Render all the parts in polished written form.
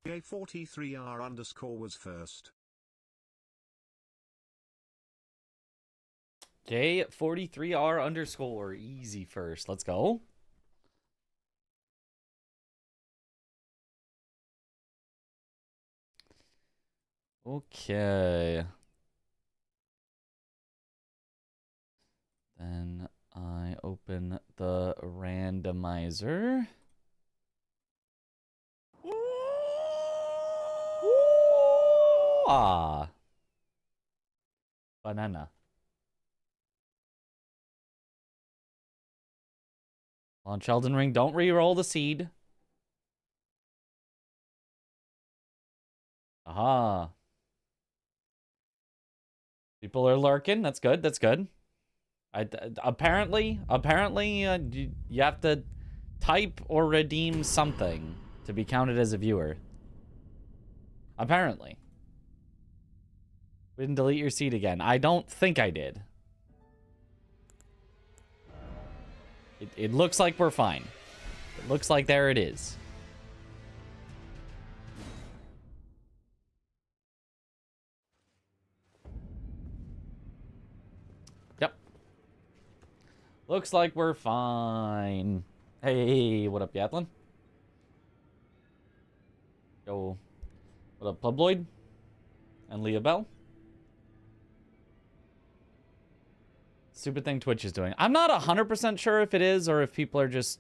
J43R underscore was first. J43R underscore easy first. Let's go. Okay. Then I open the randomizer. Ah. Banana. Launch Elden Ring. Don't re-roll the seed. Aha. People are lurking. That's good. That's good. Apparently, you have to type or redeem something to be counted as a viewer. Apparently. We didn't delete your seed again. I don't think I did. It looks like we're fine. It looks like there it is. Yep. Looks like we're fine. Hey, what up, Yatlin? Yo. What up, Plubloid? And Leah Bell? Stupid thing Twitch is doing. I'm not 100% sure if it is or if people are just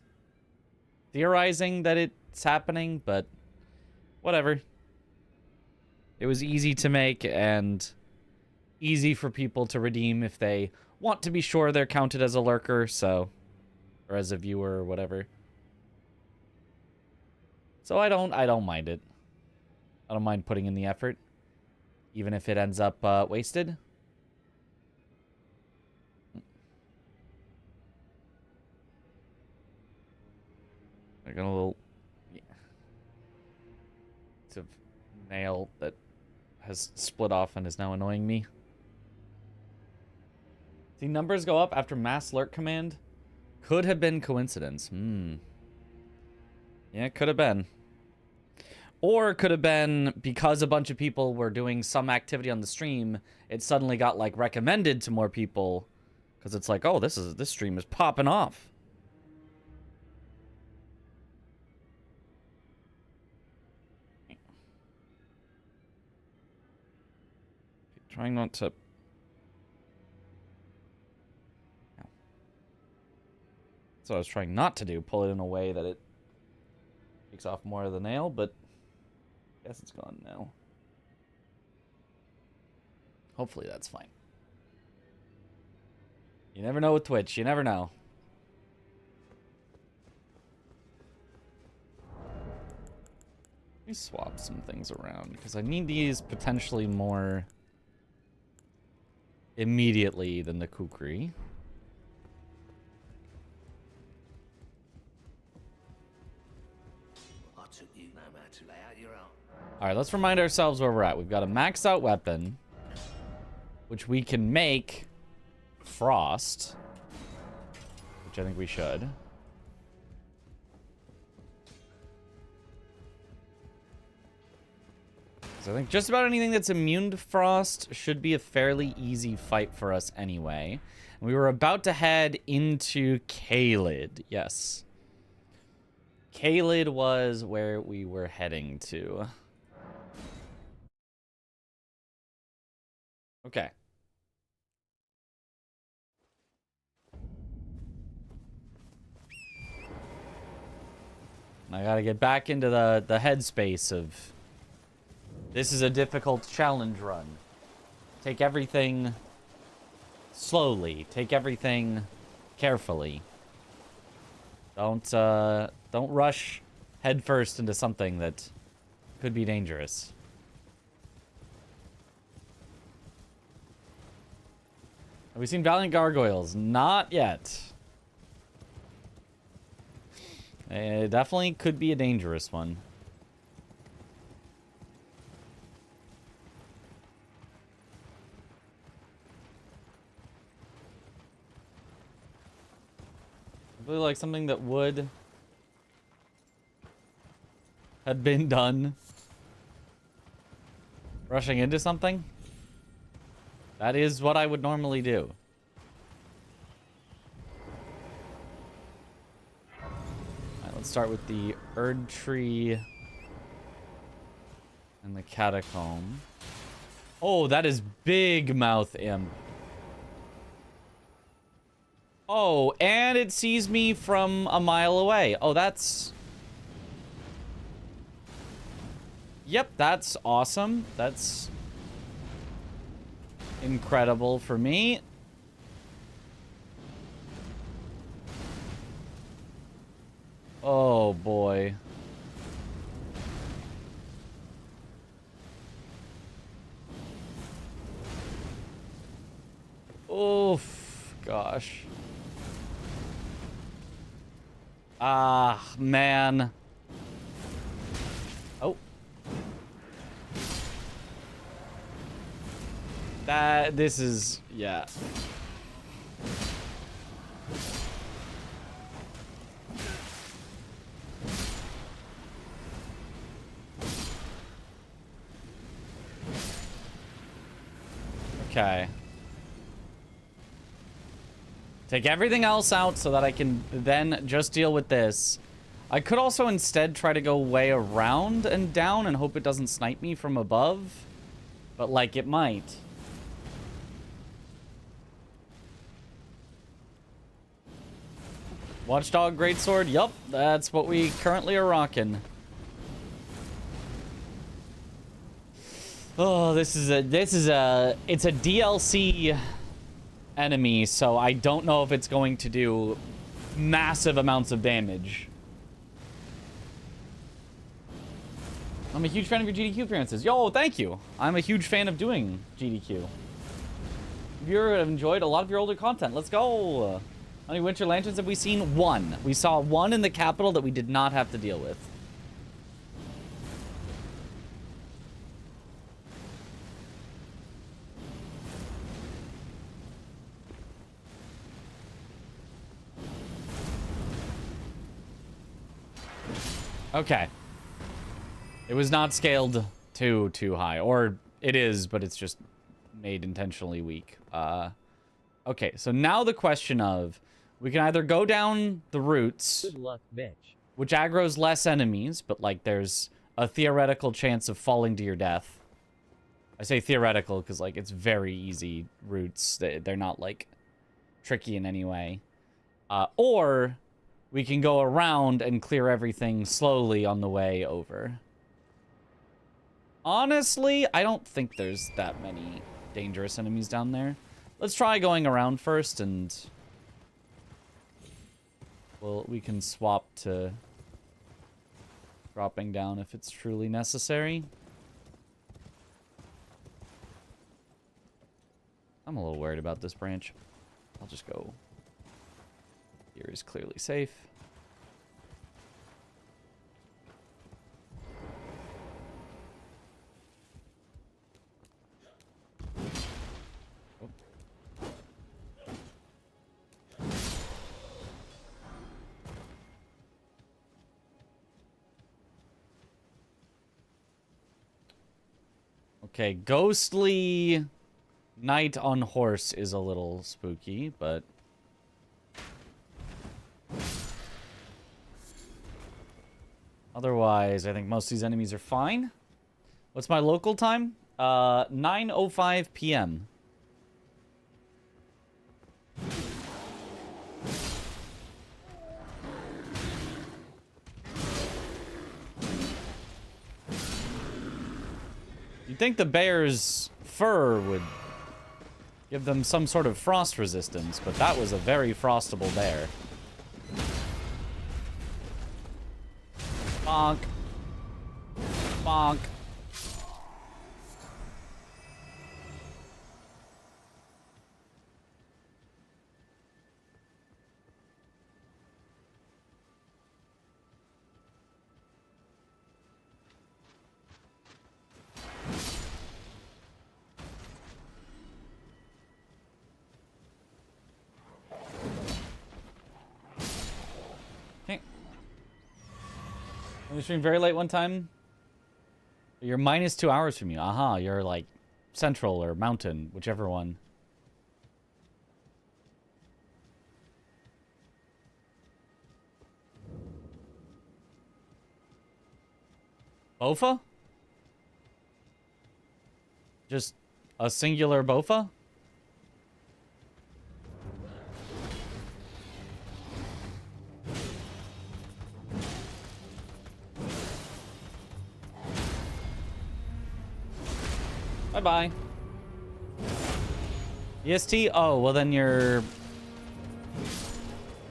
theorizing that it's happening, but whatever. It was easy to make and easy for people to redeem if they want to be sure they're counted as a lurker, so, or as a viewer or whatever. So I don't mind it. I don't mind putting in the effort, even if it ends up wasted. I got a little it's a nail that has split off and is now annoying me. See, numbers go up after mass lurk command. Could have been coincidence. Yeah, could have been. Or it could have been because a bunch of people were doing some activity on the stream, it suddenly got like recommended to more people because it's like, oh, this stream is popping off. Trying not to. So I was trying not to do, pull it in a way that it takes off more of the nail, but I guess it's gone now. Hopefully that's fine. You never know with Twitch, you never know. Let me swap some things around, because I need these potentially more immediately than the kukri. Alright, let's remind ourselves where we're at. We've got a maxed out weapon, which we can make frost, which I think we should. So I think just about anything that's immune to frost should be a fairly easy fight for us anyway. And we were about to head into Caelid. Yes. Caelid was where we were heading to. Okay. I gotta get back into the headspace of... This is a difficult challenge run. Take everything slowly. Take everything carefully. Don't rush headfirst into something that could be dangerous. Have we seen Valiant Gargoyles? Not yet. It definitely could be a dangerous one. I really like something that would had been done Rushing into something? That is what I would normally do. Alright, let's start with the Erd Tree and the Catacomb. Oh, that is Big Mouth Imp. Oh, and it sees me from a mile away. Oh, that's... Yep, that's awesome. That's incredible for me. Oh, boy. Oof, gosh. Ah, man. Oh. This is, yeah. Okay. Take everything else out so that I can then just deal with this. I could also instead try to go way around and down and hope it doesn't snipe me from above. But, like, it might. Watchdog Greatsword? Yup, that's what we currently are rocking. Oh, it's a DLC enemy, so I don't know if it's going to do massive amounts of damage. I'm a huge fan of your GDQ appearances. Yo, thank you. I'm a huge fan of doing GDQ. If you have enjoyed a lot of your older content, let's go. How many Winter Lanterns have we seen? One. We saw one in the capital that we did not have to deal with. Okay. It was not scaled too high. Or it is, but it's just made intentionally weak. Okay, so now the question of... We can either go down the routes... Good luck, bitch. Which aggroes less enemies, but, like, there's a theoretical chance of falling to your death. I say theoretical because, like, it's very easy routes. They're not, like, tricky in any way. Or... we can go around and clear everything slowly on the way over. Honestly, I don't think there's that many dangerous enemies down there. Let's try going around first, and... well, we can swap to dropping down if it's truly necessary. I'm a little worried about this branch. I'll just go... here is clearly safe. Oh. Okay, ghostly knight on horse is a little spooky, but... otherwise, I think most of these enemies are fine. What's my local time? 9:05 p.m. You'd think the bear's fur would give them some sort of frost resistance, but that was a very frostable bear. Bonk. Bonk. Okay. I streamed very late one time. You're minus 2 hours from you. Aha, you're like central or mountain, whichever one. Bofa? Just a singular Bofa? Bye-bye. EST? Oh, well then you're...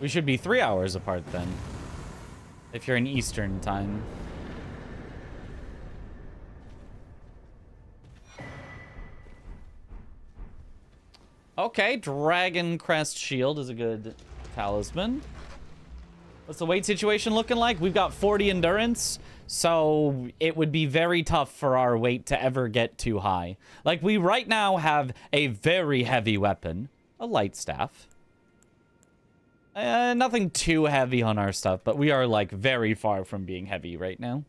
We should be 3 hours apart then. If you're in Eastern time. Okay, Dragon Crest Shield is a good talisman. What's the weight situation looking like? We've got 40 endurance, so it would be very tough for our weight to ever get too high. Like, we right now have a very heavy weapon, a light staff. Nothing too heavy on our stuff, but we are, like, very far from being heavy right now.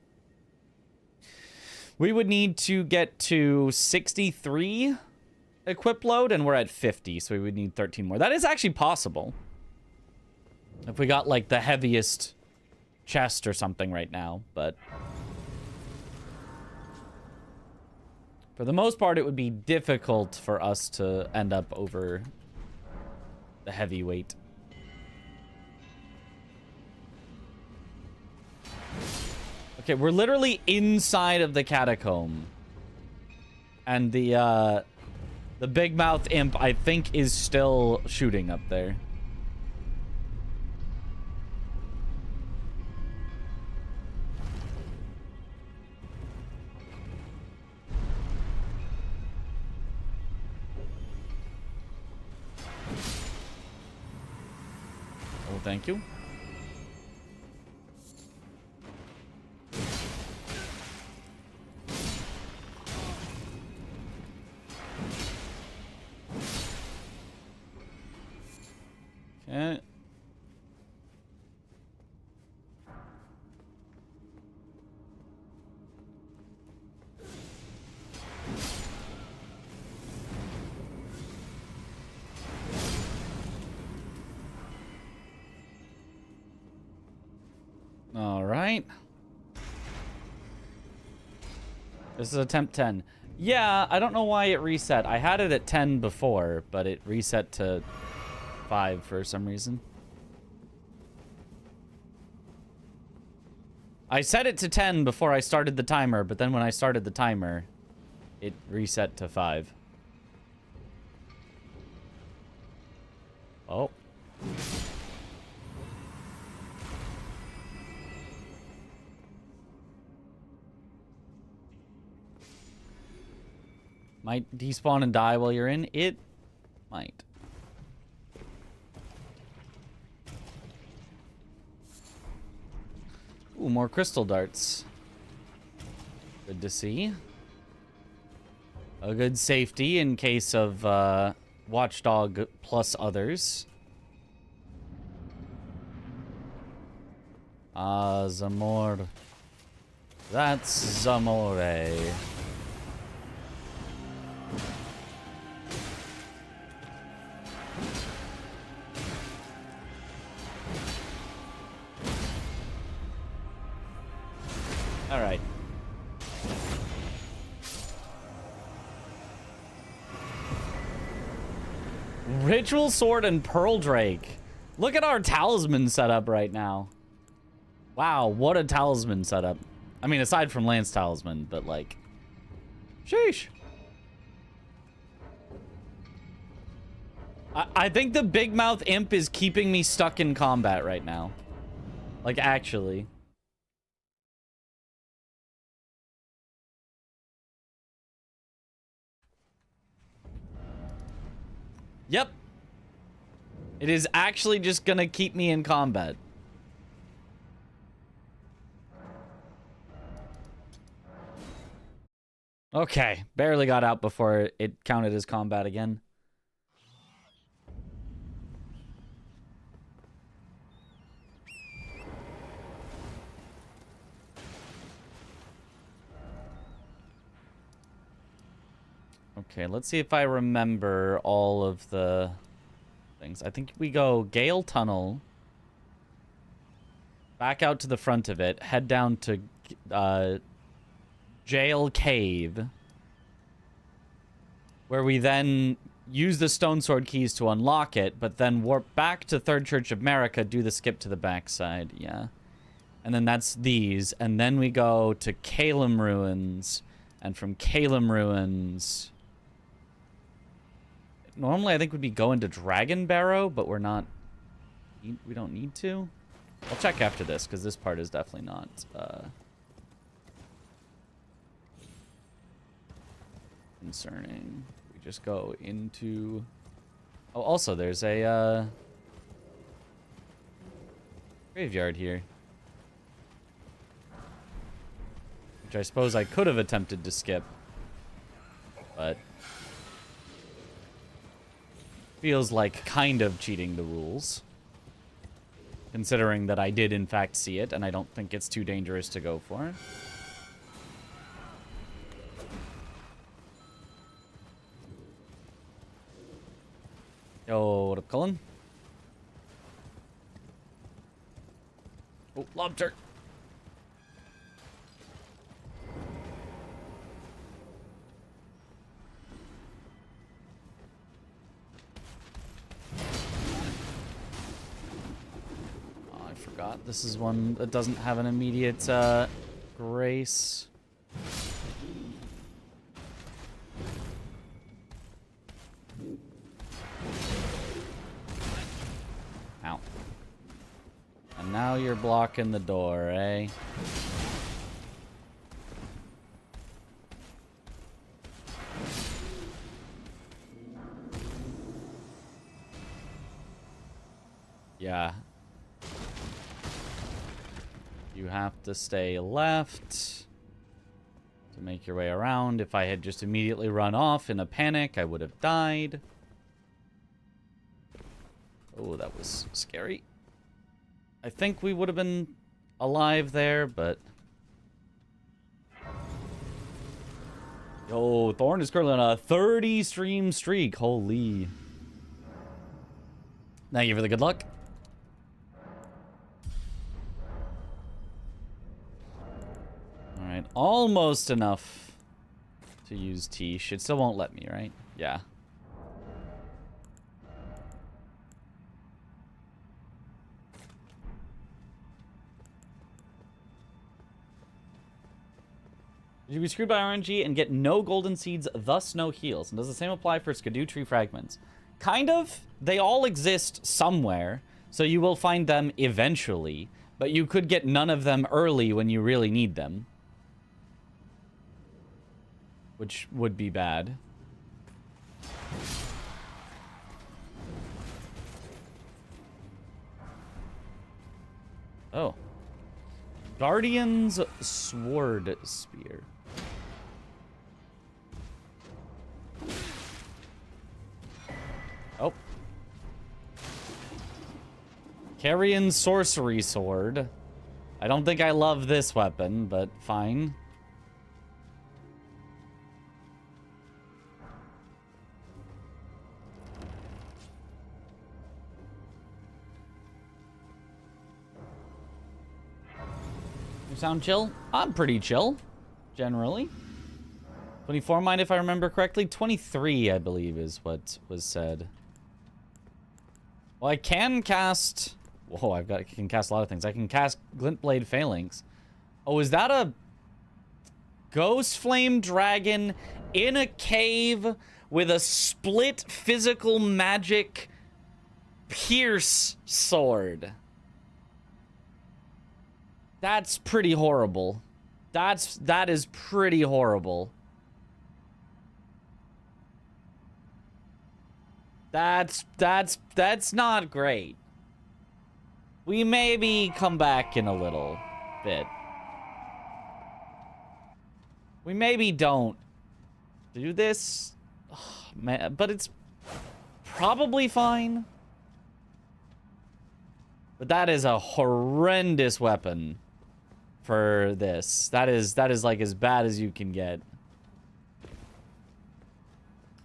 We would need to get to 63 equip load, and we're at 50, so we would need 13 more. That is actually possible. If we got, like, the heaviest chest or something right now, but... For the most part, it would be difficult for us to end up over the heavyweight. Okay, we're literally inside of the catacomb. And the big mouth imp, I think, is still shooting up there. Oh, thank you. Okay. All right. This is attempt 10. Yeah, I don't know why it reset. I had it at 10 before, but it reset to 5 for some reason. I set it to 10 before I started the timer, but then when I started the timer, it reset to 5. Oh. Might despawn and die while you're in? It might. Ooh, more crystal darts. Good to see. A good safety in case of Watchdog plus others. Ah, Zamor. That's Zamore. All right. Ritual Sword and Pearl Drake. Look at our talisman setup right now. Wow, what a talisman setup. I mean, aside from Lance Talisman, but like... Sheesh. I think the Big Mouth Imp is keeping me stuck in combat right now. Like, actually. Yep. It is actually just gonna keep me in combat. Okay. Barely got out before it counted as combat again. Okay, let's see if I remember all of the things. I think we go Gale Tunnel, back out to the front of it, head down to Jail Cave, where we then use the Stone Sword keys to unlock it, but then warp back to Third Church of America, do the skip to the backside, yeah. And then that's these, and then we go to Calum Ruins, and from Calum Ruins... Normally I think we'd be going to Dragon Barrow, but we're not... We don't need to. I'll check after this, because this part is definitely not... concerning. We just go into... Oh, also, there's a, graveyard here. Which I suppose I could have attempted to skip. But... feels like kind of cheating the rules. Considering that I did, in fact, see it, and I don't think it's too dangerous to go for. Yo, what up, Cullen? Oh, lobster. Oh, I forgot. This is one that doesn't have an immediate grace. Ow. And now you're blocking the door, eh? Yeah. You have to stay left to make your way around. If I had just immediately run off in a panic, I would have died. Oh, that was scary. I think we would have been alive there, but... Yo, Thorn is currently on a 30 stream streak. Holy. Thank you for the good luck. Alright, almost enough to use Tish. It still won't let me, right? Yeah. Did you be screwed by RNG and get no golden seeds, thus no heals? And does the same apply for Skidoo tree fragments? Kind of. They all exist somewhere, so you will find them eventually, but you could get none of them early when you really need them. Which would be bad. Oh. Guardian's Sword Spear. Oh. Carrion Sorcery Sword. I don't think I love this weapon, but fine. You sound chill? I'm pretty chill, generally. 24, mind if I remember correctly? 23, I believe, is what was said. Well, I can cast... Whoa, I can cast a lot of things. I can cast Glintblade Phalanx. Oh, is that a Ghost Flame Dragon in a cave with a split physical magic pierce sword? That's pretty horrible. That is pretty horrible. That's not great. We maybe come back in a little bit. We maybe don't do this. Oh, man, but it's probably fine. But that is a horrendous weapon for this. That is like as bad as you can get.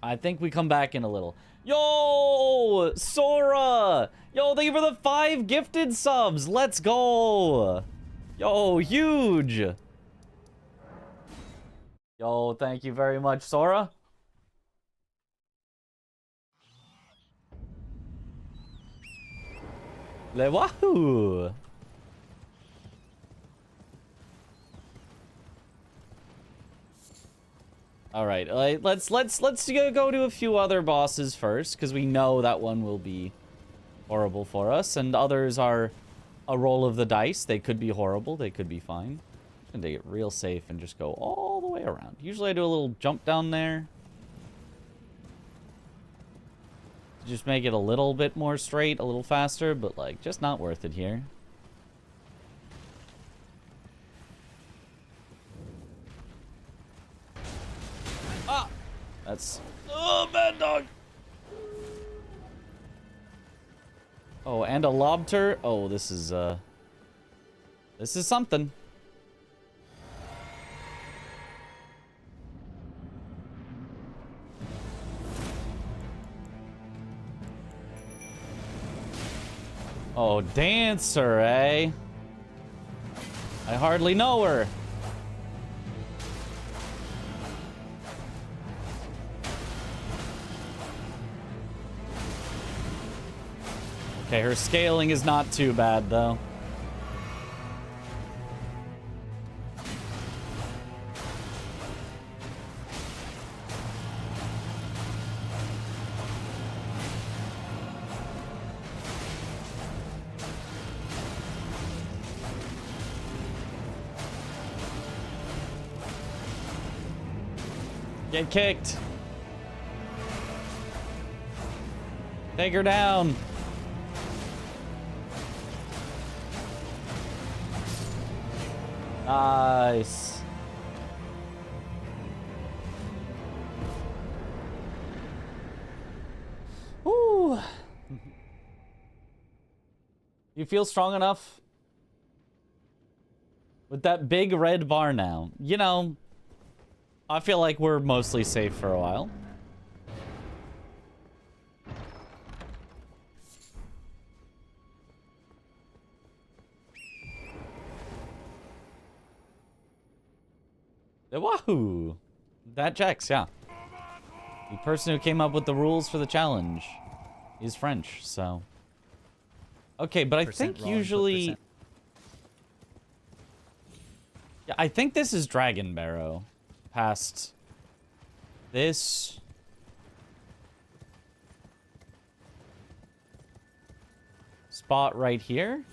I think we come back in a little. Yo, Sora! Yo, thank you for the 5 gifted subs. Let's go. Yo, huge. Yo, thank you very much, Sora. Le wahoo. All right, let's go to a few other bosses first, because we know that one will be horrible for us, and others are a roll of the dice. They could be horrible, they could be fine. I'm gonna take it real safe and just go all the way around. Usually I do a little jump down there. Just make it a little bit more straight, a little faster, but like, just not worth it here. Ah! That's... Oh, bad dog! Oh, and a lobster. Oh, this is something. Oh, dancer, eh? I hardly know her. Okay, her scaling is not too bad, though. Get kicked. Take her down. Nice. Woo. You feel strong enough with that big red bar now? You know, I feel like we're mostly safe for a while. Wahoo! That checks, yeah. The person who came up with the rules for the challenge is French, so... Okay, but I think usually... Yeah, I think this is Dragon Barrow. Past this. Spot right here.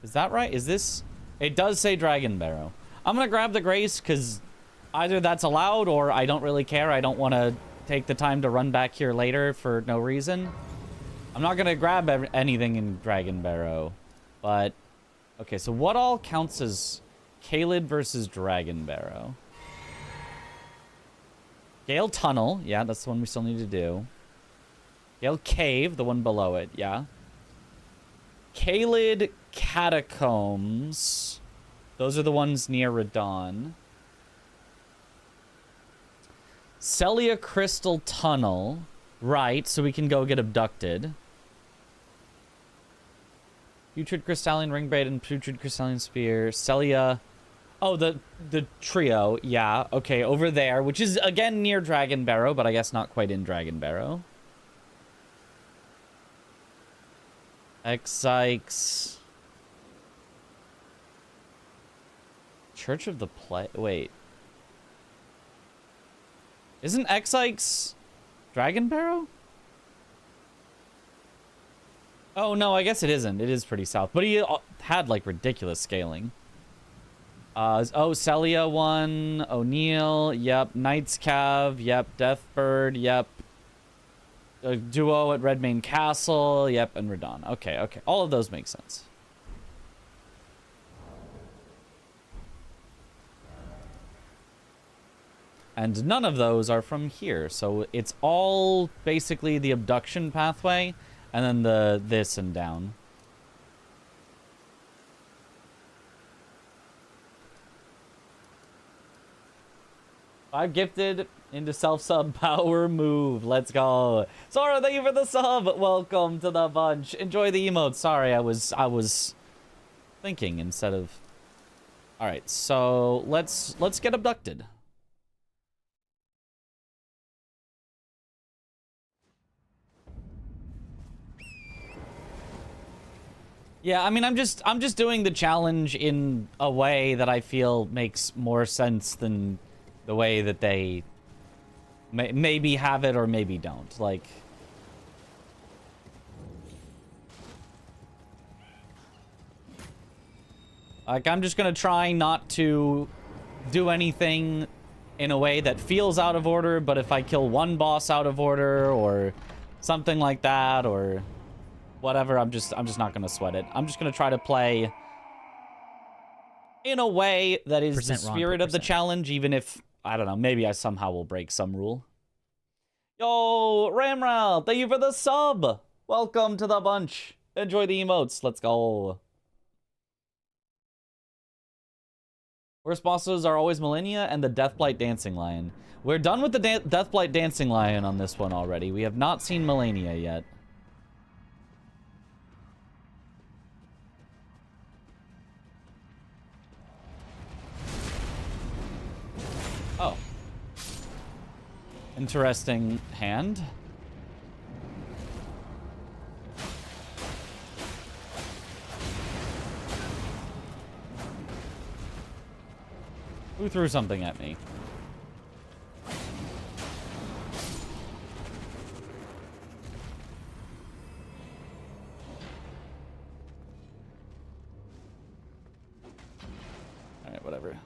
Is that right? Is this... It does say Dragon Barrow. I'm gonna grab the Grace, because either that's allowed, or I don't really care. I don't want to take the time to run back here later for no reason. I'm not gonna grab anything in Dragon Barrow. But... Okay, so what all counts as... Caelid versus Dragon Barrow. Gale Tunnel. Yeah, that's the one we still need to do. Gale Cave, the one below it. Yeah. Caelid Catacombs. Those are the ones near Radon. Celia Crystal Tunnel. Right, so we can go get abducted. Putrid Crystalline Ringbraid and Putrid Crystalline Spear. Celia... Oh, the trio, yeah. Okay, over there, which is, again, near Dragon Barrow, but I guess not quite in Dragon Barrow. Exikes. Church of the Play... Wait. Isn't Exikes Dragon Barrow? Oh, no, I guess it isn't. It is pretty south. But he had, like, ridiculous scaling. Oh, Celia 1, O'Neill, yep, Knight's Cav, yep, Deathbird, yep, Duo at Redmane Castle, yep, and Radon. Okay, okay, all of those make sense. And none of those are from here, so it's all basically the abduction pathway, and then the this and down. Five gifted. Into self-sub power move. Let's go. Sora, thank you for the sub. Welcome to the bunch. Enjoy the emotes. Sorry, I was thinking instead of... Alright, so let's get abducted. Yeah, I mean, I'm just doing the challenge in a way that I feel makes more sense than the way that they maybe have it or maybe don't. Like, I'm just gonna try not to do anything in a way that feels out of order, but if I kill one boss out of order or something like that or whatever, I'm just not gonna sweat it. I'm just gonna try to play in a way that is the spirit of the challenge, even if, I don't know, maybe I somehow will break some rule. Yo, Ramral, thank you for the sub. Welcome to the bunch. Enjoy the emotes. Let's go. Worst bosses are always Millennia and the Deathblight Dancing Lion. We're done with the Deathblight Dancing Lion on this one already. We have not seen Millennia yet. Oh. Interesting hand. Who threw something at me? Alright, whatever.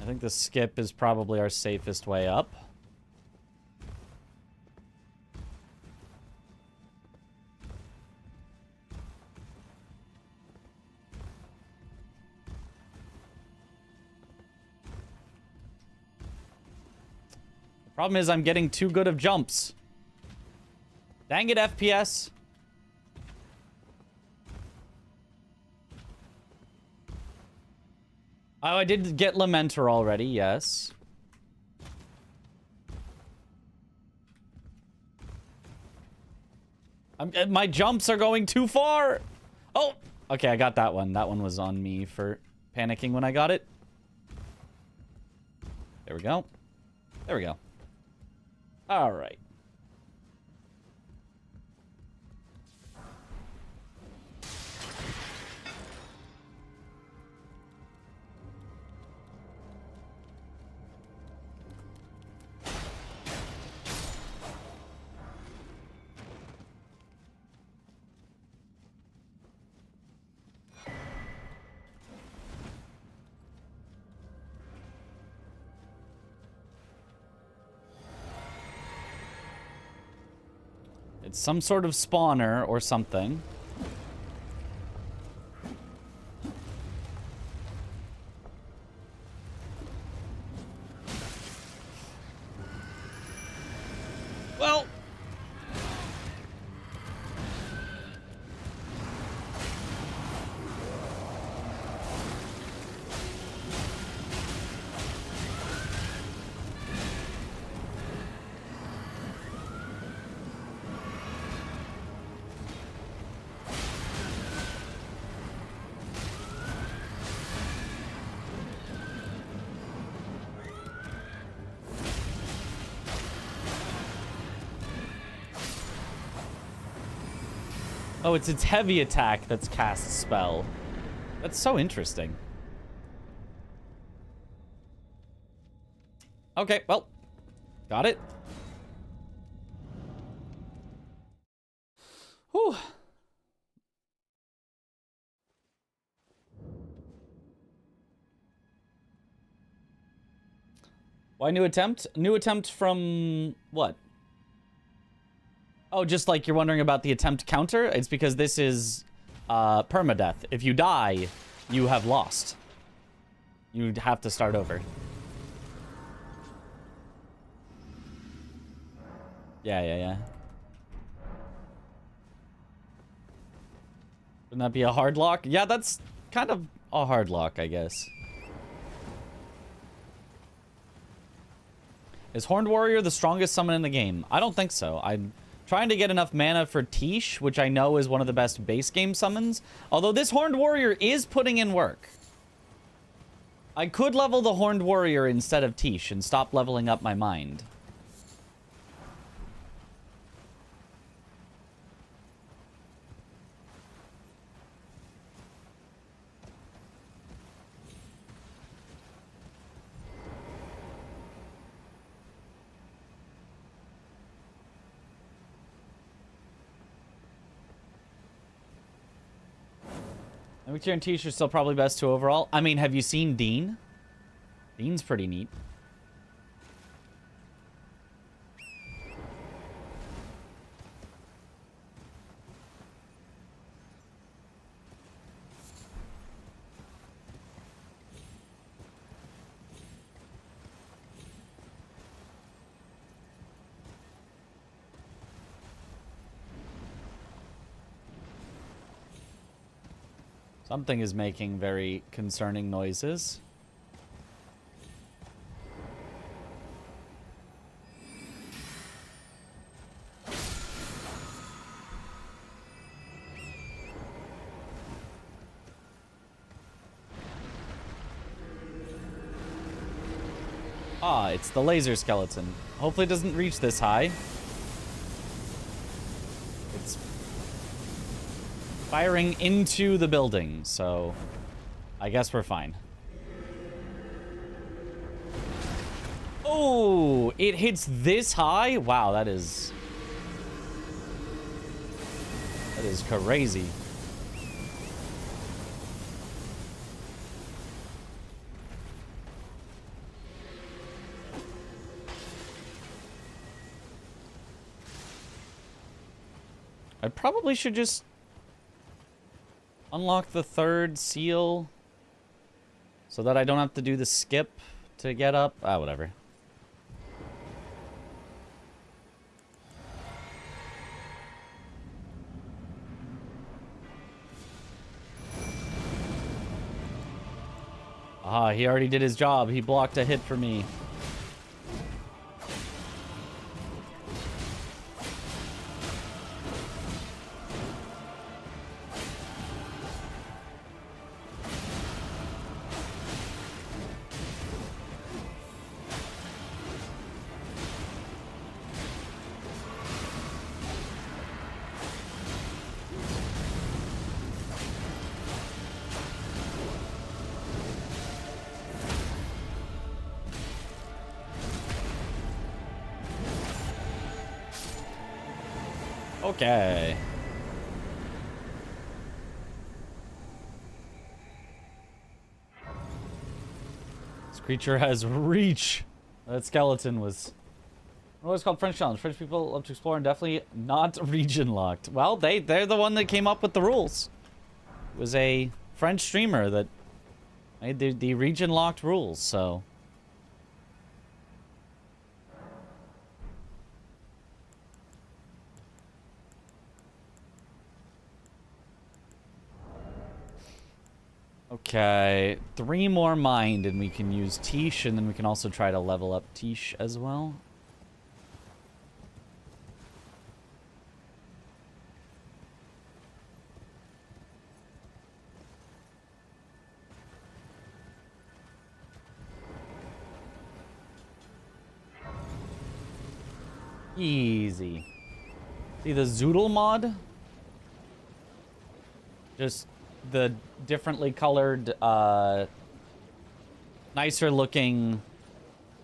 I think the skip is probably our safest way up. Problem is, I'm getting too good of jumps. Dang it, FPS. Oh, I did get Lamenter already, yes. My jumps are going too far. Oh, okay, I got that one. That one was on me for panicking when I got it. There we go. There we go. All right. It's some sort of spawner or something. Well. Oh, it's its heavy attack that's cast spell. That's so interesting. Okay, well, got it. Whew. Why new attempt? New attempt from what? Oh, just like you're wondering about the attempt counter? It's because this is permadeath. If you die, you have lost. You'd have to start over. Yeah. Wouldn't that be a hard lock? Yeah, that's kind of a hard lock, I guess. Is Horned Warrior the strongest summon in the game? I don't think so. I'm trying to get enough mana for Tish, which I know is one of the best base game summons. Although this Horned Warrior is putting in work. I could level the Horned Warrior instead of Tish and stop leveling up my mind. Victor and Tish are still probably best two overall. I mean, have you seen Dean? Dean's pretty neat. Something is making very concerning noises. Ah, it's the laser skeleton. Hopefully it doesn't reach this high. It's firing into the building, so I guess we're fine. Oh, it hits this high? Wow, that is crazy. I probably should just unlock the third seal so that I don't have to do the skip to get up. Ah, whatever. Ah, he already did his job. He blocked a hit for me. Okay. This creature has reach. That skeleton was... What was called French challenge. French people love to explore and definitely not region locked. Well, they're the one that came up with the rules. It was a French streamer that made the region locked rules, so... Okay, 3 more mind and we can use Tish, and then we can also try to level up Tish as well. Easy. See the Zoodle mod? Just the differently colored, nicer looking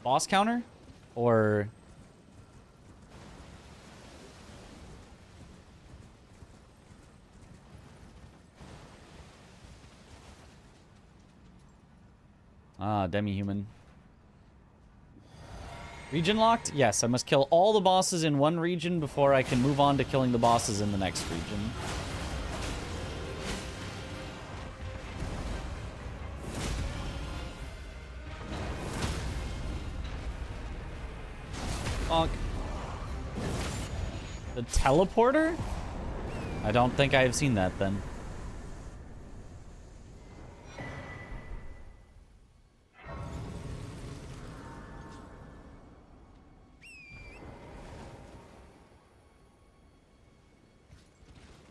boss counter? Or... Ah, demi-human. Region locked? Yes, I must kill all the bosses in one region before I can move on to killing the bosses in the next region. Fuck. The teleporter? I don't think I have seen that then.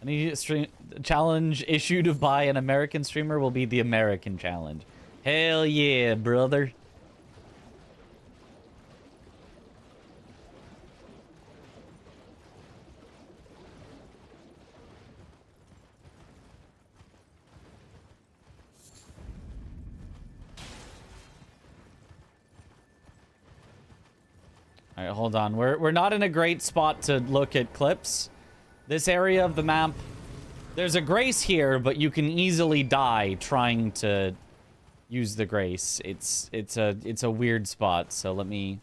Any challenge issued by an American streamer will be the American challenge. Hell yeah, brother. All right, hold on. We're not in a great spot to look at clips. This area of the map, there's a grace here, but you can easily die trying to use the grace. It's a weird spot. So let me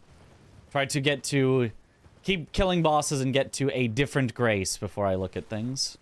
try to keep killing bosses and get to a different grace before I look at things.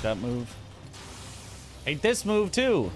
That move. Hate this move too.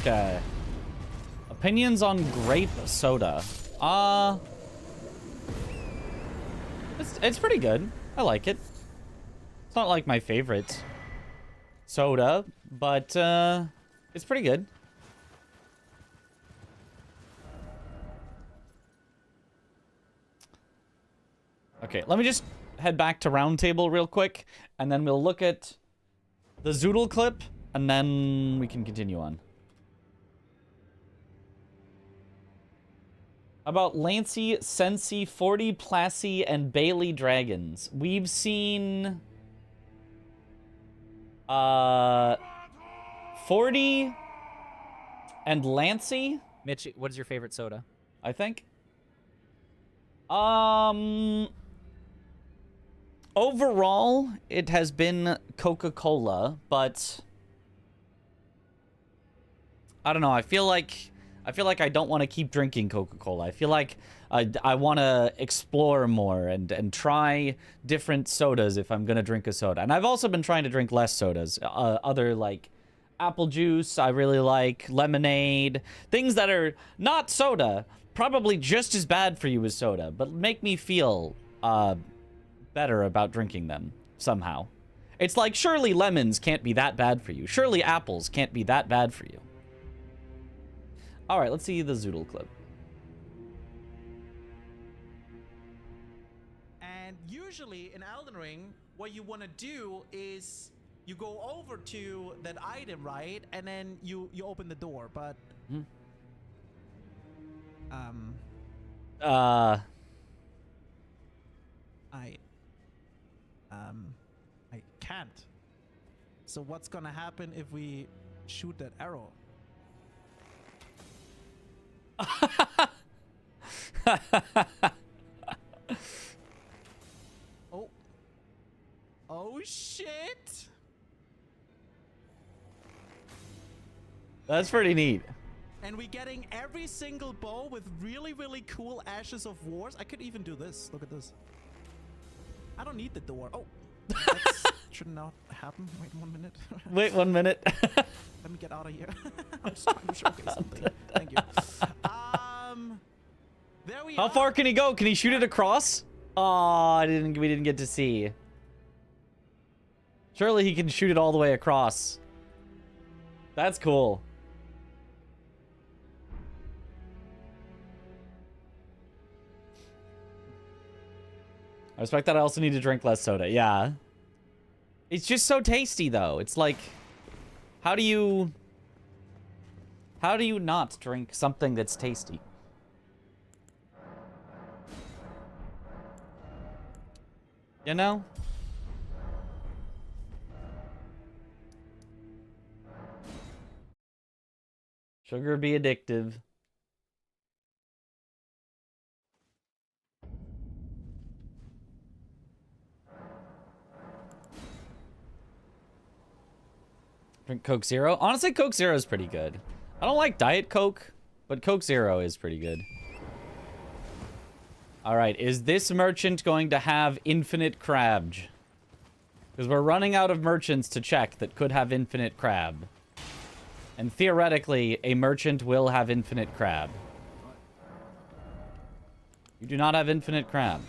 Okay. Opinions on grape soda. It's pretty good. I like it. It's not like my favorite soda, but it's pretty good. Okay, let me just head back to Roundtable real quick, and then we'll look at the Zoodle clip, and then we can continue on. About Lancey, Sensi, 40, Plassey, and Bailey dragons. We've seen 40 and Lancey. Mitch, what is your favorite soda? I think. Overall, it has been Coca-Cola, but I don't know. I feel like I don't want to keep drinking Coca-Cola. I feel like I want to explore more and try different sodas if I'm going to drink a soda. And I've also been trying to drink less sodas. Other, like, apple juice, I really like. Lemonade. Things that are not soda. Probably just as bad for you as soda. But make me feel better about drinking them somehow. It's like, surely lemons can't be that bad for you. Surely apples can't be that bad for you. All right, let's see the Zoodle clip. And usually in Elden Ring, what you want to do is you go over to that item, right? And then you open the door, but I can't. So what's gonna happen if we shoot that arrow? Oh shit! That's pretty neat. And we're getting every single bow with really, really cool Ashes of Wars. I could even do this. Look at this. I don't need the door. Oh, that should not happen. Wait 1 minute. Wait 1 minute. Let me get out of here. I'm just trying to showcase something. Thank you. There we How are. far can he go? Can he shoot it across? Oh, we didn't get to see. Surely he can shoot it all the way across. That's cool. I respect that. I also need to drink less soda. Yeah. It's just so tasty, though. It's like, how do you not drink something that's tasty? You know? Sugar be addictive. Drink Coke Zero. Honestly, Coke Zero is pretty good. I don't like Diet Coke, but Coke Zero is pretty good. All right, is this merchant going to have infinite crab? Because we're running out of merchants to check that could have infinite crab. And theoretically, a merchant will have infinite crab. You do not have infinite crab.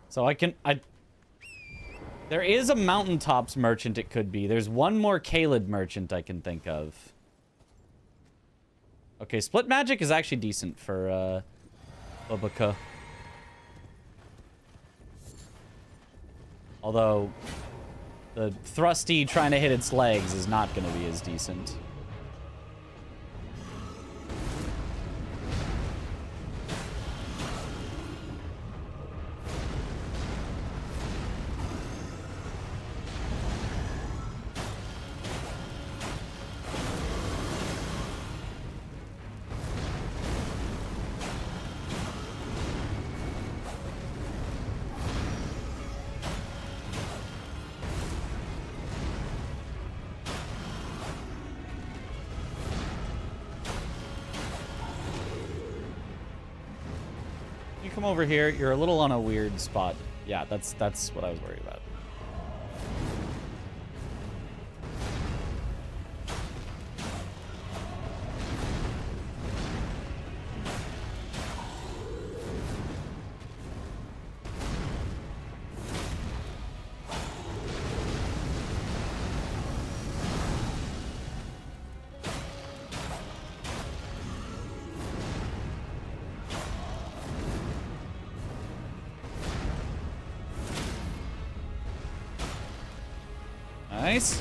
So there is a mountaintops merchant it could be. There's one more Kaled merchant I can think of. Okay, split magic is actually decent for Babaka. Although the thrusty trying to hit its legs is not going to be as decent. Come over here. You're a little on a weird spot. Yeah, that's what I was worried about. Nice.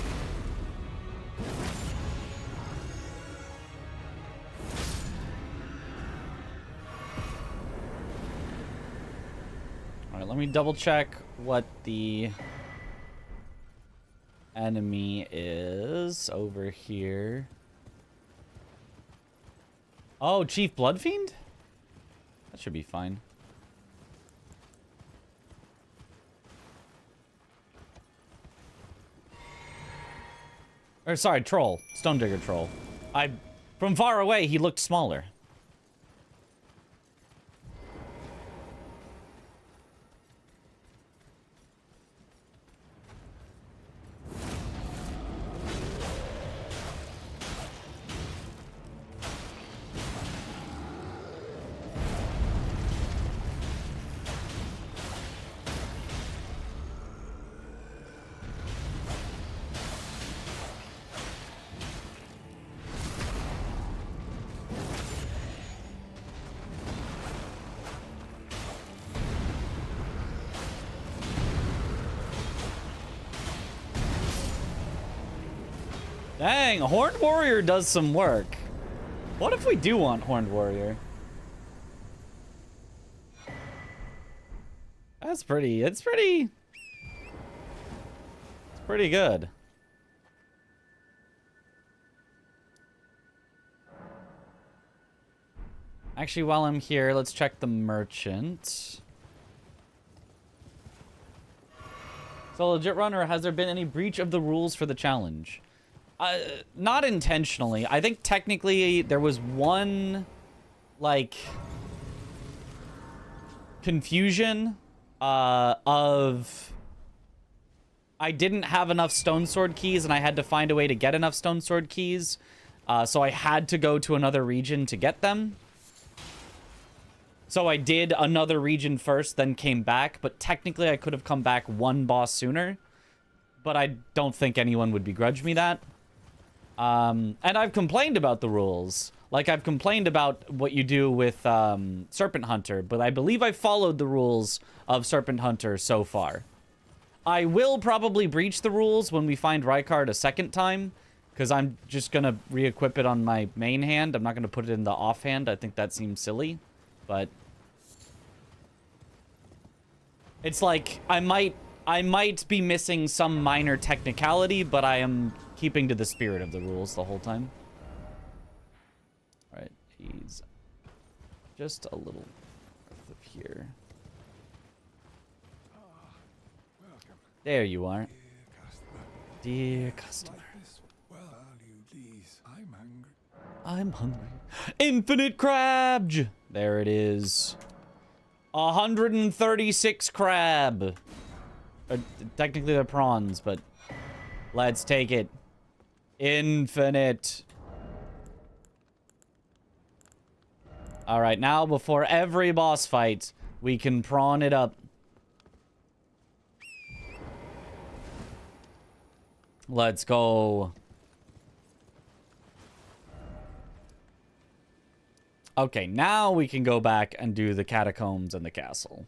All right, let me double check what the enemy is over here. Oh, Chief Bloodfiend? That should be fine. Or sorry, troll. Stone Digger troll. From far away, he looked smaller. Dang, Horned Warrior does some work. What if we do want Horned Warrior? It's pretty good. Actually, while I'm here, let's check the merchant. So legit run, or has there been any breach of the rules for the challenge? Not intentionally. I think technically there was one, like, confusion of I didn't have enough stone sword keys and I had to find a way to get enough stone sword keys. So I had to go to another region to get them. So I did another region first, then came back. But technically I could have come back one boss sooner. But I don't think anyone would begrudge me that. And I've complained about the rules. Like, I've complained about what you do with Serpent Hunter. But I believe I followed the rules of Serpent Hunter so far. I will probably breach the rules when we find Rykard a second time. Because I'm just going to re-equip it on my main hand. I'm not going to put it in the offhand. I think that seems silly. But it's like, I might be missing some minor technicality, but I am keeping to the spirit of the rules the whole time. Alright, he's just a little north of here. There you are. Dear customer. I'm hungry. Infinite crab! There it is. 136 crab. Technically they're prawns, but let's take it. Infinite. Alright, now before every boss fight, we can prawn it up. Let's go. Okay, now we can go back and do the catacombs and the castle.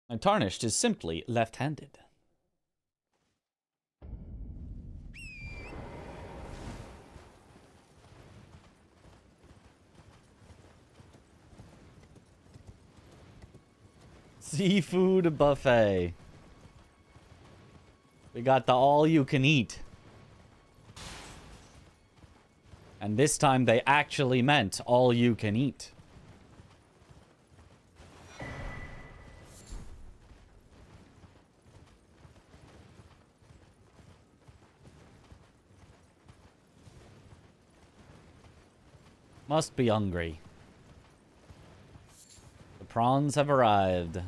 And Tarnished is simply left-handed. Seafood buffet. We got the all-you-can-eat. And this time they actually meant all-you-can-eat. Must be hungry. The prawns have arrived.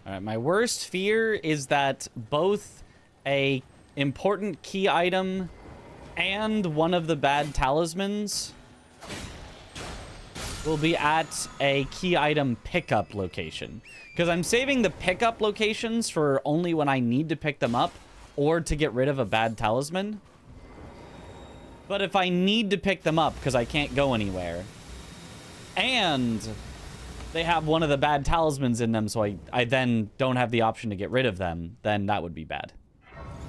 Alright, my worst fear is that both a important key item and one of the bad talismans will be at a key item pickup location. Because I'm saving the pickup locations for only when I need to pick them up or to get rid of a bad talisman. But if I need to pick them up because I can't go anywhere, and they have one of the bad talismans in them, so I then don't have the option to get rid of them, then that would be bad.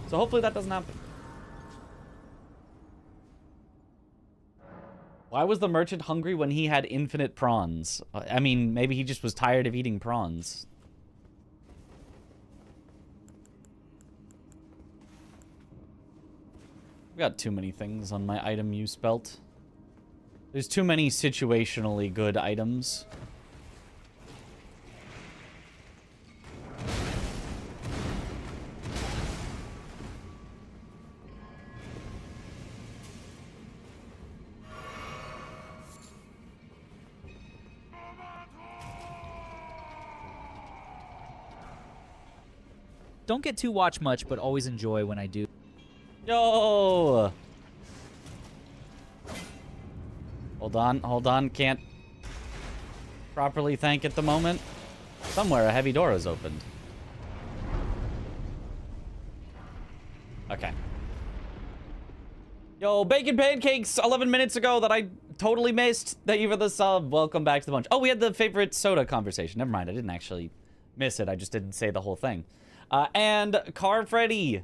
So hopefully that doesn't happen. Why was the merchant hungry when he had infinite prawns? I mean, maybe he just was tired of eating prawns. I've got too many things on my item use belt. There's too many situationally good items. Don't get to watch much, but always enjoy when I do. Yo! Hold on, can't. properly thank at the moment. Somewhere a heavy door is opened. Okay. Yo, Bacon Pancakes 11 minutes ago that I totally missed. Thank you for the sub. Welcome back to the bunch. Oh, we had the favorite soda conversation. Never mind, I didn't actually miss it. I just didn't say the whole thing. And Car Freddy.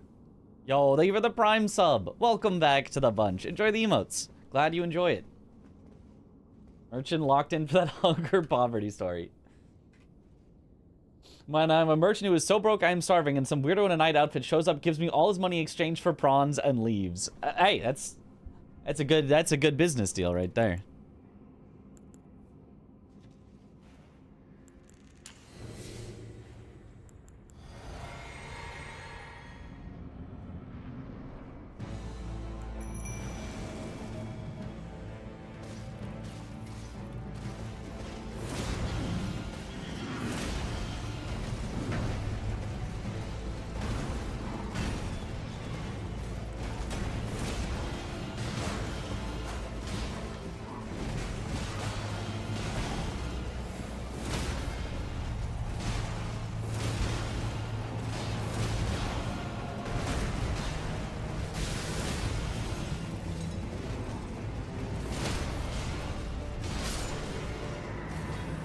Yo, thank you for the Prime sub. Welcome back to the bunch. Enjoy the emotes. Glad you enjoy it. Merchant locked in for that hunger poverty story. When I'm a merchant who is so broke I am starving and some weirdo in a night outfit shows up, gives me all his money in exchange for prawns and leaves. Hey, that's a good business deal right there.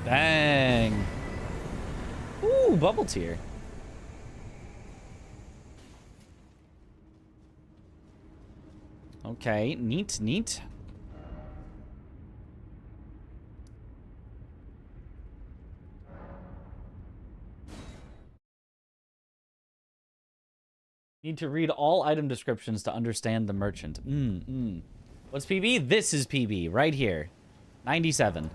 Dang. Ooh, bubble tier. Okay, neat, neat. Need to read all item descriptions to understand the merchant. What's PB? This is PB, right here. 97.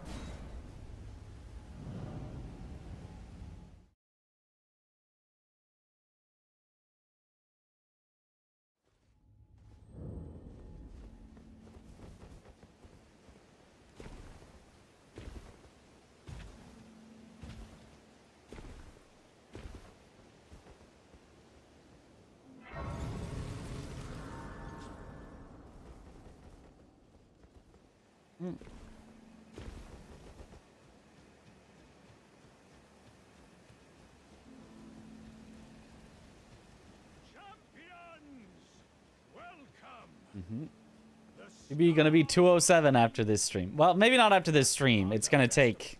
Maybe gonna be 207 after this stream. Well, maybe not after this stream. It's gonna take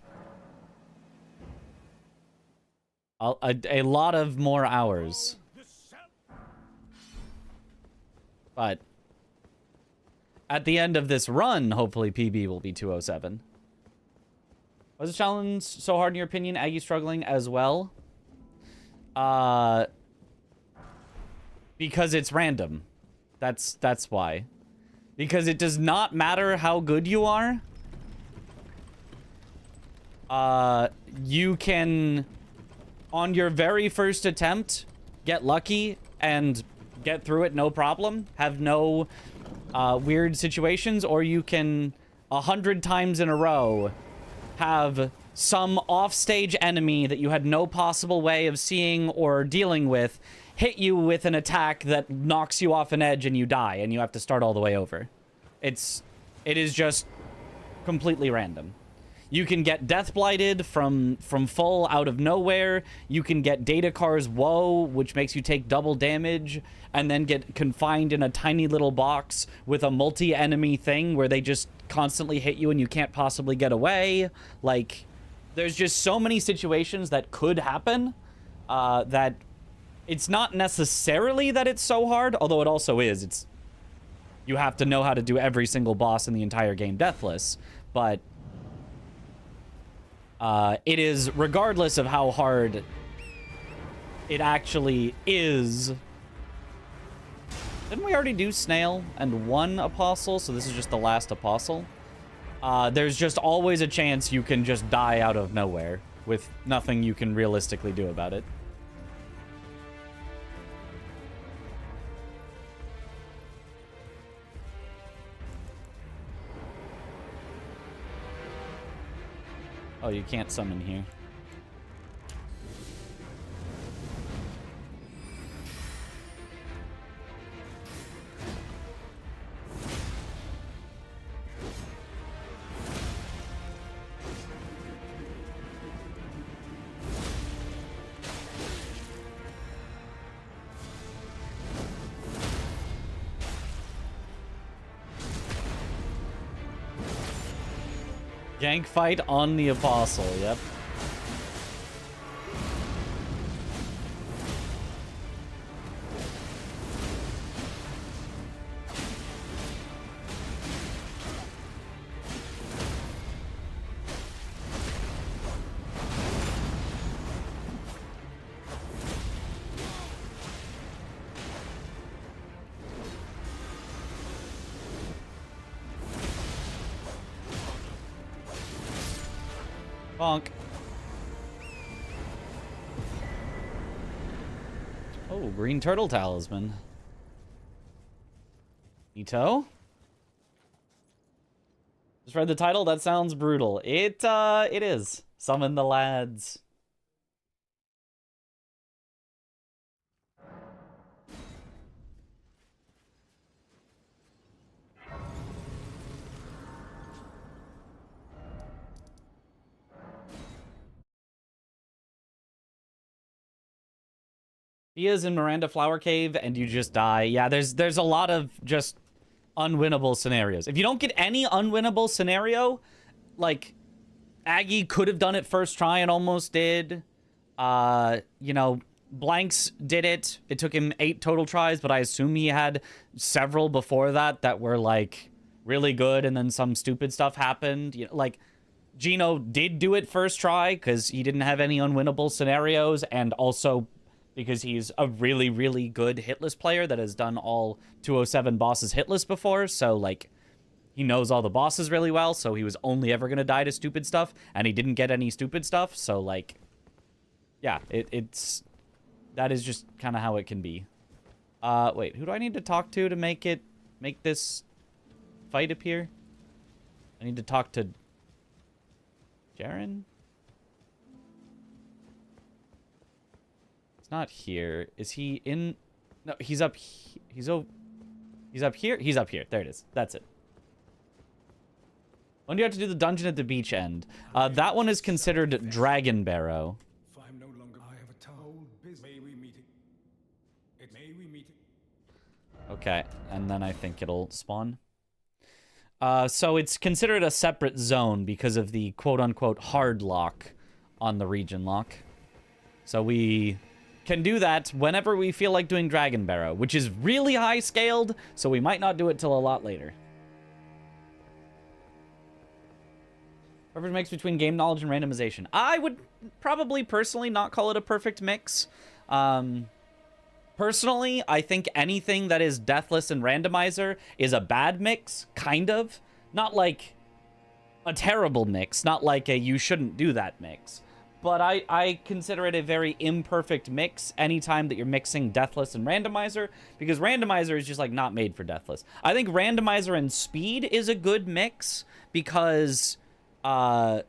a lot of more hours. But at the end of this run, hopefully PB will be 207. Was the challenge so hard in your opinion? Aggie struggling as well? Because it's random. That's why. Because it does not matter how good you are. You can, on your very first attempt, get lucky and get through it no problem. Have no weird situations. Or you can, 100 times in a row, have some offstage enemy that you had no possible way of seeing or dealing with hit you with an attack that knocks you off an edge and you die and you have to start all the way over. It is just completely random. You can get death blighted from full out of nowhere. You can get Datakar's Woe, which makes you take double damage and then get confined in a tiny little box with a multi-enemy thing where they just constantly hit you and you can't possibly get away. Like, there's just so many situations that could happen that it's not necessarily that it's so hard, although it also is. You have to know how to do every single boss in the entire game deathless, but it is, regardless of how hard it actually is. Didn't we already do Snail and one Apostle, so this is just the last Apostle? There's just always a chance you can just die out of nowhere with nothing you can realistically do about it. Oh, you can't summon here. Gank fight on the Apostle, yep. Bonk. Oh, green turtle talisman. Ito? Just read the title? That sounds brutal. It is. Summon the lads. He is in Miranda Flower Cave and you just die. Yeah, there's a lot of just unwinnable scenarios. If you don't get any unwinnable scenario, like Aggie could have done it first try and almost did. You know, Blanks did it. It took him 8 total tries, but I assume he had several before that that were like really good and then some stupid stuff happened. You know, like Gino did do it first try because he didn't have any unwinnable scenarios, and also because he's a really, really good hitless player that has done all 207 bosses hitless before. So, like, he knows all the bosses really well, so he was only ever going to die to stupid stuff, and he didn't get any stupid stuff. So, like, yeah, that is just kind of how it can be. Wait, who do I need to talk to make this fight appear? I need to talk to Jaren? Not here. Is he in? No, he's up. He's up here. He's up here. There it is. That's it. When do you have to do the dungeon at the beach end? That one is considered Dragon Barrow. Okay, and then I think it'll spawn. So it's considered a separate zone because of the quote-unquote hard lock on the region lock. So we can do that whenever we feel like doing Dragon Barrow, which is really high scaled, so we might not do it till a lot later. Perfect mix between game knowledge and randomization. I would probably personally not call it a perfect mix. Personally, I think anything that is deathless and randomizer is a bad mix, kind of. Not like a terrible mix, not like a you shouldn't do that mix. But I consider it a very imperfect mix anytime that you're mixing Deathless and Randomizer, because Randomizer is just, like, not made for Deathless. I think Randomizer and Speed is a good mix because, well,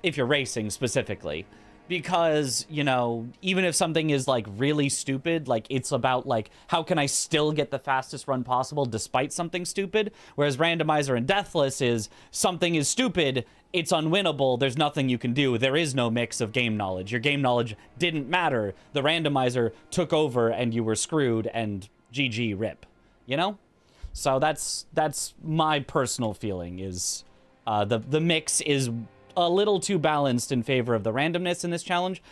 if you're racing specifically. Because, you know, even if something is, like, really stupid, like, it's about, like, how can I still get the fastest run possible despite something stupid? Whereas Randomizer and Deathless is something is stupid, it's unwinnable, there's nothing you can do. There is no mix of game knowledge. Your game knowledge didn't matter. The randomizer took over and you were screwed, and GG rip. You know? So that's my personal feeling is the mix is a little too balanced in favor of the randomness in this challenge,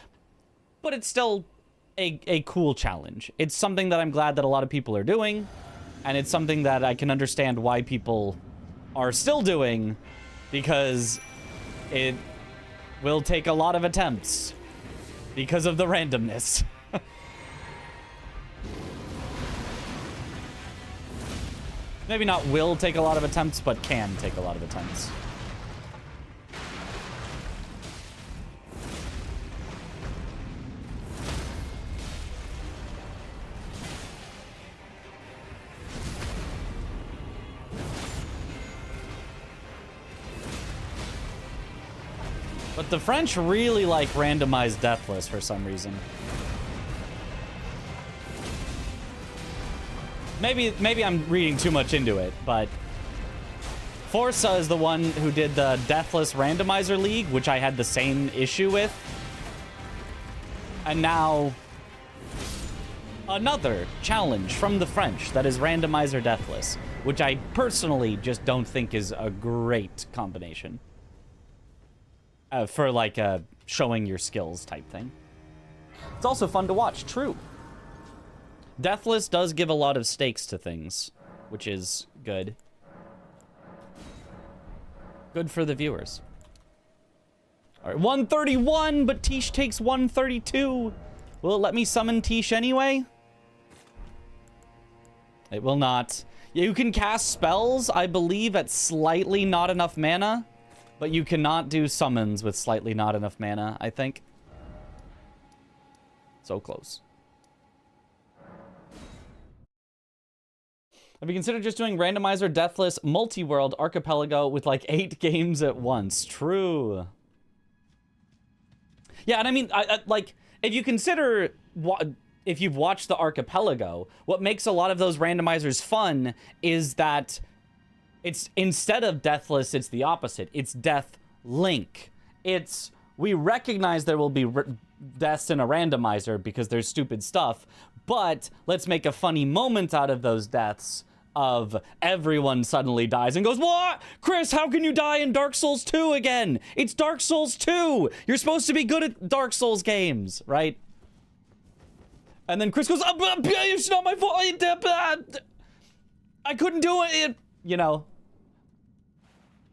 but it's still a cool challenge. It's something that I'm glad that a lot of people are doing, and it's something that I can understand why people are still doing, because it will take a lot of attempts because of the randomness. Maybe not will take a lot of attempts, but can take a lot of attempts. But the French really like randomized Deathless for some reason. Maybe I'm reading too much into it, but Forza is the one who did the Deathless Randomizer League, which I had the same issue with. And now another challenge from the French that is Randomizer Deathless, which I personally just don't think is a great combination for like a showing your skills type thing. It's also fun to watch, true. Deathless does give a lot of stakes to things, which is good. Good for the viewers. All right, 131, but Tish takes 132. Will it let me summon Tish anyway? It will not. You can cast spells, I believe, at slightly not enough mana, but you cannot do summons with slightly not enough mana, I think. So close. Have you considered just doing randomizer, deathless, multi-world, archipelago with like 8 games at once? True. Yeah, and I mean, like, if you consider if you've watched the archipelago, what makes a lot of those randomizers fun is that it's, instead of deathless, it's the opposite. It's death link. It's, we recognize there will be deaths in a randomizer because there's stupid stuff, but let's make a funny moment out of those deaths of everyone suddenly dies and goes, what? Chris, how can you die in Dark Souls 2 again? It's Dark Souls 2. You're supposed to be good at Dark Souls games, right? And then Chris goes, it's not my fault. I couldn't do it. You know,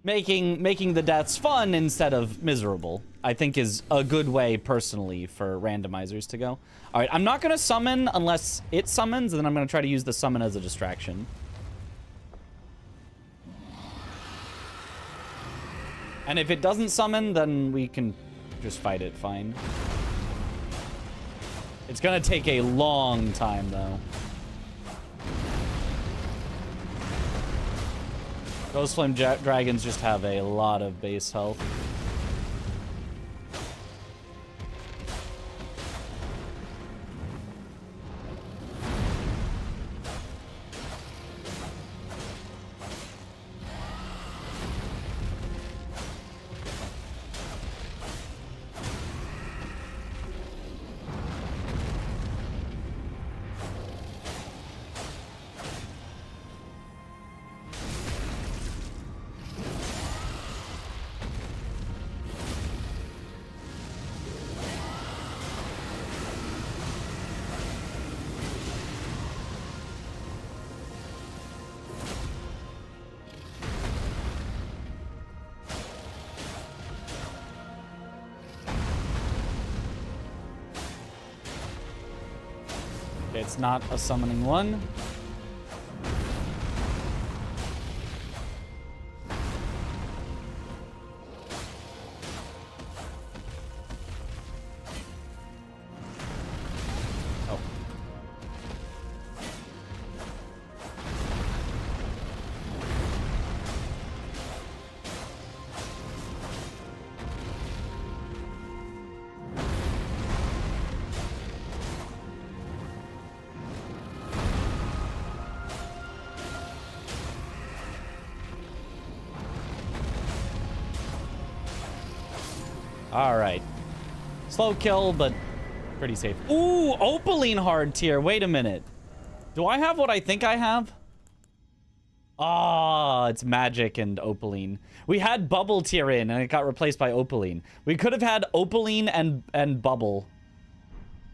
making the deaths fun instead of miserable, I think is a good way personally for randomizers to go. All right, I'm not going to summon unless it summons, and then I'm going to try to use the summon as a distraction. And if it doesn't summon, then we can just fight it fine. It's gonna take a long time, though. Ghost Flame Dragons just have a lot of base health. It's not a summoning one. Oh. All right. Slow kill, but pretty safe. Ooh, Opaline hard tier. Wait a minute. Do I have what I think I have? Ah, it's magic and Opaline. We had Bubble tier in, and it got replaced by Opaline. We could have had Opaline and Bubble.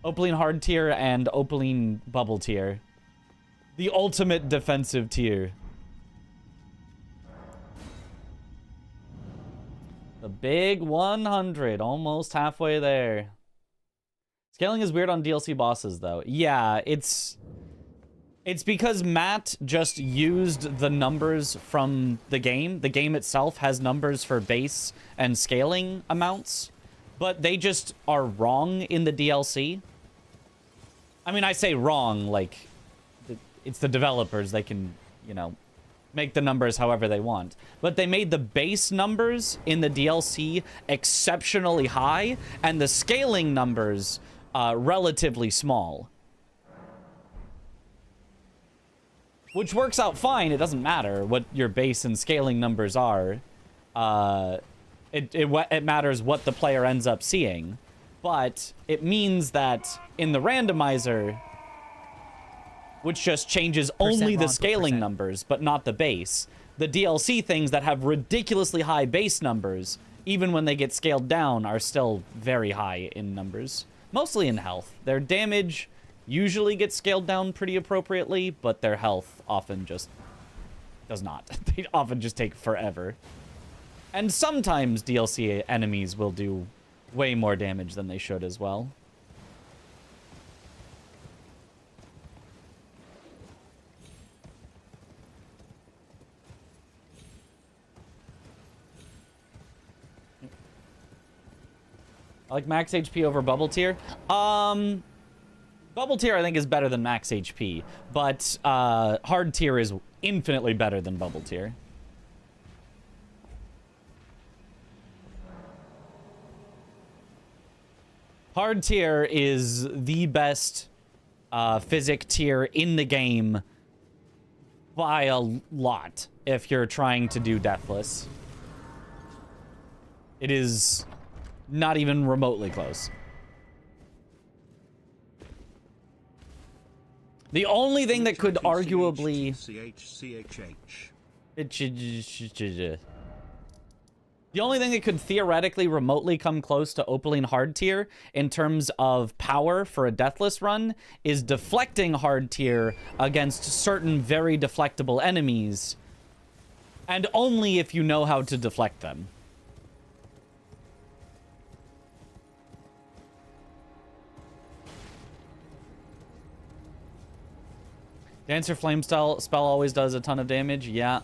Opaline hard tier and Opaline Bubble tier. The ultimate defensive tier. The big 100, almost halfway there. Scaling is weird on DLC bosses, though. Yeah, it's because Matt just used the numbers from the game. The game itself has numbers for base and scaling amounts, but they just are wrong in the DLC. I mean, I say wrong, like, it's the developers. They can, you know, make the numbers however they want. But they made the base numbers in the DLC exceptionally high, and the scaling numbers relatively small. Which works out fine. It doesn't matter what your base and scaling numbers are. It matters what the player ends up seeing. But it means that in the randomizer, which just changes only the wrong, scaling 2%. numbers, but not the base. The DLC things that have ridiculously high base numbers, even when they get scaled down, are still very high in numbers. Mostly in health. Their damage usually gets scaled down pretty appropriately, but their health often just does not. They often just take forever. And sometimes DLC enemies will do way more damage than they should as well. I like max HP over bubble tier. Bubble tier I think is better than max HP, but hard tier is infinitely better than bubble tier. Hard tier is the best physic tier in the game by a lot if you're trying to do Deathless. It is not even remotely close. The only thing that could arguably... The only thing that could theoretically remotely come close to Opaline hard tier in terms of power for a Deathless run is deflecting hard tier against certain very deflectable enemies, and only if you know how to deflect them. Dancer Flame spell always does a ton of damage, yeah.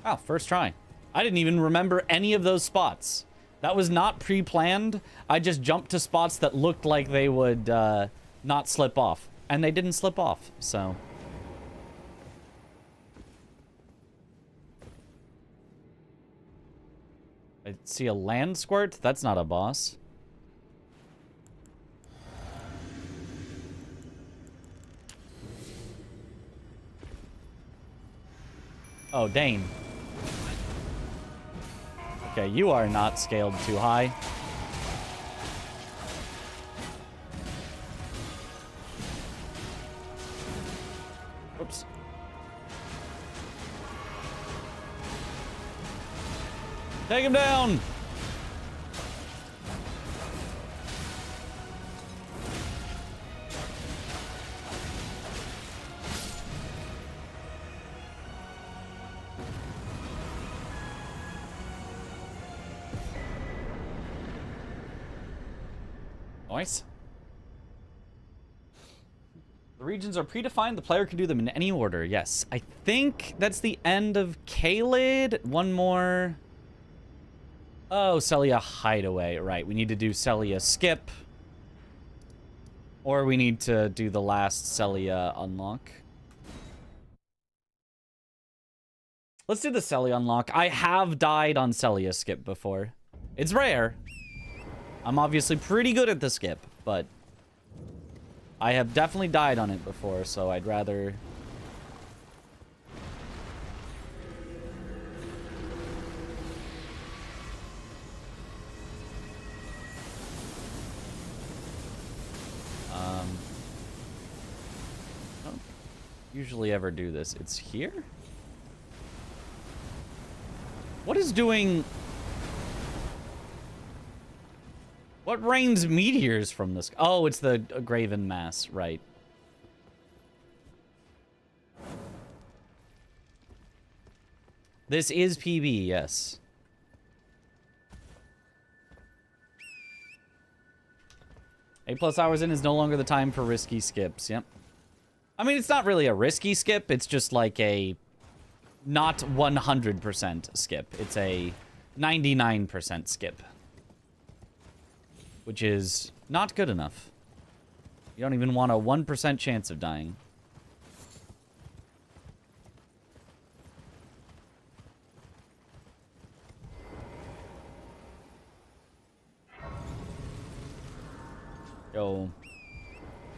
Wow, first try. I didn't even remember any of those spots. That was not pre-planned. I just jumped to spots that looked like they would not slip off. And they didn't slip off, so... I see a land squirt? That's not a boss. Oh, Dane. Okay, you are not scaled too high. Oops. Take him down! Nice. The regions are predefined. The player can do them in any order. Yes. I think that's the end of Kaled. One more. Oh, Celia Hideaway. Right. We need to do Celia Skip. Or we need to do the last Celia Unlock. Let's do the Celia Unlock. I have died on Celia Skip before. It's rare. I'm obviously pretty good at the skip, but I have definitely died on it before, so I'd rather... I don't usually ever do this. It's here? What is doing... What rains meteors from this? Oh, it's the Graven Mass, right. This is PB, yes. +8 hours in is no longer the time for risky skips, yep. I mean, it's not really a risky skip, it's just like a not 100% skip. It's a 99% skip. Which is not good enough. You don't even want a 1% chance of dying. Go.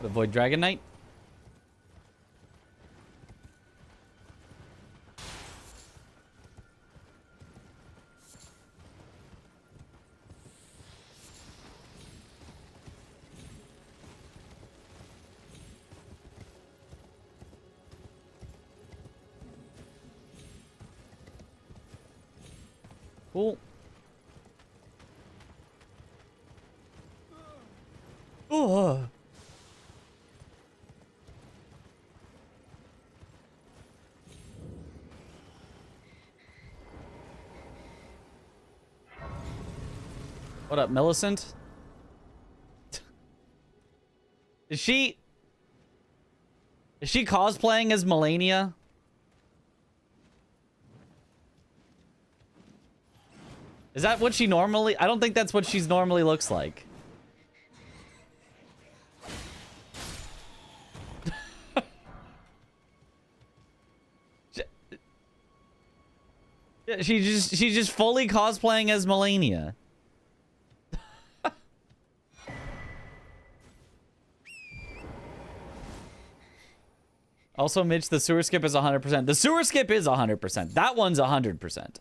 Avoid Dragon Knight. Cool. Oh. What up, Millicent? Is she cosplaying as Melania? Is that what she normally... I don't think that's what she's normally looks like. She's just fully cosplaying as Melania. Also, Mitch, the sewer skip is 100%. The sewer skip is 100%. That one's 100%.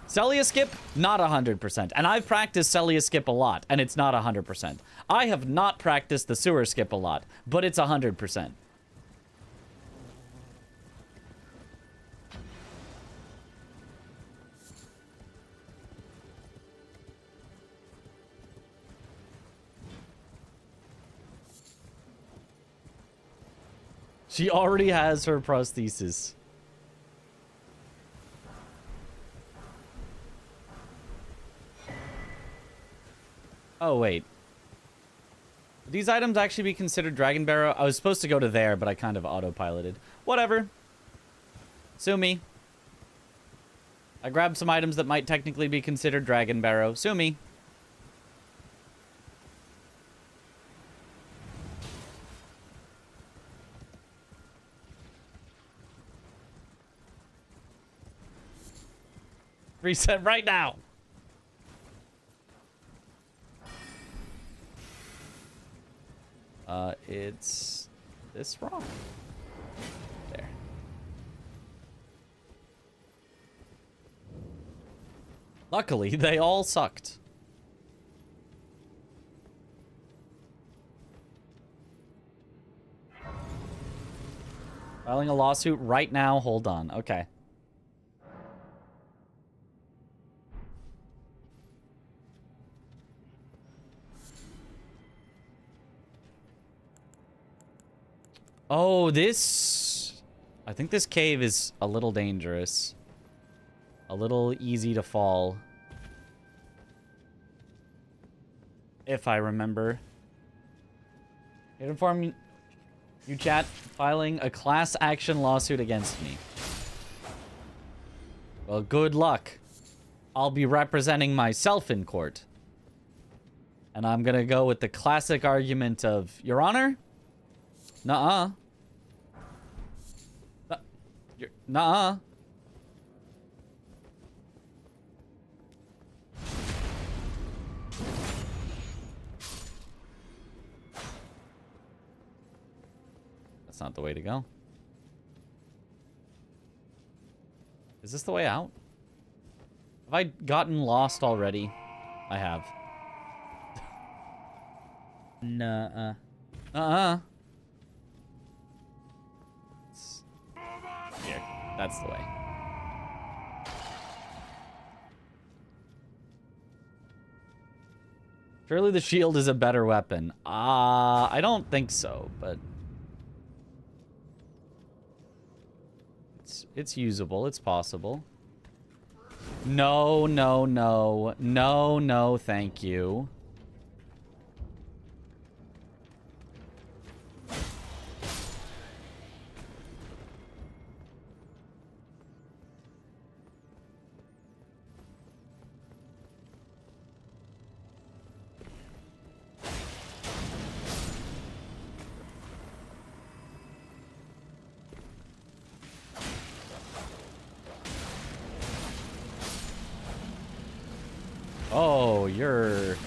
Celia skip, not 100%. And I've practiced Celia skip a lot, and it's not 100%. I have not practiced the sewer skip a lot, but it's 100%. She already has her prosthesis. Oh, wait. Would these items actually be considered Dragon Barrow? I was supposed to go to there, but I kind of autopiloted. Whatever. Sue me. I grabbed some items that might technically be considered Dragon Barrow. Sue me. Reset right now. It's this rock. There. Luckily, they all sucked. Filing a lawsuit right now. Hold on. Okay. Oh, this... I think this cave is a little dangerous. A little easy to fall. If I remember. It informed you, chat, filing a class action lawsuit against me. Well, good luck. I'll be representing myself in court. And I'm gonna go with the classic argument of, Your Honor? Nuh-uh. Nuh-uh. That's not the way to go. Is this the way out? Have I gotten lost already? I have. Nuh-uh. Uh-uh. Here. That's the way. Surely the shield is a better weapon. I don't think so, but... It's usable. It's possible. No, no, no. No, no, thank you. Oh, you're...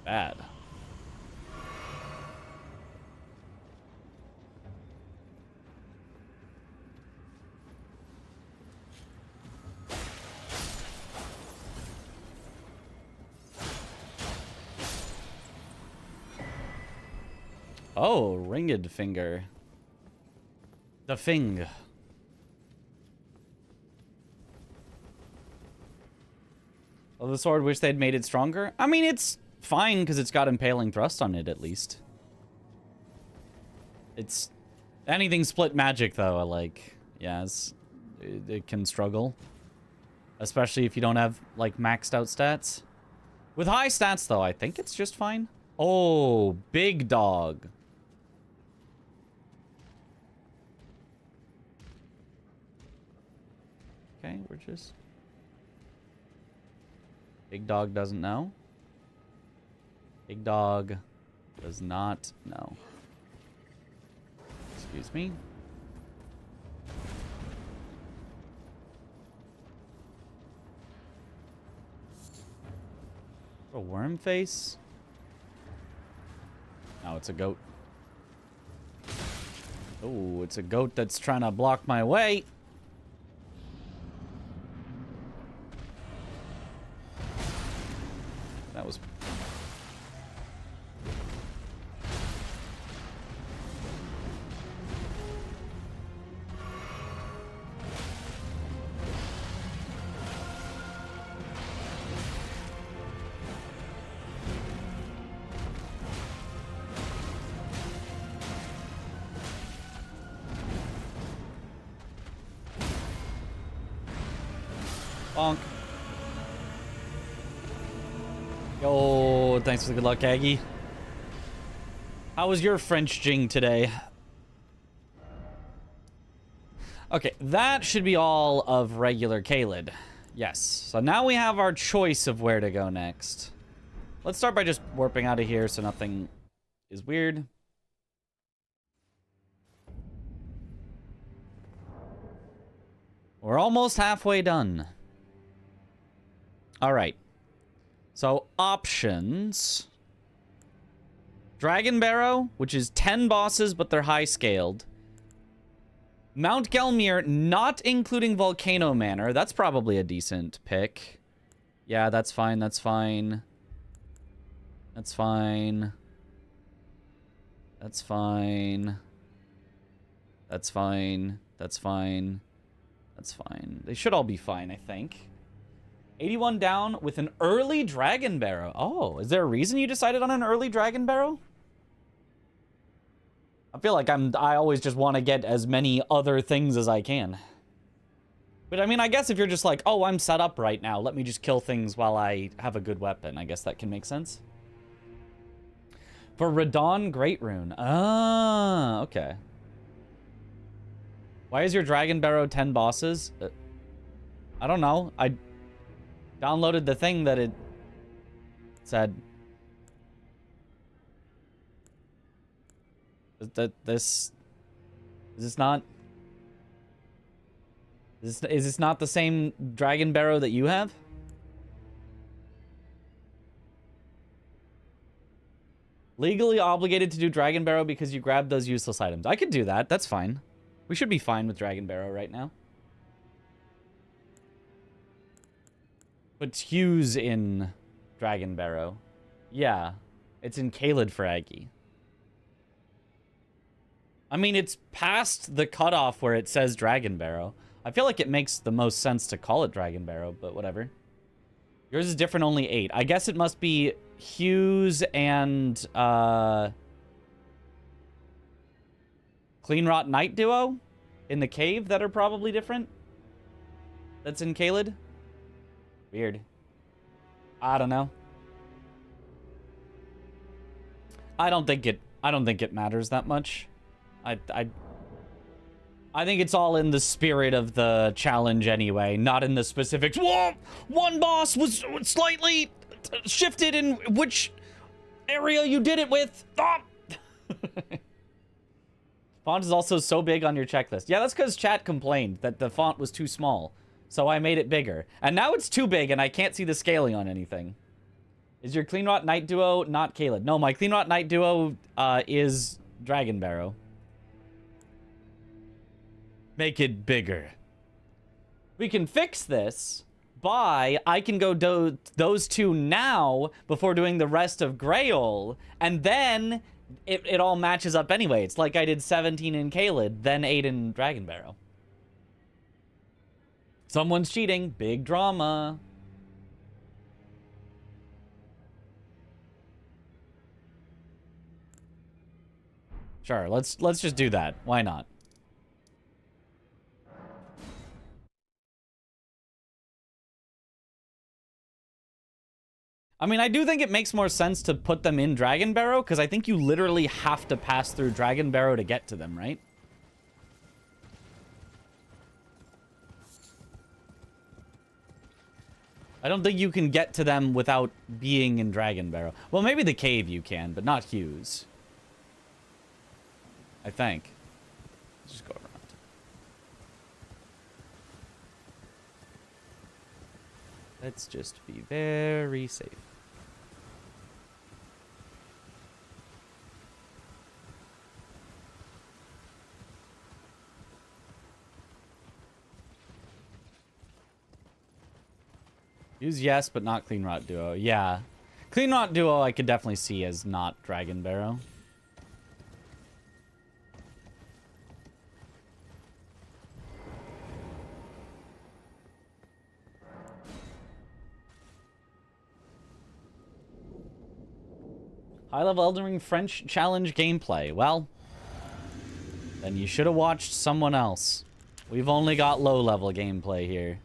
bad. Oh, ringed finger. The Fing. Well, the sword, wish they'd made it stronger. I mean, it's fine because it's got impaling thrust on it, at least. It's... Anything split magic, though, like... Yes, it can struggle. Especially if you don't have, like, maxed out stats. With high stats, though, I think it's just fine. Oh, big dog. Okay, we're just... Big dog doesn't know. Big dog does not know. Excuse me. A worm face? No, it's a goat. Oh, it's a goat that's trying to block my way. That was... Bonk. Yo, thanks for the good luck, Aggie. How was your French Jing today? Okay, that should be all of regular Caelid. Yes. So now we have our choice of where to go next. Let's start by just warping out of here so nothing is weird. We're almost halfway done. All right. So, options. Dragon Barrow, which is 10 bosses, but they're high-scaled. Mount Gelmir, not including Volcano Manor. That's probably a decent pick. Yeah, that's fine, that's fine. That's fine. That's fine. That's fine. That's fine. That's fine. They should all be fine, I think. 81 down with an early Dragon Barrow. Oh, is there a reason you decided on an early Dragon Barrow? I feel like I always just want to get as many other things as I can. But I mean, I guess if you're just like, oh, I'm set up right now, let me just kill things while I have a good weapon. I guess that can make sense. For Radon Great Rune. Ah, okay. Why is your Dragon Barrow 10 bosses? I don't know. I downloaded the thing that it said. Is this not the same Dragon Barrow that you have? Legally obligated to do Dragon Barrow because you grabbed those useless items. I could do that. That's fine. We should be fine with Dragon Barrow right now. But Hugh's in Dragon Barrow. Yeah, it's in Caelid for Aggie. I mean, it's past the cutoff where it says Dragon Barrow. I feel like it makes the most sense to call it Dragon Barrow, but whatever. Yours is different, only 8. I guess it must be Hugh's and Clean Rot Knight duo in the cave that are probably different. That's in Caelid. Weird. I don't know. I don't think it matters that much. I think it's all in the spirit of the challenge anyway, not in the specifics. Whoa! One boss was slightly shifted in which area you did it with. Ah! Font is also so big on your checklist. Yeah, that's because chat complained that the font was too small. So I made it bigger. And now it's too big and I can't see the scaling on anything. Is your Clean Rot Knight duo not Caelid? No, my Clean Rot Knight duo is Dragon Barrow. Make it bigger. We can fix this by I can go do those two now before doing the rest of Grail, and then it all matches up anyway. It's like I did 17 in Caelid, then 8 in Dragon Barrow. Someone's cheating. Big drama. Sure, let's just do that. Why not? I mean, I do think it makes more sense to put them in Dragon Barrow, because I think you literally have to pass through Dragon Barrow to get to them, right? I don't think you can get to them without being in Dragon Barrow. Well, maybe the cave you can, but not Hughes. I think. Let's just go around. Let's just be very safe. Use yes, but not Clean Rot Duo. Yeah. Clean Rot Duo I could definitely see as not Dragon Barrow. High-level Elden Ring French challenge gameplay. Well, then you should have watched someone else. We've only got low-level gameplay here.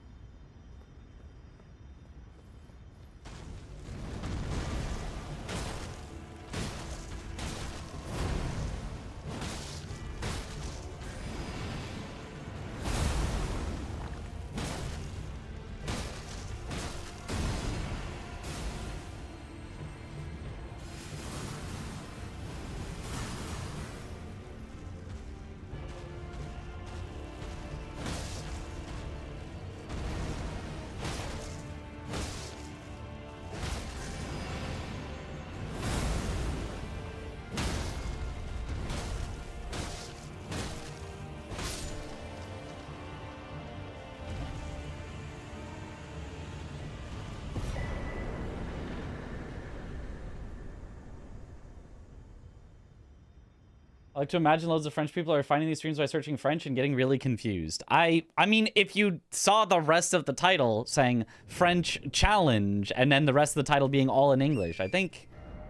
I like to imagine loads of French people are finding these streams by searching French and getting really confused. I mean, if you saw the rest of the title saying French challenge and then the rest of the title being all in English, I think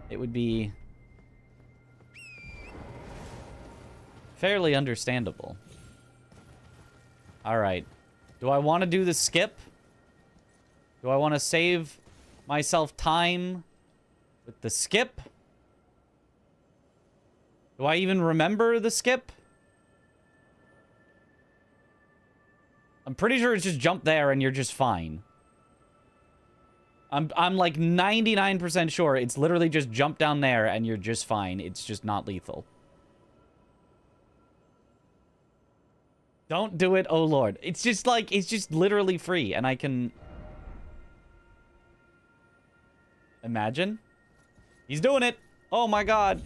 it would be fairly understandable. All right. Do I want to do the skip? Do I want to save myself time with the skip? Do I even remember the skip? I'm pretty sure it's just jump there and you're just fine. I'm like 99% sure it's literally just jump down there and you're just fine. It's just not lethal. Don't do it, oh lord. It's just like, it's just literally free and I can... Imagine? He's doing it! Oh my god.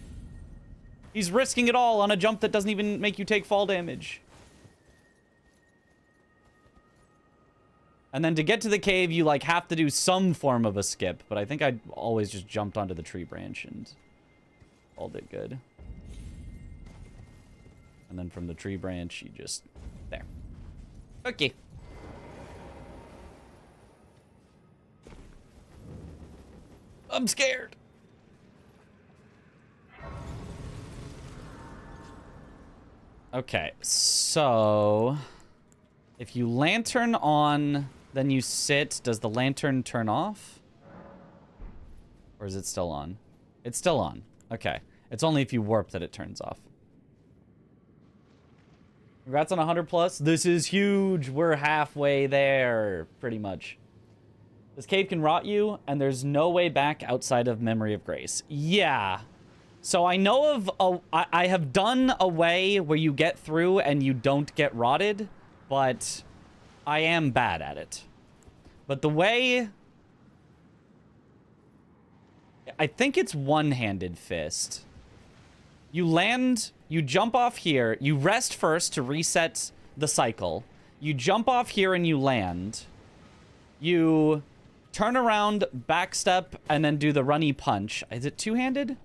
He's risking it all on a jump that doesn't even make you take fall damage. And then to get to the cave, you like have to do some form of a skip. But I think I always just jumped onto the tree branch and all did good. And then from the tree branch, you just... There. Okay. I'm scared. Okay, so if you lantern on, then you sit, does the lantern turn off? Or is it still on? It's still on. Okay. It's only if you warp that it turns off. Congrats on 100 plus. This is huge. We're halfway there, pretty much. This cave can rot you, and there's no way back outside of Memory of Grace. Yeah. So I know of I have done a way where you get through and you don't get rotted, but I am bad at it. But the way... I think it's one-handed fist. You land, you jump off here, you rest first to reset the cycle. You jump off here and you land. You turn around, backstep, and then do the runny punch. Is it two-handed?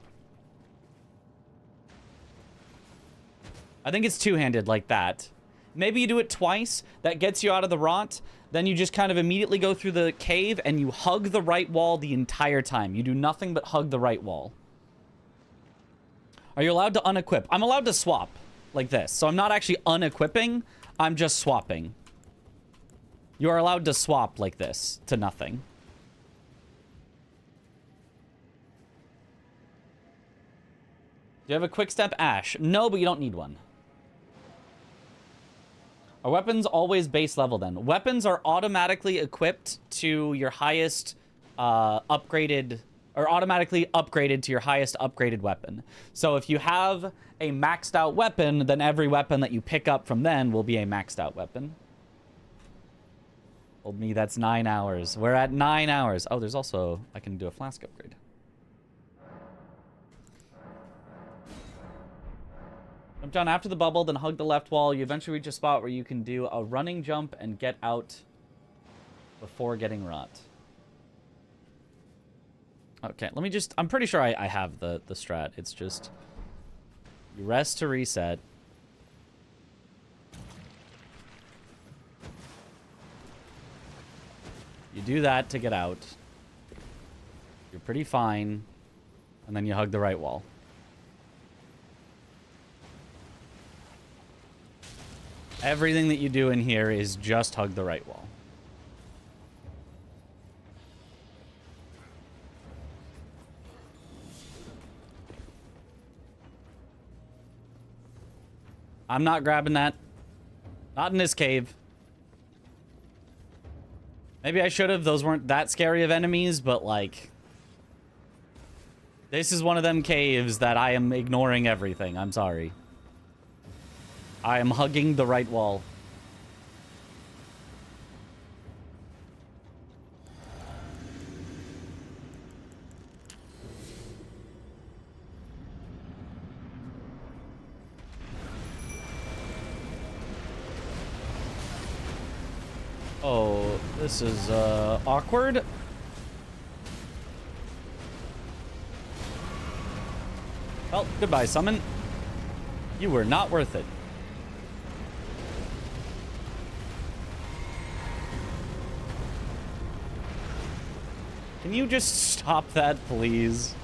I think it's two-handed like that. Maybe you do it twice. That gets you out of the rot. Then you just kind of immediately go through the cave and you hug the right wall the entire time. You do nothing but hug the right wall. Are you allowed to unequip? I'm allowed to swap like this. So I'm not actually unequipping. I'm just swapping. You are allowed to swap like this to nothing. Do you have a quick step ash? No, but you don't need one. Are weapons always base level then? Weapons are automatically equipped to your highest upgraded, or automatically upgraded to your highest upgraded weapon. So if you have a maxed out weapon, then every weapon that you pick up from then will be a maxed out weapon. Told me that's 9 hours. We're at 9 hours. Oh, there's also, I can do a flask upgrade. Jump down after the bubble, then hug the left wall. You eventually reach a spot where you can do a running jump and get out before getting rot. Okay, let me just... I'm pretty sure I have the strat. It's just... You rest to reset. You do that to get out. You're pretty fine. And then you hug the right wall. Everything that you do in here is just hug the right wall. I'm not grabbing that. Not in this cave. Maybe I should have. Those weren't that scary of enemies, but like... This is one of them caves that I am ignoring everything. I'm sorry. I am hugging the right wall. Oh, this is awkward. Well, goodbye, summon. You were not worth it. Can you just stop that, please?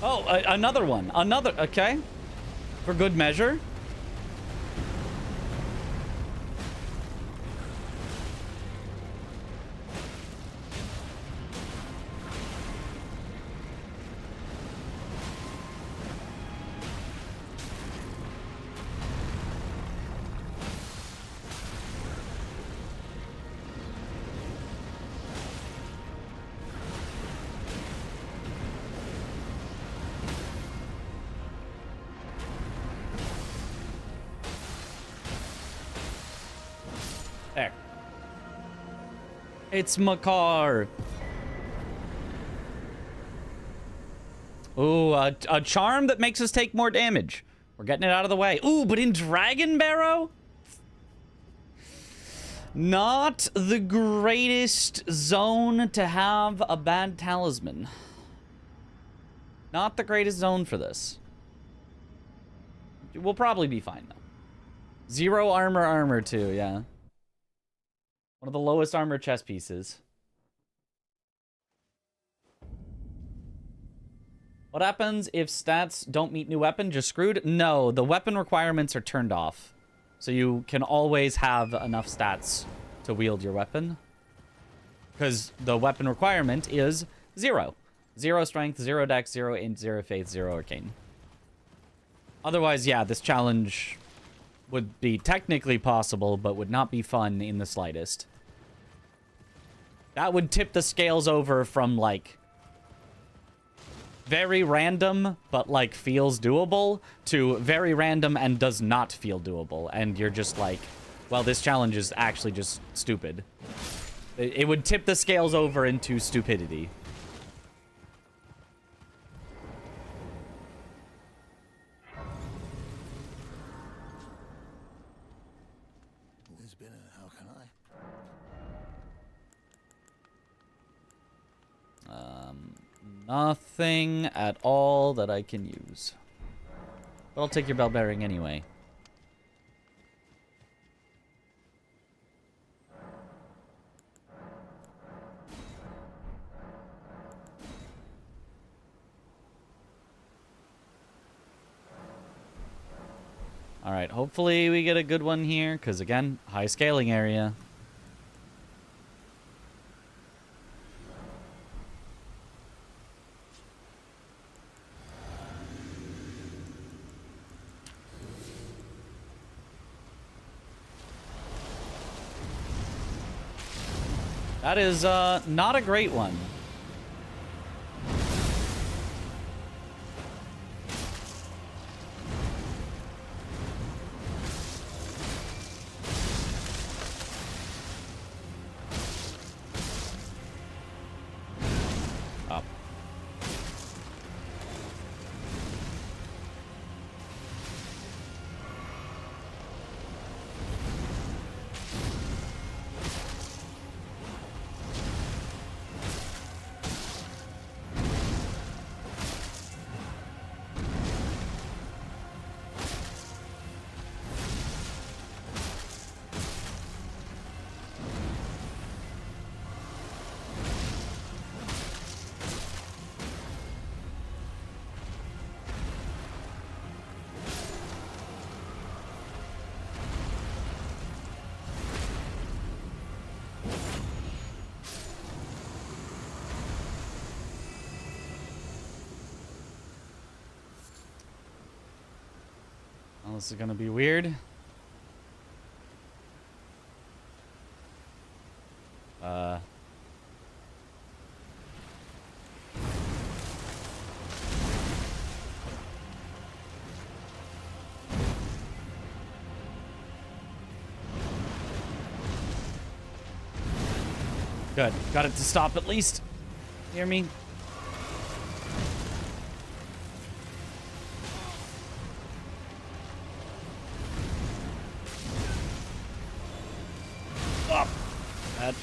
Oh, another one. Another, okay. For good measure. There. It's my car. Ooh, a charm that makes us take more damage. We're getting it out of the way. Ooh, but in Dragon Barrow? Not the greatest zone to have a bad talisman. Not the greatest zone for this. We'll probably be fine, though. 0 armor too, yeah. One of the lowest armor chest pieces. What happens if stats don't meet new weapon? Just screwed? No, the weapon requirements are turned off. So you can always have enough stats to wield your weapon. Because the weapon requirement is 0. 0 strength, 0 dex, 0 int, 0 faith, 0 arcane. Otherwise, yeah, this challenge would be technically possible, but would not be fun in the slightest. That would tip the scales over from, like, very random, but, like, feels doable, to very random and does not feel doable. And you're just like, well, this challenge is actually just stupid. It would tip the scales over into stupidity. There's been a, how can I? Nothing at all that I can use. But I'll take your bell bearing anyway. Alright, hopefully we get a good one here, because again, high scaling area. That is not a great one. Up. Well, this is gonna be weird. Good. Got it to stop at least. Hear me? Up. Bad.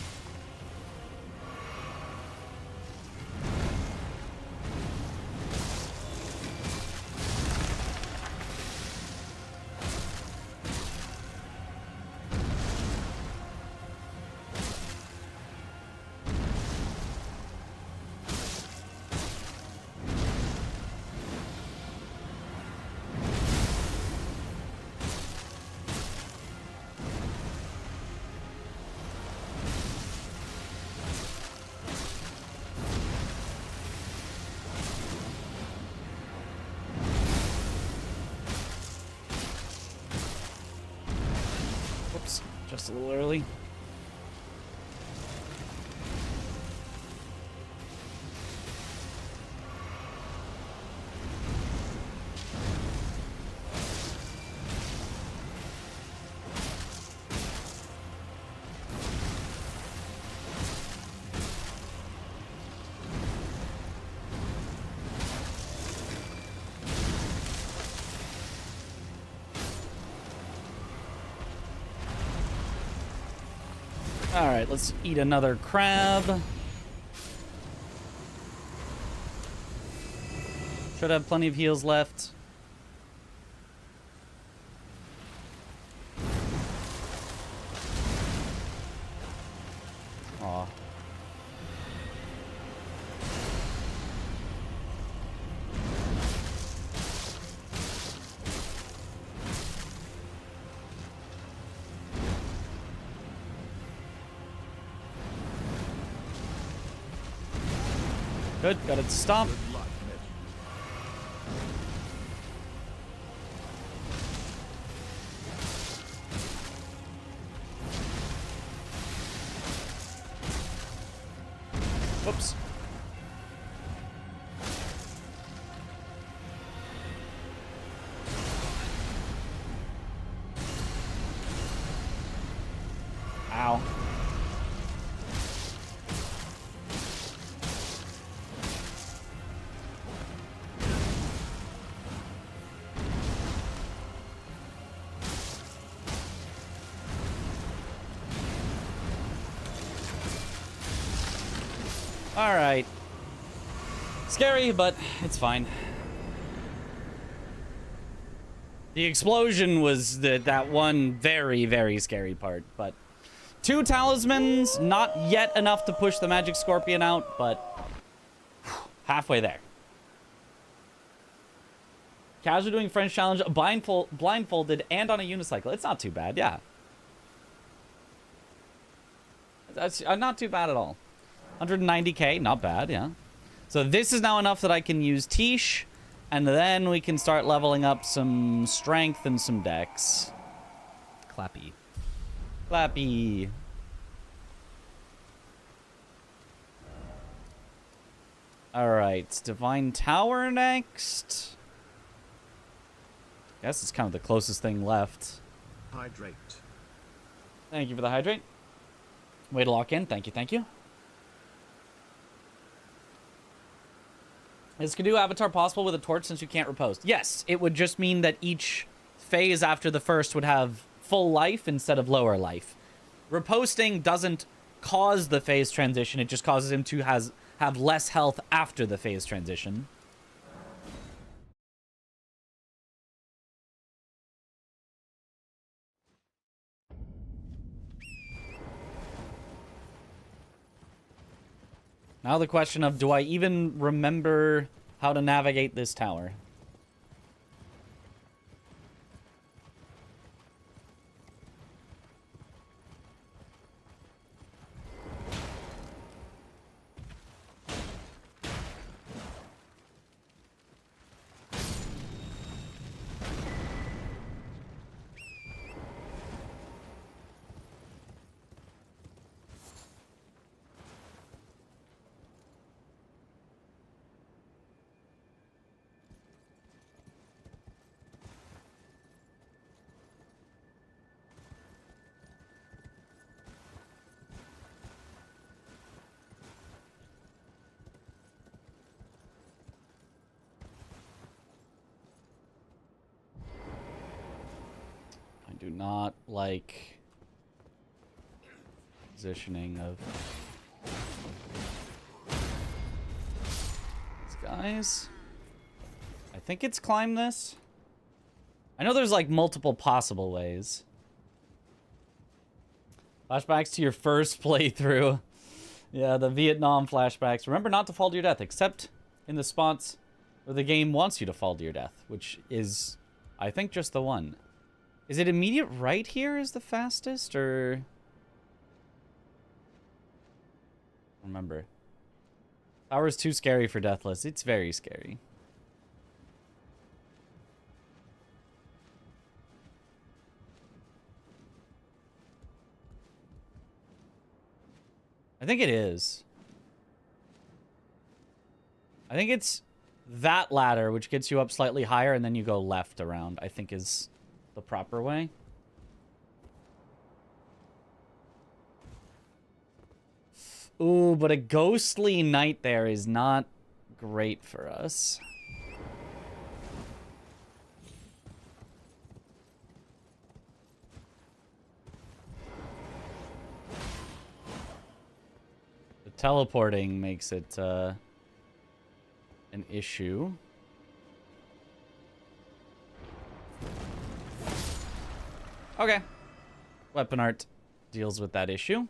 Whoops, just a little early. Alright, let's eat another crab. Should have plenty of heals left. Aw. Good, got it to stop. Good luck, Mitch. Whoops. Ow. All right. Scary, but it's fine. The explosion was that one very, very scary part, but 2 talismans, not yet enough to push the magic scorpion out, but halfway there. Casually doing French challenge, blindfolded, and on a unicycle. It's not too bad, yeah. That's not too bad at all. 190k, not bad, yeah. So this is now enough that I can use Tish, and then we can start leveling up some strength and some dex. Clappy. Clappy. Alright, Divine Tower next. Guess it's kind of the closest thing left. Hydrate. Thank you for the hydrate. Way to lock in. Thank you, thank you. Is Canoe Avatar possible with a torch since you can't riposte? Yes, it would just mean that each phase after the first would have full life instead of lower life. Riposting doesn't cause the phase transition, it just causes him to have less health after the phase transition. Now the question of, do I even remember how to navigate this tower? Do not like positioning of these guys. I think it's climb this. I know there's like multiple possible ways. Flashbacks to your first playthrough. Yeah, the Vietnam flashbacks. Remember not to fall to your death, except in the spots where the game wants you to fall to your death, which is, I think, just the one. Is it immediate right here is the fastest, or... Remember. Tower's too scary for Deathless. It's very scary. I think it is. I think it's that ladder, which gets you up slightly higher, and then you go left around, I think is the proper way. Ooh, but a ghostly knight there is not great for us. The teleporting makes it an issue. Okay. Weapon art deals with that issue.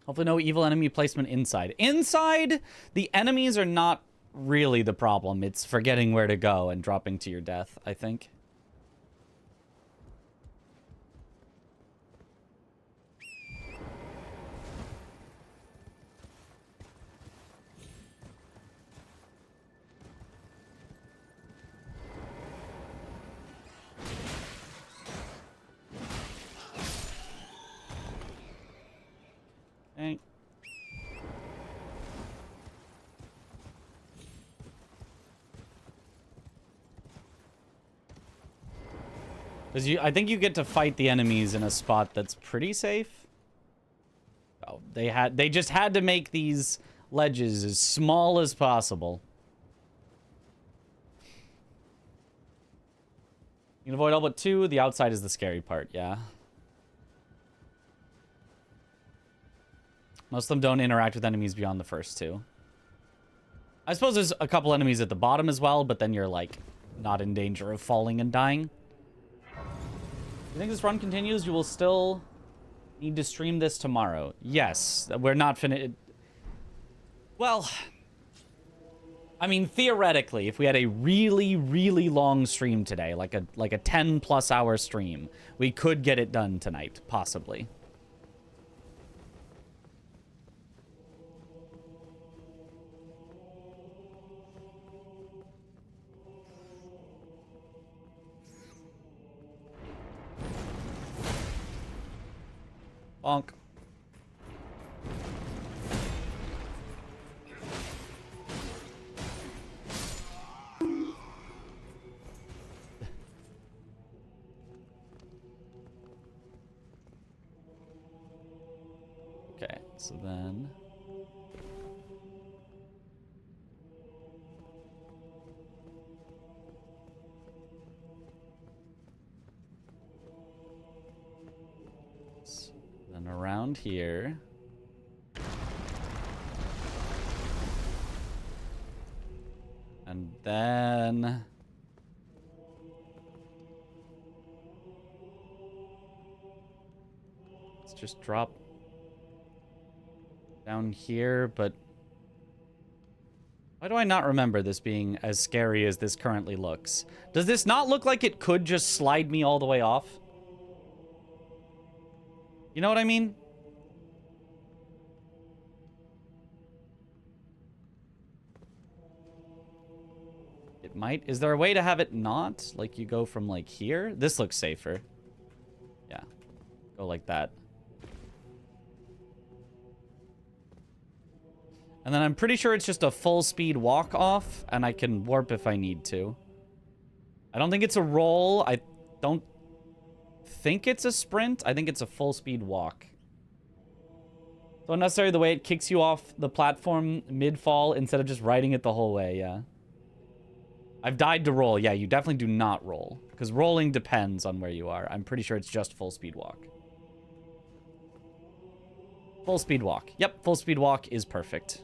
Hopefully no evil enemy placement inside. Inside, the enemies are not really the problem. It's forgetting where to go and dropping to your death, I think. Okay. Because I think you get to fight the enemies in a spot that's pretty safe. Oh, they just had to make these ledges as small as possible. You can avoid all but 2. The outside is the scary part, yeah. Most of them don't interact with enemies beyond the first 2. I suppose there's a couple enemies at the bottom as well, but then you're, like, not in danger of falling and dying. You think this run continues? You will still need to stream this tomorrow. Yes, we're not finished. Well, I mean, theoretically, if we had a really, really long stream today, like a 10+ hour stream, we could get it done tonight, possibly. Bonk. Okay, so then... Then around here... And then... Let's just drop down here, but... Why do I not remember this being as scary as this currently looks? Does this not look like it could just slide me all the way off? You know what I mean? It might. Is there a way to have it not? Like you go from like here? This looks safer. Yeah. Go like that. And then I'm pretty sure it's just a full speed walk off, and I can warp if I need to. I don't think it's a roll. I don't think it's a sprint. I think it's a full speed walk. So unnecessary the way it kicks you off the platform mid-fall instead of just riding it the whole way, yeah. I've died to roll. Yeah, you definitely do not roll. Because rolling depends on where you are. I'm pretty sure it's just full speed walk. Full speed walk. Yep, full speed walk is perfect.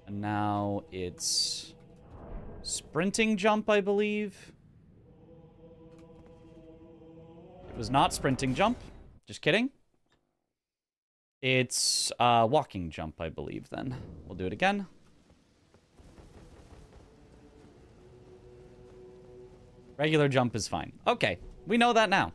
And now it's sprinting jump, I believe. It was not sprinting jump. Just kidding. It's walking jump, I believe, then. We'll do it again. Regular jump is fine. Okay, we know that now.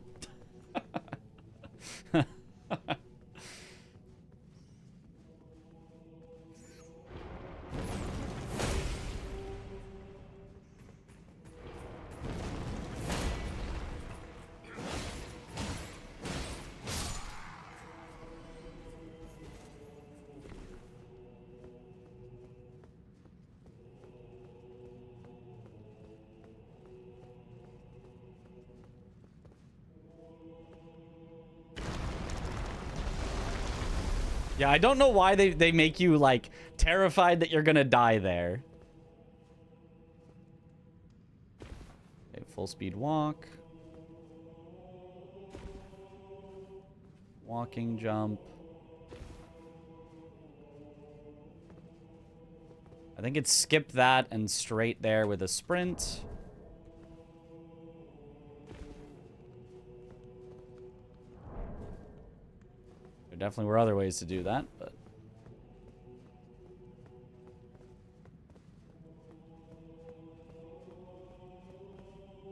Yeah, I don't know why they make you, like, terrified that you're gonna die there. Okay, full speed walk. Walking jump. I think it's skip that and straight there with a sprint. There definitely were other ways to do that, but...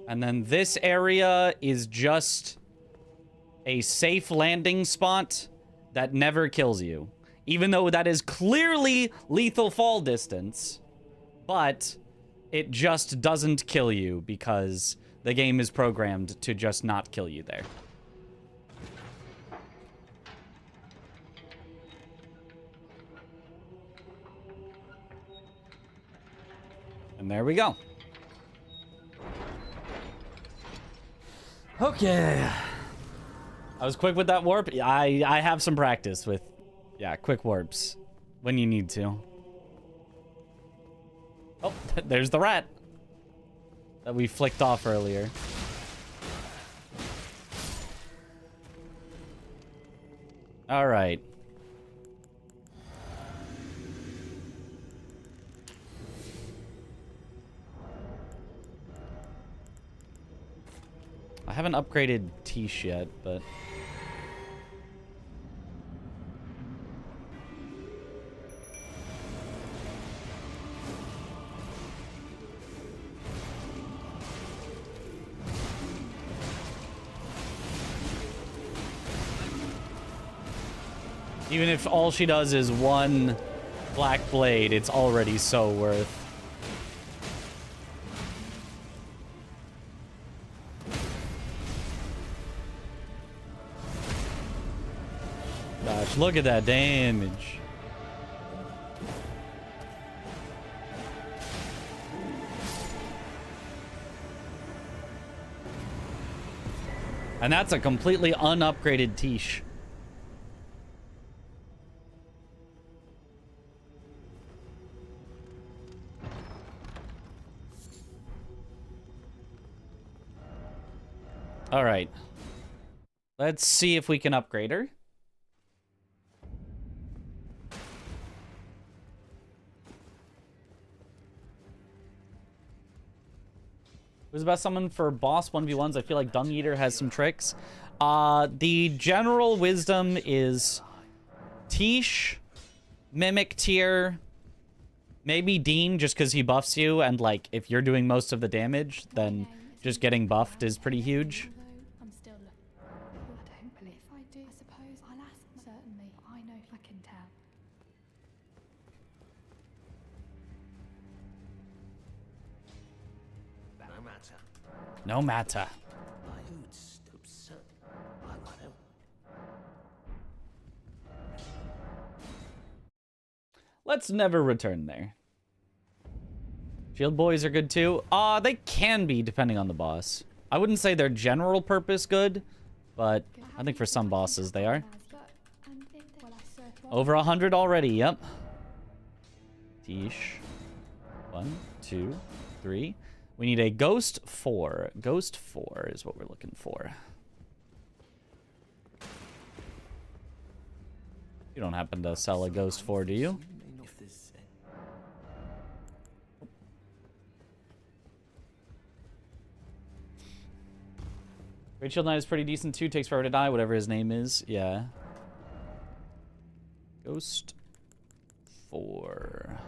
And then this area is just a safe landing spot that never kills you. Even though that is clearly lethal fall distance, but it just doesn't kill you because the game is programmed to just not kill you there. And there we go. Okay. I was quick with that warp. I have some practice with, yeah, quick warps when you need to. Oh, there's the rat that we flicked off earlier. All right. haven't upgraded Tish yet, but... Even if all she does is one black blade, it's already so worth. Gosh, look at that damage. And that's a completely unupgraded Tish. All right. Let's see if we can upgrade her. Who's the best summon for boss 1v1s? I feel like Dung Eater has some tricks. The general wisdom is Tish, Mimic Tier, maybe Dean just because he buffs you, and like if you're doing most of the damage, then just getting buffed is pretty huge. I'm still looking. I don't believe if I do. I suppose I'll ask. Certainly, I know I can tell. No matter. No matter. I would stop so. I want to. Let's never return there. Shield boys are good too. They can be depending on the boss. I wouldn't say they're general purpose good, but I think for some bosses they are. Over 100 already, yep. Tish. 1, 2, 3. We need a Ghost 4. Ghost 4 is what we're looking for. You don't happen to sell a Ghost 4, do you? Great Shield Knight is pretty decent too. Takes forever to die, whatever his name is. Yeah. Ghost 4.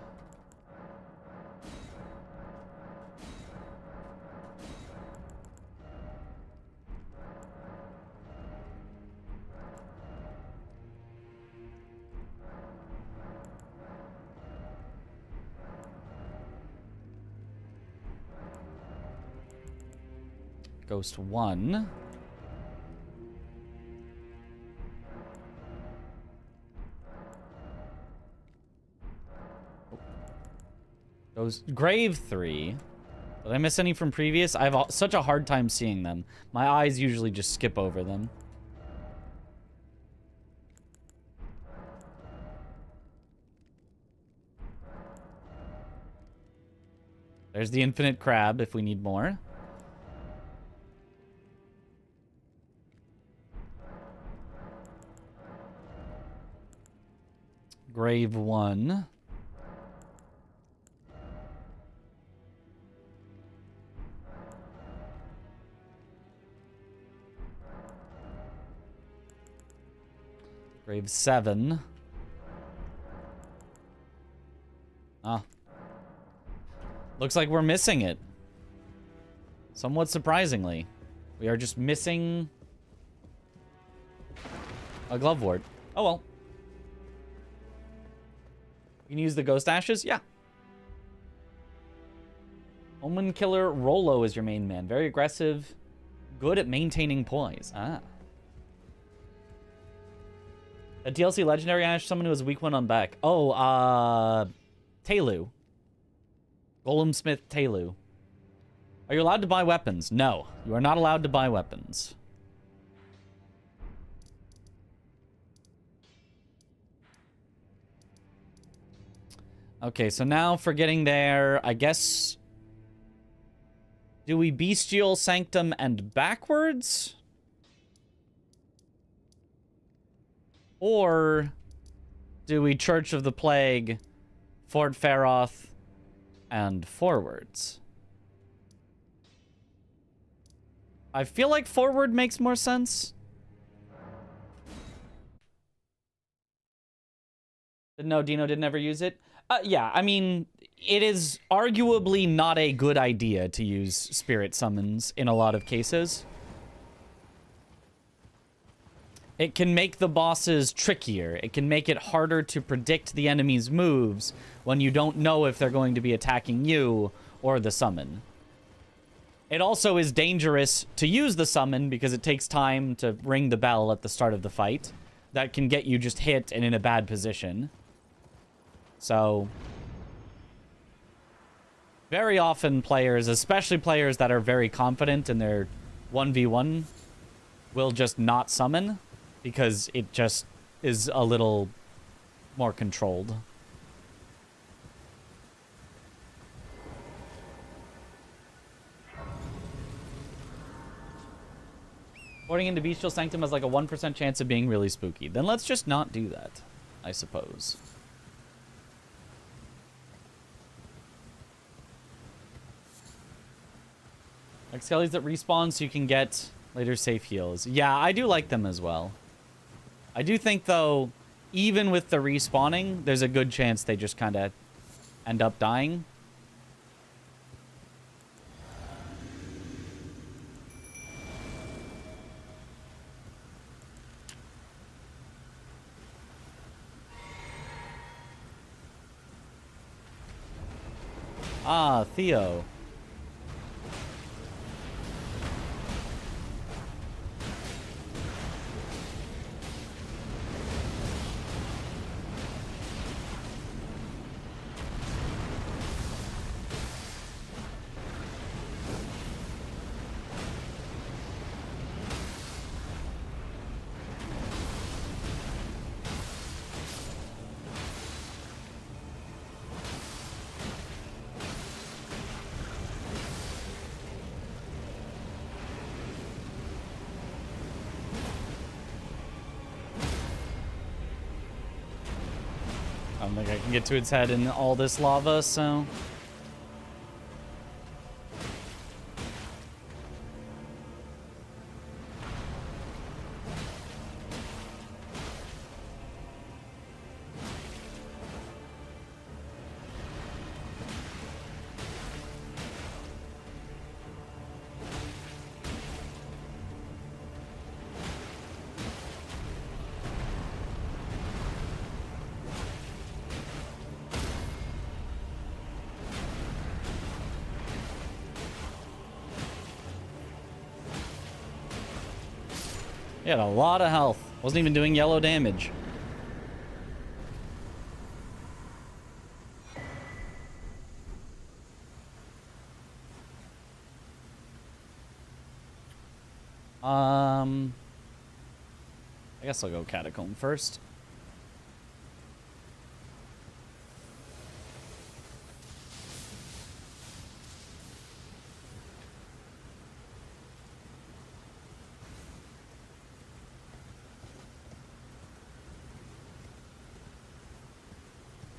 Ghost 1. Ghost Grave 3. Did I miss any from previous? I have such a hard time seeing them. My eyes usually just skip over them. There's the Infinite Crab if we need more. Grave 1. Grave 7. Ah. Looks like we're missing it. Somewhat surprisingly. We are just missing a glove ward. Oh well. You can use the ghost ashes? Yeah. Omen Killer Rolo is your main man. Very aggressive. Good at maintaining poise. Ah. A DLC legendary ash, someone who has a weak one on back. Oh, Telu. Golem Smith Telu. Are you allowed to buy weapons? No. You are not allowed to buy weapons. Okay, so now for getting there, I guess... Do we Bestial Sanctum and backwards? Or do we Church of the Plague, Fort Feroth, and forwards? I feel like forward makes more sense. No, Dino did never use it. Yeah, I mean, it is arguably not a good idea to use spirit summons in a lot of cases. It can make the bosses trickier. It can make it harder to predict the enemy's moves when you don't know if they're going to be attacking you or the summon. It also is dangerous to use the summon because it takes time to ring the bell at the start of the fight. That can get you just hit and in a bad position. So, very often players, especially players that are very confident in their 1v1, will just not summon because it just is a little more controlled. Boarding into Bestial Sanctum has like a 1% chance of being really spooky. Then let's just not do that, I suppose. Like skellies that respawn so you can get later safe heals. Yeah, I do like them as well. I do think, though, even with the respawning, there's a good chance they just kind of end up dying. Ah, Theo. I don't think I can get to its head in all this lava, so... He had a lot of health. Wasn't even doing yellow damage. I guess I'll go Catacomb first.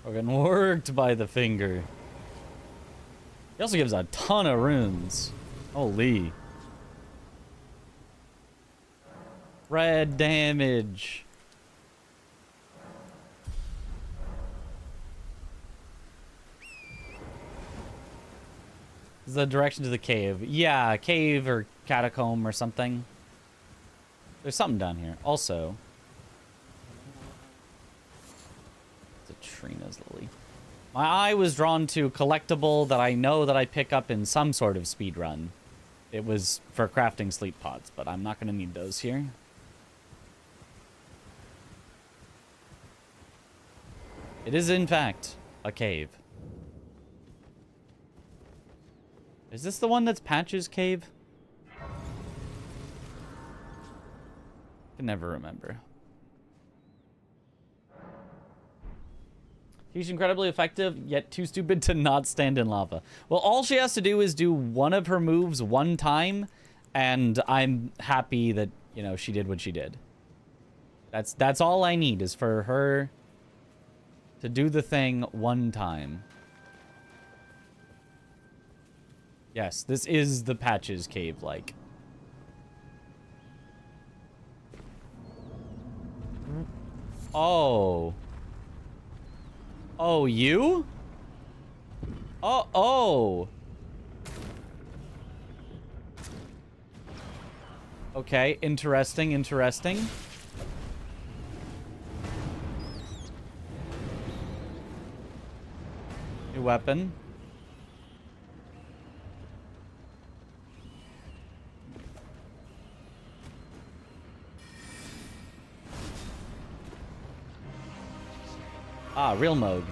Fucking worked by the finger. He also gives a ton of runes. Holy. Red damage. This is the direction to the cave. Yeah, cave or catacomb or something. There's something down here. Also, Trina's lily. My eye was drawn to a collectible that I know that I pick up in some sort of speed run. It was for crafting sleep pods, but I'm not going to need those here. It is, in fact, a cave. Is this the one that's Patch's cave? I can never remember. She's incredibly effective, yet too stupid to not stand in lava. Well, all she has to do is do one of her moves one time, and I'm happy that, you know, she did what she did. That's all I need, is for her to do the thing one time. Yes, this is the Patches cave, like. Oh. Oh, you? Oh, oh. Okay, interesting, interesting. New weapon. Ah, real mode.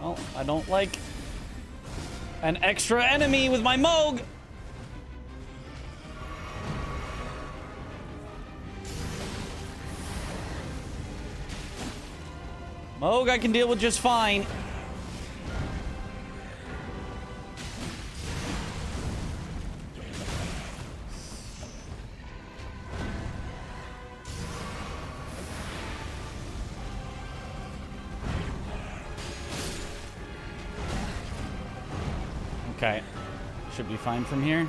Oh, I don't like an extra enemy with my Moog. Moog, I can deal with just fine. Okay. Should be fine from here.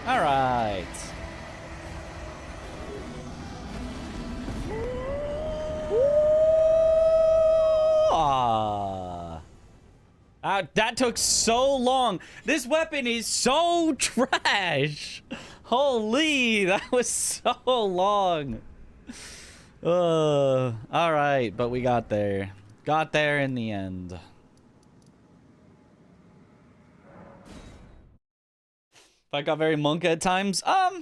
All right. That took so long. This weapon is so trash. Holy, that was so long. All right, but we got there. Got there in the end. I got very monka at times. I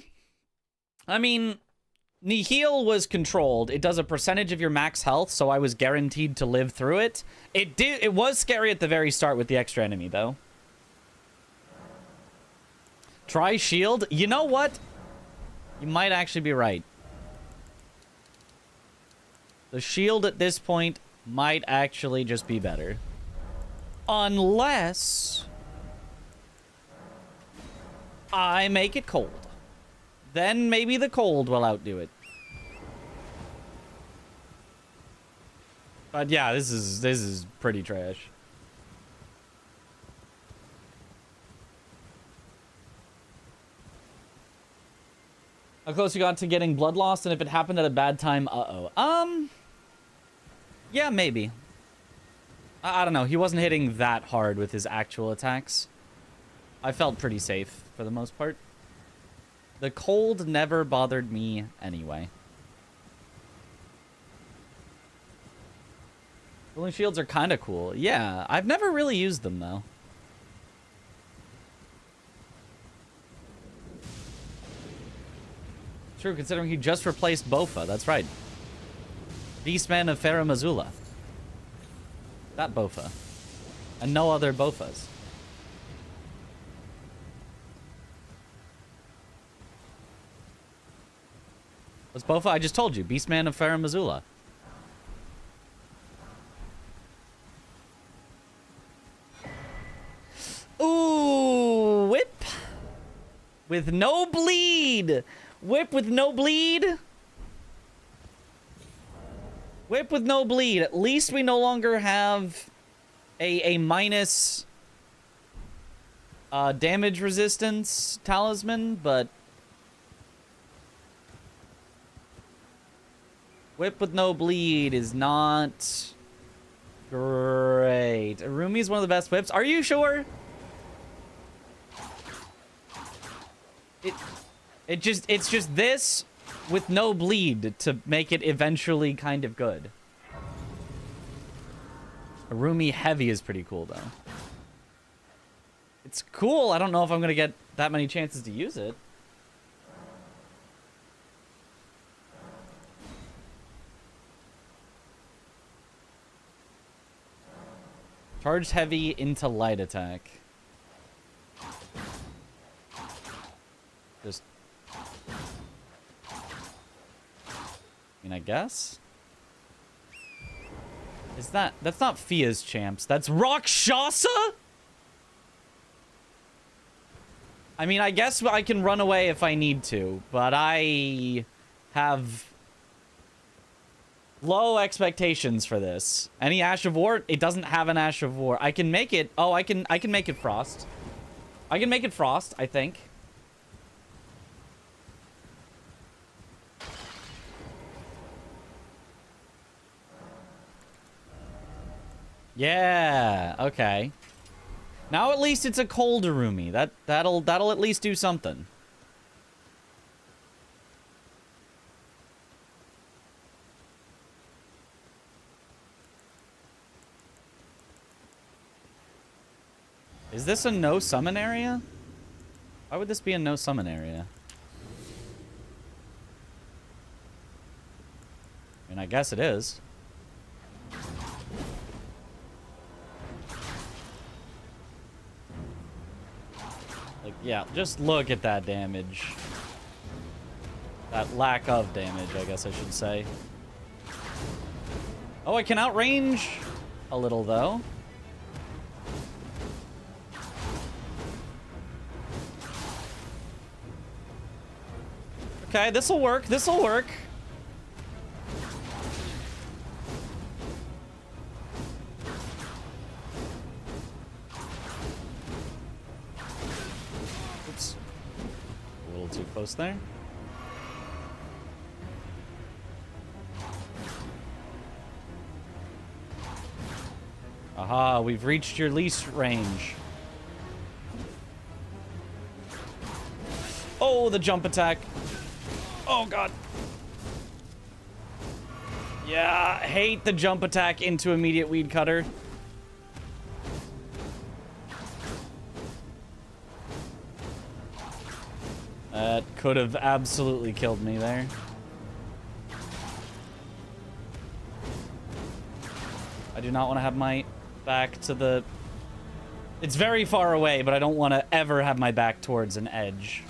mean, Nihil was controlled. It does a percentage of your max health, so I was guaranteed to live through it. It was scary at the very start with the extra enemy, though. Try shield. You know what? You might actually be right. The shield at this point might actually just be better. Unless I make it cold. Then maybe the cold will outdo it. But yeah, this is pretty trash. How close you got to getting blood lost, and if it happened at a bad time, yeah, maybe. I don't know. He wasn't hitting that hard with his actual attacks. I felt pretty safe for the most part. The cold never bothered me anyway. Cooling shields are kind of cool. Yeah, I've never really used them, though. True, considering he just replaced Bofa. That's right. Beastman of Farah Mazula. That Bofa. And no other Bofas. What's Bofa? I just told you. Beastman of Farah Mazula. Ooh, whip. With no bleed. Whip with no bleed. Whip with no bleed. At least we no longer have a minus damage resistance talisman, but whip with no bleed is not great. Arumi is one of the best whips. Are you sure? It's just this with no bleed to make it eventually kind of good. Arumi heavy is pretty cool, though. It's cool. I don't know if I'm going to get that many chances to use it. Charge heavy into light attack. Just... I mean, I guess? Is that... That's not Fia's champs. That's Rakshasa? I mean, I guess I can run away if I need to, but I have low expectations for this. Any Ash of War? It doesn't have an Ash of War. I can make it... Oh, I can make it Frost. I can make it Frost, I think. Yeah, okay. Now at least it's a cold Arumi. That'll at least do something. Is this a no summon area? Why would this be a no summon area? I mean, I guess it is. Like, yeah, just look at that damage. That lack of damage, I guess I should say. Oh, I can outrange a little, though. Okay, this'll work. This'll work. Oops. A little too close there. Aha, we've reached your least range. Oh! Oh, the jump attack. Oh, God. Yeah, hate the jump attack into immediate weed cutter. That could have absolutely killed me there. I do not want to have my back to the... It's very far away, but I don't want to ever have my back towards an edge.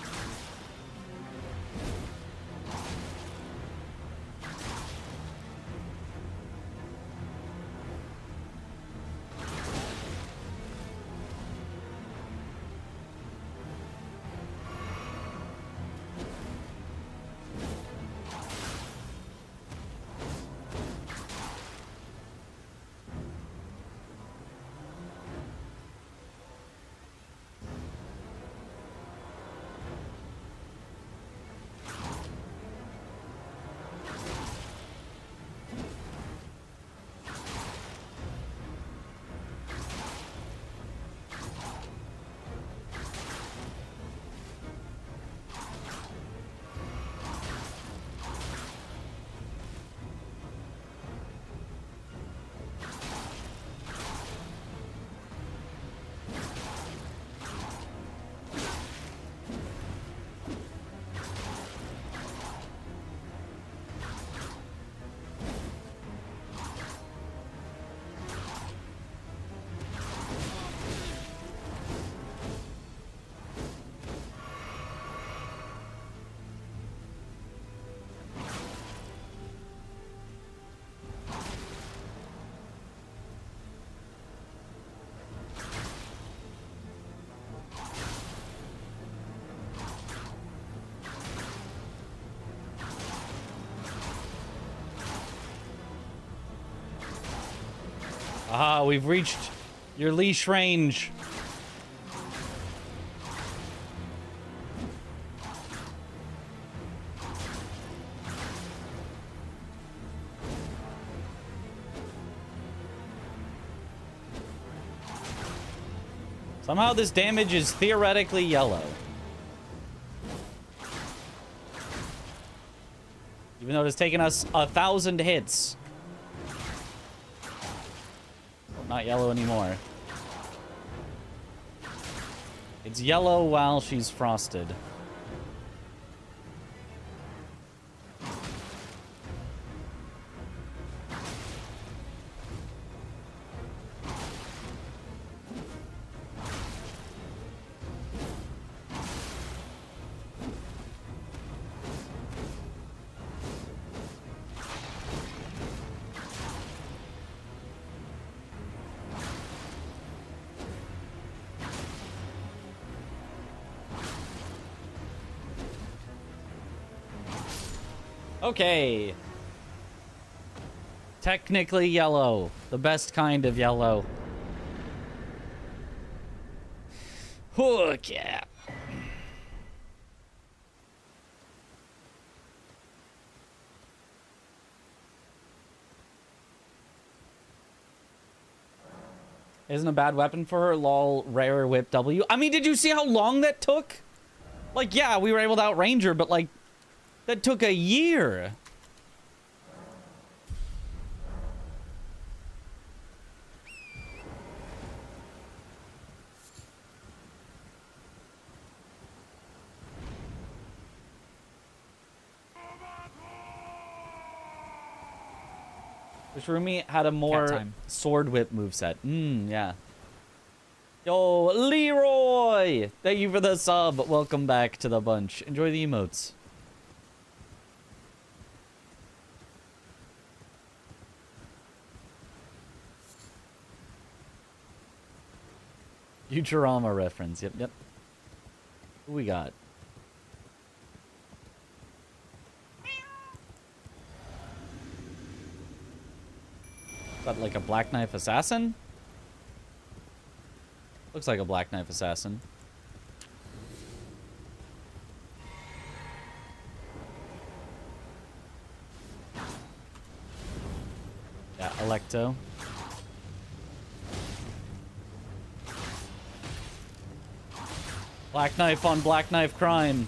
Aha, we've reached your leash range. Somehow this damage is theoretically yellow. Even though it has taken us 1,000 hits. Not yellow anymore. It's yellow while she's frosted. Okay. Technically yellow. The best kind of yellow. Hook yeah. Isn't a bad weapon for her. Lol, rare whip W. I mean, did you see how long that took? Like, yeah, we were able to outrange her, but like, that took a year. Wish Rumi had a more sword whip moveset. Yeah. Yo, Leroy! Thank you for the sub. Welcome back to the bunch. Enjoy the emotes. Futurama reference. Yep. Who we got? Is that like a Black Knife Assassin? Looks like a Black Knife Assassin. Yeah, Electo. Black Knife on Black Knife crime.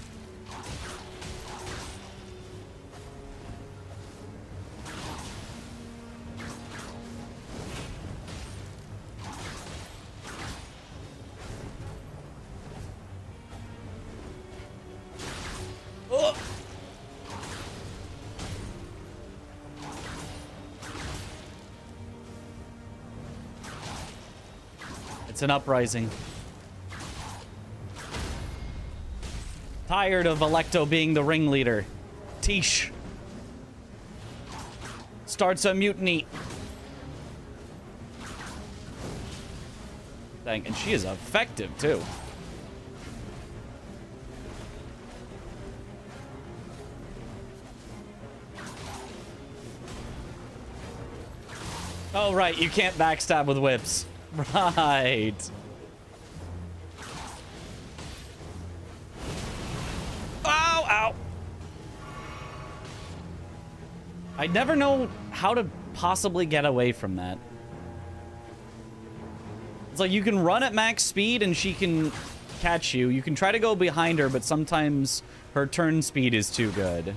It's an uprising. Tired of Electo being the ringleader. Tish starts a mutiny. Dang, and she is effective too. Oh, right, you can't backstab with whips. Right. Ow, ow. I never know how to possibly get away from that. It's like you can run at max speed and she can catch you. You can try to go behind her, but sometimes her turn speed is too good.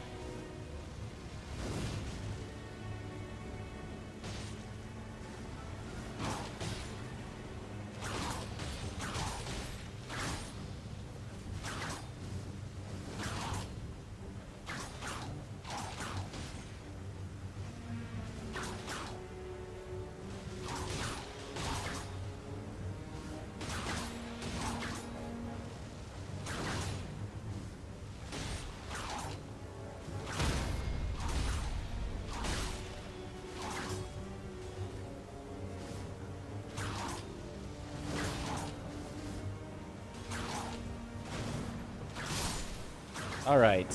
All right.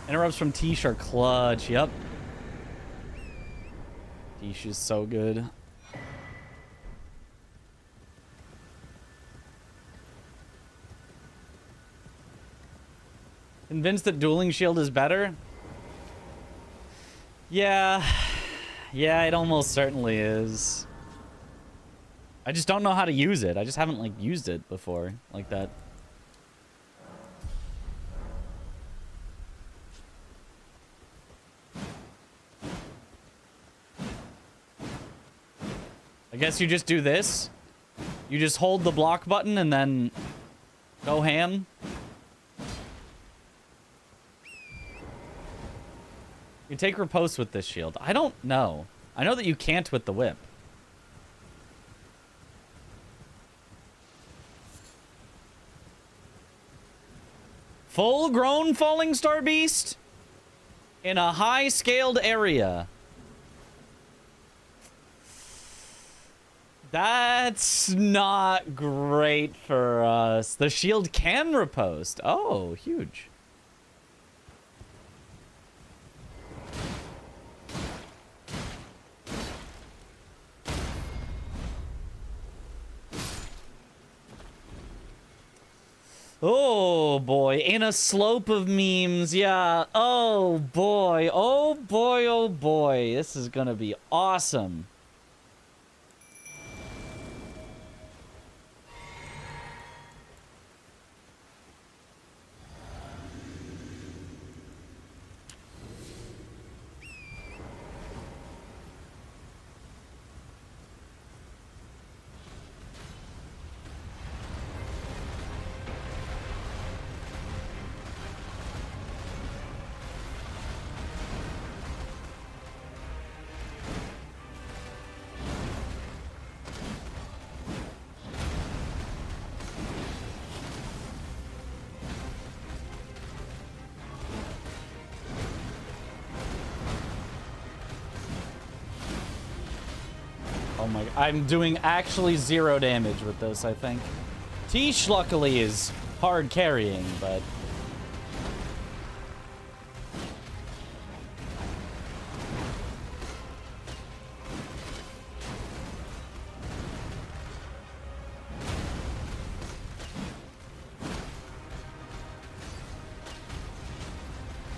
Interrupts from Tish are clutch. Yep. Tish is so good. Convinced that dueling shield is better? Yeah. Yeah, it almost certainly is. I just don't know how to use it. I just haven't, like, used it before like that. I guess you just do this. You just hold the block button and then go ham. You take riposte with this shield. I don't know. I know that you can't with the whip. Full-grown Falling Star Beast in a high-scaled area. That's not great for us. The shield can riposte. Oh, huge. Oh boy, in a slope of memes, yeah. Oh boy, oh boy, oh boy. This is gonna be awesome. Oh my, I'm doing actually 0 damage with this, I think. Tish, luckily, is hard carrying, but...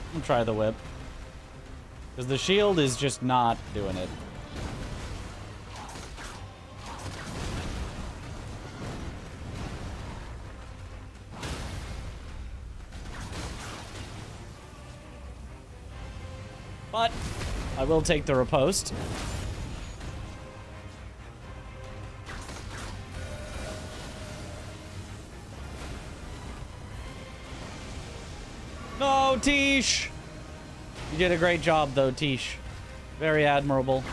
I'm gonna try the whip. Because the shield is just not doing it. But I will take the riposte. No, Tish! You did a great job, though, Tish. Very admirable.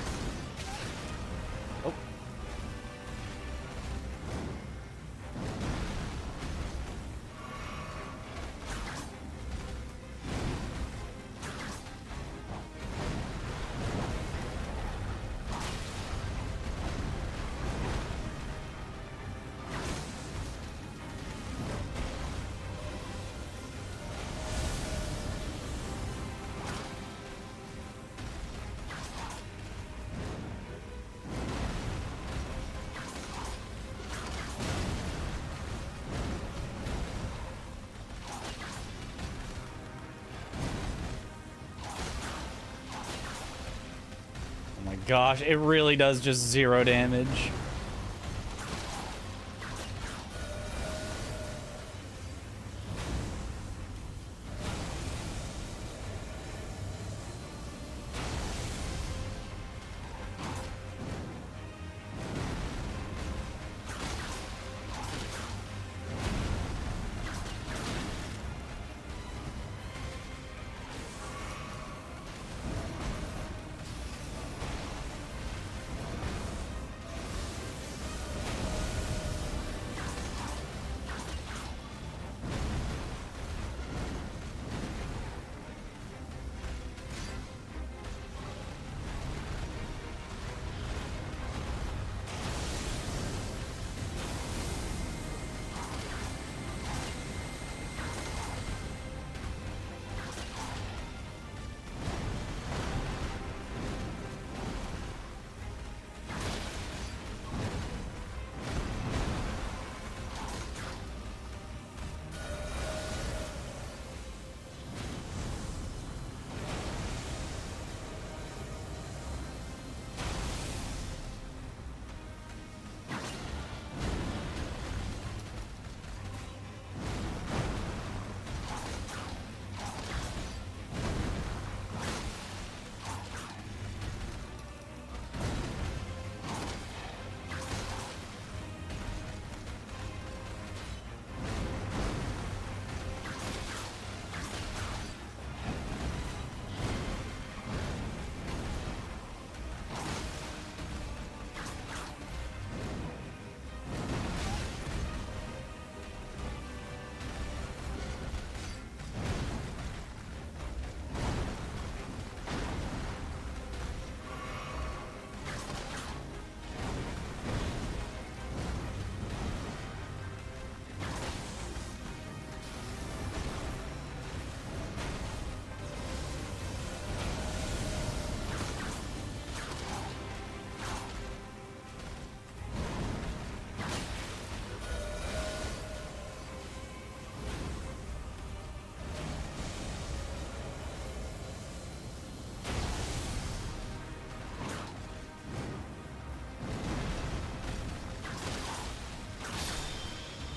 Oh. gosh, it really does just 0 damage.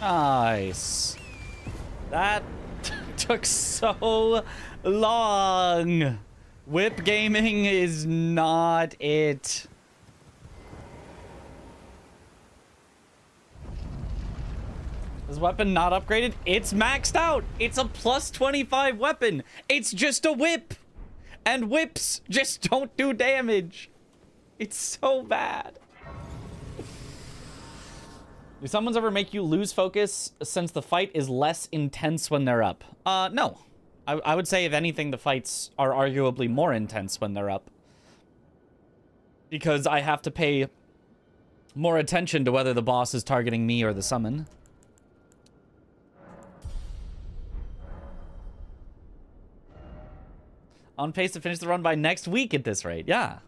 Nice. That took so long. Whip gaming is not it. Is weapon not upgraded? It's maxed out. It's a plus 25 weapon. It's just a whip. And whips just don't do damage. It's so bad. Do summons ever make you lose focus since the fight is less intense when they're up? No. I would say, if anything, the fights are arguably more intense when they're up. Because I have to pay more attention to whether the boss is targeting me or the summon. On pace to finish the run by next week at this rate. Yeah.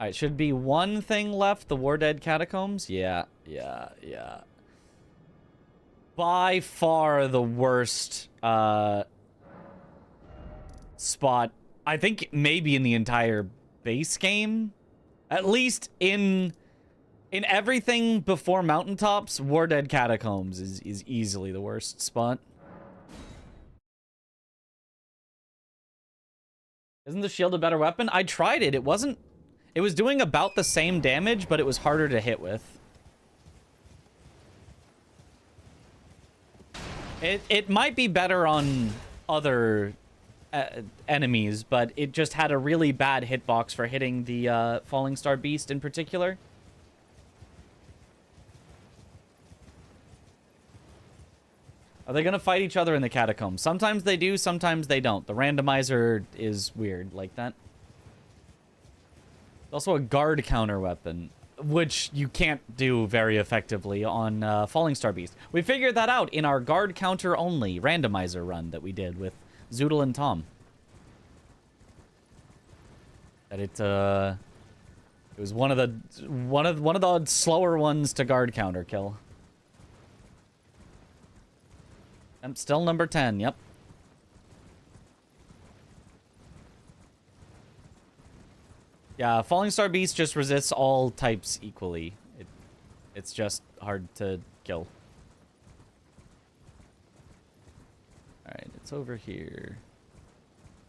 Alright, should be one thing left. The War Dead Catacombs. Yeah. By far the worst spot, I think, maybe in the entire base game. At least in everything before Mountaintops, War Dead Catacombs is easily the worst spot. Isn't the shield a better weapon? I tried it. It wasn't... It was doing about the same damage, but it was harder to hit with. It might be better on other enemies, but it just had a really bad hitbox for hitting the Falling Star Beast in particular. Are they going to fight each other in the catacombs? Sometimes they do, sometimes they don't. The randomizer is weird like that. There's also a guard counter weapon, which you can't do very effectively on Falling Star Beast. We figured that out in our guard counter only randomizer run that we did with Zoodle and Tom. That it was one of the slower ones to guard counter kill. I'm still number 10, yep. Yeah, Falling Star Beast just resists all types equally. It's just hard to kill. Alright, it's over here.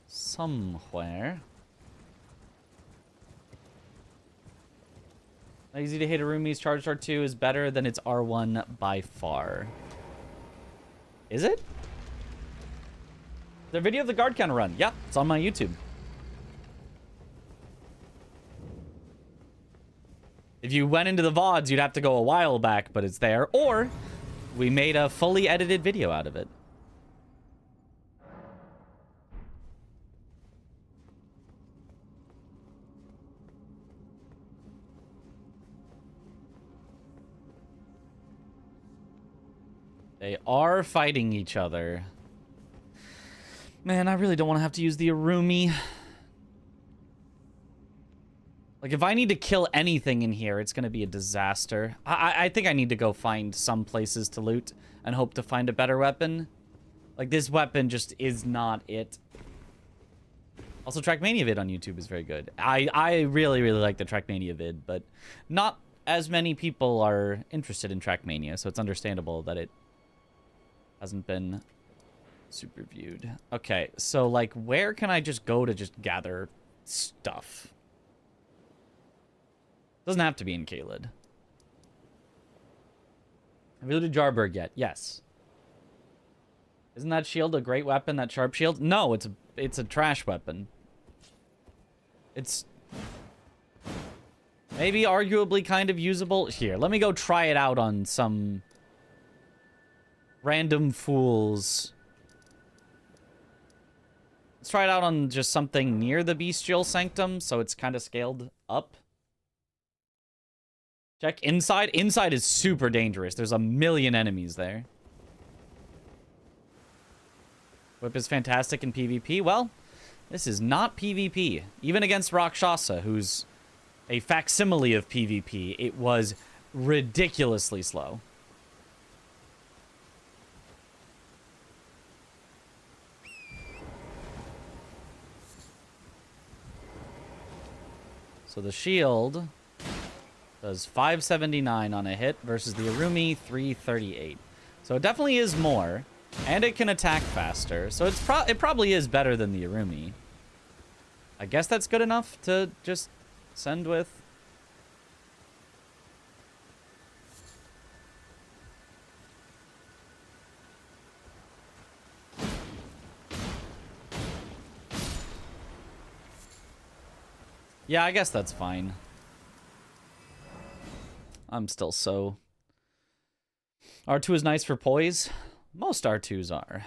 Somewhere. Easy to hit Arumi's Charged R2 is better than its R1 by far. Is it? The video of the guard counter run. Yep, it's on my YouTube. If you went into the VODs, you'd have to go a while back, but it's there. Or we made a fully edited video out of it. They are fighting each other. Man, I really don't want to have to use the Arumi. Like, if I need to kill anything in here, it's going to be a disaster. I think I need to go find some places to loot and hope to find a better weapon. Like, this weapon just is not it. Also, Trackmania vid on YouTube is very good. I really, really like the Trackmania vid, but not as many people are interested in Trackmania, so it's understandable that it hasn't been super viewed. Okay, so, like, where can I just go to just gather stuff? Doesn't have to be in Caelid. Have you looted Jarberg yet? Yes. Isn't that shield a great weapon, that sharp shield? No, it's a trash weapon. It's maybe arguably kind of usable. Here, let me go try it out on some random fools. Let's try it out on just something near the Bestial Sanctum, so it's kind of scaled up. Check inside. Inside is super dangerous. There's a million enemies there. Whip is fantastic in PvP. Well, this is not PvP. Even against Rakshasa, who's a facsimile of PvP, it was ridiculously slow. So the shield does 579 on a hit versus the Arumi 338. So it definitely is more, and it can attack faster. So it probably is better than the Arumi. I guess that's good enough to just send with. Yeah, I guess that's fine. I'm still so... R2 is nice for poise. Most R2s are.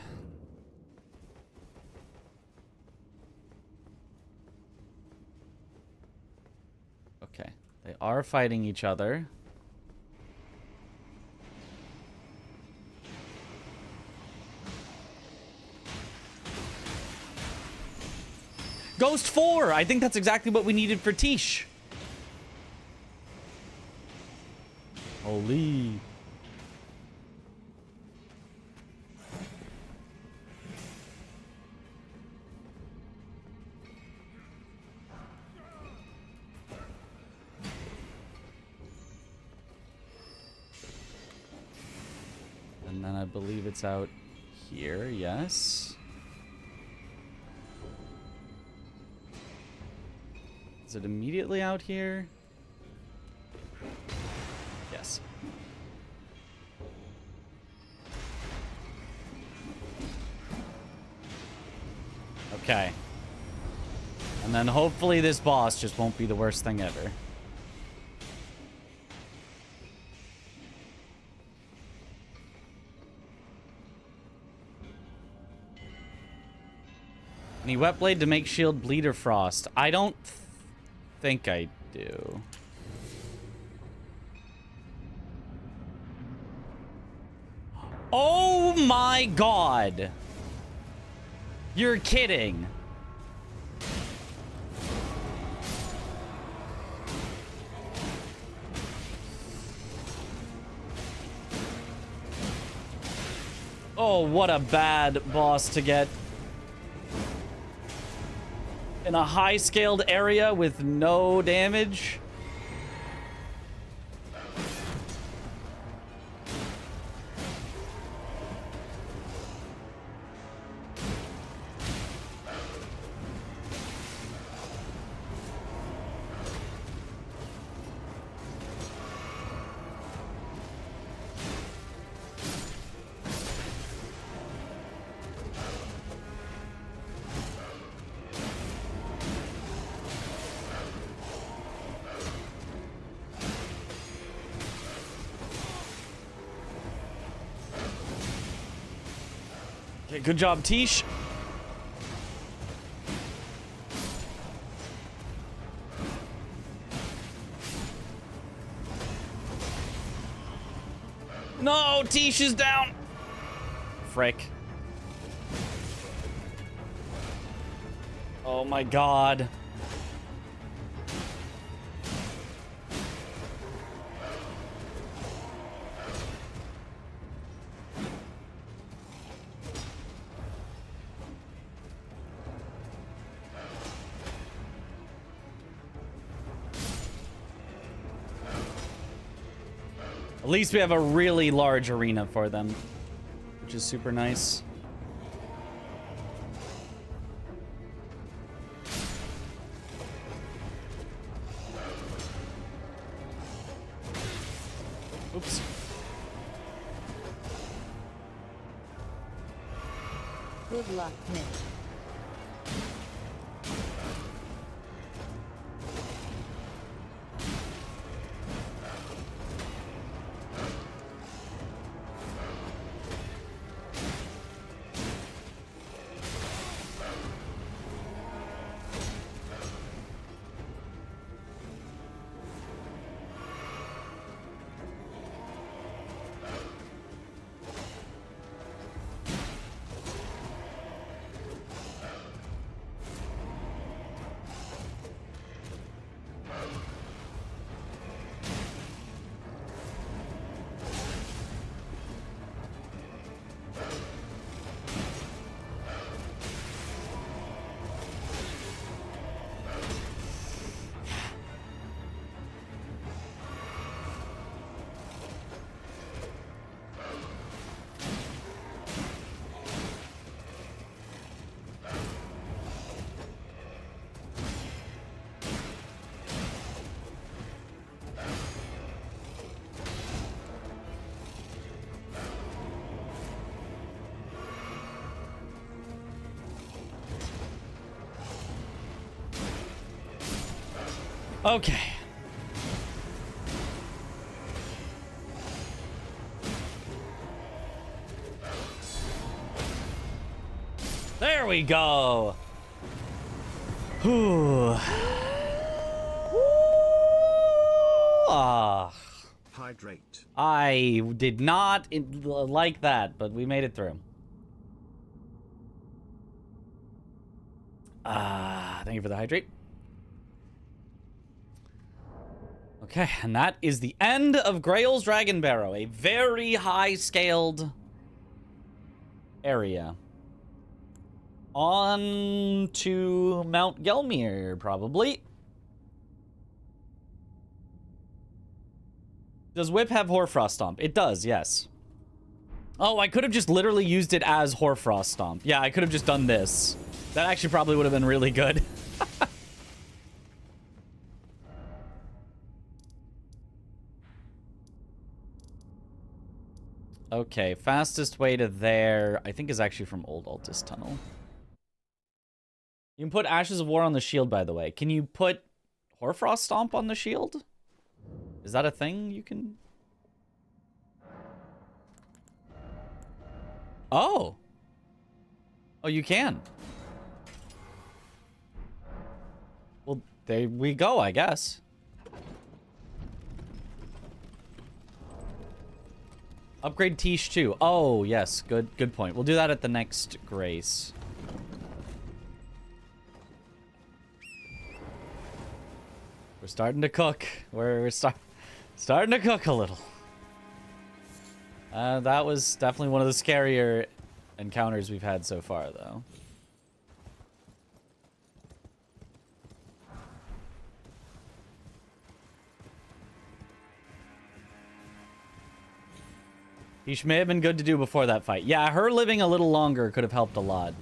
Okay. They are fighting each other. Ghost 4! I think that's exactly what we needed for Tish. Holy. And then I believe it's out here, yes. Is it immediately out here? Yes. Okay. And then hopefully this boss just won't be the worst thing ever. Any wet blade to make shield bleed or frost? I don't think I do. Oh my god! You're kidding. Oh, what a bad boss to get. in a high-scaled area with no damage. Okay, good job, Tish. No, Tish is down. Frick. Oh my god. At least we have a really large arena for them, which is super nice. Oops. Good luck, Nick. Okay. There we go. Whew. Ah. Hydrate. I did not like that, but we made it through. Thank you for the hydrate. Okay, and that is the end of Grail's Dragon Barrow, a very high-scaled area. On to Mount Gelmir, probably. Does Whip have Hoarfrost Stomp? It does, yes. Oh, I could have just literally used it as Hoarfrost Stomp. Yeah, I could have just done this. That actually probably would have been really good. Okay, fastest way to there, I think, is actually from Old Altus Tunnel. You can put Ashes of War on the shield, by the way. Can you put Hoarfrost Stomp on the shield? Is that a thing you can... Oh! Oh, you can. Well, there we go, I guess. Upgrade Tish too. Oh, yes. Good point. We'll do that at the next Grace. We're starting to cook. We're starting to cook a little. That was definitely one of the scarier encounters we've had so far, though. He may have been good to do before that fight. Yeah, her living a little longer could have helped a lot.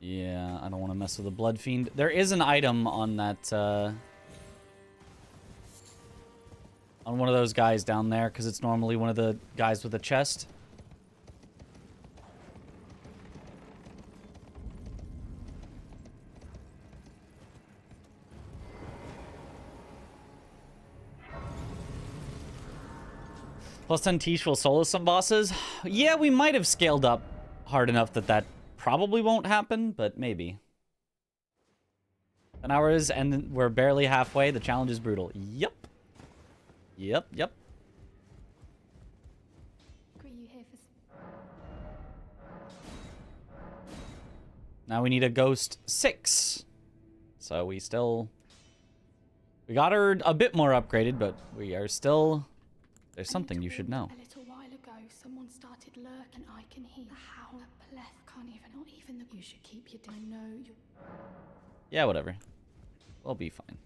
Yeah, I don't want to mess with the Blood Fiend. There is an item on that, on one of those guys down there, because it's normally one of the guys with a chest. Plus 10 Tish will solo some bosses. Yeah, we might have scaled up hard enough that that probably won't happen, but maybe. 10 hours and we're barely halfway. The challenge is brutal. Yep. Yep, yep. You here for... Now we need a ghost 6. So we still... We got her a bit more upgraded, but we are still... There's something you should know. A little while ago, someone started lurking. I can hear the howl. A pleth can't even, not even the... You should keep your... I know you... Yeah, whatever. We'll be fine.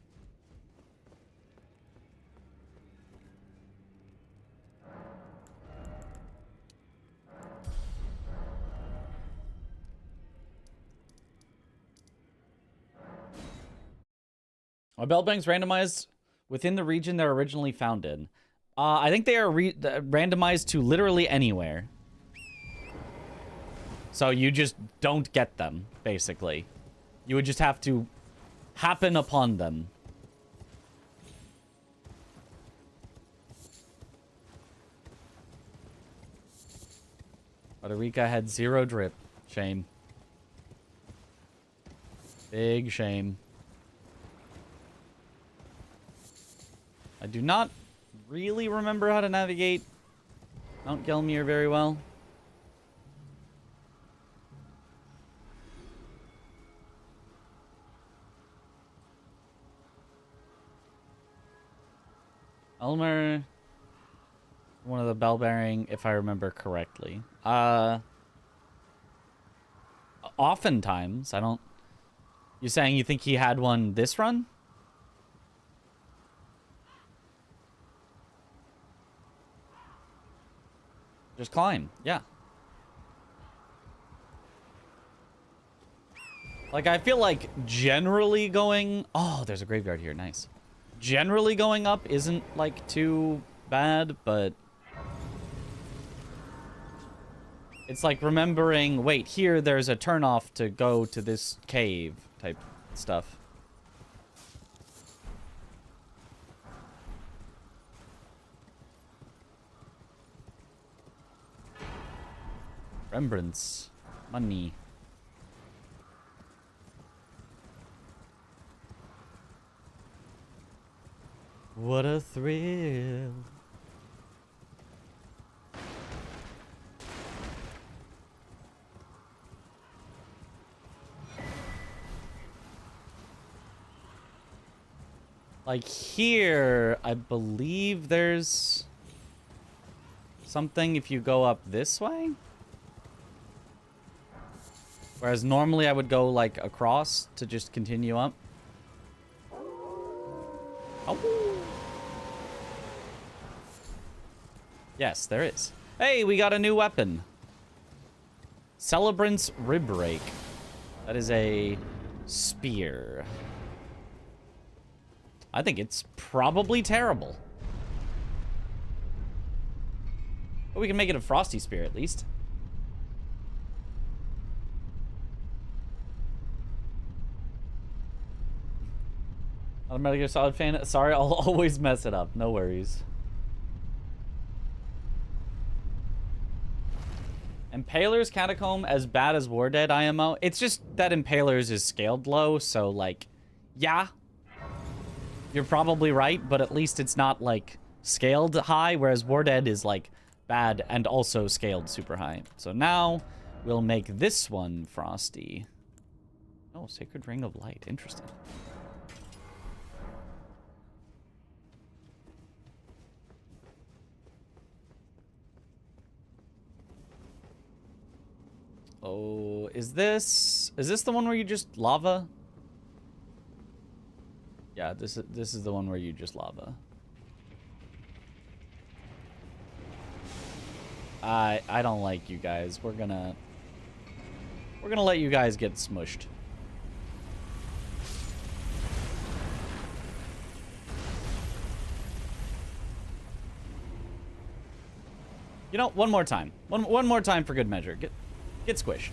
Are bell bangs randomized within the region they're originally found in? I think they are randomized to literally anywhere. So you just don't get them, basically. You would just have to happen upon them. Frederica had 0 drip. Shame. Big shame. I do not really remember how to navigate Mount Gelmir very well. Elmer, one of the bell bearing, if I remember correctly. Oftentimes, I don't... You saying you think he had one this run? Just climb, yeah. Like, I feel like generally going... Oh, there's a graveyard here, nice. Generally going up isn't, like, too bad, but... It's like remembering, wait, here there's a turnoff to go to this cave type stuff. Remembrance. Money. What a thrill. Like here, I believe there's something if you go up this way. Whereas normally I would go like across to just continue up. Oh. Yes, there is. Hey, we got a new weapon. Celebrant's Rib Rake. That is a spear. I think it's probably terrible. But we can make it a frosty spear at least. I'm a Metal Gear Solid fan. Sorry, I'll always mess it up. No worries. Impaler's Catacomb as bad as War Dead IMO? It's just that Impaler's is scaled low, so like, yeah. You're probably right, but at least it's not like scaled high, whereas War Dead is like bad and also scaled super high. So now we'll make this one frosty. Oh, Sacred Ring of Light. Interesting. Oh, is this the one where you just lava? Yeah, this is the one where you just lava. I don't like you guys. We're gonna let you guys get smushed. You know, one more time. One more time for good measure. Get squished.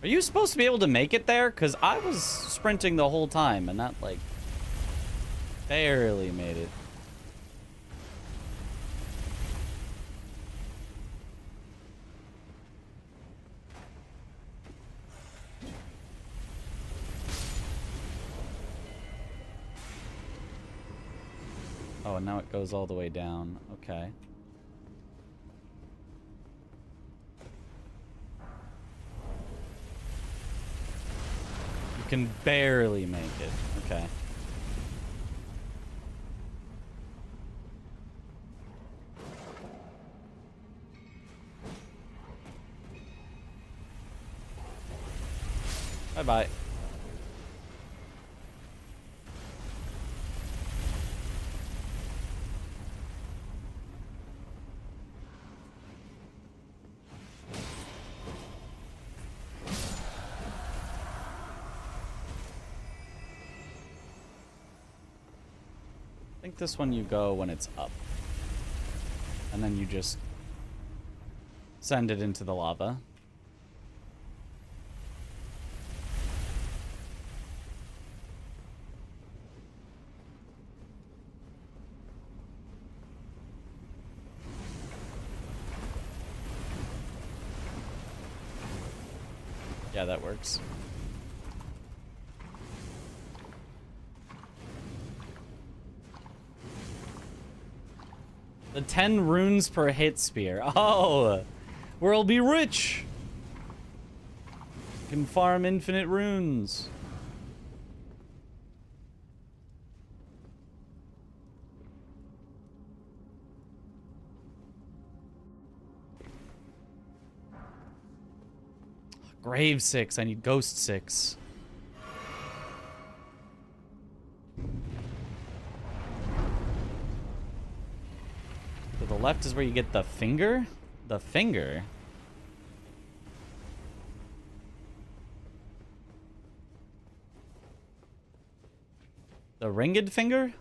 Are you supposed to be able to make it there? Because I was sprinting the whole time and that, like, barely made it. Oh, and now it goes all the way down. Okay. You can barely make it. Okay. Bye-bye. I think this one you go when it's up. And then you just send it into the lava. Yeah, that works. The 10 runes per hit spear. Oh, we'll be rich. Can farm infinite runes. Grave 6. I need Ghost 6. To the left is where you get the finger? The finger? The ringed finger?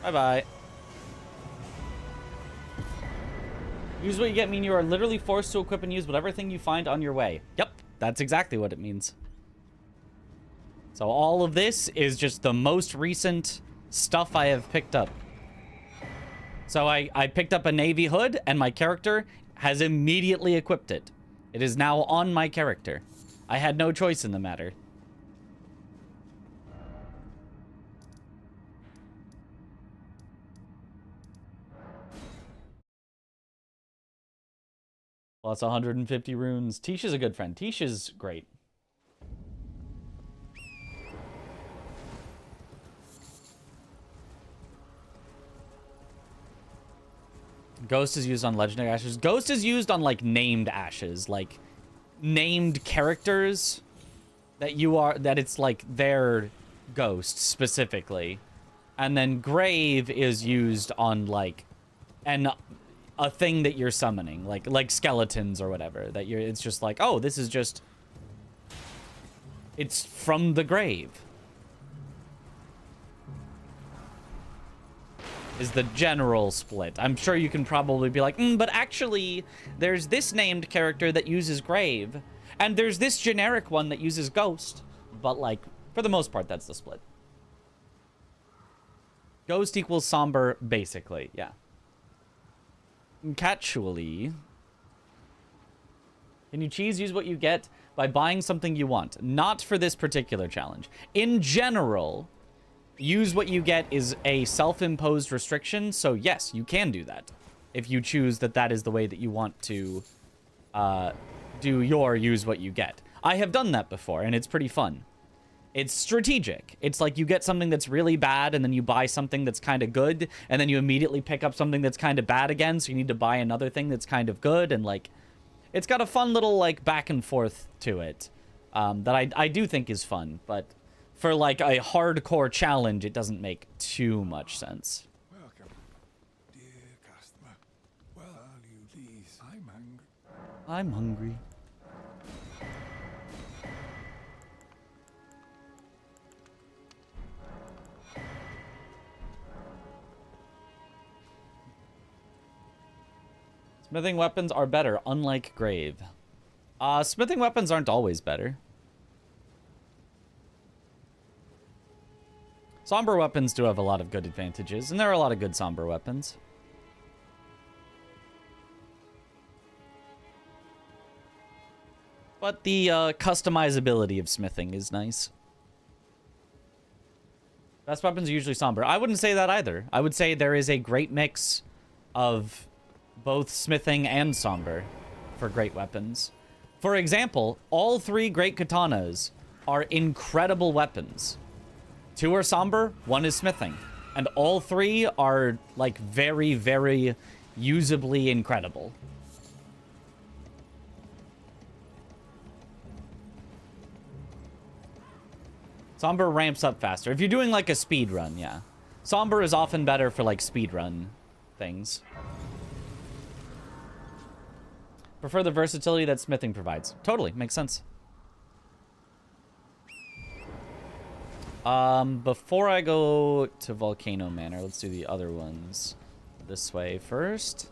Bye-bye. Use what you get mean you are literally forced to equip and use whatever thing you find on your way. Yep, that's exactly what it means. So all of this is just the most recent stuff I have picked up. So I picked up a navy hood, and my character has immediately equipped it. It is now on my character. I had no choice in the matter. Plus 150 runes. Tisha's a good friend. Tisha's great. Ghost is used on legendary ashes. Ghost is used on, like, named ashes. Like, named characters that you are... That it's, like, their ghost, specifically. And then Grave is used on, like... And a thing that you're summoning, like skeletons or whatever. That you're, it's just like, oh, this is just, it's from the grave. Is the general split. I'm sure you can probably be like, but actually, there's this named character that uses grave, and there's this generic one that uses ghost. But like, for the most part, that's the split. Ghost equals somber, basically, yeah. Casually, can you cheese use what you get by buying something you want? Not for this particular challenge. In general, use what you get is a self-imposed restriction, so yes, you can do that. If you choose that that is the way that you want to do your use what you get. I have done that before, and it's pretty fun. It's strategic. It's like you get something that's really bad, and then you buy something that's kind of good, and then you immediately pick up something that's kind of bad again, so you need to buy another thing that's kind of good, and like, it's got a fun little like back and forth to it that I do think is fun, but for like a hardcore challenge, it doesn't make too much sense. Welcome, dear customer. Well, are you please? I'm hungry. I'm hungry. Smithing weapons are better, unlike grave. Smithing weapons aren't always better. Somber weapons do have a lot of good advantages, and there are a lot of good somber weapons. But the customizability of smithing is nice. Best weapons are usually somber. I wouldn't say that either. I would say there is a great mix of both smithing and somber for great weapons. For example, all three great katanas are incredible weapons. 2 are somber, 1 is smithing. And all 3 are, like, very, very usably incredible. Somber ramps up faster. If you're doing, like, a speed run, yeah. Somber is often better for, like, speed run things. Prefer the versatility that smithing provides. Totally, makes sense. Before I go to Volcano Manor, let's do the other ones this way first.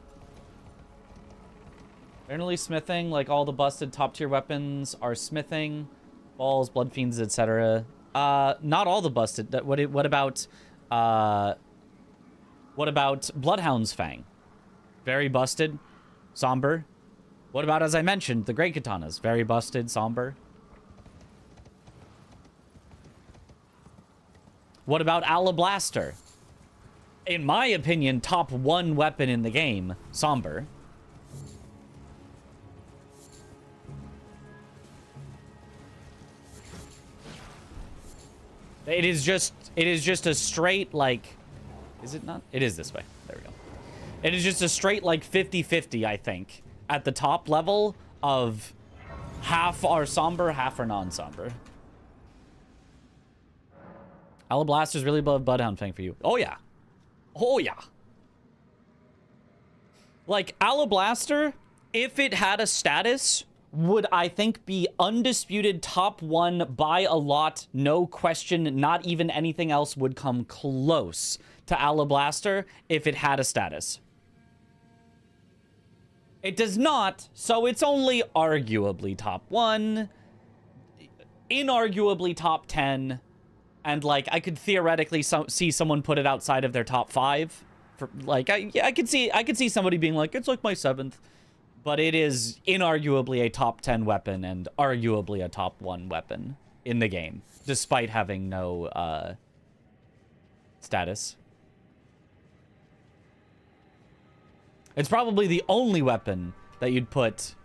Generally smithing, like all the busted top tier weapons are smithing. Balls, blood fiends, etc. Not all the busted. What about Bloodhound's Fang? Very busted, somber. What about, as I mentioned, the great katanas? Very busted, somber. What about Alablaster? In my opinion, top 1 weapon in the game, somber. It is just a straight, like, is it not? It is this way. There we go. It is just a straight, like, 50-50, I think, at the top level of half are somber, half are non-somber. Alablaster's really above Bloodhound Fang for you. Oh, yeah. Oh, yeah. Like, Alablaster, if it had a status, would, I think, be undisputed top 1 by a lot. No question. Not even anything else would come close to Alablaster if it had a status. It does not, so it's only arguably top 1, inarguably top 10, and, like, I could theoretically see someone put it outside of their top 5. For, like, I could see somebody being like, it's like my 7th. But it is inarguably a top 10 weapon and arguably a top 1 weapon in the game, despite having no status. It's probably the only weapon that you'd put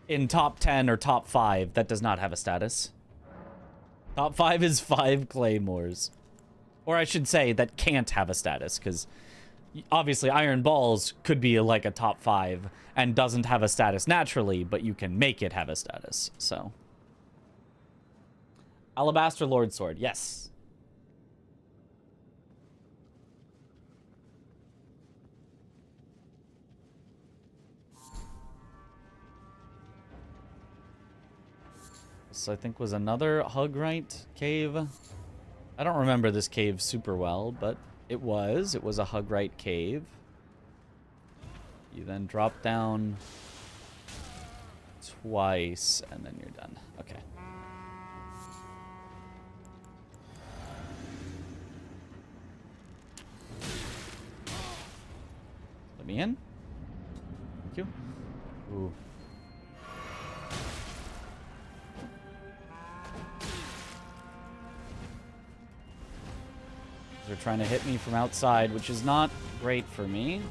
in top 10 or top 5 that does not have a status. Top 5 is 5 claymores. Or I should say that can't have a status, because obviously Iron Balls could be like a top 5 and doesn't have a status naturally, but you can make it have a status, so. Alabaster Lord Sword, yes. This, I think, was another Hugrite cave. I don't remember this cave super well, but it was. It was a Hugrite cave. You then drop down twice, and then you're done. Okay. Let me in. Thank you. Ooh. They're trying to hit me from outside, which is not great for me.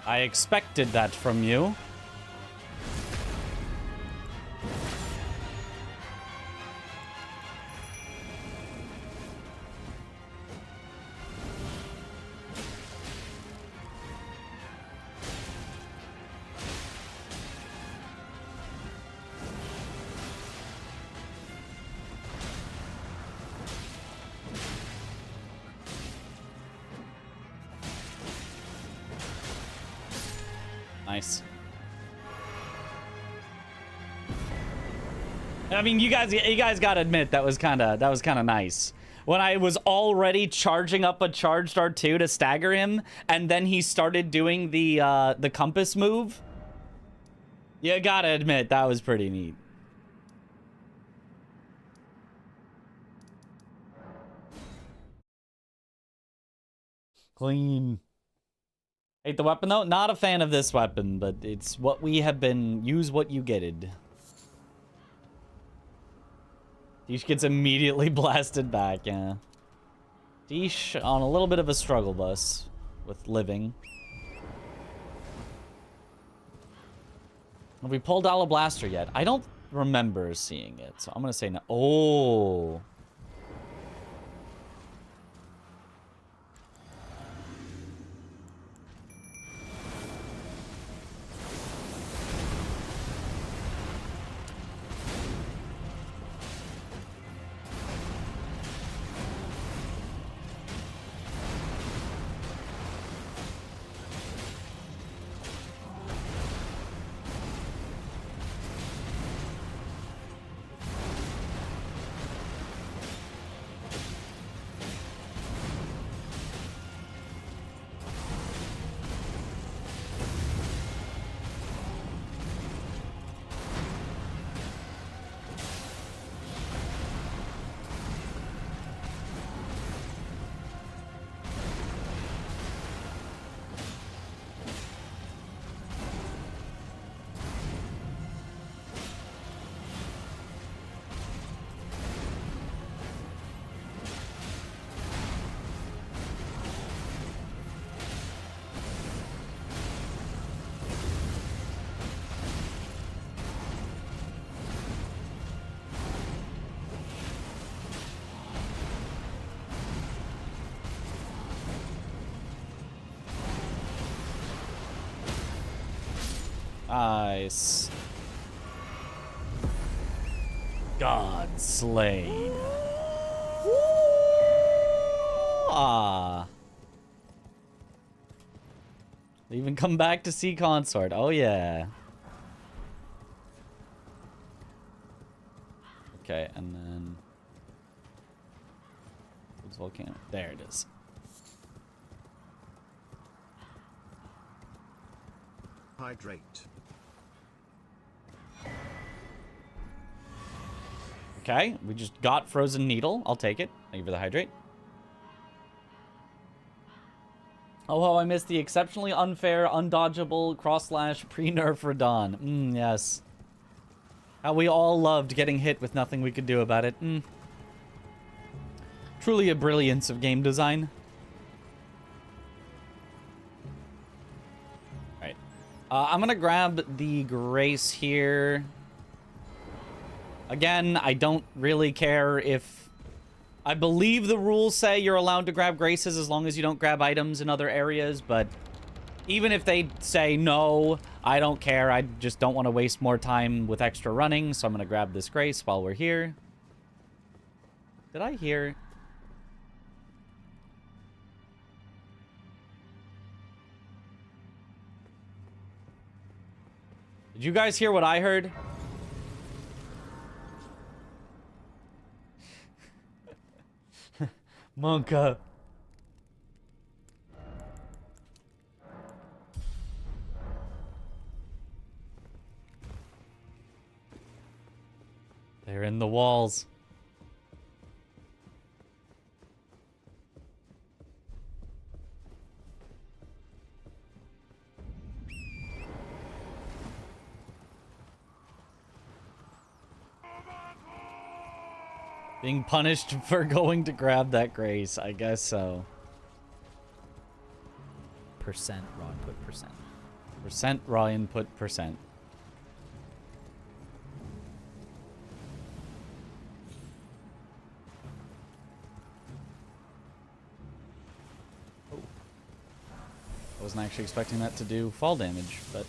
I expected that from you. Nice. I mean, you guys gotta admit that was kind of nice. When I was already charging up a charged R2 to stagger him, and then he started doing the compass move. You gotta admit that was pretty neat. Clean. Hate the weapon though? Not a fan of this weapon, but it's what we have been. Use what you getted. Deesh gets immediately blasted back, yeah. Deesh on a little bit of a struggle bus with living. Have we pulled out a blaster yet? I don't remember seeing it, so I'm gonna say no. Oh. Nice. God slain. Ah. They even come back to see Consort. Oh yeah. Okay, and then it's volcano. There it is. Hydrate. Okay, we just got Frozen Needle. I'll take it. Thank you for the hydrate. Oh, I missed the exceptionally unfair, undodgeable cross-slash pre-nerf Radon. Yes. How we all loved getting hit with nothing we could do about it. Truly a brilliance of game design. Alright. I'm gonna grab the Grace here. Again, I don't really care if... I believe the rules say you're allowed to grab Graces as long as you don't grab items in other areas, but even if they say no, I don't care. I just don't want to waste more time with extra running, so I'm going to grab this Grace while we're here. Did I hear... Did you guys hear what I heard? Monka. They're in the walls. Being punished for going to grab that Grace, I guess so. Percent raw input percent. Percent raw input percent. Oh. I wasn't actually expecting that to do fall damage, but...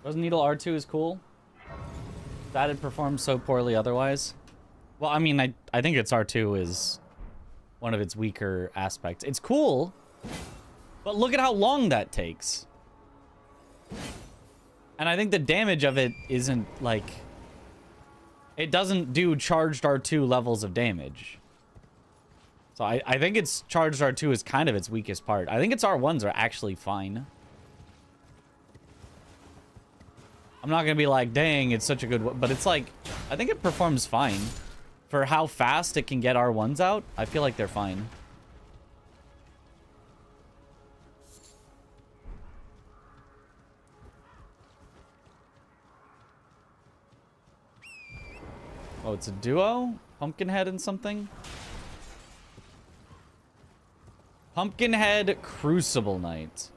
Frozen Needle R2 is cool. That had performed so poorly otherwise. Well, I mean, I think its R2 is one of its weaker aspects. It's cool, but look at how long that takes. And I think the damage of it isn't, like... It doesn't do charged R2 levels of damage. So I think its charged R2 is kind of its weakest part. I think its R1s are actually fine. I'm not going to be like, dang, it's such a good... But it's like, I think it performs fine. For how fast it can get R1s out, I feel like they're fine. Oh, it's a duo? Pumpkinhead and something? Pumpkinhead Crucible Knight.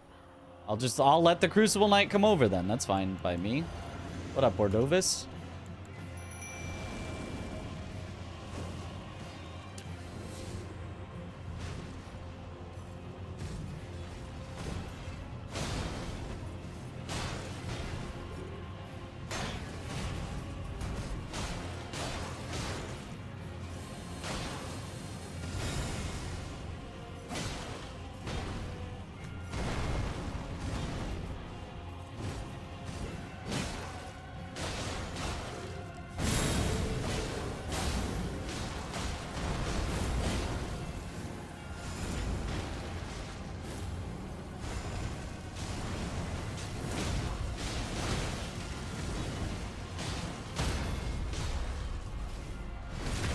I'll let the Crucible Knight come over then. That's fine by me. What up, Bordovis?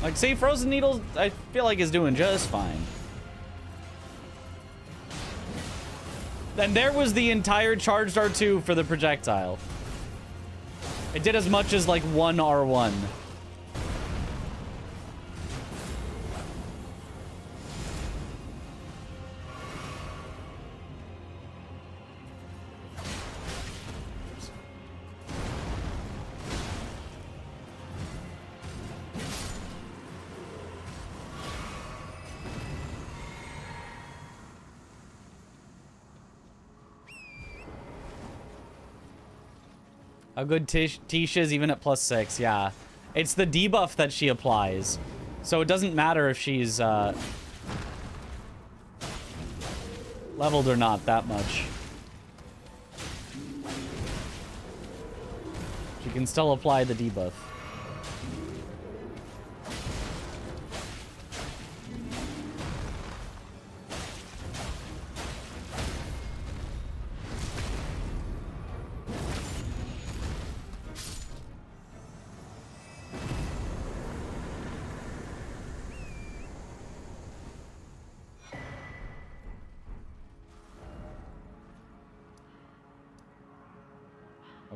Like, see, Frozen Needle, I feel like is doing just fine. Then there was the entire charged R2 for the projectile. It did as much as, like, one R1. How good Tish is even at +6, yeah. It's the debuff that she applies. So it doesn't matter if she's leveled or not that much. She can still apply the debuff.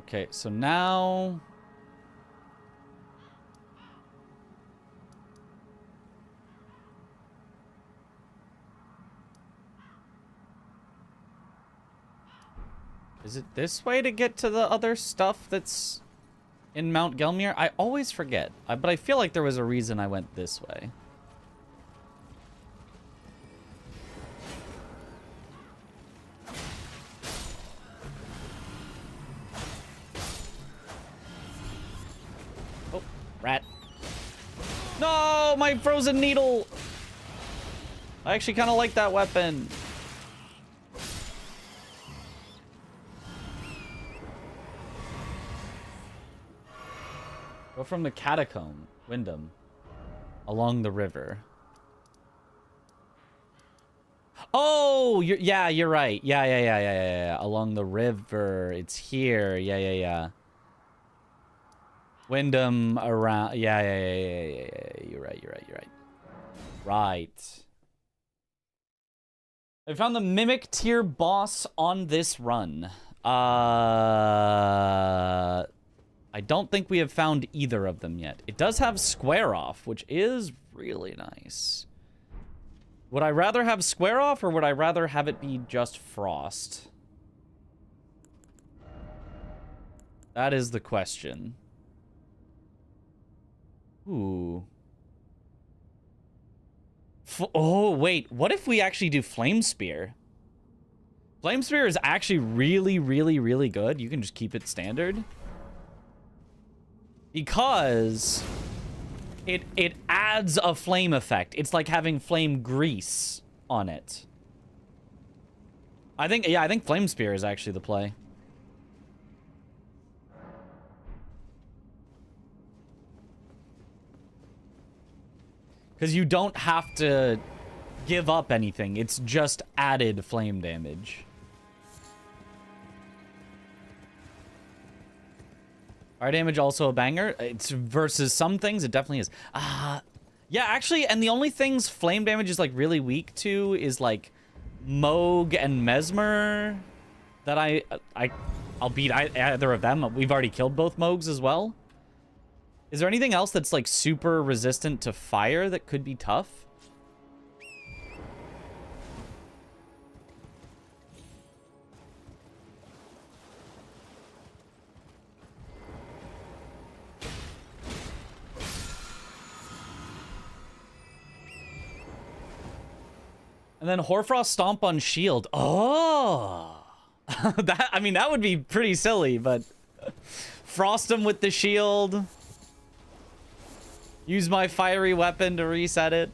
Okay, so now... Is it this way to get to the other stuff that's in Mount Gelmir? I always forget, but I feel like there was a reason I went this way. Oh, rat. No, my frozen needle! I actually kind of like that weapon. Go from the catacomb, Wyndham, along the river. Oh, you're right. Yeah. Along the river, it's here. Yeah. Wyndham around. Yeah. You're right. Right. I found the Mimic tier boss on this run. I don't think we have found either of them yet. It does have Square Off, which is really nice. Would I rather have Square Off, or would I rather have it be just Frost? That is the question. Ooh. Oh, wait. What if we actually do Flame Spear? Flame Spear is actually really good. You can just keep it standard. Because it adds a flame effect. It's like having flame grease on it. I think Flame Spear is actually the play. Because you don't have to give up anything. It's just added flame damage. Fire damage also a banger. It's versus some things, it definitely is. Yeah, actually, and the only things flame damage is like really weak to is like Moog and Mesmer. That I'll beat either of them. We've already killed both Moogs as well. Is there anything else that's like super resistant to fire that could be tough? And then Hoarfrost Stomp on shield. Oh! that would be pretty silly, but... Frost him with the shield. Use my fiery weapon to reset it.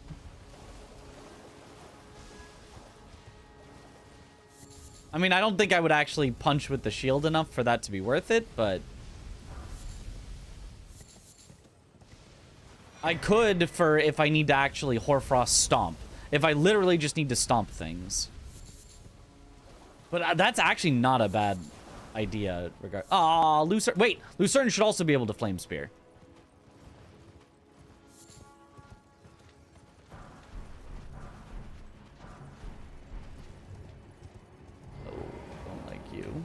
I mean, I don't think I would actually punch with the shield enough for that to be worth it, but... I could for if I need to actually Hoarfrost Stomp. If I literally just need to stomp things. But that's actually not a bad idea. Aw, Lucerne. Wait, Lucerne should also be able to Flame Spear. Oh, don't like you.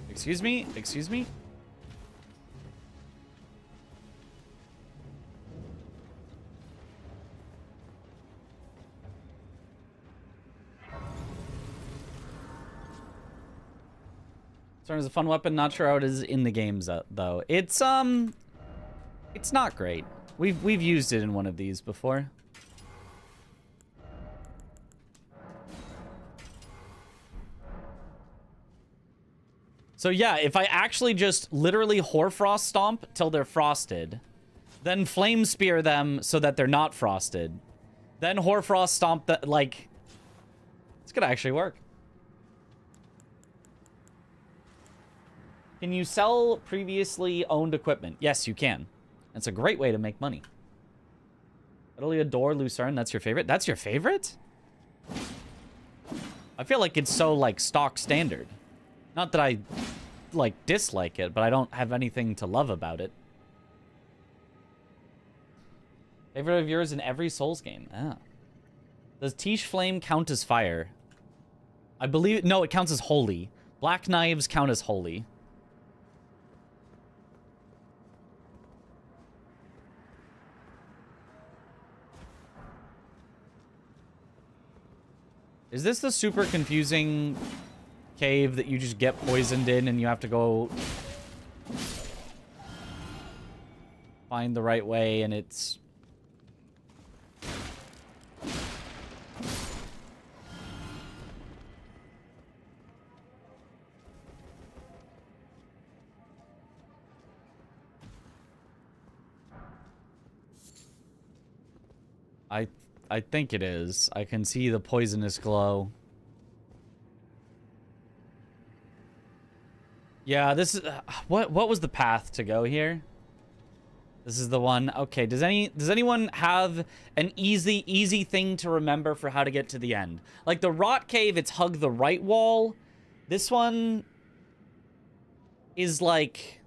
Excuse me? Excuse me? Lucerne is a fun weapon. Not sure how it is in the games though. It's not great. We've used it in one of these before. So yeah, if I actually just literally Hoarfrost Stomp till they're frosted, then Flame Spear them so that they're not frosted, then Hoarfrost Stomp that, like, it's gonna actually work. Can you sell previously owned equipment? Yes, you can. That's a great way to make money. Utterly adore Lucerne. That's your favorite? That's your favorite? I feel like it's so, like, stock standard. Not that I, like, dislike it, but I don't have anything to love about it. Favorite of yours in every Souls game? Ah. Does Tiche Flame count as fire? I believe... No, it counts as holy. Black knives count as holy. Is this the super confusing cave that you just get poisoned in and you have to go find the right way and it's... I think it is. I can see the poisonous glow. Yeah, this is what was the path to go here? This is the one. Okay, does anyone have an easy thing to remember for how to get to the end? Like the rot cave, it's hug the right wall. This one is like,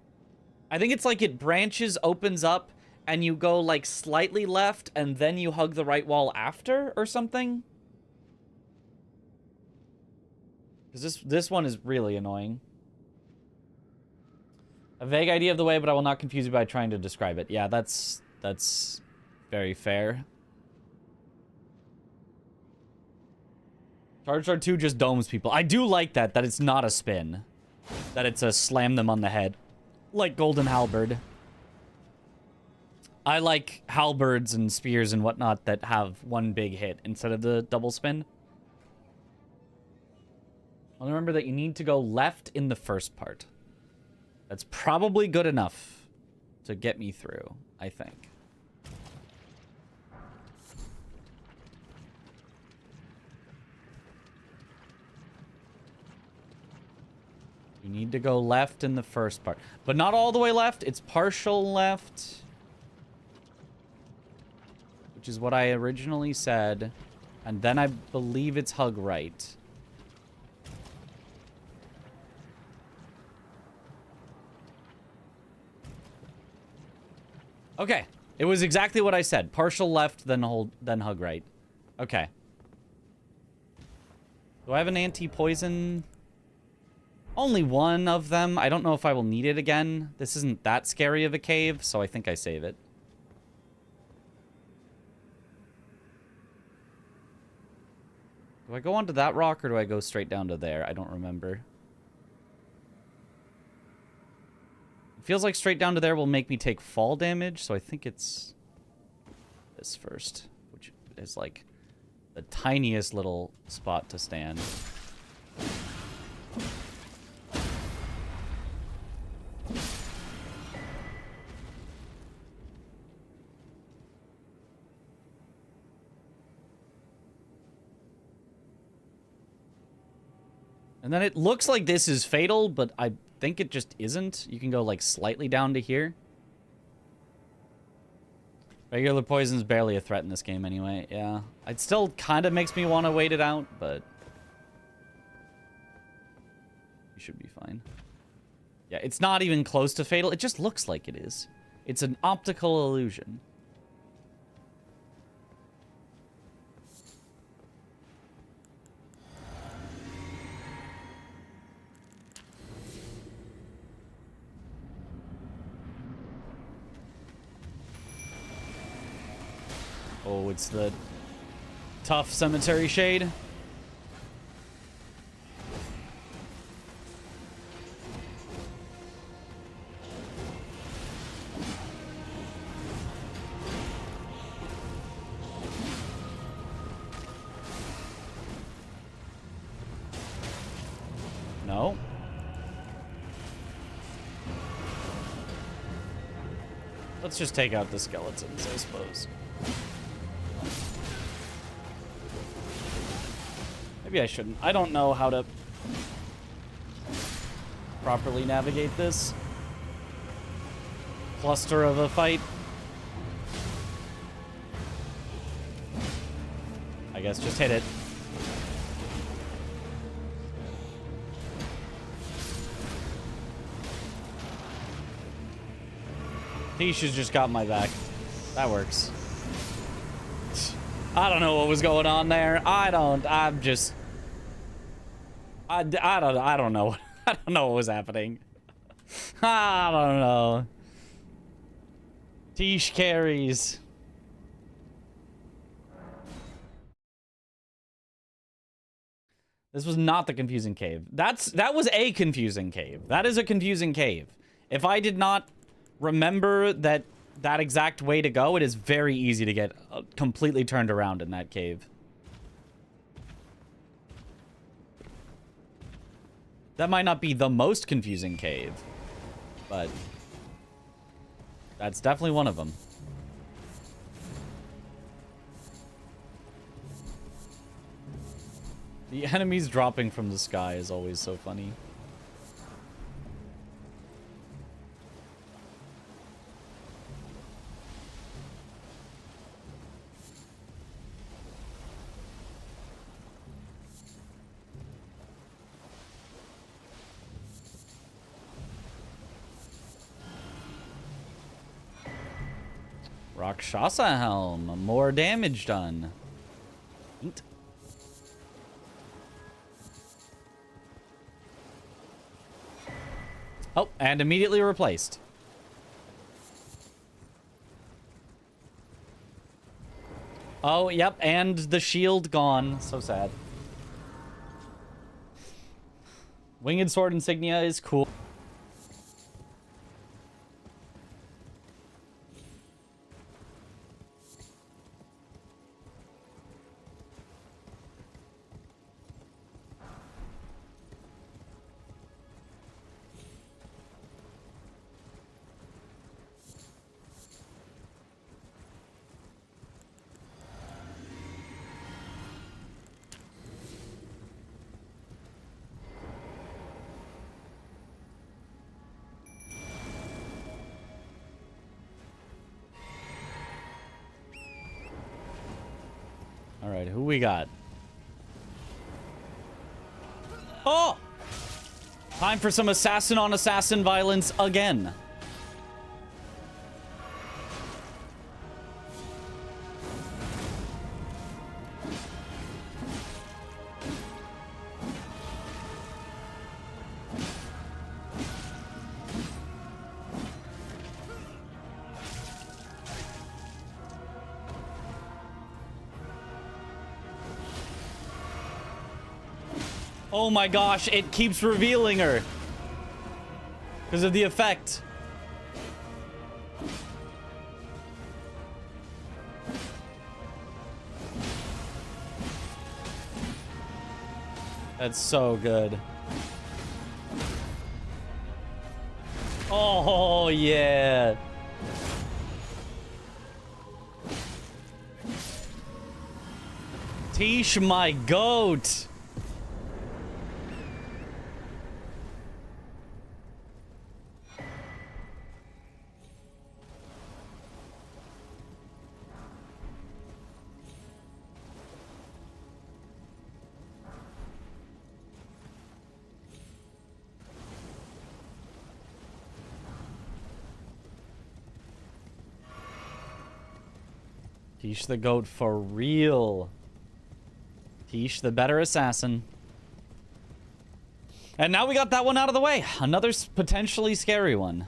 I think it's like it branches, opens up, and you go like slightly left and then you hug the right wall after or something. Because this one is really annoying. A vague idea of the way, but I will not confuse you by trying to describe it. Yeah, that's very fair. Charizard 2 just domes people. I do like that it's not a spin. That it's a slam them on the head. Like Golden Halberd. I like halberds and spears and whatnot that have one big hit instead of the double spin. I'll remember that you need to go left in the first part. That's probably good enough to get me through, I think. You need to go left in the first part. But not all the way left. It's partial left. Which is what I originally said. And then I believe it's hug right. Okay. It was exactly what I said. Partial left, then hug right. Okay. Do I have an anti-poison? Only one of them. I don't know if I will need it again. This isn't that scary of a cave, so I think I save it. Do I go onto that rock or do I go straight down to there? I don't remember. It feels like straight down to there will make me take fall damage, so I think it's this first, which is like the tiniest little spot to stand. And then it looks like this is fatal, but I think it just isn't. You can go like slightly down to here. Regular poison's barely a threat in this game anyway. Yeah. It still kind of makes me want to wait it out, but you should be fine. Yeah, it's not even close to fatal. It just looks like it is. It's an optical illusion. Oh, it's the tough cemetery shade. No. Let's just take out the skeletons, I suppose. Maybe I shouldn't. I don't know how to properly navigate this cluster of a fight. I guess just hit it. Tisha's just got my back. That works. I don't know what was going on there. I don't know. I don't know. I don't know what was happening. I don't know. Tish carries. This was not the confusing cave. That was a confusing cave. That is a confusing cave. If I did not remember that exact way to go, it is very easy to get completely turned around in that cave. That might not be the most confusing cave, but that's definitely one of them. The enemies dropping from the sky is always so funny. Rakshasa helm, more damage done. Neat. Oh, and immediately replaced. Oh, yep, and the shield gone. So sad. Winged sword insignia is cool. All right, who we got? Oh! Time for some assassin on assassin violence again. Oh my gosh, it keeps revealing her. Because of the effect. That's so good. Oh, yeah. Tish, my goat. Tish the goat for real. Tish the better assassin. And now we got that one out of the way. Another potentially scary one.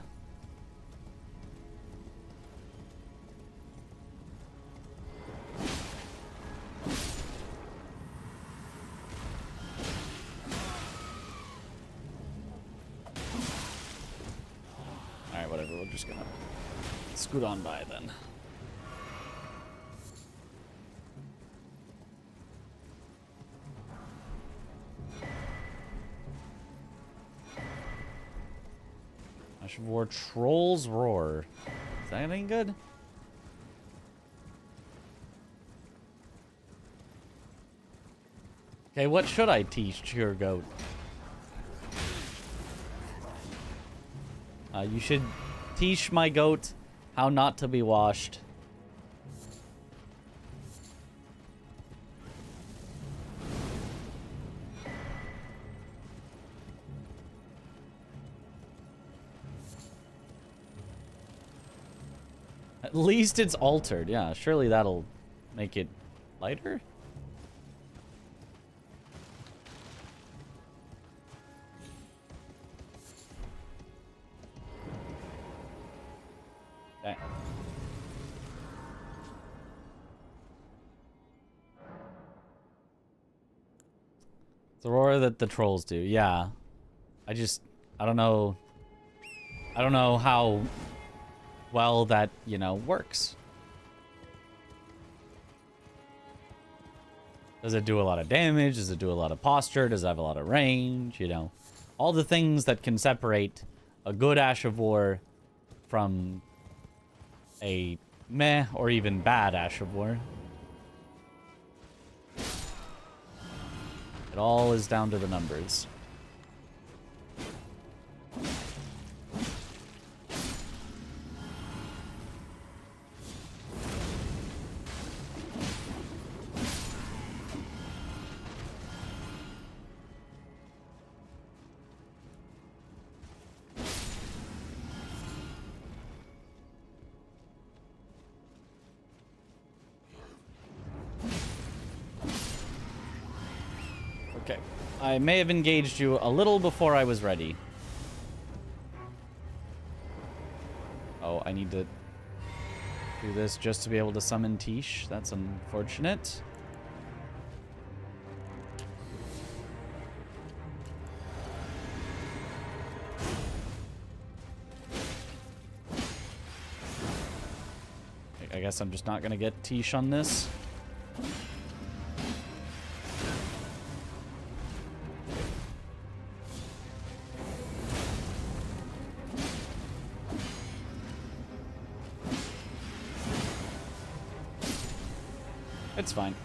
Alright, whatever. We're just gonna scoot on by then. Ash of War Troll's Roar. Is that anything good? Okay, what should I teach your goat? You should teach my goat how not to be washed. At least it's altered. Yeah, surely that'll make it lighter? Okay. It's Aurora that the trolls do, yeah. I don't know. I don't know how well that, you know, works. Does it do a lot of damage? Does it do a lot of posture? Does it have a lot of range? You know, all the things that can separate a good Ash of War from a meh or even bad Ash of War. It all is down to the numbers. Okay. I may have engaged you a little before I was ready. Oh, I need to do this just to be able to summon Tish. That's unfortunate. I guess I'm just not gonna get Tish on this. It's fine.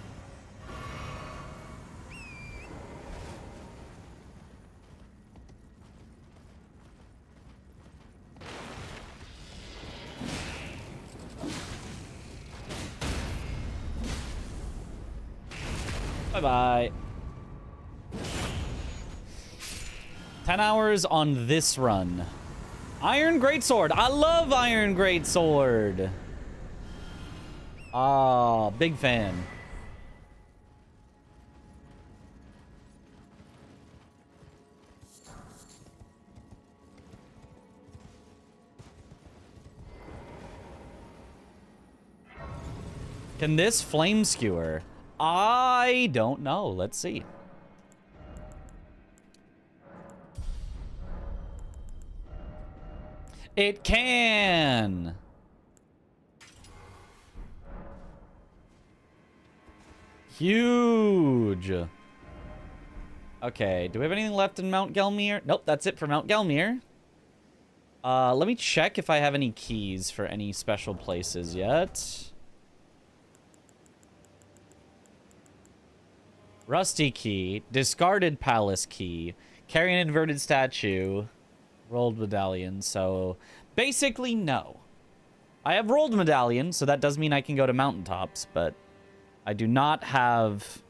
Bye-bye. 10 hours on this run. Iron Greatsword. I love Iron Greatsword. Ah, big fan. Can this flame skewer? I don't know. Let's see. It can. Huge. Okay, do we have anything left in Mount Gelmir? Nope, that's it for Mount Gelmir. Let me check if I have any keys for any special places yet. Rusty key, discarded palace key, carry an inverted statue, rolled medallion. So basically no. I have rolled medallion, so that does mean I can go to mountaintops, but I do not have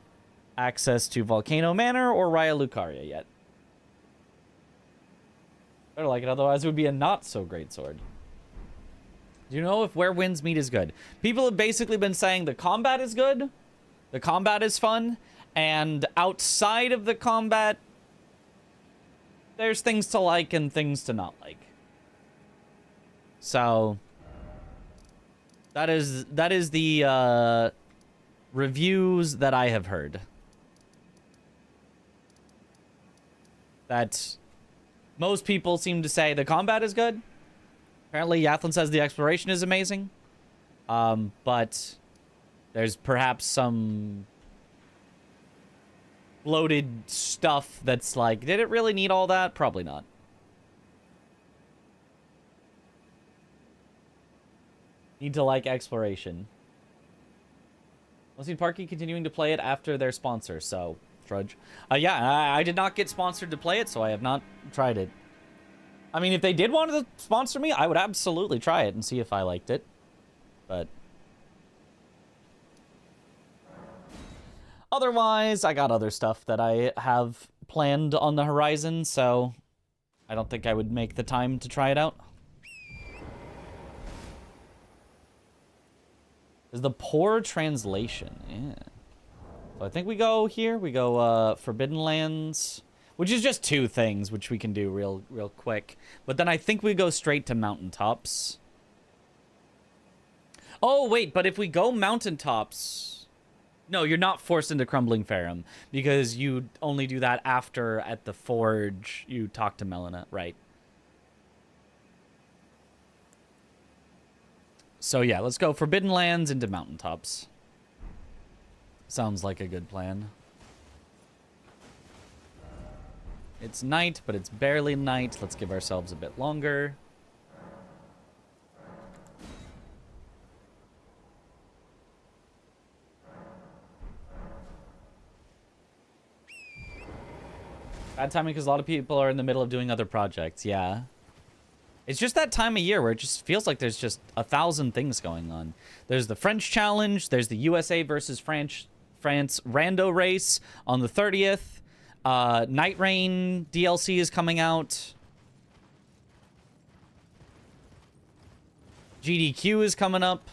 access to Volcano Manor or Raya Lucaria yet. Better like it, otherwise it would be a not so great sword. Do you know if Where Winds Meet is good? People have basically been saying the combat is good, the combat is fun, and outside of the combat, there's things to like and things to not like. So that is the reviews that I have heard. That most people seem to say the combat is good. Apparently, Yathlin says the exploration is amazing. But there's perhaps some bloated stuff that's like, did it really need all that? Probably not. Need to like exploration. I've seen Parky continuing to play it after their sponsor, so Trudge. Yeah, I did not get sponsored to play it, so I have not tried it. I mean, if they did want to sponsor me, I would absolutely try it and see if I liked it. But otherwise, I got other stuff that I have planned on the horizon, so I don't think I would make the time to try it out. Is the poor translation? Yeah. So I think we go here. We go Forbidden Lands, which is just 2 things, which we can do real quick. But then I think we go straight to Mountaintops. Oh, wait, but if we go Mountaintops... No, you're not forced into Crumbling Farum, because you only do that after, at the Forge, you talk to Melina, right? So yeah, let's go Forbidden Lands into Mountaintops. Sounds like a good plan. It's night, but it's barely night. Let's give ourselves a bit longer. Bad timing because a lot of people are in the middle of doing other projects. Yeah. It's just that time of year where it just feels like there's just 1,000 things going on. There's the French Challenge. There's the USA versus France Rando race on the 30th. Night Rain DLC is coming out. GDQ is coming up.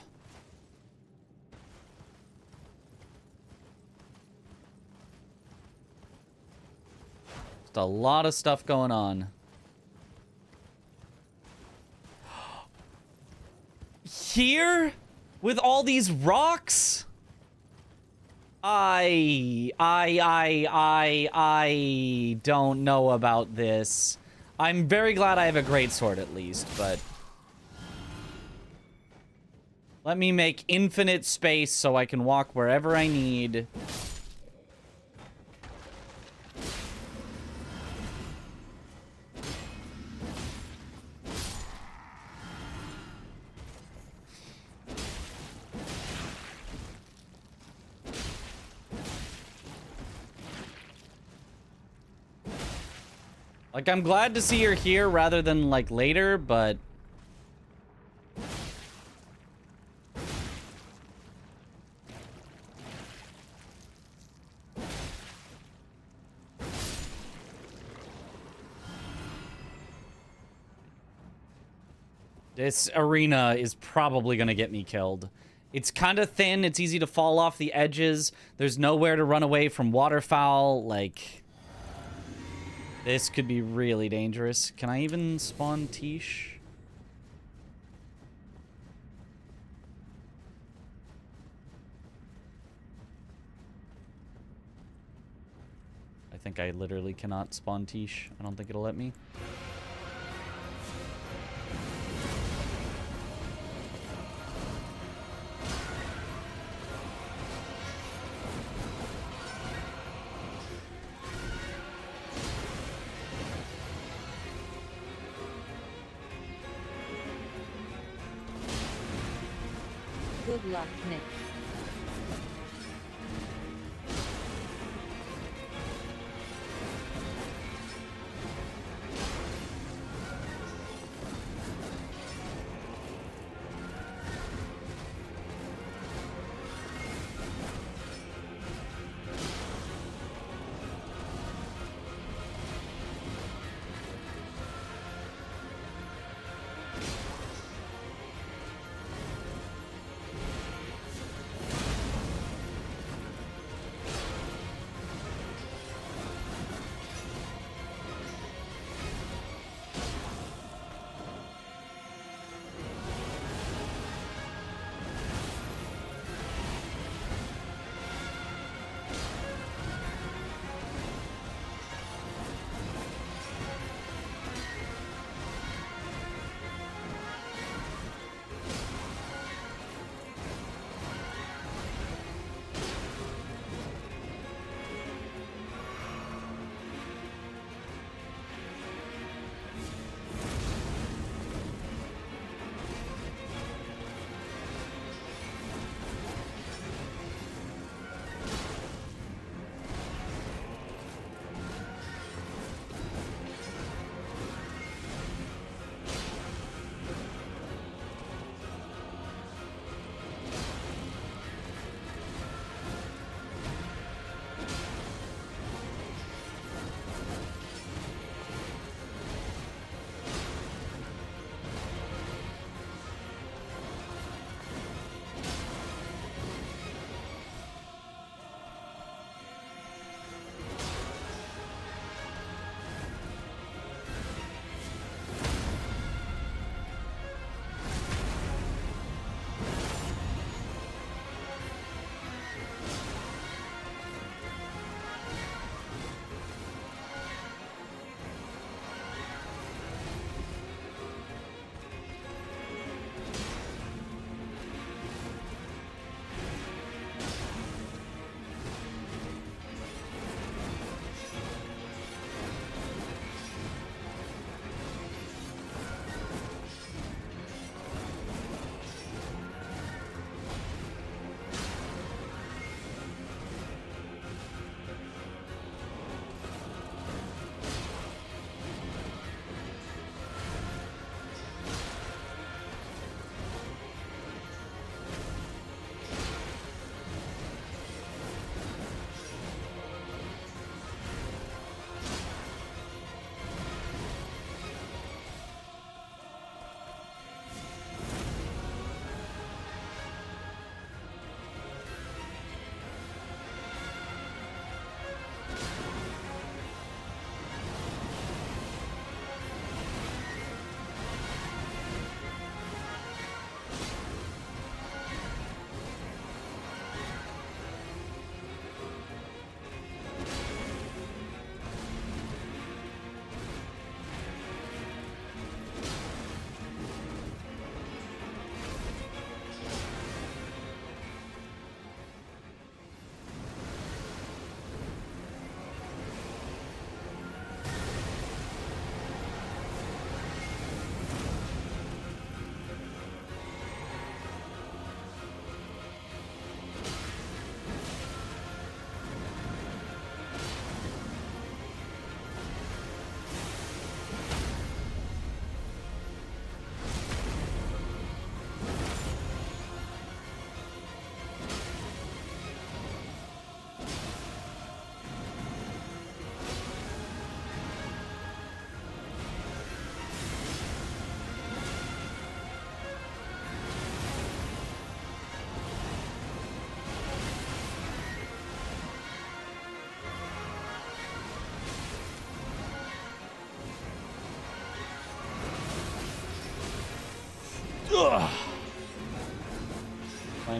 Just a lot of stuff going on. Here? With all these rocks? I don't know about this. I'm very glad I have a greatsword at least, but... Let me make infinite space so I can walk wherever I need. Like, I'm glad to see her here rather than, like, later, but... This arena is probably gonna get me killed. It's kind of thin, it's easy to fall off the edges, there's nowhere to run away from waterfowl, like... This could be really dangerous. Can I even spawn Tish? I think I literally cannot spawn Tish. I don't think it'll let me. Good luck, Nick.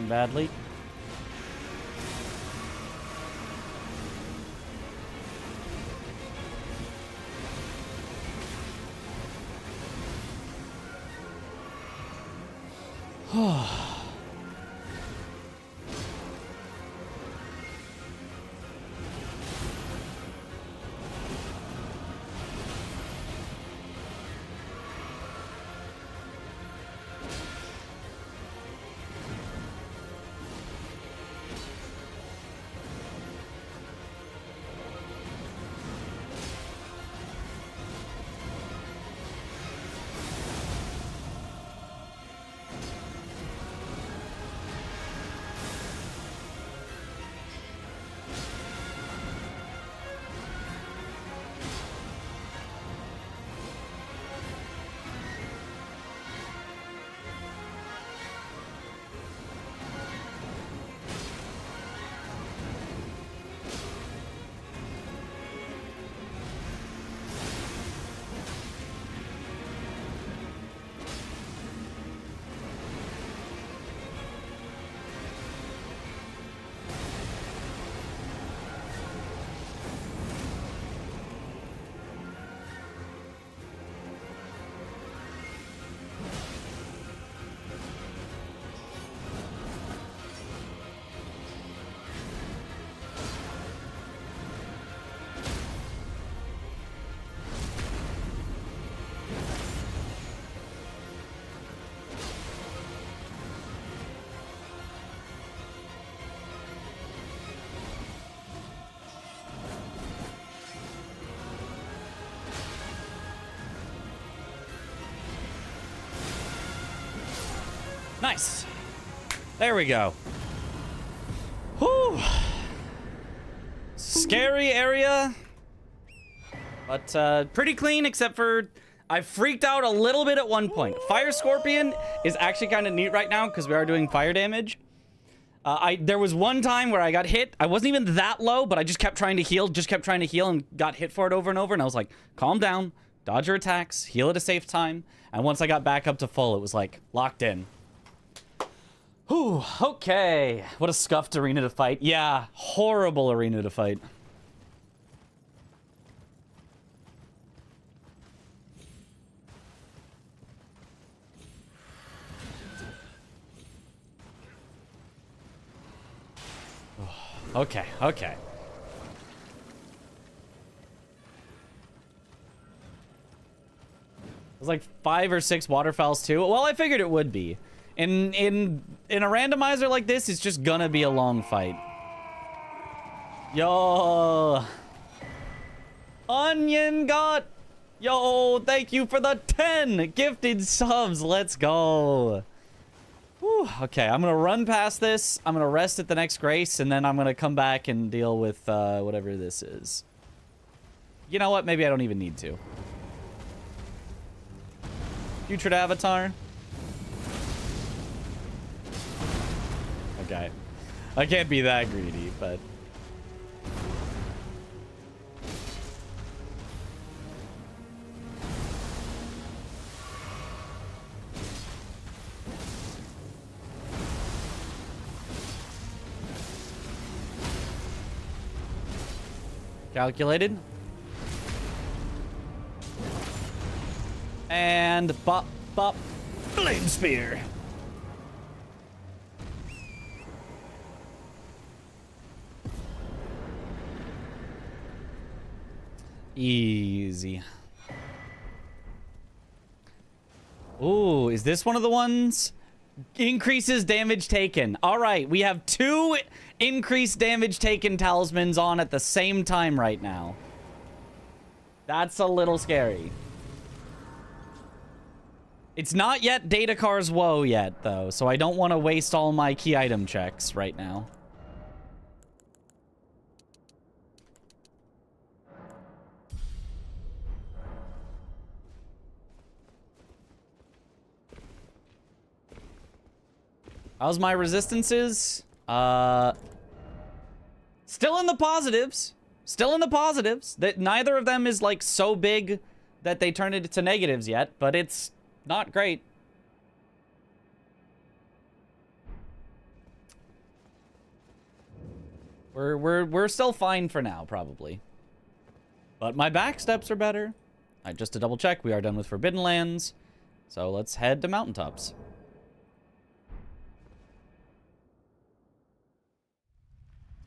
going badly. Nice. There we go. Whew. Scary area. But pretty clean, except for I freaked out a little bit at one point. Fire Scorpion is actually kind of neat right now because we are doing fire damage. There was one time where I got hit. I wasn't even that low, but I just kept trying to heal, and got hit for it over and over. And I was like, calm down, dodge your attacks, heal at a safe time. And once I got back up to full, it was like locked in. Whew, okay. What a scuffed arena to fight. Yeah, horrible arena to fight. Okay, okay. It was like 5 or 6 waterfalls too. Well, I figured it would be. In a randomizer like this, it's just gonna be a long fight. Yo. Onion got. Yo, thank you for the 10 gifted subs. Let's go. Whew, okay, I'm gonna run past this. I'm gonna rest at the next grace, and then I'm gonna come back and deal with whatever this is. You know what? Maybe I don't even need to. Putrid Avatar. Okay. I can't be that greedy, but... Calculated. And bop, bop, flame spear. Easy. Ooh, is this one of the ones? Increases damage taken. All right, we have 2 increased damage taken talismans on at the same time right now. That's a little scary. It's not yet Datakar's Woe yet, though, so I don't want to waste all my key item checks right now. How's my resistances? Still in the positives. Still in the positives. That neither of them is like so big that they turn it into negatives yet, but it's not great. We're still fine for now, probably. But my back steps are better. All right, just to double check, we are done with Forbidden Lands. So let's head to Mountaintops.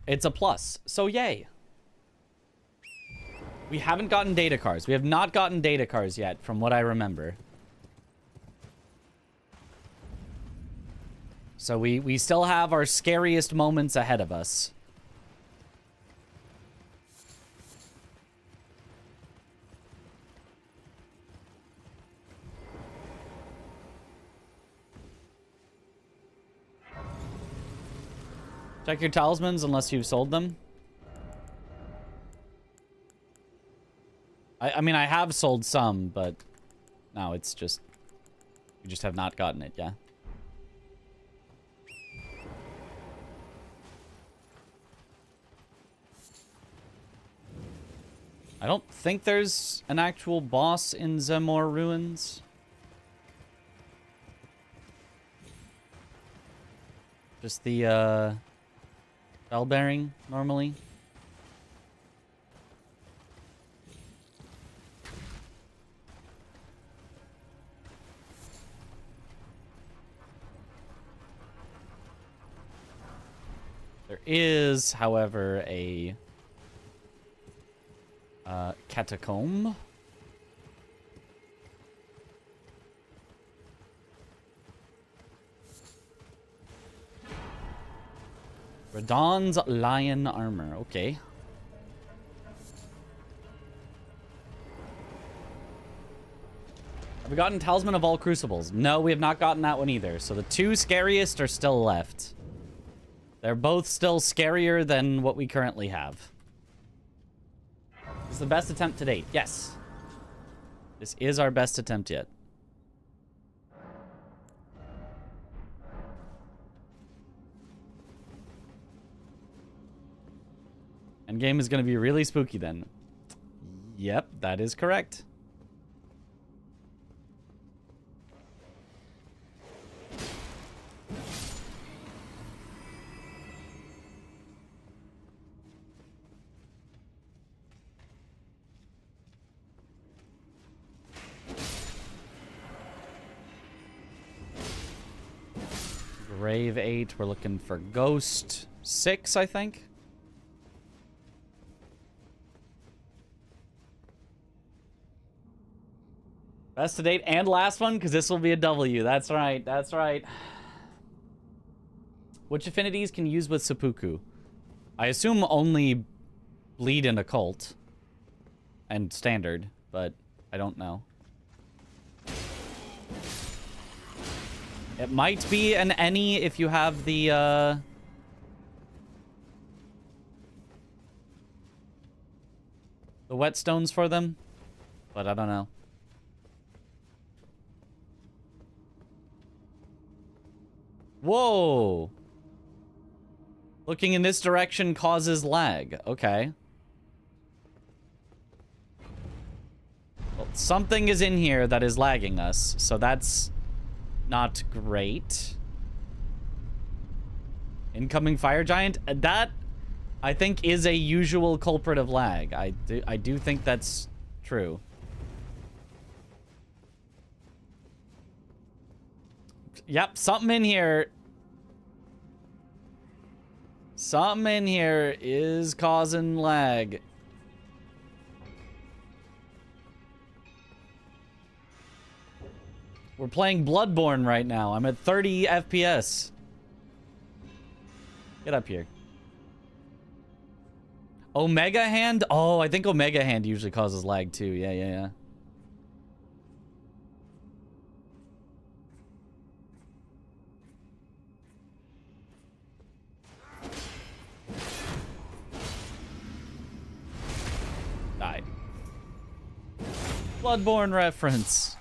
It's a plus, so yay. We haven't gotten data cards. We have not gotten data cards yet, from what I remember. So we still have our scariest moments ahead of us. Check your talismans unless you've sold them. I mean, I have sold some, but no, it's just... You just have not gotten it, yeah? I don't think there's an actual boss in Zemor Ruins. Just the, bell bearing, normally. There is, however, a catacomb. Radon's lion armor. Okay. Have we gotten Talisman of All Crucibles? No, we have not gotten that one either. So the two scariest are still left. They're both still scarier than what we currently have. This is the best attempt to date. Yes. This is our best attempt yet. Endgame is going to be really spooky then. Yep, that is correct. Grave 8, we're looking for Ghost 6, I think. Best to date and last one, because this will be a W. That's right, that's right. Which affinities can use with Seppuku? I assume only Bleed and Occult. And Standard, but I don't know. It might be an any if you have the whetstones for them, but I don't know. Whoa! Looking in this direction causes lag. Okay. Well, something is in here that is lagging us, so that's not great. Incoming fire giant. That, I think, is a usual culprit of lag. I do think that's true. Yep, something in here. Something in here is causing lag. We're playing Bloodborne right now. I'm at 30 FPS. Get up here. Omega Hand? Oh, I think Omega Hand usually causes lag too. Yeah. Died. Bloodborne reference.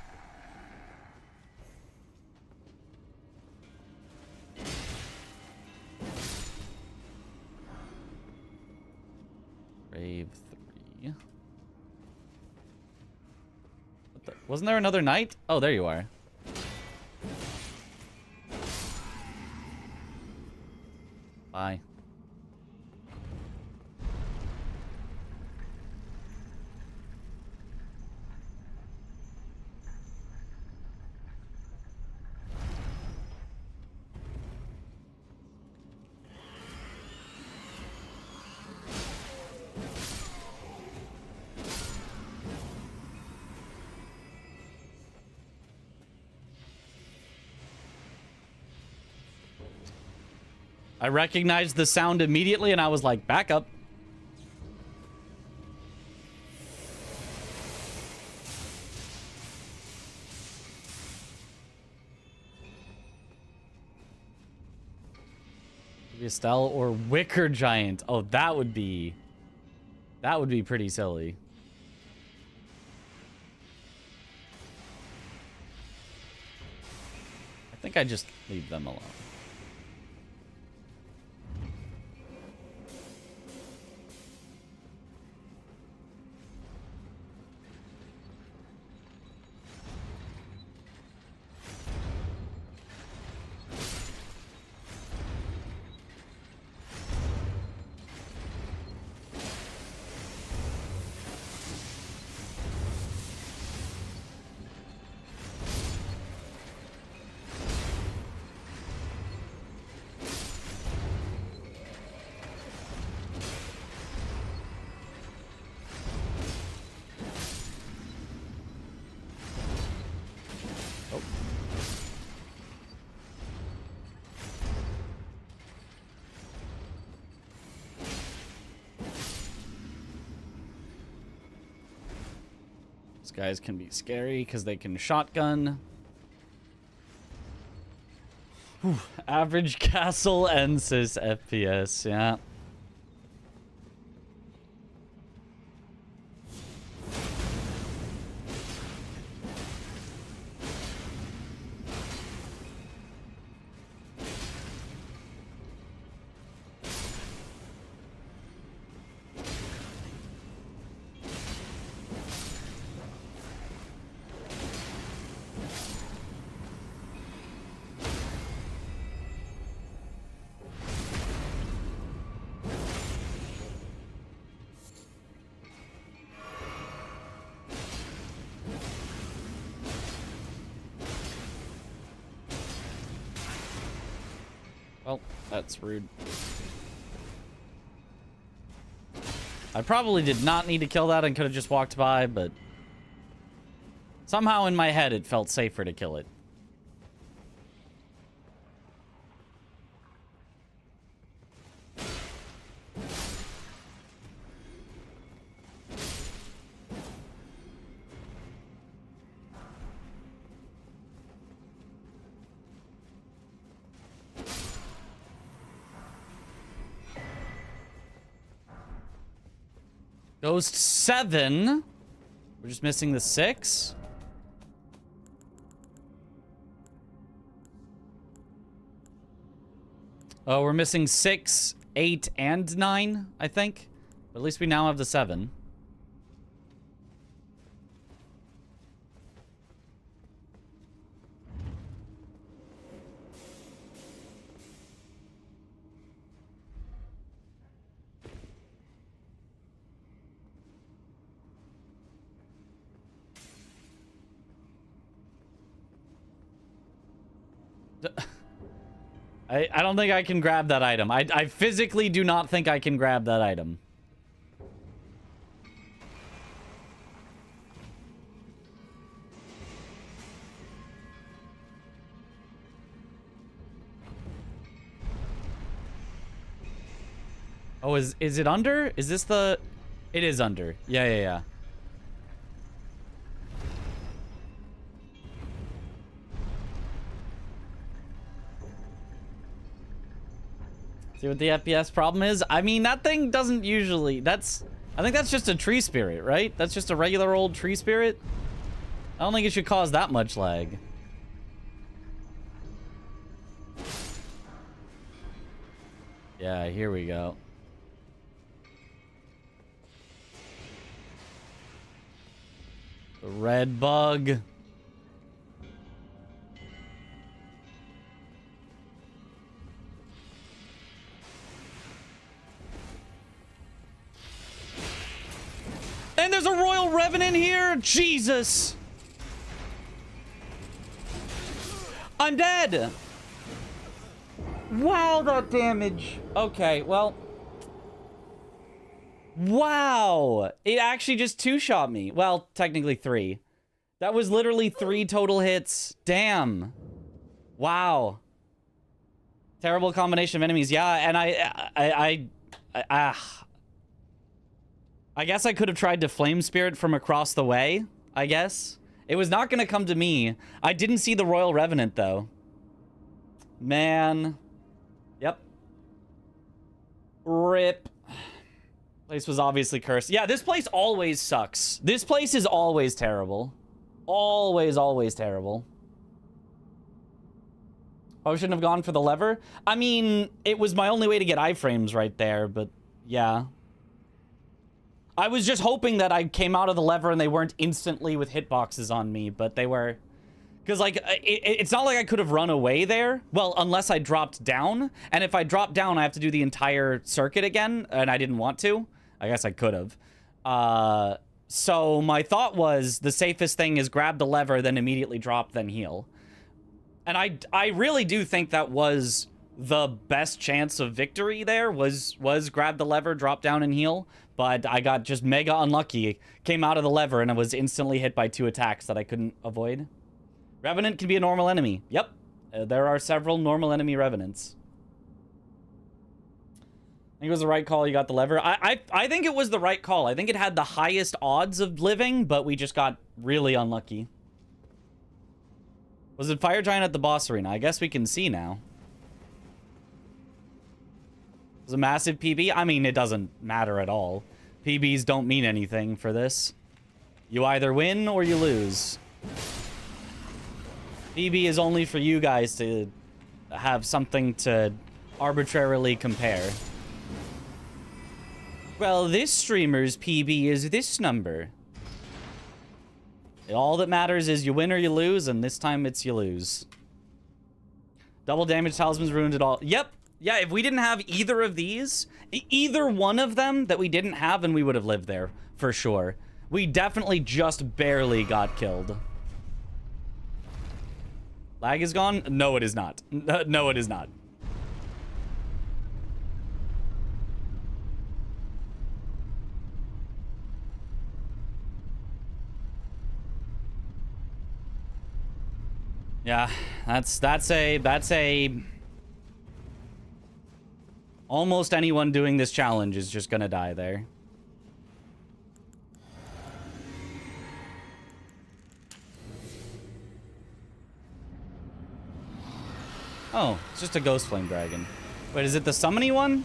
Grave 3. What the? Wasn't there another knight? Oh, there you are. Bye. I recognized the sound immediately and I was like, back up. Estelle or Wicker Giant. Oh, that would be pretty silly. I think I just leave them alone. Guys can be scary because they can shotgun. Whew. Average castle and cis FPS, yeah. Well, that's rude. I probably did not need to kill that and could have just walked by, but somehow in my head it felt safer to kill it. Ghost 7. We're just missing the 6. Oh, we're missing 6, 8, and 9, I think. But at least we now have the 7. I don't think I can grab that item. I physically do not think I can grab that item. Oh, is it under? Is this the... It is under. Yeah. See what the FPS problem is? I mean, that thing doesn't usually... I think that's just a tree spirit, right? That's just a regular old tree spirit. I don't think it should cause that much lag. Yeah, here we go. The red bug. And there's a Royal Revenant here! Jesus! I'm dead! Wow, that damage! Okay, well... Wow! It actually just two-shot me. Well, technically 3. That was literally 3 total hits. Damn. Wow. Terrible combination of enemies. Yeah, and I guess I could have tried to flame spirit from across the way, I guess. It was not going to come to me. I didn't see the Royal Revenant, though. Man. Yep. Rip. Place was obviously cursed. Yeah, this place always sucks. This place is always terrible. Always, always terrible. Oh, I shouldn't have gone for the lever? I mean, it was my only way to get iframes right there, but yeah. I was just hoping that I came out of the lever and they weren't instantly with hitboxes on me, but they were. Because, like, it's not like I could have run away there. Well, unless I dropped down. And if I dropped down, I have to do the entire circuit again, and I didn't want to. I guess I could have. So my thought was the safest thing is grab the lever, then immediately drop, then heal. And I really do think that was the best chance of victory there, was grab the lever, drop down, and heal. But I got just mega unlucky. Came out of the lever, and I was instantly hit by 2 attacks that I couldn't avoid. Revenant can be a normal enemy. Yep. There are several normal enemy Revenants. I think it was the right call. You got the lever. I think it was the right call. I think it had the highest odds of living, but we just got really unlucky. Was it Fire Giant at the boss arena? I guess we can see now. It was a massive PB. I mean, it doesn't matter at all. PBs don't mean anything for this. You either win or you lose. PB is only for you guys to have something to arbitrarily compare. Well, this streamer's PB is this number. All that matters is you win or you lose, and this time it's you lose. Double damage talismans ruined it all. Yep. Yeah, if we didn't have either of these, either one of them that we didn't have, and we would have lived there, for sure. We definitely just barely got killed. Lag is gone? No, it is not. No, it is not. Yeah, that's a almost anyone doing this challenge is just gonna die there. Oh, it's just a ghost flame dragon. Wait, is it the summony one?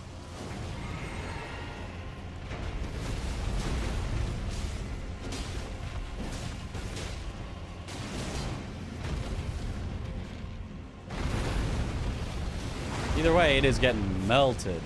Either way, it is getting melted.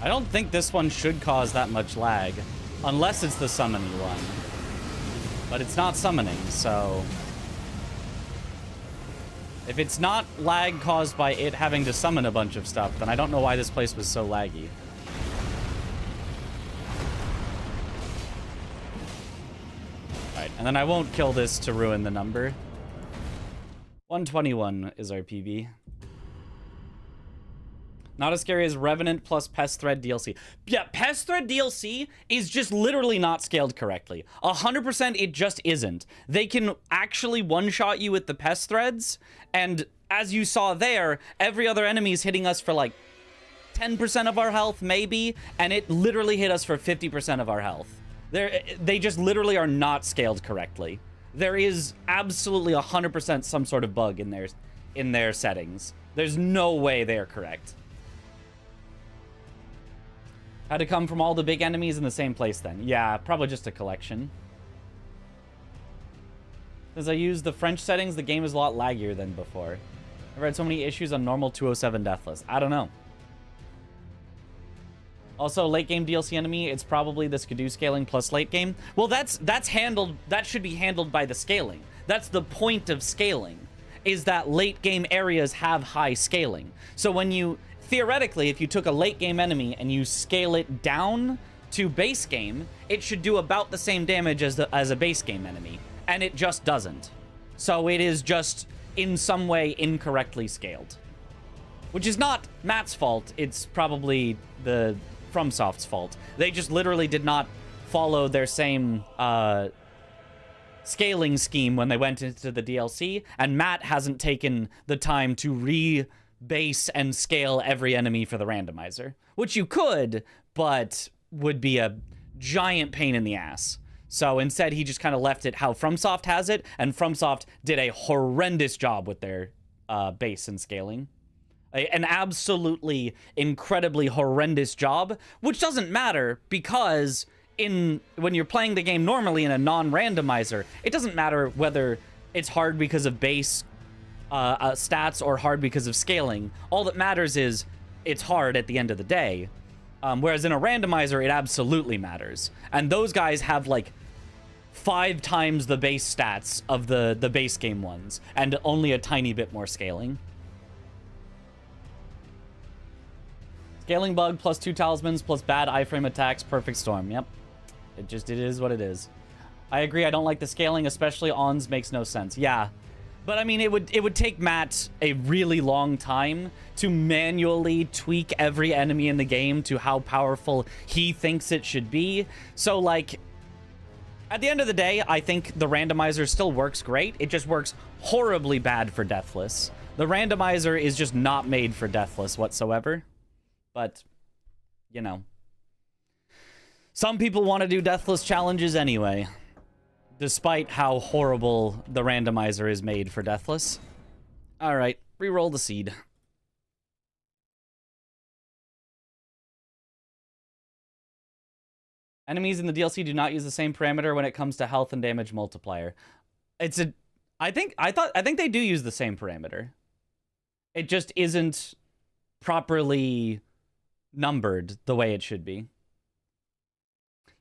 I don't think this one should cause that much lag, unless it's the summoning one. But it's not summoning, so... If it's not lag caused by it having to summon a bunch of stuff, then I don't know why this place was so laggy. Alright, and then I won't kill this to ruin the number. 121 is our PB. Not as scary as Revenant plus Pest Thread DLC. Yeah, Pest Thread DLC is just literally not scaled correctly. 100% it just isn't. They can actually one-shot you with the Pest Threads, and as you saw there, every other enemy is hitting us for like 10% of our health, maybe, and it literally hit us for 50% of our health. They just literally are not scaled correctly. There is absolutely 100% some sort of bug in their settings. There's no way they're correct. Had to come from all the big enemies in the same place then. Yeah, probably just a collection. Since I used the French settings, the game is a lot laggier than before. I've had so many issues on normal 207 Deathless. I don't know. Also, late game DLC enemy, it's probably the Skidoo scaling plus late game. Well, that's handled, that should be handled by the scaling. That's the point of scaling. is that late game areas have high scaling. So when you, theoretically, if you took a late game enemy and you scale it down to base game, it should do about the same damage as a base game enemy. And it just doesn't. So it is just in some way incorrectly scaled. Which is not Matt's fault, it's probably the FromSoft's fault. They just literally did not follow their same scaling scheme when they went into the DLC, and Matt hasn't taken the time to rebase and scale every enemy for the randomizer. Which you could, but would be a giant pain in the ass. So instead, he just kind of left it how FromSoft has it, and FromSoft did a horrendous job with their base and scaling. An absolutely incredibly horrendous job, which doesn't matter because when you're playing the game normally in a non-randomizer, it doesn't matter whether it's hard because of base stats or hard because of scaling. All that matters is it's hard at the end of the day. Whereas in a randomizer, it absolutely matters. And those guys have like 5 times the base stats of the base game ones, and only a tiny bit more scaling. Scaling bug plus 2 talismans plus bad iframe attacks, perfect storm. Yep. It is what it is. I agree, I don't like the scaling, especially Ons makes no sense. Yeah. But I mean, it would take Matt a really long time to manually tweak every enemy in the game to how powerful he thinks it should be. So like, at the end of the day, I think the randomizer still works great. It just works horribly bad for Deathless. The randomizer is just not made for Deathless whatsoever. But, you know. Some people want to do Deathless challenges anyway. Despite how horrible the randomizer is made for Deathless. Alright, reroll the seed. Enemies in the DLC do not use the same parameter when it comes to health and damage multiplier. I think they do use the same parameter. It just isn't properly numbered the way it should be.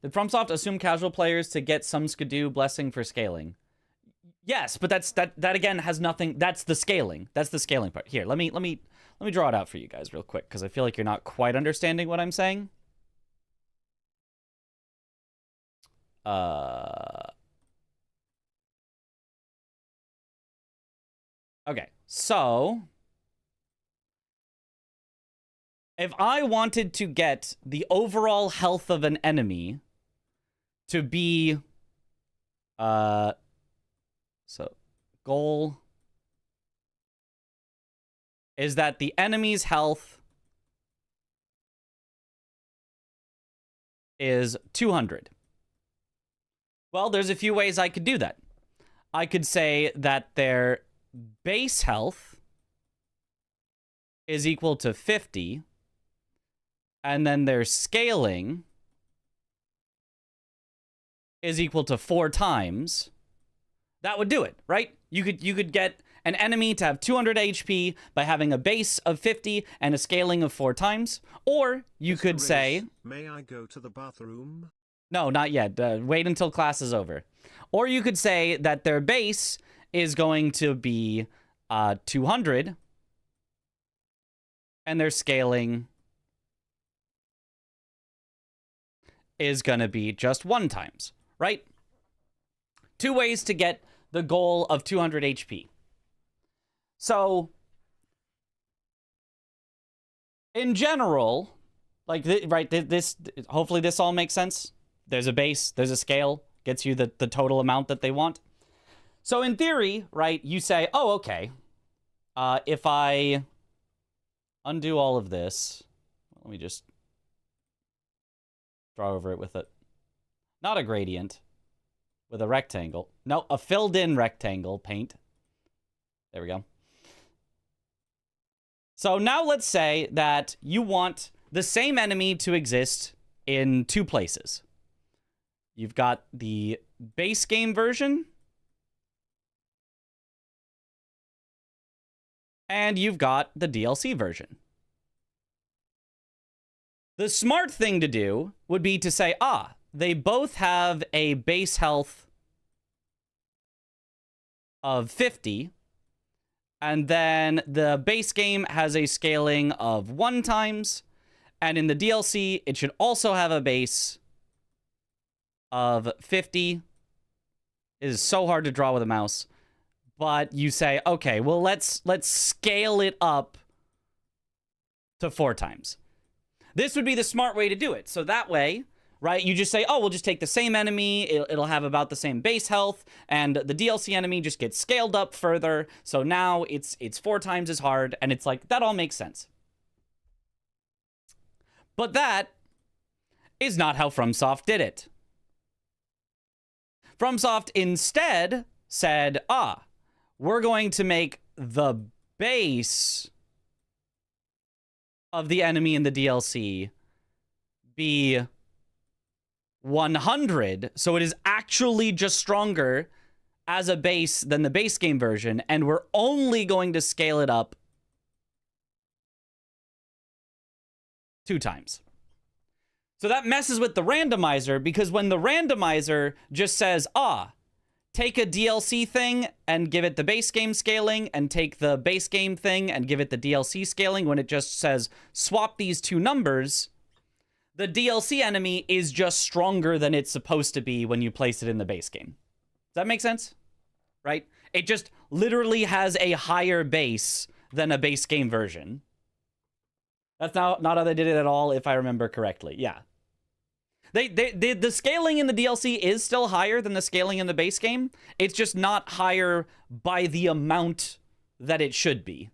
Did FromSoft assume casual players to get some Skidoo blessing for scaling? Yes, but that again has nothing. That's the scaling. That's the scaling part. Here, let me draw it out for you guys real quick because I feel like you're not quite understanding what I'm saying. Okay, so if I wanted to get the overall health of an enemy to be, so goal is that the enemy's health is 200. Well, there's a few ways I could do that. I could say that their base health is equal to 50, and then their scaling is equal to 4 times. That would do it, right? You could get an enemy to have 200 HP by having a base of 50 and a scaling of 4 times. Or you could say... May I go to the bathroom? No, not yet. Wait until class is over. Or you could say that their base is going to be 200 and their scaling is going to be just 1 times, right? 2 ways to get the goal of 200 HP. So, in general, like, hopefully this all makes sense. There's a base, there's a scale, gets you the total amount that they want. So in theory, right, you say, oh, okay, if I undo all of this, let me just draw over it with it. Not a gradient, with a rectangle. No, a filled-in rectangle paint. There we go. So now let's say that you want the same enemy to exist in 2 places. You've got the base game version, and you've got the DLC version. The smart thing to do would be to say, they both have a base health of 50, And then the base game has a scaling of 1 times. And in the DLC, it should also have a base of 50. It is so hard to draw with a mouse. But you say, okay, well, let's scale it up to 4 times. This would be the smart way to do it. So that way, right, you just say, oh, we'll just take the same enemy. It'll have about the same base health. And the DLC enemy just gets scaled up further. So now it's 4 times as hard. And it's like, that all makes sense. But that is not how FromSoft did it. FromSoft instead said, we're going to make the base of the enemy in the DLC be 100. So it is actually just stronger as a base than the base game version. And we're only going to scale it up 2 times. So that messes with the randomizer, because when the randomizer just says, take a DLC thing and give it the base game scaling, and take the base game thing and give it the DLC scaling, when it just says swap these 2 numbers, the DLC enemy is just stronger than it's supposed to be when you place it in the base game. Does that make sense? Right? It just literally has a higher base than a base game version. That's not how they did it at all, if I remember correctly. Yeah. The scaling in the DLC is still higher than the scaling in the base game. It's just not higher by the amount that it should be.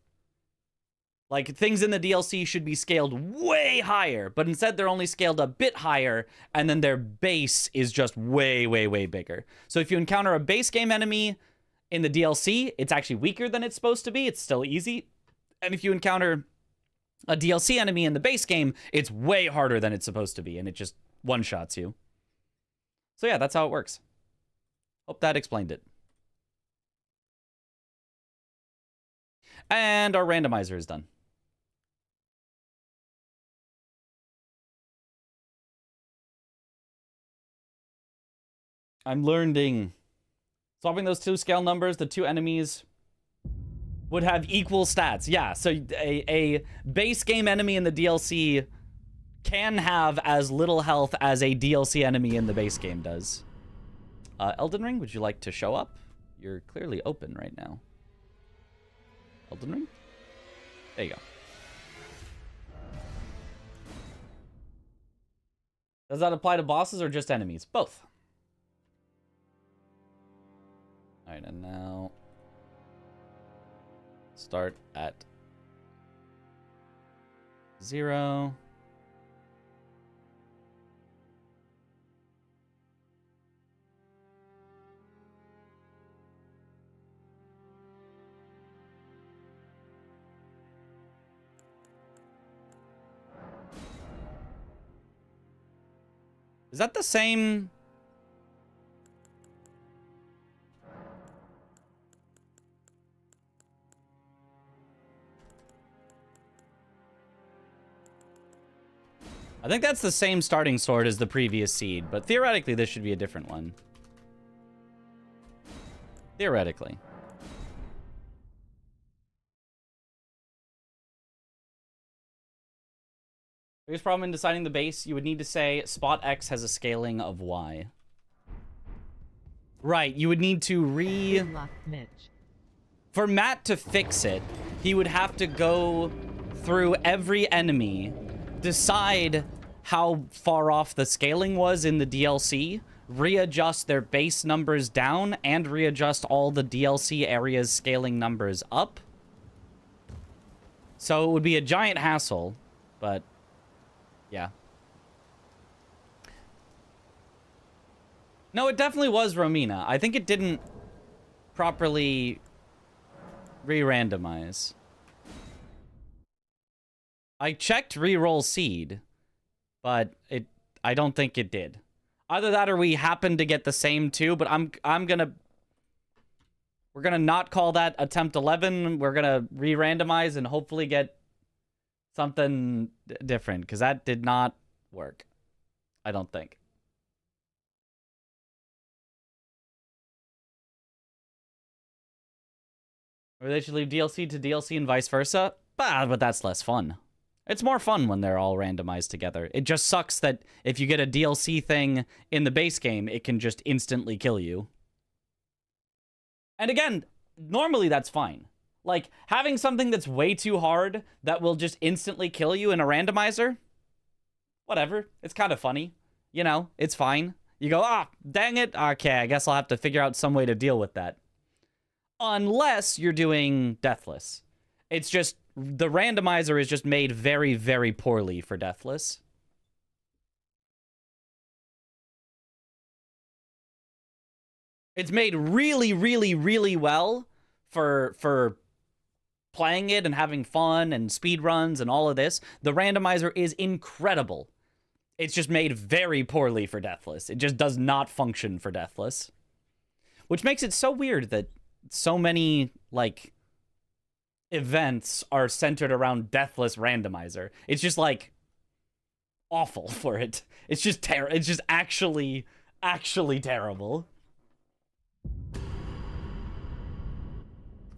Like, things in the DLC should be scaled way higher, but instead they're only scaled a bit higher, and then their base is just way, way, way bigger. So if you encounter a base game enemy in the DLC, it's actually weaker than it's supposed to be. It's still easy. And if you encounter a DLC enemy in the base game, it's way harder than it's supposed to be, and it just one-shots you. So yeah, that's how it works. Hope that explained it. And our randomizer is done. I'm learning. Swapping those 2 scale numbers, the 2 enemies would have equal stats. Yeah, so a base game enemy in the DLC can have as little health as a DLC enemy in the base game does. Elden Ring, would you like to show up? You're clearly open right now. Elden Ring? There you go. Does that apply to bosses or just enemies? Both. Alright, and now start at 0. Is that the same? I think that's the same starting sword as the previous seed, but theoretically this should be a different one. Theoretically. Biggest problem in deciding the base, you would need to say spot X has a scaling of Y. Right, you would need to For Matt to fix it, he would have to go through every enemy, decide how far off the scaling was in the DLC, readjust their base numbers down, and readjust all the DLC areas scaling numbers up. So it would be a giant hassle, but yeah. No, it definitely was Romina. I think it didn't properly re-randomize. I checked reroll seed, but I don't think it did. Either that or we happened to get the same 2, but we're gonna not call that attempt 11. We're gonna re-randomize and hopefully get something different, because that did not work, I don't think. Or they should leave DLC to DLC and vice versa. But that's less fun. It's more fun when they're all randomized together. It just sucks that if you get a DLC thing in the base game, it can just instantly kill you. And again, normally that's fine. Like, having something that's way too hard that will just instantly kill you in a randomizer, whatever. It's kind of funny. You know, it's fine. You go, ah, dang it. Okay, I guess I'll have to figure out some way to deal with that. Unless you're doing Deathless. It's just, the randomizer is just made very, very poorly for Deathless. It's made really, really, really well for playing it and having fun and speed runs and all of this. The randomizer is incredible. It's just made very poorly for Deathless. It just does not function for Deathless. Which makes it so weird that so many, like, events are centered around Deathless randomizer. It's just, like, awful for it. It's just terrible. It's just actually terrible.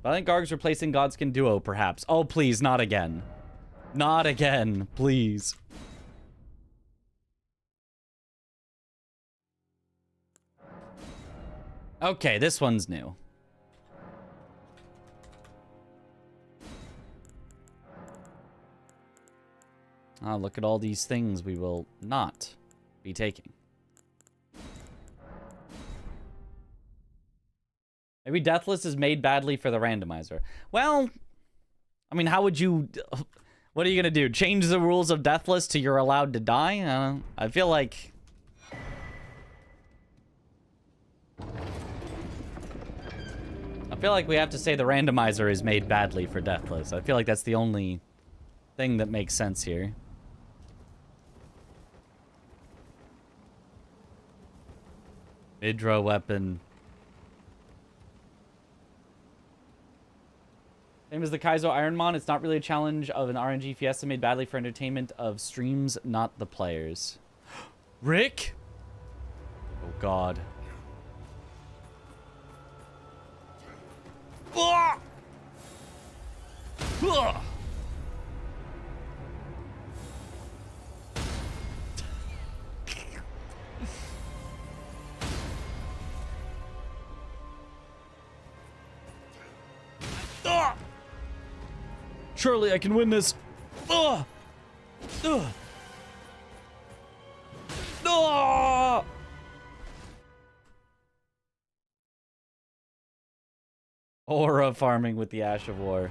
I think Garg's replacing Godskin Duo, perhaps. Oh, please, not again. Not again, please. Okay, this one's new. Ah, look at all these things we will not be taking. Maybe Deathless is made badly for the randomizer. Well, I mean, how would you... What are you going to do? Change the rules of Deathless to you're allowed to die? I feel like... we have to say the randomizer is made badly for Deathless. I feel like that's the only thing that makes sense here. Midra weapon. Same as the Kaizo Ironmon, it's not really a challenge of an RNG Fiesta made badly for entertainment of streams, not the players. Rick? Oh god. Ah! Ah! Ah! Surely I can win this. Ah! Ah! Ah! Aura farming with the Ash of War.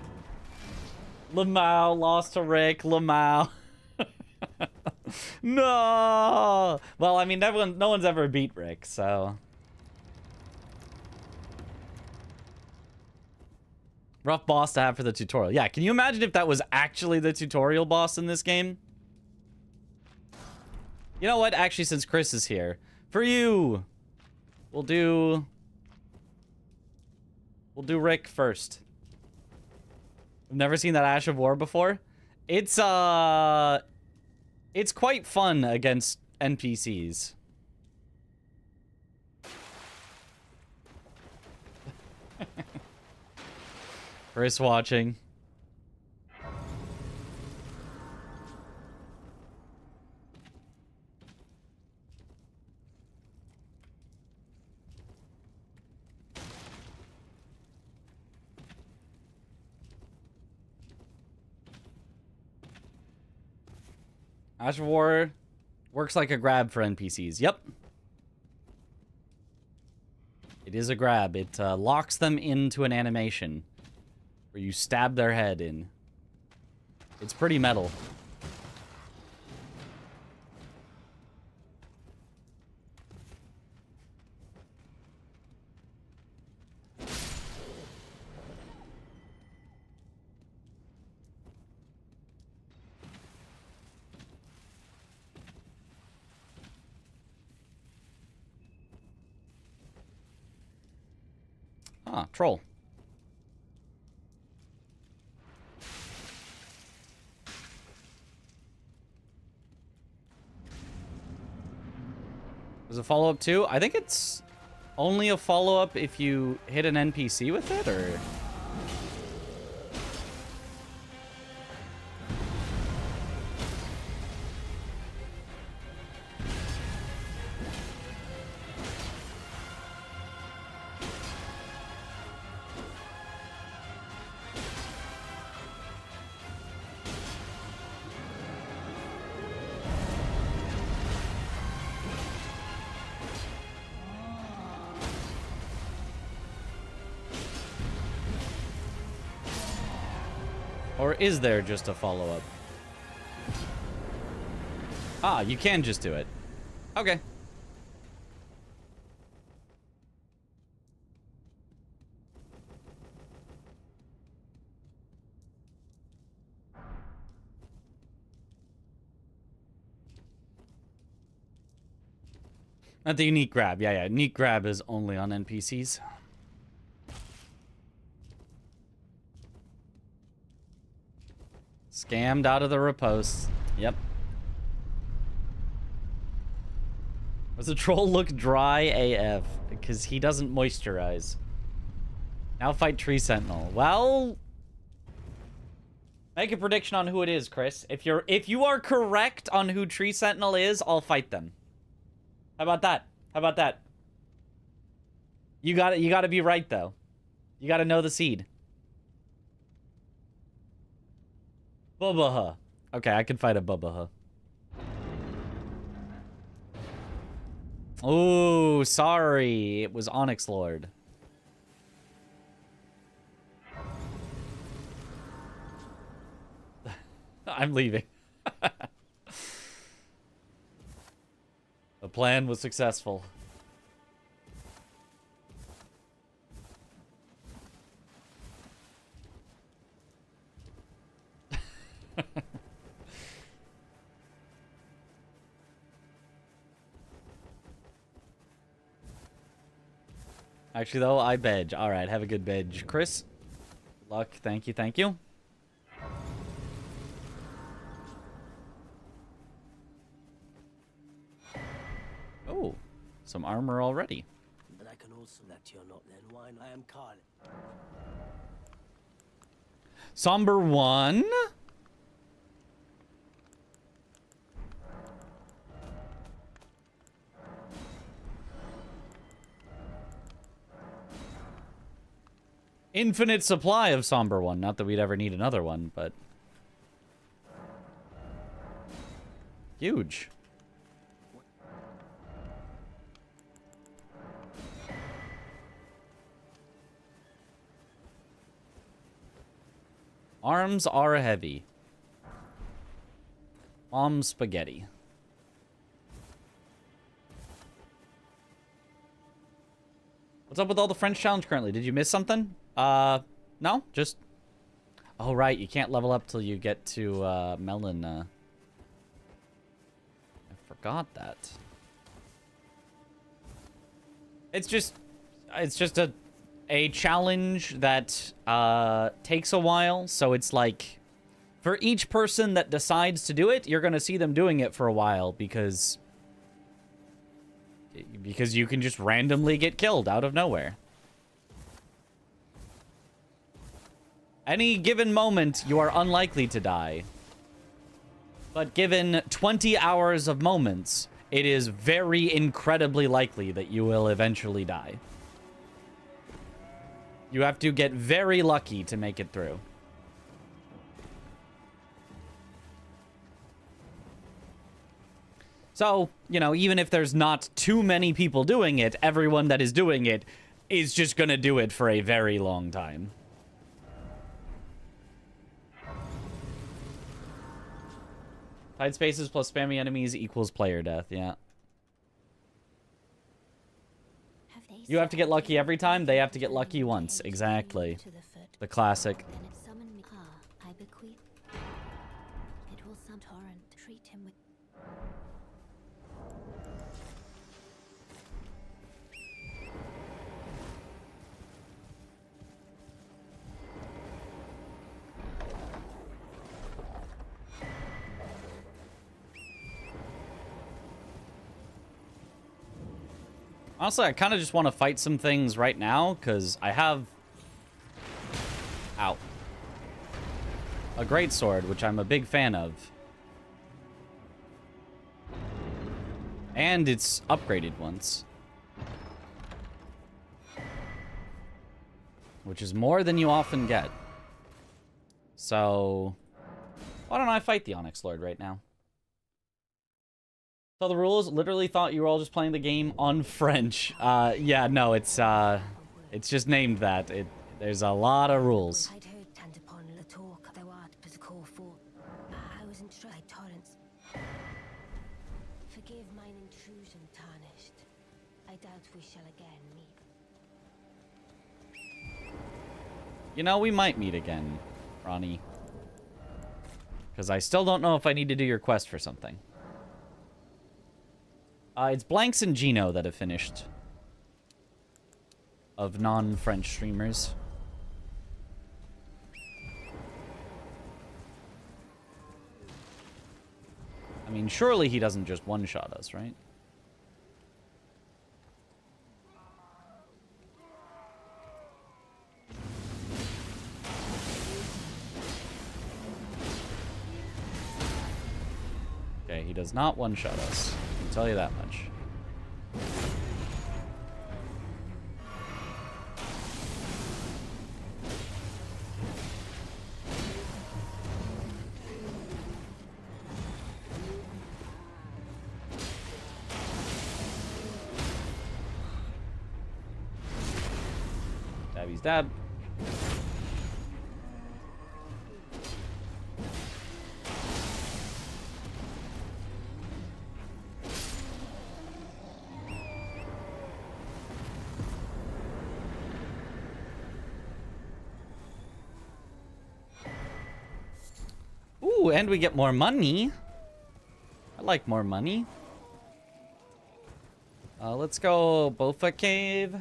Lamau lost to Rick. Lamau. No. Well, I mean, no one's ever beat Rick, so. Rough boss to have for the tutorial. Yeah, can you imagine if that was actually the tutorial boss in this game? You know what? Actually, since Chris is here, for you, we'll do Rick first. I've never seen that Ash of War before. It's quite fun against NPCs. Chris watching. Ash of War works like a grab for NPCs. Yep. It is a grab. It locks them into an animation where you stab their head in. It's pretty metal. Ah, troll. There's a follow-up too? I think it's only a follow-up if you hit an NPC with it, or... Or is there just a follow-up? Ah, you can just do it. Okay. Not the unique grab. Yeah, unique grab is only on NPCs. Scammed out of the riposte. Yep. Does the troll look dry AF? Because he doesn't moisturize. Now fight Tree Sentinel. Well, make a prediction on who it is, Chris. If you are correct on who Tree Sentinel is, I'll fight them. How about that? How about that? You gotta be right though. You gotta know the seed. Bubaha. Okay, I can fight a Bubaha. Oh, sorry. It was Onyx Lord. I'm leaving. The plan was successful. Actually, though, I bedge. All right, have a good bedge. Chris, luck. Thank you, thank you. Oh, some armor already. But I can also let you not then wine. I am Carl. Somber 1. Infinite supply of Somber 1. Not that we'd ever need another one, but... Huge. Arms are heavy. Mom spaghetti. What's up with all the French challenge currently? Did you miss something? No? Just... Oh, right. You can't level up till you get to, Melon, I forgot that. It's just a challenge that, takes a while. So it's like, for each person that decides to do it, you're gonna see them doing it for a while because you can just randomly get killed out of nowhere. Any given moment, you are unlikely to die. But given 20 hours of moments, it is very incredibly likely that you will eventually die. You have to get very lucky to make it through. So, you know, even if there's not too many people doing it, everyone that is doing it is just gonna do it for a very long time. Tight spaces plus spammy enemies equals player death, yeah. You have to get lucky every time, they have to get lucky once. Exactly. The classic. Honestly, I kind of just want to fight some things right now, because I have... Ow. A greatsword, which I'm a big fan of. And it's upgraded once. Which is more than you often get. So... why don't I fight the Onyx Lord right now? So the rules, literally thought you were all just playing the game on French. Yeah, no, it's just named that. There's a lot of rules. doubt we shall again meet. You know, we might meet again, Ronnie. Because I still don't know if I need to do your quest for something. It's Blanks and Gino that have finished. Of non-French streamers. I mean, surely he doesn't just one-shot us, right? Okay, he does not one-shot us. I can tell you that much. Stabby's dab. Ooh, and we get more money. I like more money. Let's go Bofa Cave.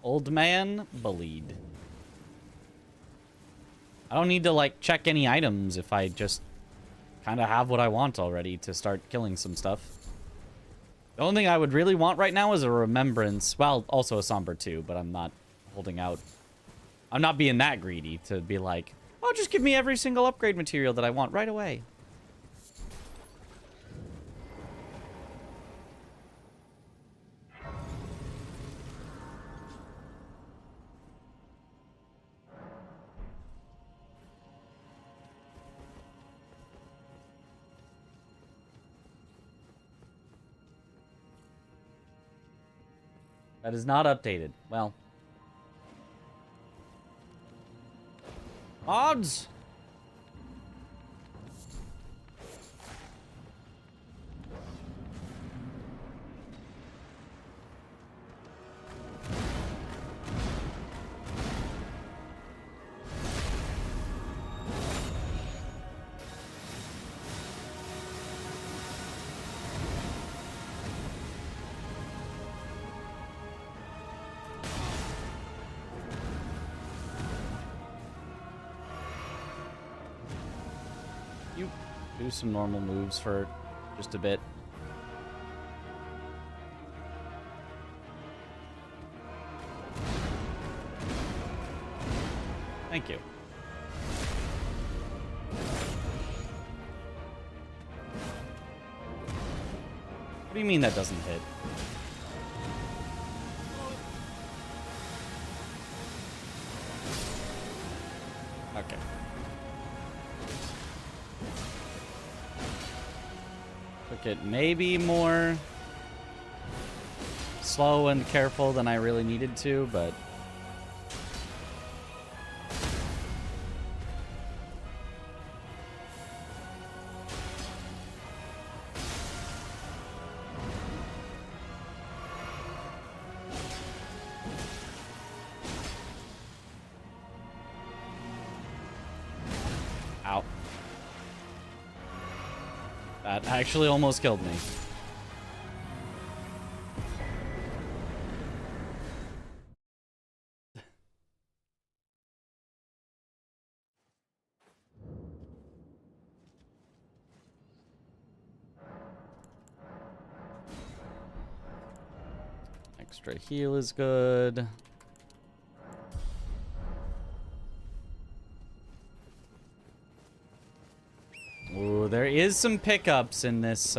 Old man, bullied. I don't need to, like, check any items if I just kind of have what I want already to start killing some stuff. The only thing I would really want right now is a remembrance. Well, also a somber too, but I'm not holding out. I'm not being that greedy to be like, oh, just give me every single upgrade material that I want right away. That is not updated. Well. Mods! You do some normal moves for just a bit. Thank you. What do you mean that doesn't hit? Okay. Took it maybe more slow and careful than I really needed to, but ow. That actually almost killed me. Extra heal is good. Ooh, there is some pickups in this,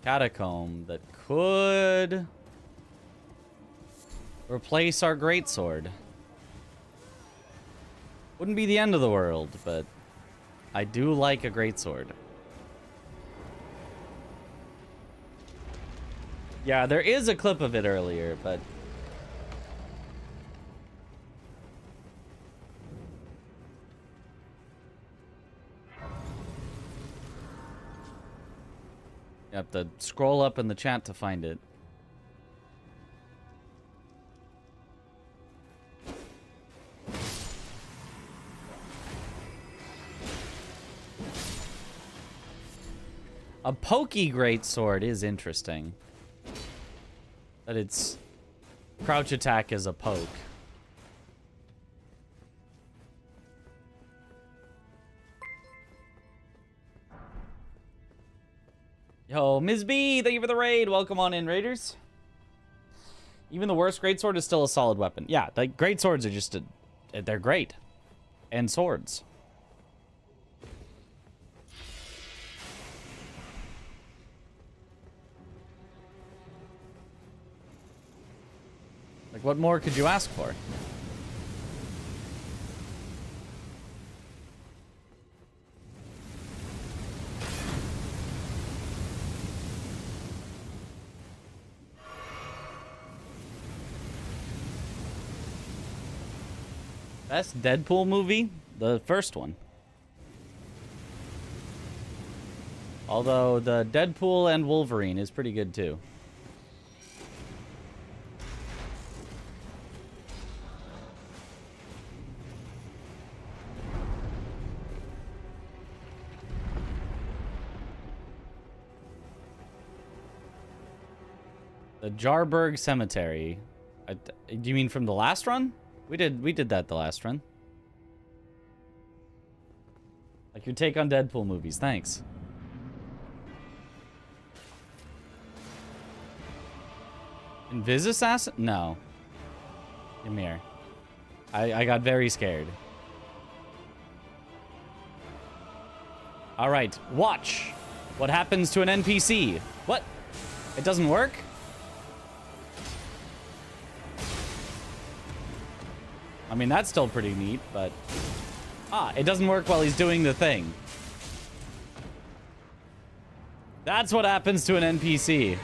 catacomb that could replace our greatsword. Wouldn't be the end of the world, but I do like a greatsword. Yeah, there is a clip of it earlier, but have to scroll up in the chat to find it. A pokey greatsword is interesting. That its crouch attack is a poke. Yo, Ms. B, thank you for the raid. Welcome on in, raiders. Even the worst greatsword is still a solid weapon. Yeah, like greatswords are just they're great. And swords. Like, what more could you ask for? Best Deadpool movie? The first one. Although the Deadpool and Wolverine is pretty good too. The Jarburg Cemetery. Do you mean from the last run? We did that the last run. Like your take on Deadpool movies. Thanks. Invis Assassin? No. Come here. I got very scared. Alright, watch. What happens to an NPC? What? It doesn't work? I mean, that's still pretty neat, but... Ah, it doesn't work while he's doing the thing. That's what happens to an NPC.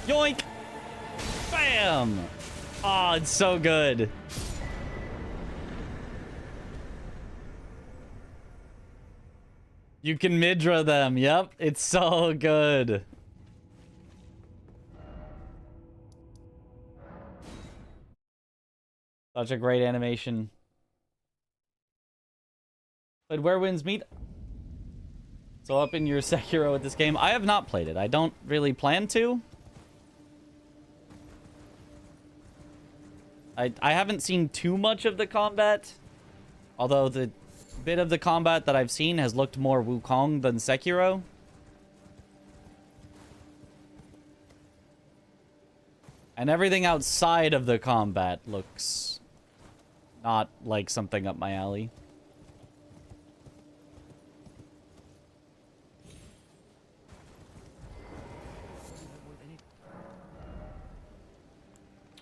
Yoink! Bam! Oh, it's so good. You can Midra them. Yep, it's so good. Such a great animation. Played Where Winds Meet. So up in your Sekiro with this game. I have not played it. I don't really plan to. I haven't seen too much of the combat. Although the bit of the combat that I've seen has looked more Wukong than Sekiro. And everything outside of the combat looks not like something up my alley.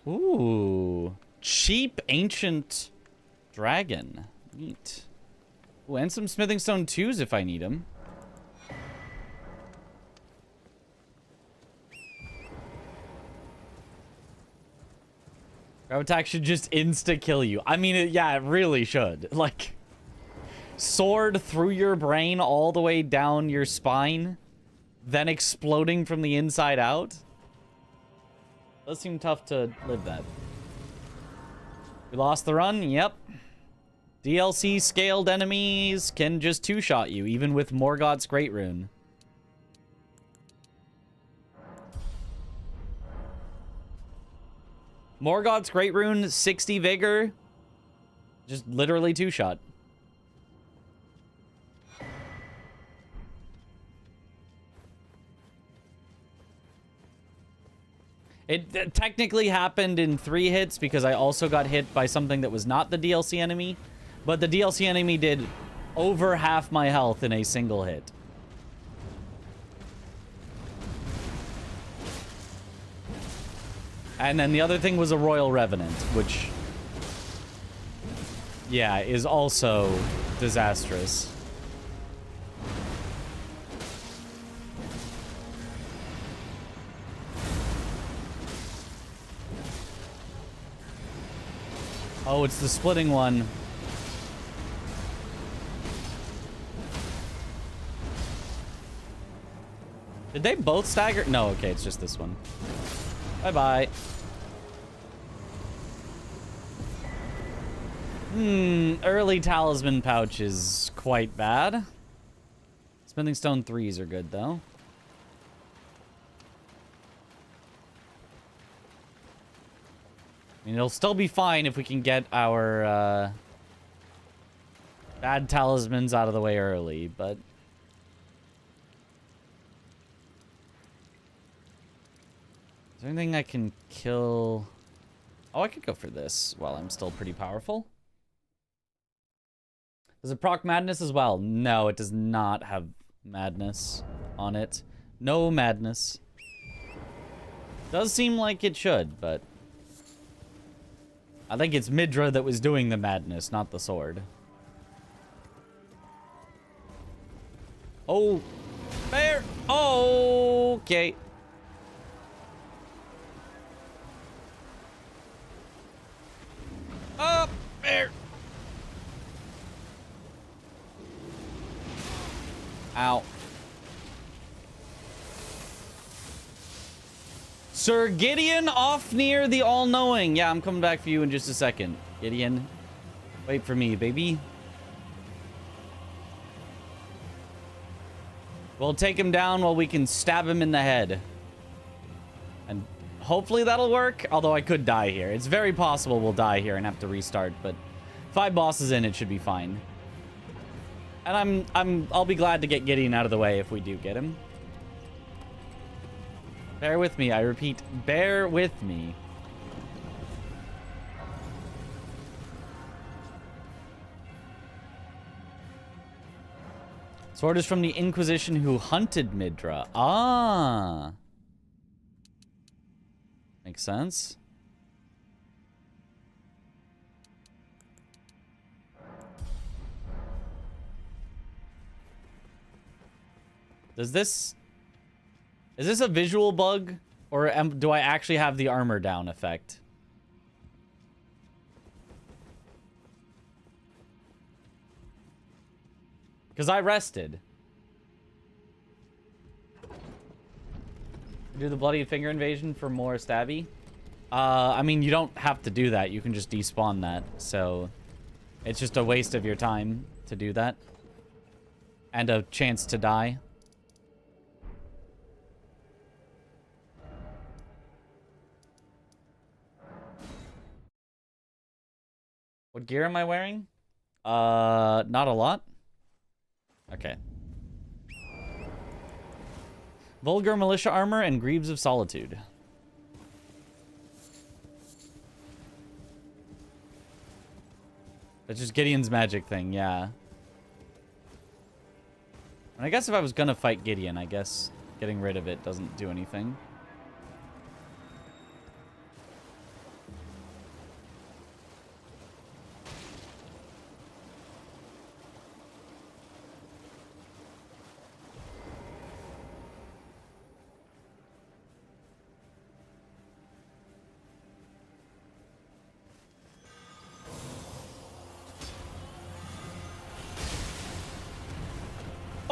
Ooh. Cheap ancient dragon. Neat. Ooh, and some smithing stone 2s if I need them. Grab attack should just insta-kill you. I mean, yeah, it really should. Like, sword through your brain all the way down your spine, then exploding from the inside out. Does seem tough to live that. We lost the run? Yep. DLC scaled enemies can just two-shot you, even with Morgoth's Great Rune. Morgoth's Great Rune, 60 Vigor. Just literally two-shot. It technically happened in 3 hits because I also got hit by something that was not the DLC enemy. But the DLC enemy did over half my health in a single hit. And then the other thing was a Royal Revenant, which, yeah, is also disastrous. Oh, it's the splitting one. Did they both stagger? No, okay, it's just this one. Bye-bye. Early talisman pouch is quite bad. Smithing stone 3s are good, though. I mean, it'll still be fine if we can get our bad talismans out of the way early, but... Is there anything I can kill? Oh, I could go for this while I'm still pretty powerful. Does it proc madness as well? No, it does not have madness on it. No madness. Does seem like it should, but... I think it's Midra that was doing the madness, not the sword. Oh, bear! Oh, okay. Oh, bear! Ow. Sir Gideon off near the all-knowing. Yeah, I'm coming back for you in just a second. Gideon, wait for me, baby. We'll take him down while we can stab him in the head. And hopefully that'll work, although I could die here. It's very possible we'll die here and have to restart, but 5 bosses in, it should be fine. And I'll be glad to get Gideon out of the way if we do get him. Bear with me, I repeat, bear with me. Sword is from the Inquisition who hunted Midra. Ah. Makes sense. Does this... Is this a visual bug? Or do I actually have the armor down effect? Because I rested. Do the bloody finger invasion for more stabby? I mean, you don't have to do that. You can just despawn that. So, it's just a waste of your time to do that. And a chance to die. What gear am I wearing? Not a lot. Okay. Vulgar Militia Armor and Greaves of Solitude. That's just Gideon's magic thing, yeah. And I guess if I was gonna fight Gideon, I guess getting rid of it doesn't do anything.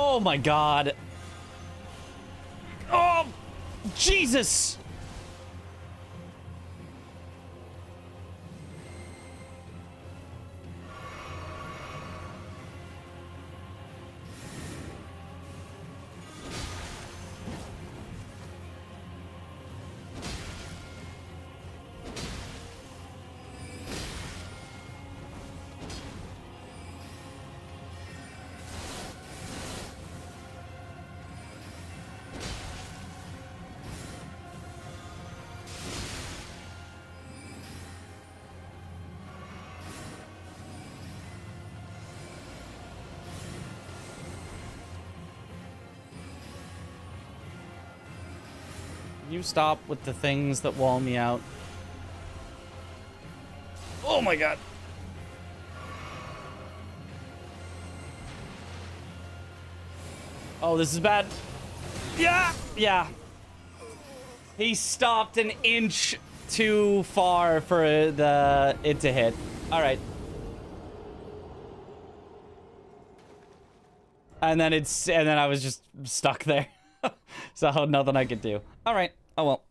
Oh my god. Oh, Jesus. You stop with the things that wall me out. Oh my god. Oh, this is bad. Yeah, yeah. He stopped an inch too far for it to hit. All right. And then I was just stuck there. So nothing I could do. All right. Oh well.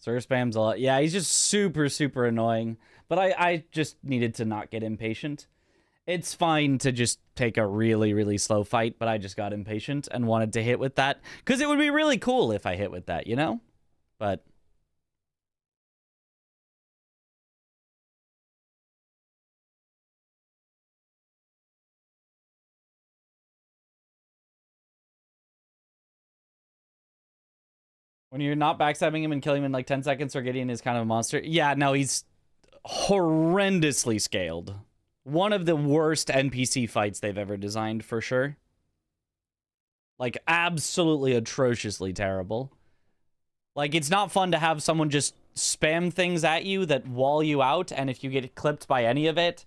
Sir spams a lot. Yeah, he's just super, super annoying. But I just needed to not get impatient. It's fine to just take a really, really slow fight, but I just got impatient and wanted to hit with that. Because it would be really cool if I hit with that, you know? But... when you're not backstabbing him and killing him in like 10 seconds, or Gideon is kind of a monster. Yeah, no, he's horrendously scaled. One of the worst NPC fights they've ever designed, for sure. Like, absolutely atrociously terrible. Like, it's not fun to have someone just spam things at you that wall you out, and if you get clipped by any of it,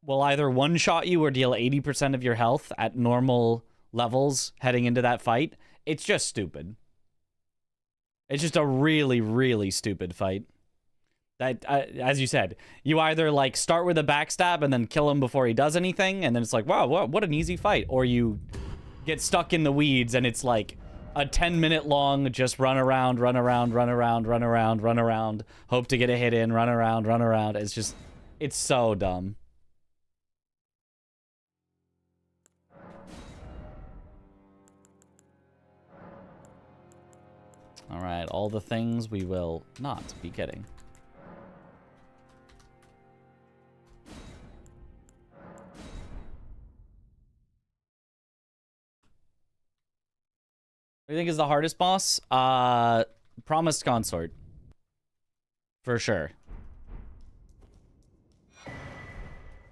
will either one-shot you or deal 80% of your health at normal levels heading into that fight. It's just stupid. It's just a really, really stupid fight. That, as you said, you either like start with a backstab and then kill him before he does anything, and then it's like, wow, what an easy fight. Or you get stuck in the weeds and it's like a 10-minute long just run around, hope to get a hit in, run around. It's just, it's so dumb. All right, all the things we will not be getting. What do you think is the hardest boss? Promised Consort. For sure.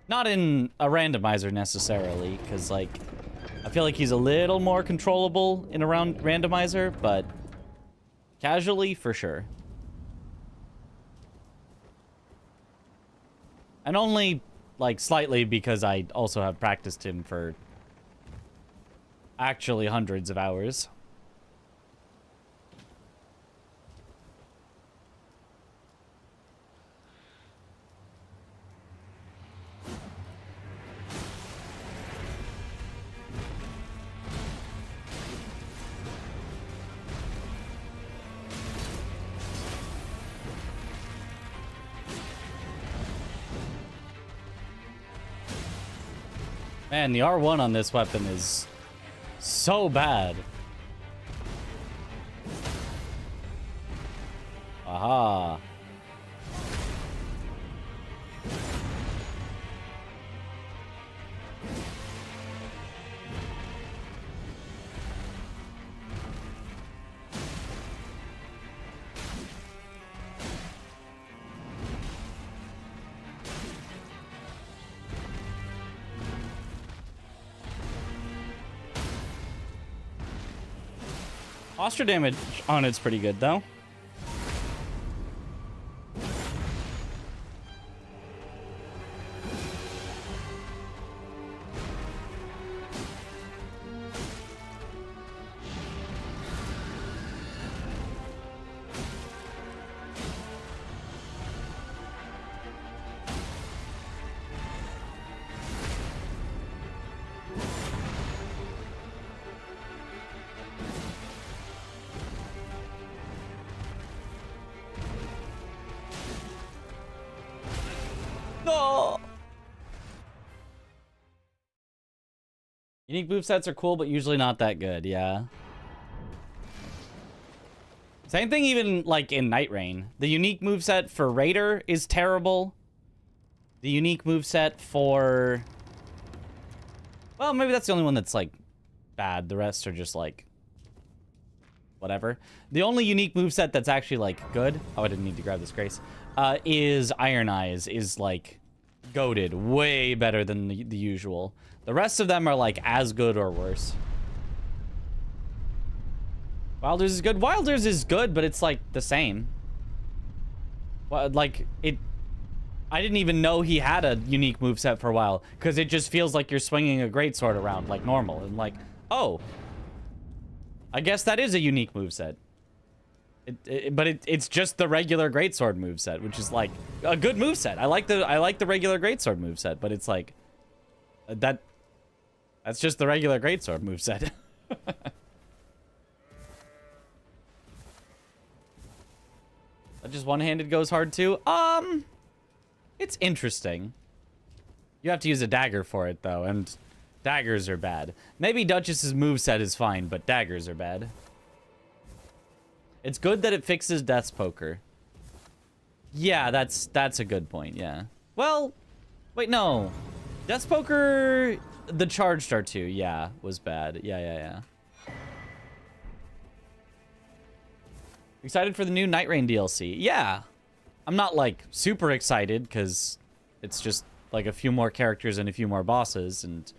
Not in a randomizer necessarily, because like, I feel like he's a little more controllable in a randomizer, but casually, for sure. And only, like, slightly because I also have practiced him for actually hundreds of hours. Man, the R1 on this weapon is so bad. Aha. Posture damage on it's pretty good, though. Unique movesets are cool, but usually not that good, yeah. Same thing even, like, in Night Rain. The unique moveset for Raider is terrible. The unique moveset for... well, maybe that's the only one that's, like, bad. The rest are just, like... whatever. The only unique moveset that's actually, like, good... oh, I didn't need to grab this Grace. Is Iron Eyes, is, like, goated. Way better than the usual. The rest of them are, like, as good or worse. Wilders is good. Wilders is good, but it's, like, the same. Well, like, it... I didn't even know he had a unique moveset for a while, because it just feels like you're swinging a greatsword around like normal. And like, oh, I guess that is a unique moveset. But it's just the regular greatsword moveset, which is like a good moveset. I like the regular greatsword moveset, but it's like that's just the regular greatsword moveset. That just one-handed goes hard too. It's interesting. You have to use a dagger for it though, and daggers are bad. Maybe Duchess's moveset is fine, but daggers are bad. It's good that it fixes Death's Poker. Yeah, that's a good point, yeah. Well, wait, no. Death's Poker, the Charge Star 2, yeah, was bad. Yeah. Excited for the new Night Rain DLC? Yeah. I'm not, like, super excited, because it's just, like, a few more characters and a few more bosses, and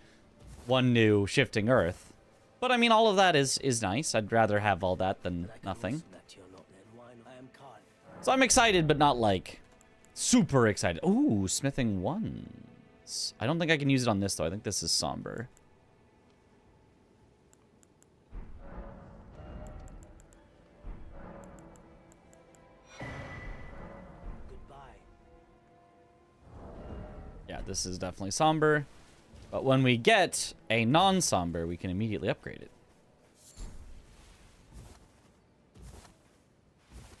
one new Shifting Earth. But, I mean, all of that is nice. I'd rather have all that than nothing. So I'm excited, but not, like, super excited. Ooh, Smithing Ones. I don't think I can use it on this, though. I think this is Somber. Yeah, this is definitely Somber. But when we get a non-Somber, we can immediately upgrade it.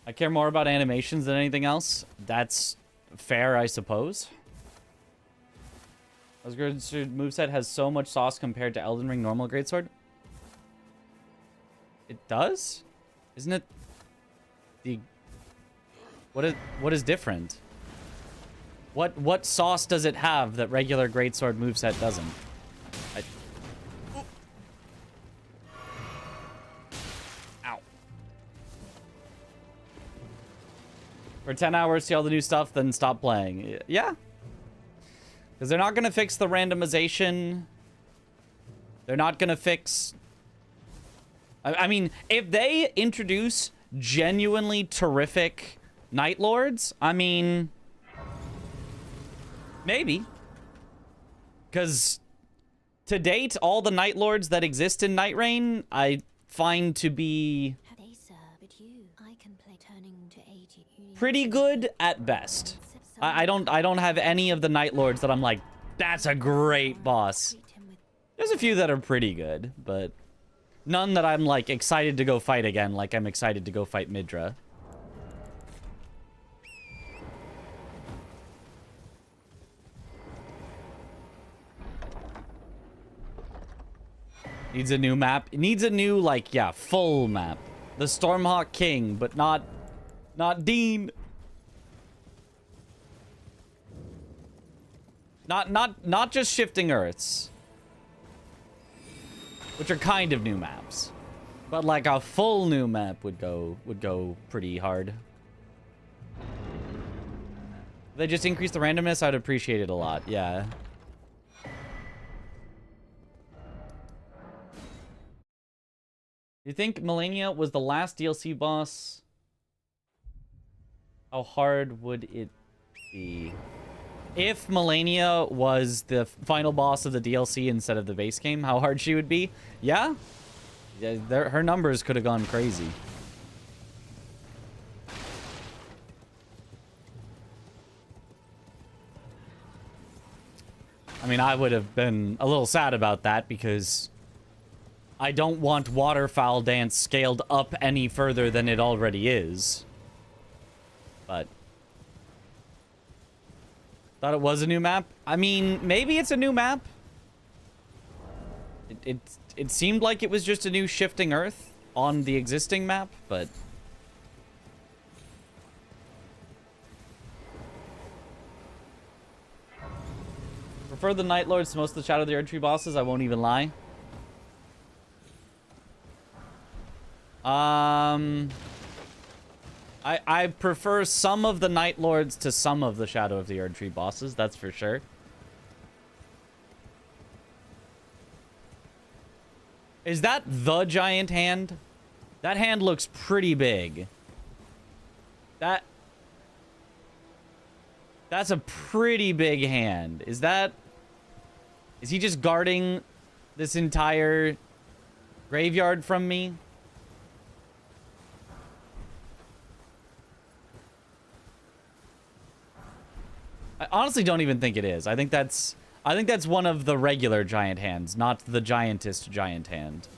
I care more about animations than anything else. That's fair, I suppose. Asgard's moveset has so much sauce compared to Elden Ring normal greatsword. It does? Isn't it the... What is different? What sauce does it have that regular greatsword moveset doesn't? Ow. For 10 hours, see all the new stuff, then stop playing. Yeah. Because they're not going to fix the randomization. They're not going to fix... I mean, if they introduce genuinely terrific Night Lords, I mean... Maybe. Because to date, all the Night Lords that exist in Night Rain, I find to be pretty good at best. I don't have any of the Night Lords that I'm like, that's a great boss. There's a few that are pretty good, but none that I'm like excited to go fight again, like I'm excited to go fight Midra. Needs a new map. It needs a new, like, yeah, full map. The Stormhawk King, but not Dean. Not just Shifting Earths, which are kind of new maps, but like a full new map would go pretty hard. If they just increase the randomness, I'd appreciate it a lot. Yeah. You think Melania was the last DLC boss? How hard would it be? If Melania was the final boss of the DLC instead of the base game, how hard she would be? Yeah? Her numbers could have gone crazy. I mean, I would have been a little sad about that because... I don't want Waterfowl Dance scaled up any further than it already is. But... thought it was a new map? I mean, maybe it's a new map. It seemed like it was just a new Shifting Earth on the existing map, but... prefer the Night Lords to most of the Shadow of the Erdtree bosses, I won't even lie. I prefer some of the Night Lords to some of the Shadow of the Erdtree bosses, that's for sure. Is that the giant hand? That hand looks pretty big. That That's a pretty big hand. Is he just guarding this entire graveyard from me? I honestly don't even think it is. I think that's one of the regular giant hands, not the giantest giant hand.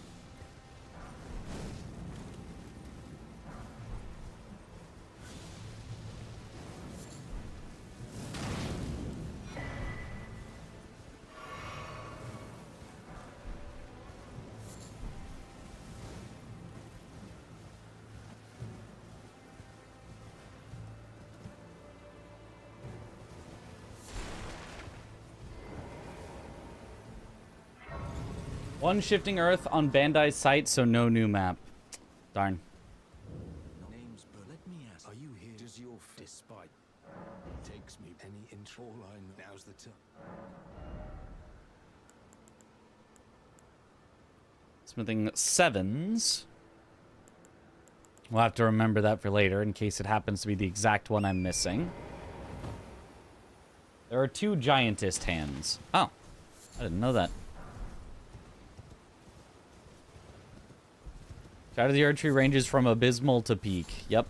One shifting Earth on Bandai's site, so no new map. Darn. Name's Bert. Let me ask, are you here? Does your despite takes me any intro? All I know now's the time. Smithing 7s. We'll have to remember that for later in case it happens to be the exact one I'm missing. There are 2 giantest hands. Oh, I didn't know that. Shadow of the Erdtree ranges from abysmal to peak. Yep.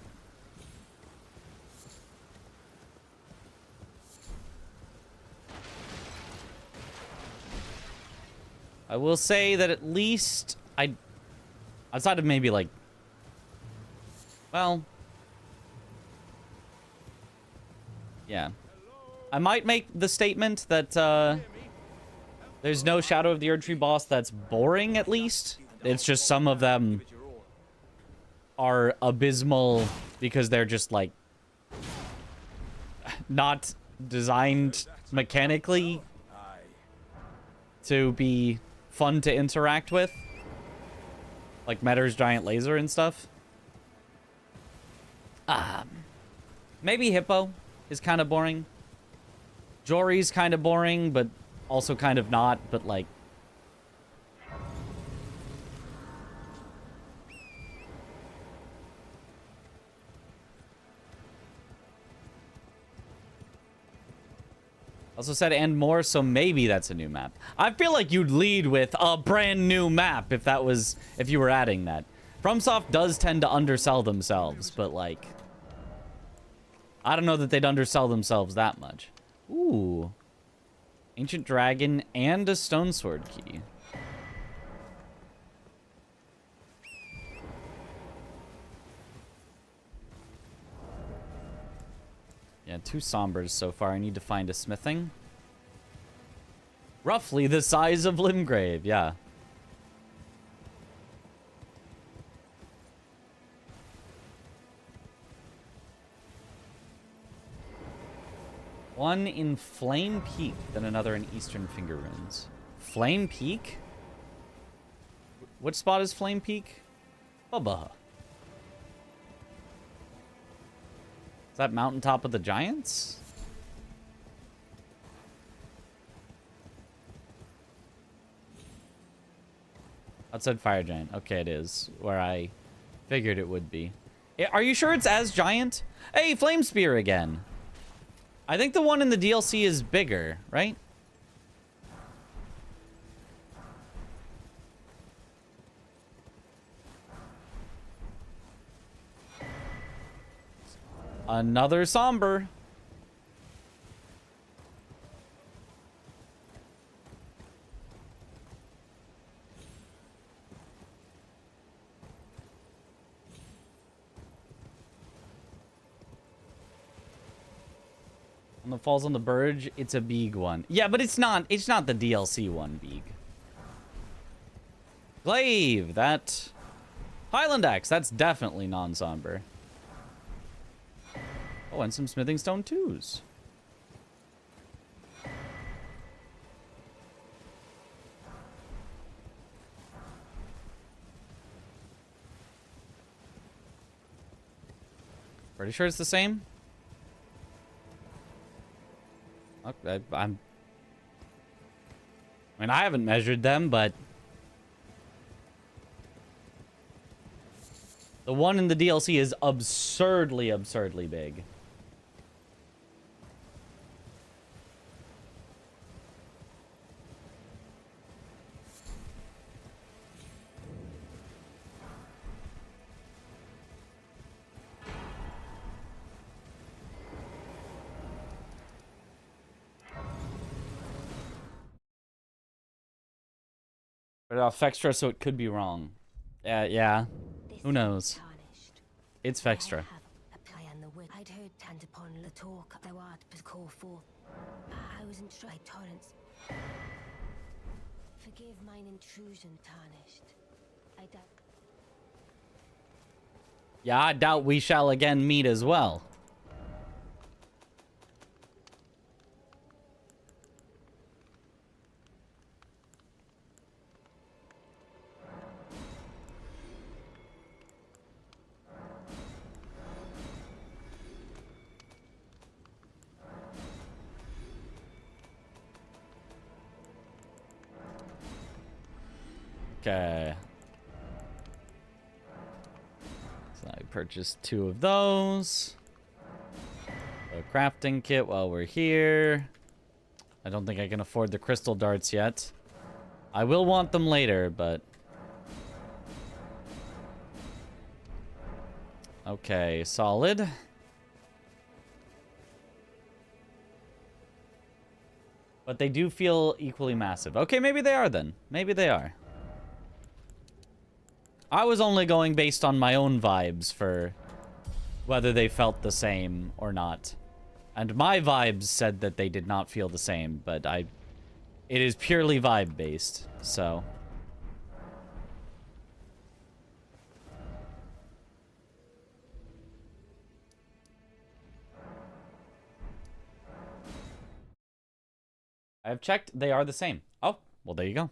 I will say that at least outside of maybe like, well, yeah. I might make the statement that there's no Shadow of the Erdtree boss that's boring, at least. It's just some of them are abysmal because they're just like not designed mechanically to be fun to interact with, like Metter's giant laser and stuff. Maybe Hippo is kind of boring. Jory's kind of boring, but also kind of not, but like also said and more, so maybe that's a new map. I feel like you'd lead with a brand new map if you were adding that. FromSoft does tend to undersell themselves, but like I don't know that they'd undersell themselves that much. Ooh. Ancient Dragon and a Stone Sword key. Yeah, 2 Sombers so far. I need to find a smithing. Roughly the size of Limgrave, yeah. One in Flame Peak, then another in Eastern Finger Runes. Flame Peak? What spot is Flame Peak? Bubba. Is that mountaintop of the giants? Outside Fire Giant. Okay, it is. Where I figured it would be. Are you sure it's as giant? Hey, Flame Spear again. I think the one in the DLC is bigger, right? Another Somber. When it falls on the Burge, it's a big one. Yeah, but it's not the DLC one, big. Glaive, that Highland Axe, that's definitely non-somber. Oh, and some smithing stone 2s. Pretty sure it's the same. Okay, I mean, I haven't measured them, but the one in the DLC is absurdly big. Put it off Fextra, so it could be wrong. Yeah. Who knows? It's Fextra. I'd heard Tantapon the talk thou art but call forth. I was instructed torrents. Forgive mine intrusion, tarnished. I doubt. Yeah, I doubt we shall again meet as well. Okay. So I purchased 2 of those. A crafting kit while we're here. I don't think I can afford the crystal darts yet. I will want them later, but... Okay, solid. But they do feel equally massive. Okay, maybe they are then. Maybe they are. I was only going based on my own vibes for whether they felt the same or not. And my vibes said that they did not feel the same, but it is purely vibe based, so. I have checked, they are the same. Oh, well there you go.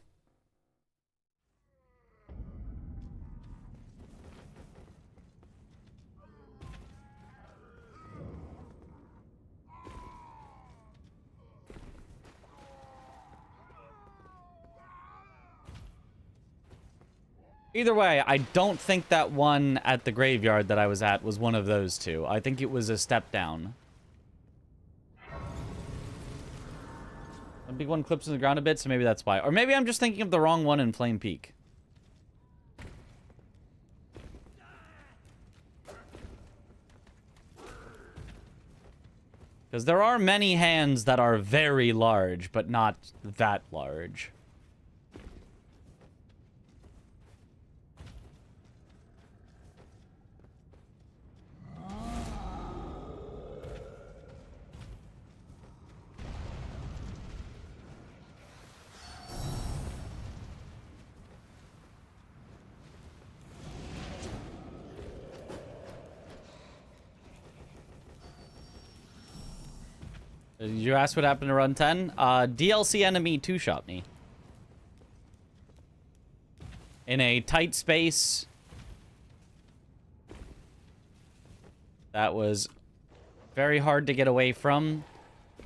Either way, I don't think that one at the graveyard that I was at was one of those two. I think it was a step down. The big one clips in the ground a bit, so maybe that's why. Or maybe I'm just thinking of the wrong one in Flame Peak. Because there are many hands that are very large, but not that large. Did you ask what happened to run 10? DLC enemy two-shot me. In a tight space. That was very hard to get away from.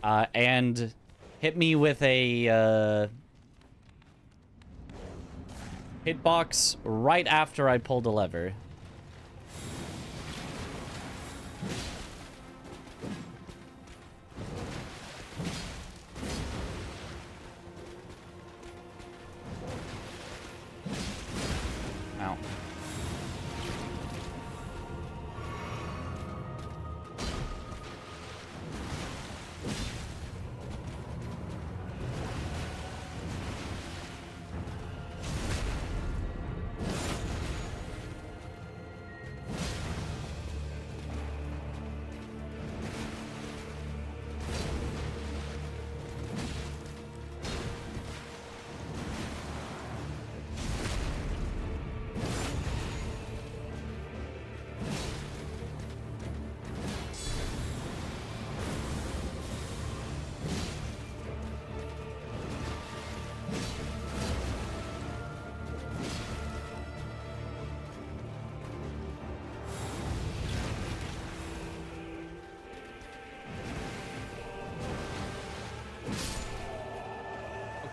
And hit me with a hitbox right after I pulled a lever. Ow.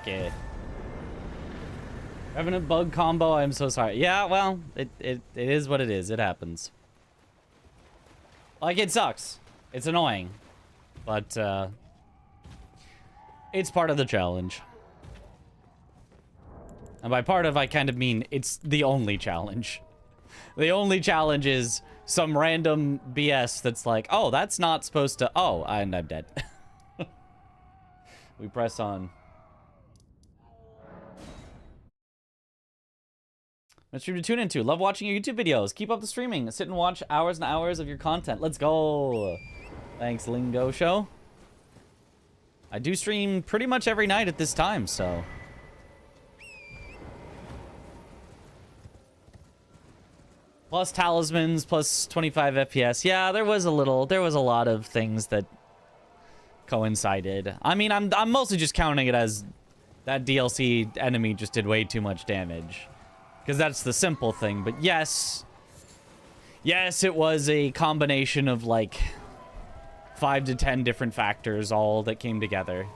Okay. Revenant bug combo, I'm so sorry. Yeah, well, it is what it is. It happens. Like, it sucks. It's annoying. But, it's part of the challenge. And by part of, I kind of mean it's the only challenge. The only challenge is some random BS that's like, oh, that's not supposed to... Oh, and I'm dead. We press on. My stream to tune into. Love watching your YouTube videos. Keep up the streaming. Sit and watch hours and hours of your content. Let's go. Thanks, Lingo Show. I do stream pretty much every night at this time, so... Plus talismans, plus 25 FPS. Yeah, there was a lot of things that coincided. I mean, I'm mostly just counting it as that DLC enemy just did way too much damage. Because that's the simple thing. But yes, it was a combination of like 5 to 10 different factors all that came together.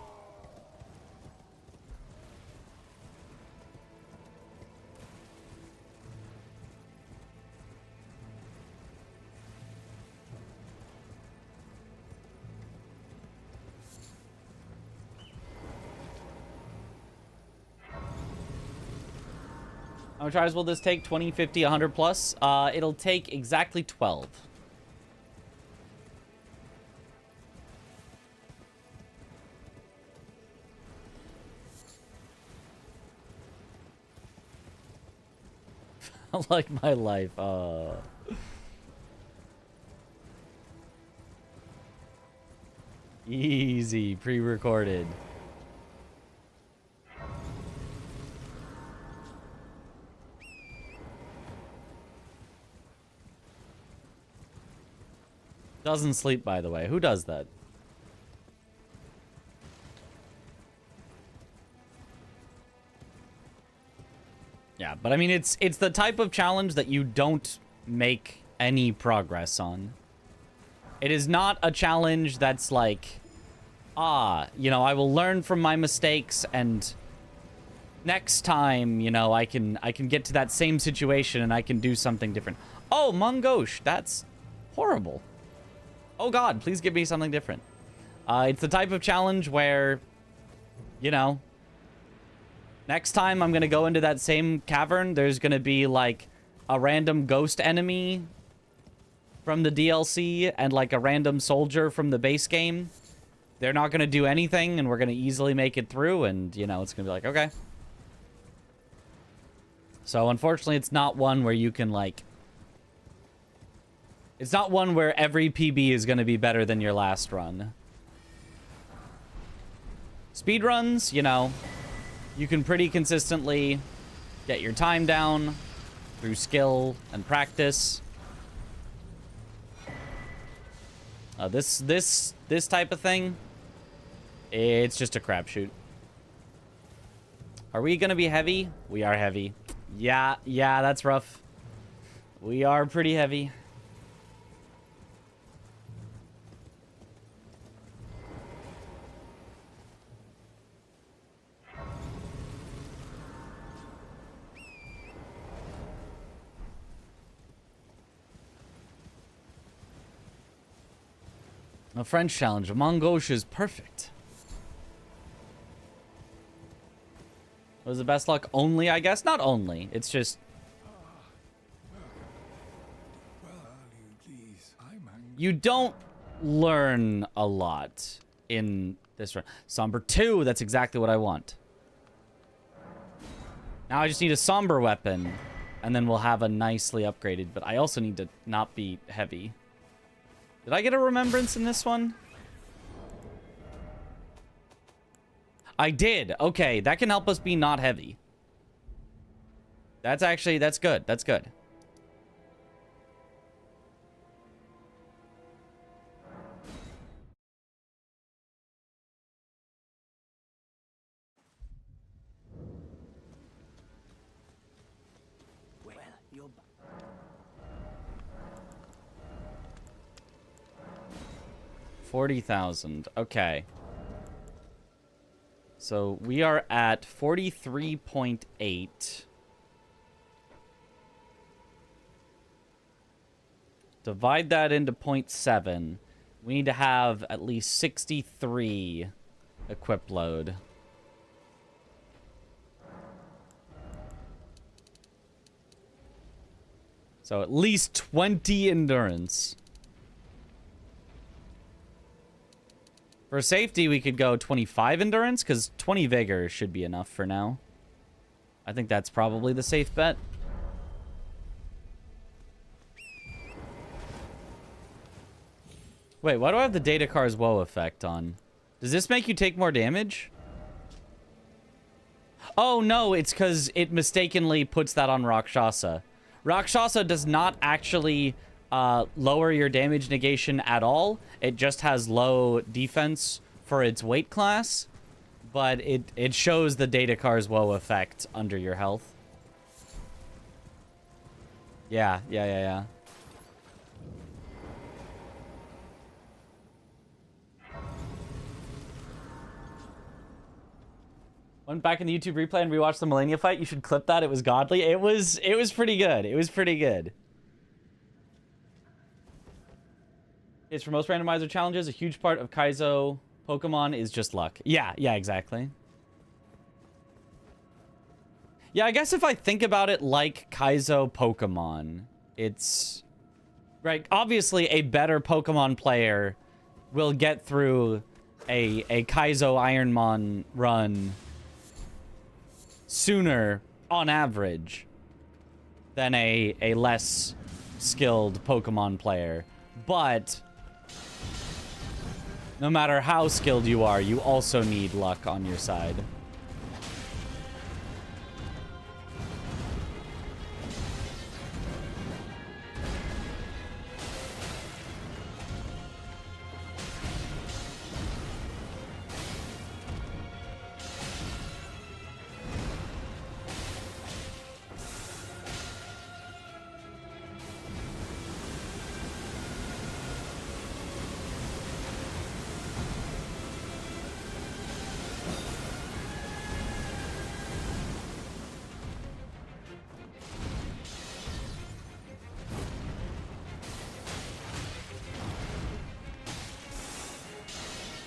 How many tries will this take? 20, 50, 100 plus? It'll take exactly 12. Like my life. Easy, pre-recorded. Doesn't sleep, by the way. Who does that? Yeah, but I mean, it's the type of challenge that you don't make any progress on. It is not a challenge that's like, you know, I will learn from my mistakes and next time, you know, I can get to that same situation and I can do something different. Oh, Mongosh, that's horrible. Oh god, please give me something different. It's the type of challenge where, you know, next time I'm gonna go into that same cavern, there's gonna be like a random ghost enemy from the DLC and like a random soldier from the base game. They're not gonna do anything and we're gonna easily make it through and, you know, it's gonna be like, okay. So unfortunately, it's not one where you can like... It's not one where every PB is going to be better than your last run. Speedruns, you know, you can pretty consistently get your time down through skill and practice. This type of thing, it's just a crapshoot. Are we going to be heavy? We are heavy. Yeah, that's rough. We are pretty heavy. A French challenge. Mongosh is perfect. Was the best luck only, I guess? Not only. It's just... You don't learn a lot in this run. Somber 2, that's exactly what I want. Now I just need a somber weapon, and then we'll have a nicely upgraded, but I also need to not be heavy. Did I get a remembrance in this one? I did. Okay, that can help us be not heavy. That's actually, that's good. That's good. Well, you're 40,000. Okay. So we are at 43.8. Divide that into 0.7. We need to have at least 63 equip load. So at least 20 endurance. For safety, we could go 25 endurance, because 20 vigor should be enough for now. I think that's probably the safe bet. Wait, why do I have the Data Car's woe effect on? Does this make you take more damage? Oh, no, it's because it mistakenly puts that on Rakshasa. Rakshasa does not actually lower your damage negation at all. It just has low defense for its weight class. But it shows the Data Car's woe effect under your health. Yeah. Went back in the YouTube replay and rewatched the Millennia fight. You should clip that. It was godly. It was pretty good. It was pretty good. It's for most randomizer challenges. A huge part of Kaizo Pokemon is just luck. Yeah, exactly. Yeah, I guess if I think about it like Kaizo Pokemon, it's... Right, obviously a better Pokemon player will get through a Kaizo Ironmon run sooner, on average, than a less skilled Pokemon player. But no matter how skilled you are, you also need luck on your side.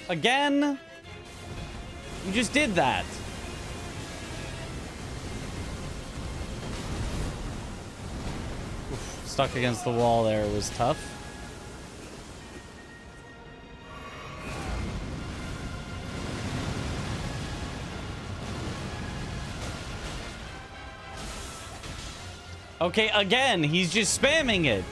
Again? You just did that. Oof, stuck against the wall there was tough. Okay, again, he's just spamming it.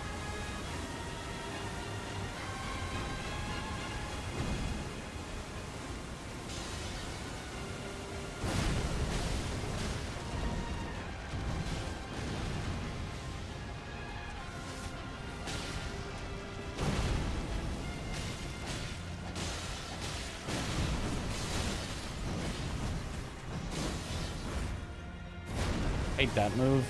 Hate that move.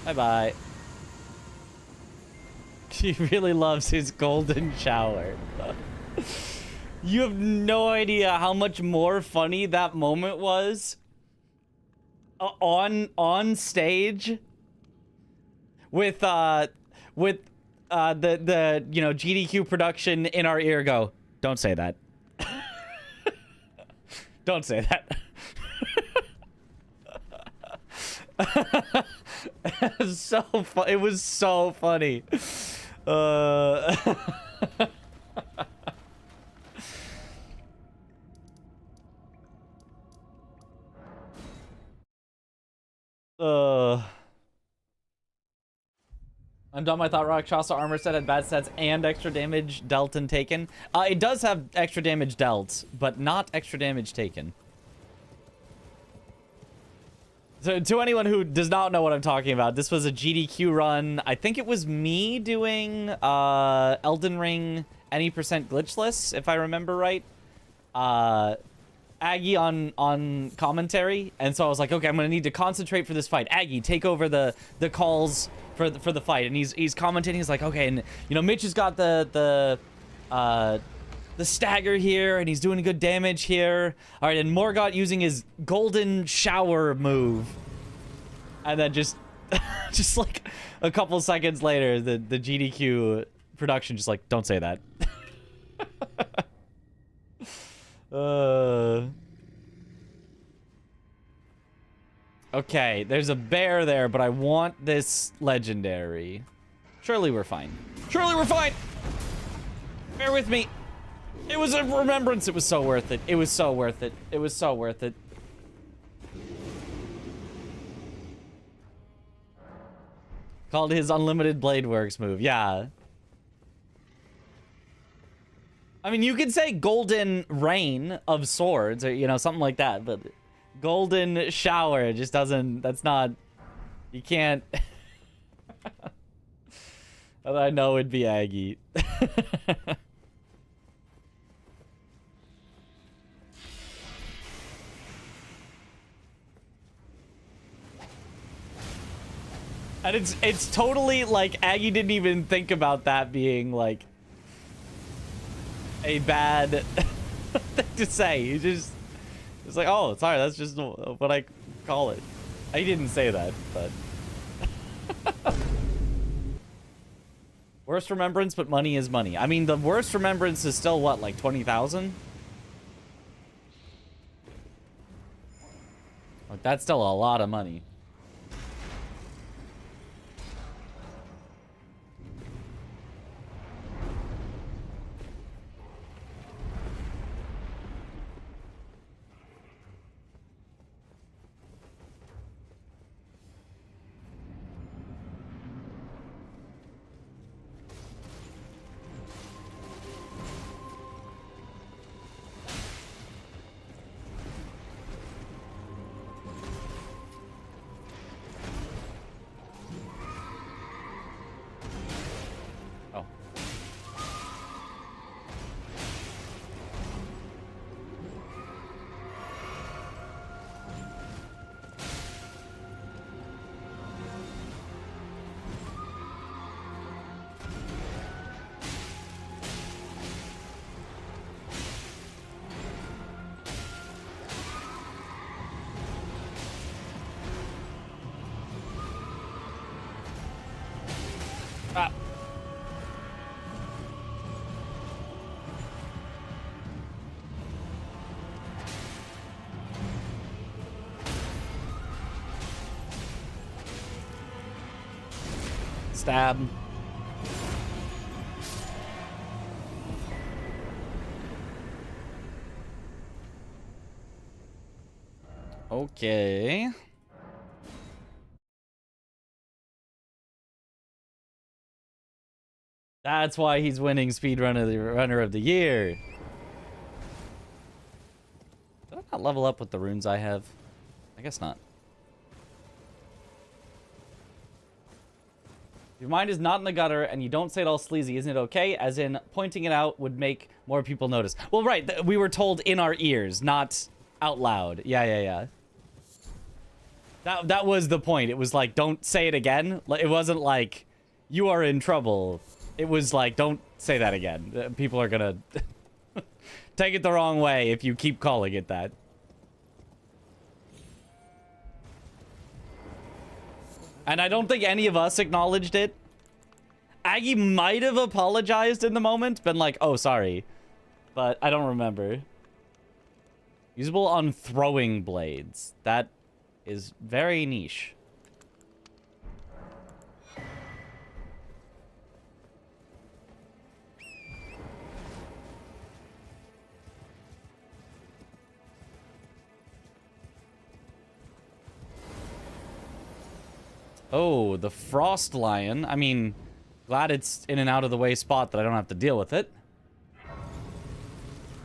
Bye-bye. He really loves his golden shower. You have no idea how much more funny that moment was on stage with the you know, GDQ production in our ear go, don't say that. Don't say that. It was so funny. I'm done. I thought Rakshasa armor set had bad sets and extra damage dealt and taken. It does have extra damage dealt, but not extra damage taken. So to anyone who does not know what I'm talking about, this was a GDQ run. I think it was me doing Elden Ring any percent glitchless, if I remember right. Aggie on commentary, and so I was like, okay, I'm gonna need to concentrate for this fight. Aggie, take over the calls for the fight, and he's commentating. He's like, okay, and you know, Mitch has got the stagger here, and he's doing good damage here. All right, and Morgott using his golden shower move, and then just just like a couple seconds later, the GDQ production just like, don't say that. Okay, there's a bear there, but I want this legendary. Surely we're fine. Surely we're fine! Bear with me. It was a remembrance. It was so worth it. It was so worth it. It was so worth it. Called his Unlimited Blade Works move. Yeah. I mean, you could say Golden Rain of Swords, or, you know, something like that, but Golden Shower just doesn't, that's not, you can't. And I know it'd be Aggie. And it's totally like Aggie didn't even think about that being like a bad thing to say. He just it's like, oh, sorry, that's just what I call it. He didn't say that, but worst remembrance, but money is money. I mean, the worst remembrance is still what, like 20,000? Like, that's still a lot of money. Stab. Okay. That's why he's winning Runner of the Year. Did I not level up with the runes I have? I guess not. Your mind is not in the gutter and you don't say it all sleazy, isn't it okay? As in, pointing it out would make more people notice. Well, right, we were told in our ears, not out loud. Yeah. That was the point. It was like, don't say it again. It wasn't like, you are in trouble. It was like, don't say that again. People are gonna take it the wrong way if you keep calling it that. And I don't think any of us acknowledged it. Aggie might have apologized in the moment, been like, oh, sorry. But I don't remember. Usable on throwing blades. That is very niche. Oh, the Frost Lion. I mean, glad it's in an out of the way spot that I don't have to deal with it.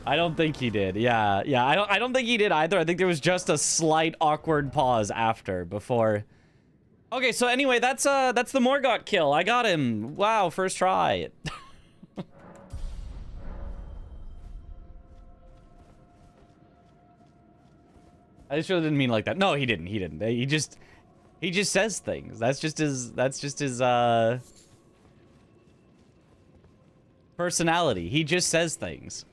I don't think he did. Yeah. I don't think he did either. I think there was just a slight awkward pause after before. Okay, so anyway, that's the Morgott kill. I got him. Wow, first try. I just really didn't mean like that. No, he didn't. He just says things. That's just his personality. He just says things.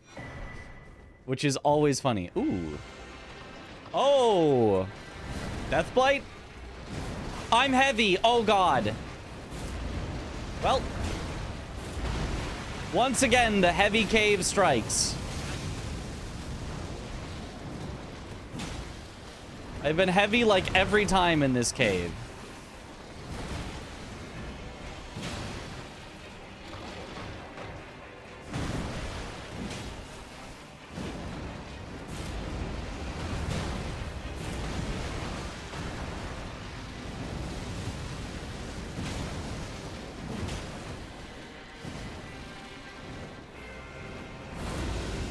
Which is always funny. Ooh. Oh. Deathblight? I'm heavy. Oh god. Well. Once again, the heavy cave strikes. I've been heavy like every time in this cave.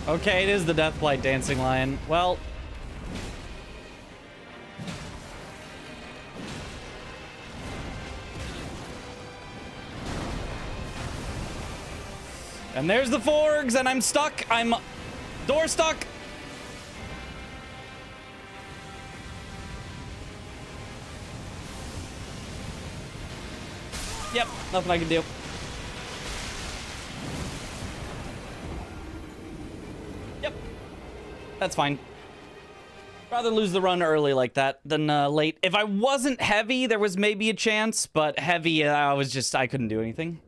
Okay, it is the Deathblight Dancing Lion. Well... And there's the Forgs, and I'm stuck. I'm door stuck. Yep, nothing I can do. Yep, that's fine. Rather lose the run early like that than late. If I wasn't heavy, there was maybe a chance, but heavy, I couldn't do anything.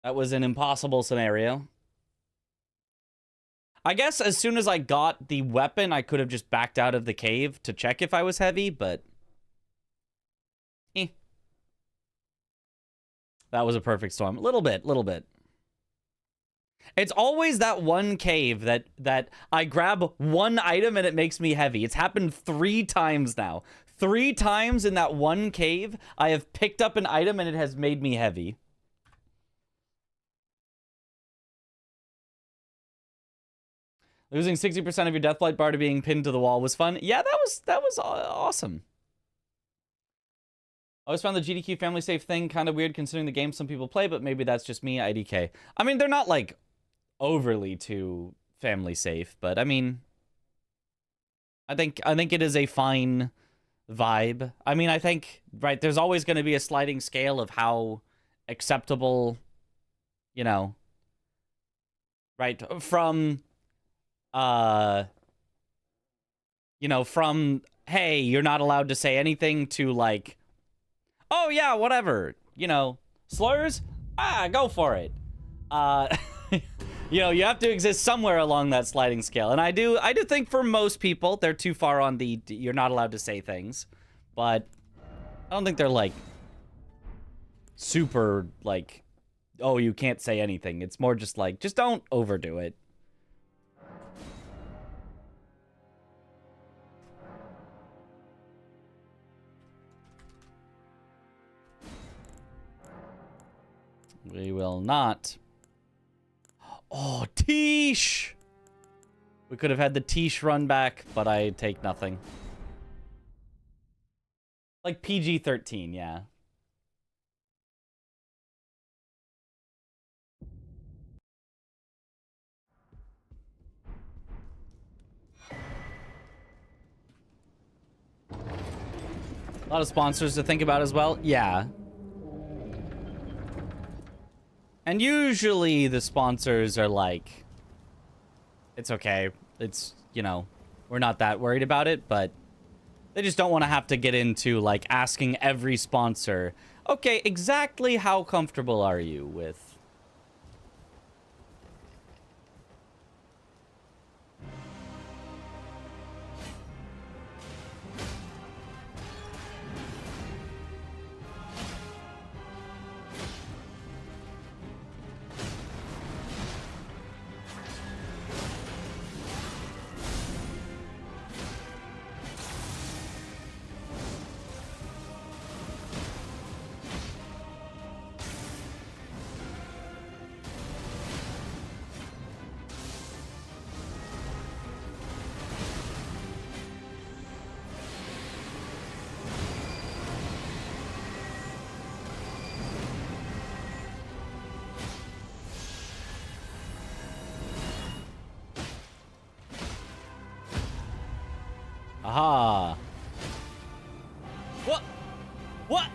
That was an impossible scenario. I guess as soon as I got the weapon, I could have just backed out of the cave to check if I was heavy, but... That was a perfect storm. Little bit. It's always that one cave that I grab one item and it makes me heavy. It's happened 3 times now. 3 times in that one cave, I have picked up an item and it has made me heavy. Losing 60% of your Deathblight bar to being pinned to the wall was fun. Yeah, that was awesome. I always found the GDQ family safe thing kind of weird considering the game some people play, but maybe that's just me, IDK. I mean, they're not like overly too family safe, but I mean, I think it is a fine vibe. I mean, I think, right, there's always going to be a sliding scale of how acceptable, you know, right, from you know, from, hey, you're not allowed to say anything to, like, oh, yeah, whatever, you know, slurs? Ah, go for it. You know, you have to exist somewhere along that sliding scale. And I do think for most people, they're too far on the, you're not allowed to say things. But I don't think they're, like, super, like, oh, you can't say anything. It's more just, like, just don't overdo it. We will not. Oh, Tish! We could have had the Tish run back, but I take nothing. Like PG-13, yeah. A lot of sponsors to think about as well. Yeah. And usually the sponsors are like, it's okay. It's, you know, we're not that worried about it, but they just don't want to have to get into, like, asking every sponsor, okay, exactly how comfortable are you with... Aha. What? What?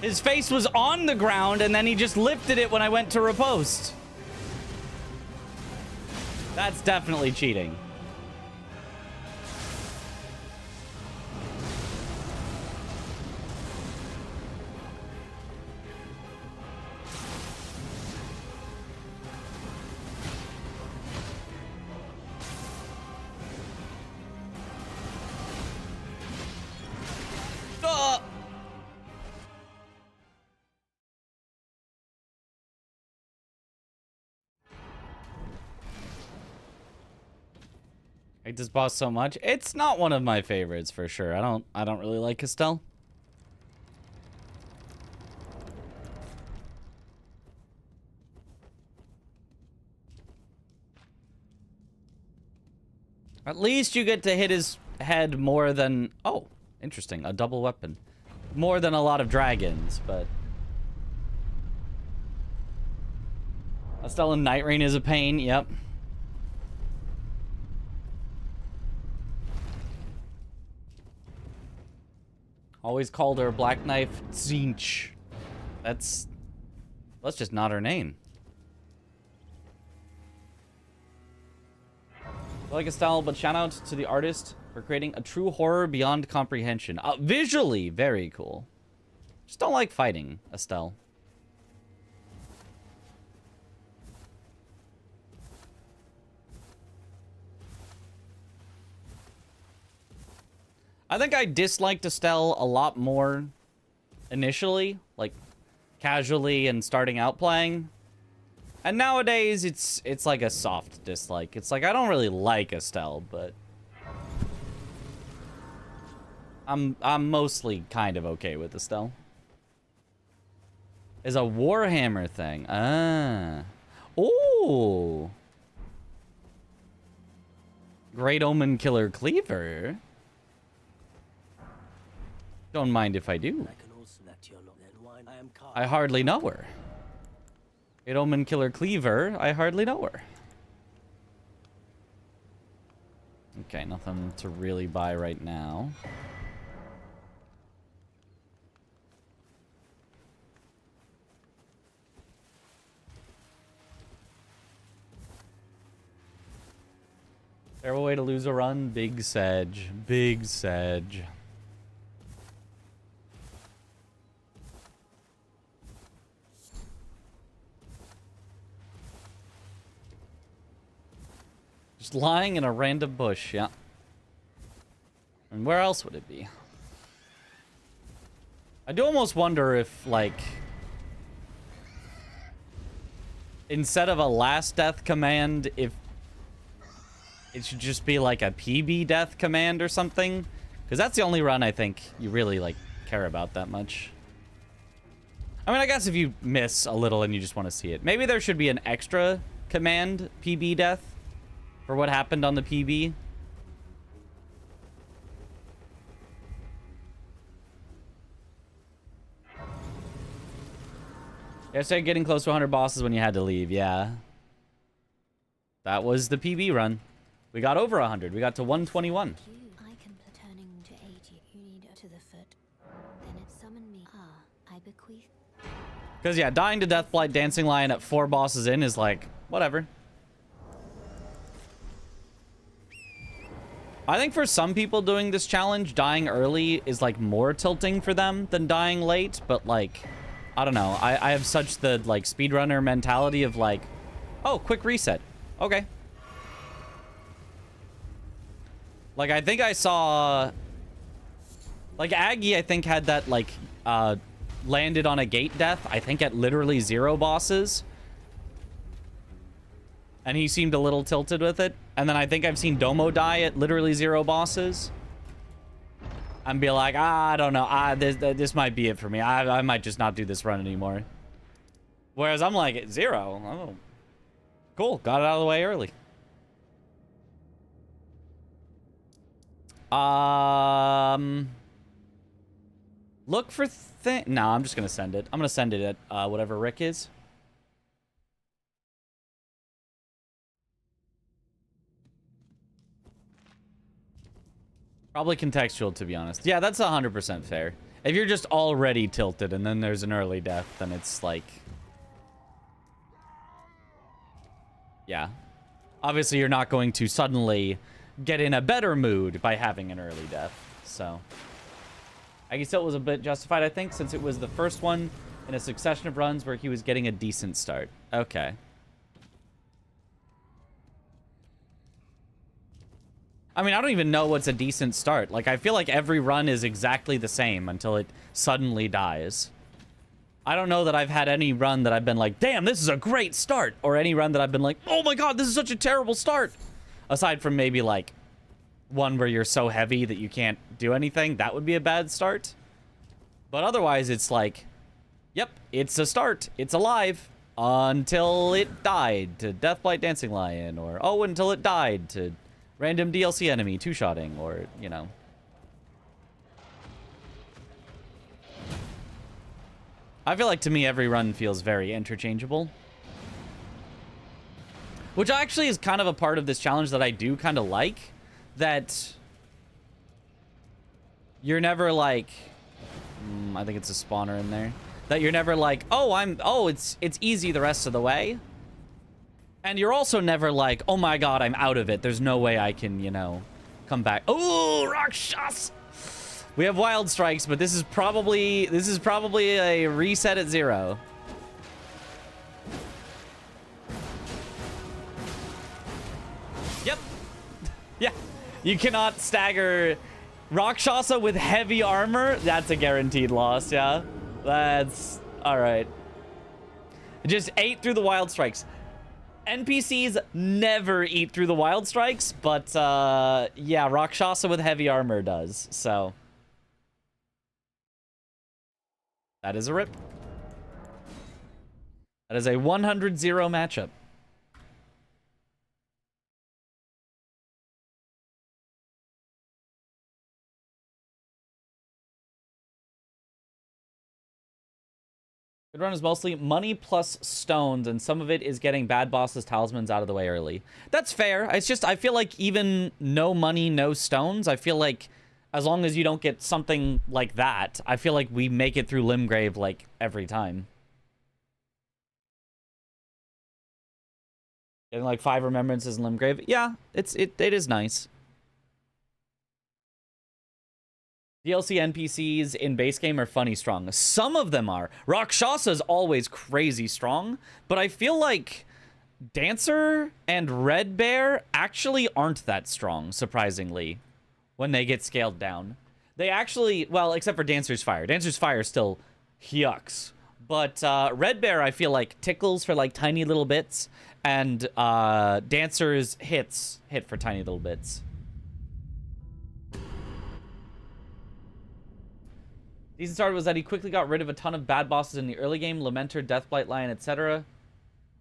His face was on the ground and then he just lifted it when I went to riposte. That's definitely cheating. I hate this boss so much. It's not one of my favorites for sure. I don't really like Castell. At least you get to hit his head more than... Oh, interesting. A double weapon. More than a lot of dragons, but... Estelle in Night Rain is a pain, yep. Always called her Black Knife Tzeentch. That's just not her name. I like Estelle, but shout out to the artist for creating a true horror beyond comprehension. Visually, very cool. Just don't like fighting, Estelle. I think I disliked Estelle a lot more initially, like casually and starting out playing. And nowadays it's like a soft dislike. It's like I don't really like Estelle, but I'm mostly kind of okay with Estelle. Is a Warhammer thing. Ah. Ooh. Great Omen Killer Cleaver. Don't mind if I do. I hardly know her. Great Omen Killer Cleaver, I hardly know her. Okay, nothing to really buy right now. Terrible way to lose a run. Big Sedge. Big Sedge. Just lying in a random bush, yeah. And where else would it be? I do almost wonder if, like, instead of a last death command, if it should just be like a PB death command or something. Because that's the only run I think you really, like, care about that much. I mean, I guess if you miss a little and you just want to see it. Maybe there should be an extra command, PB death, for what happened on the PB. Yesterday, getting close to 100 bosses when you had to leave. Yeah. That was the PB run. We got over 100. We got to 121. I can turning to 80. You need to the foot. Then it summoned me. I bequeath. Because, yeah, dying to Deathblight Dancing Lion at 4 bosses in is like, whatever. I think for some people doing this challenge, dying early is, like, more tilting for them than dying late. But, like, I don't know. I have such the, like, speedrunner mentality of, like, oh, quick reset. Okay. Like, I think I saw... Like, Aggie, I think, had that, like, landed on a gate death, I think at literally 0 bosses. And he seemed a little tilted with it. And then I think I've seen Domo die at literally 0 bosses. And be like, I don't know. This might be it for me. I might just not do this run anymore. Whereas I'm like, at 0. Oh. Cool. Got it out of the way early. Look for no, I'm just gonna send it. I'm gonna send it at whatever Rick is. Probably contextual, to be honest. Yeah, that's 100% fair. If you're just already tilted and then there's an early death, then it's like... Yeah. Obviously, you're not going to suddenly get in a better mood by having an early death, so... Aggie still was a bit justified, I think, since it was the first one in a succession of runs where he was getting a decent start. Okay. I mean, I don't even know what's a decent start. Like, I feel like every run is exactly the same until it suddenly dies. I don't know that I've had any run that I've been like, damn, this is a great start. Or any run that I've been like, oh my god, this is such a terrible start. Aside from maybe, like, one where you're so heavy that you can't do anything. That would be a bad start. But otherwise, it's like, yep, it's a start. It's alive until it died to Deathblight Dancing Lion. Or, oh, until it died to Random DLC enemy, two-shotting, or, you know. I feel like, to me, every run feels very interchangeable. Which actually is kind of a part of this challenge that I do kind of like. That you're never like... I think it's a spawner in there. That you're never like, oh, it's easy the rest of the way. And you're also never like, oh my god, I'm out of it. There's no way I can, you know, come back. Oh, Rakshas! We have wild strikes, but this is probably a reset at 0. Yep. Yeah. You cannot stagger Rakshasa with heavy armor. That's a guaranteed loss, yeah. That's all right. Just ate through the wild strikes. NPCs never eat through the wild strikes, but yeah, Rakshasa with heavy armor does. So that is a rip. That is a 100-0 matchup. Good run is mostly money plus stones, and some of it is getting bad bosses' talismans out of the way early. That's fair. It's just, I feel like even no money, no stones, I feel like as long as you don't get something like that, I feel like we make it through Limgrave, like, every time. Getting, like, 5 remembrances in Limgrave. Yeah, it is nice. DLC NPCs in base game are funny strong. Some of them are. Rakshasa's always crazy strong, but I feel like Dancer and Red Bear actually aren't that strong, surprisingly, when they get scaled down. They actually, well, except for Dancer's Fire. Dancer's Fire still yucks. But Red Bear, I feel like, tickles for, like, tiny little bits, and Dancer's hit for tiny little bits. Decent start was that he quickly got rid of a ton of bad bosses in the early game, Lamenter, Deathblight Lion, etc.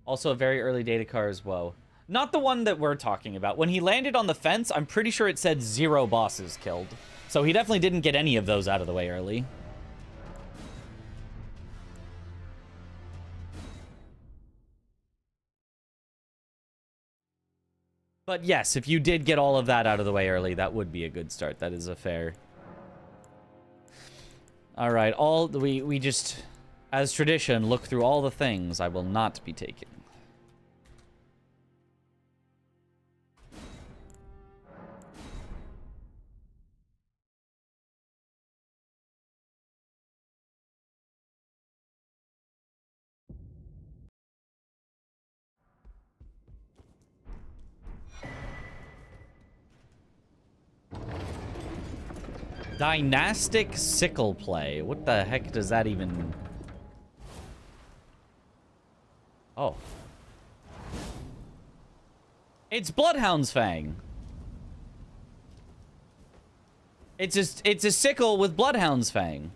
Also a very early data car as well. Not the one that we're talking about. When he landed on the fence, I'm pretty sure it said 0 bosses killed. So he definitely didn't get any of those out of the way early. But yes, if you did get all of that out of the way early, that would be a good start. That is a fair... All right, we just, as tradition, look through all the things I will not be taking. Dynastic sickle play. What the heck does that even... Oh. It's Bloodhound's Fang. It's a sickle with Bloodhound's Fang.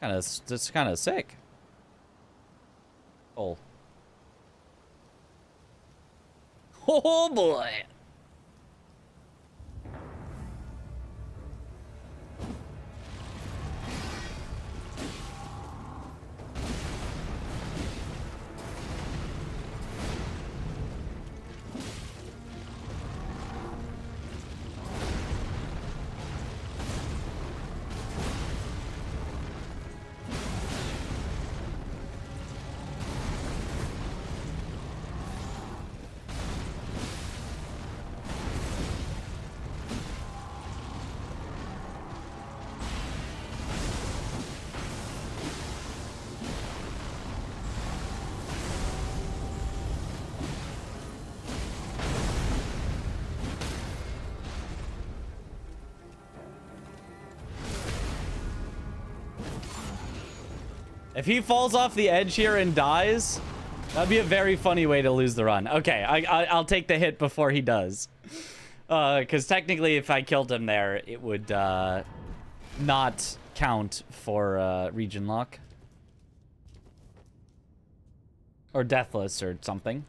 It's kind of sick. Oh. Oh boy. If he falls off the edge here and dies, that'd be a very funny way to lose the run. Okay, I'll take the hit before he does. Because technically, if I killed him there, it would not count for region lock. Or deathless or something.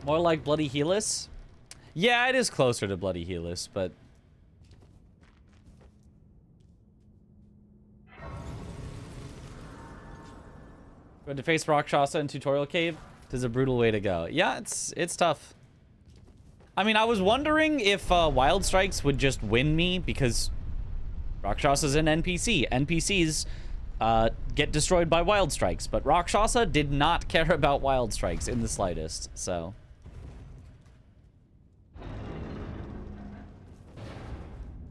More like Bloody Helix? Yeah, it is closer to Bloody Helix, but... Going to face Rakshasa in Tutorial Cave is a brutal way to go. Yeah, it's tough. I mean, I was wondering if Wild Strikes would just win me, because Rakshasa's an NPC. NPCs get destroyed by Wild Strikes, but Rakshasa did not care about Wild Strikes in the slightest, so...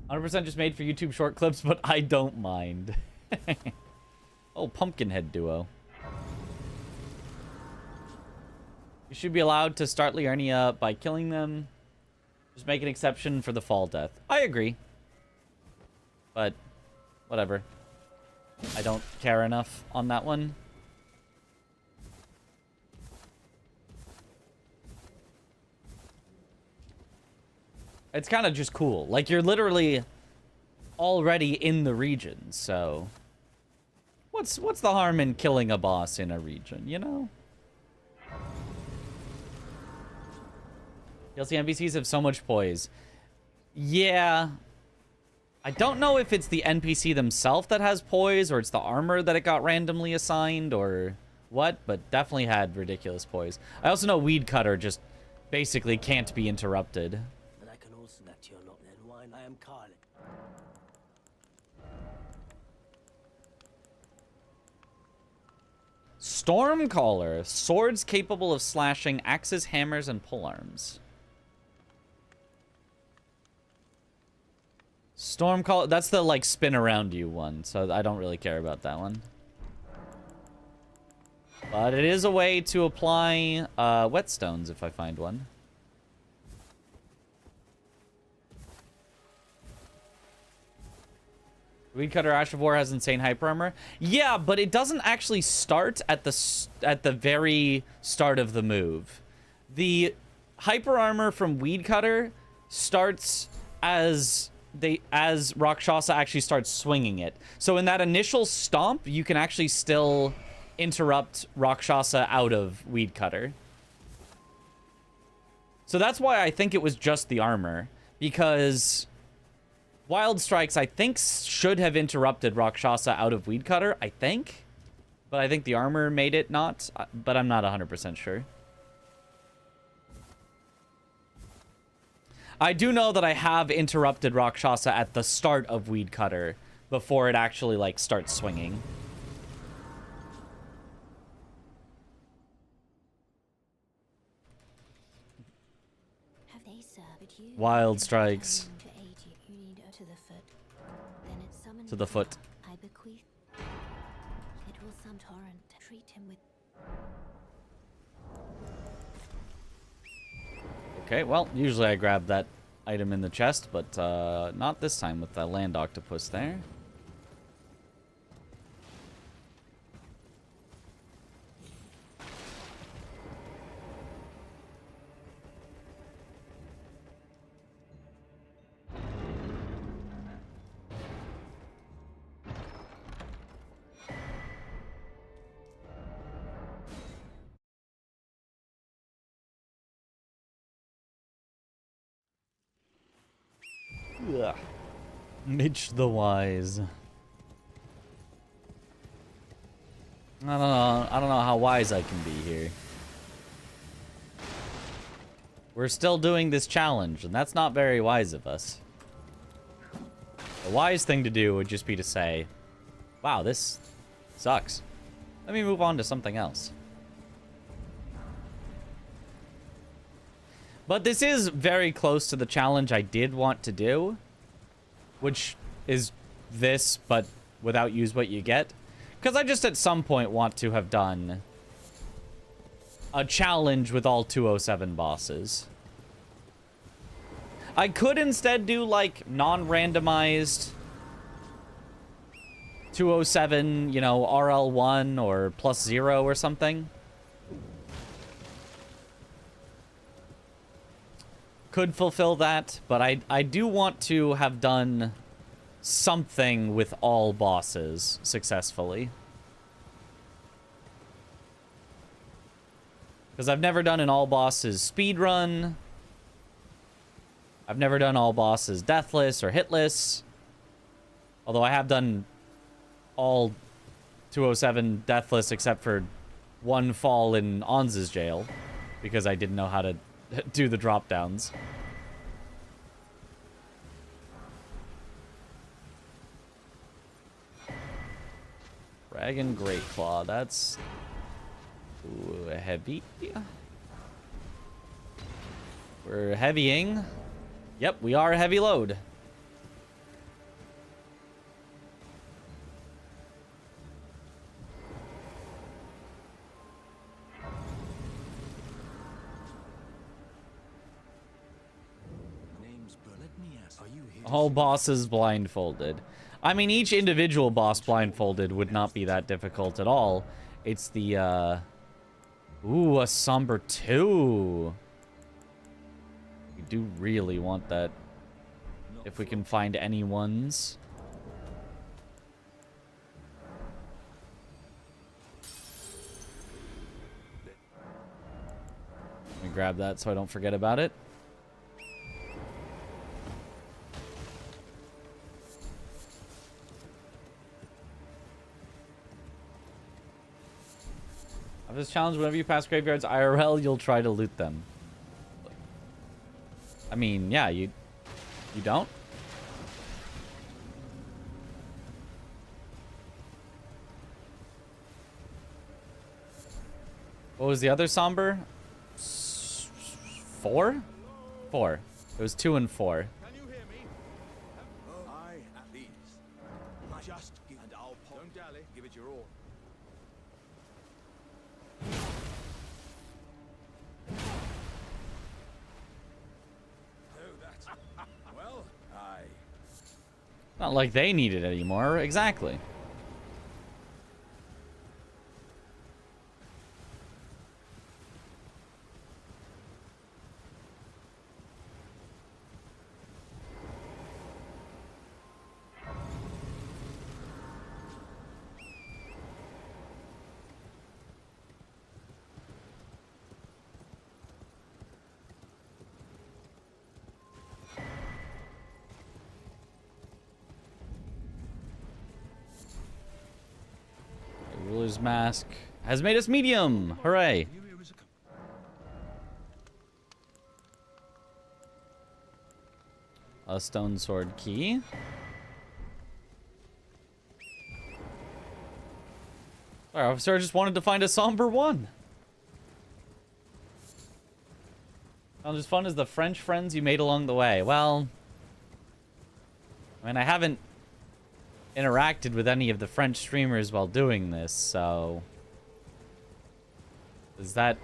100% just made for YouTube short clips, but I don't mind. Oh, Pumpkinhead duo. You should be allowed to start Liurnia by killing them. Just make an exception for the fall death. I agree. But, whatever. I don't care enough on that one. It's kind of just cool. Like, you're literally already in the region, so... What's the harm in killing a boss in a region, you know? DLC NPCs have so much poise. Yeah. I don't know if it's the NPC themselves that has poise, or it's the armor that it got randomly assigned, or what, but definitely had ridiculous poise. I also know Weed Cutter just basically can't be interrupted. I am Carly. Stormcaller. Swords capable of slashing axes, hammers, and polearms. Stormcaller. That's the, like, spin around you one, so I don't really care about that one. But it is a way to apply whetstones if I find one. Weedcutter Ash of War has insane hyper armor. Yeah, but it doesn't actually start at the very start of the move. The hyper armor from Weedcutter starts as Rakshasa actually starts swinging it. So in that initial stomp, you can actually still interrupt Rakshasa out of Weedcutter. So that's why I think it was just the armor, because Wild Strikes, I think, should have interrupted Rakshasa out of Weedcutter, I think. But I think the armor made it not, but I'm not 100% sure. I do know that I have interrupted Rakshasa at the start of Weedcutter before it actually, like, starts swinging. Wild Strikes. To the foot. I bequeath. It will some torrent treat him with. Okay, well, usually I grab that item in the chest, but not this time with the land octopus there. Ugh. Mitch the Wise. I don't know how wise I can be here. We're still doing this challenge, and that's not very wise of us. The wise thing to do would just be to say, wow, this sucks. Let me move on to something else. But this is very close to the challenge I did want to do, which is this, but without use what you get. Because I just at some point want to have done a challenge with all 207 bosses. I could instead do, like, non-randomized 207, you know, RL1 or +0 or something. Could fulfill that, but I do want to have done something with all bosses successfully. Because I've never done an all bosses speed run. I've never done all bosses deathless or hitless. Although I have done all 207 deathless except for one fall in Onz's jail. Because I didn't know how to do the drop downs. Dragon Great Claw, that's heavy. We're heavying. Yep, we are heavy load. All bosses blindfolded. I mean, each individual boss blindfolded would not be that difficult at all. It's the, Ooh, a Somber 2. We do really want that. If we can find any ones. Let me grab that so I don't forget about it. Of this challenge, whenever you pass graveyards IRL, you'll try to loot them. I mean, yeah, you don't? What was the other Somber? 4? 4. It was 2 and 4. Can you hear me? I at these. Just give and I'll pop. Don't dally. Give it your all. Well, aye. Not like they need it anymore. Exactly. Ruler's Mask has made us medium. Hooray. A stone sword key. Our officer just wanted to find a Somber 1. Sounds as fun as the French friends you made along the way. Well, I mean, I haven't interacted with any of the French streamers while doing this, so does that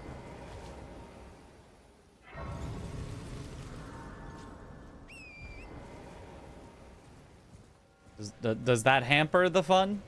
does that hamper the fun?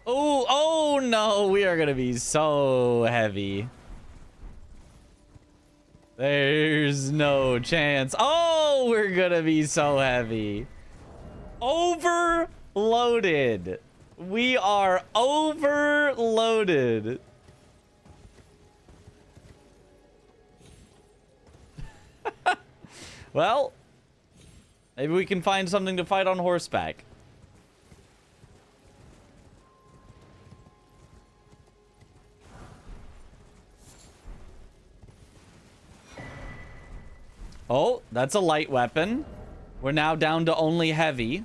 Oh no, we are gonna be so heavy. There's no chance. Oh, we're gonna be so heavy. Overloaded. We are overloaded. Well, maybe we can find something to fight on horseback. Oh, that's a light weapon. We're now down to only heavy.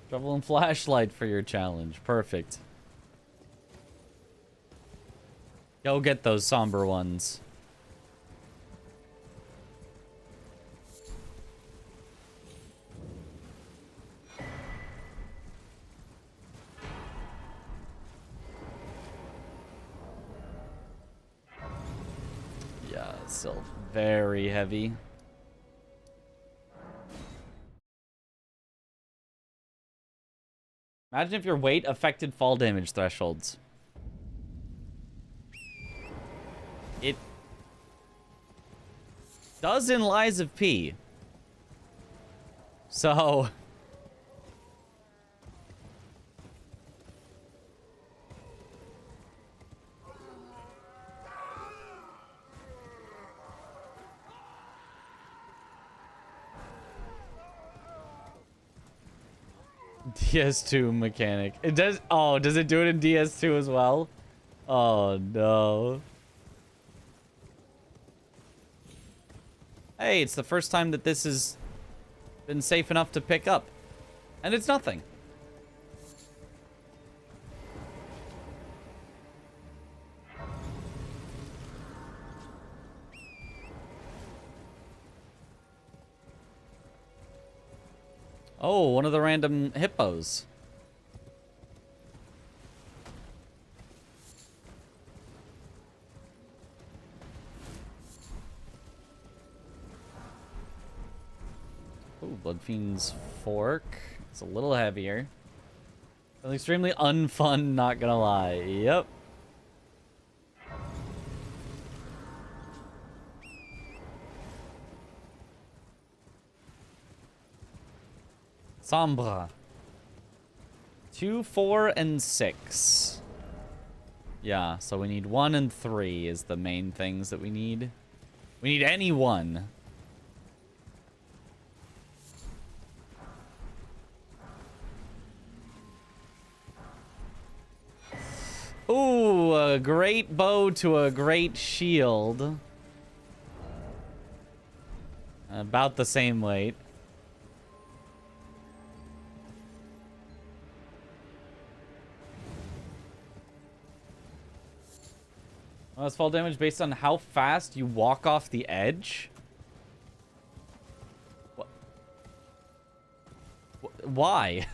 Shovel and flashlight for your challenge. Perfect. Go get those Somber ones. still very heavy. Imagine if your weight affected fall damage thresholds. It does in Lies of P. So... DS2 mechanic. It does. Oh, does it do it in DS2 as well? Oh no. Hey, it's the first time that this has been safe enough to pick up. And it's nothing. Oh, one of the random hippos. Ooh, Bloodfiend's fork. It's a little heavier. But extremely unfun, not gonna lie. Yep. Sombra. 2, 4, and 6. Yeah, so we need 1 and 3 is the main things that we need. We need any one. Ooh, a great bow to a great shield. About the same weight. Oh, it's fall damage based on how fast you walk off the edge? What? Why?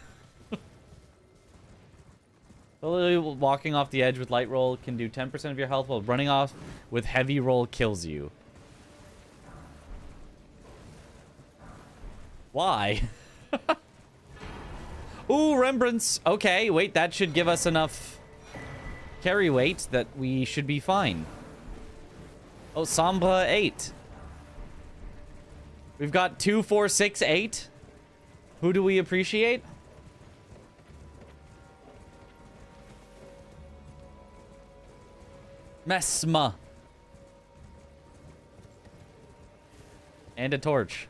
Literally walking off the edge with light roll can do 10% of your health, while running off with heavy roll kills you. Why? Ooh, Rembrandts. Okay, wait, that should give us enough carry weight that we should be fine. Oh, Sombra 8. We've got 2, 4, 6, 8. Who do we appreciate? Mesma. And a torch.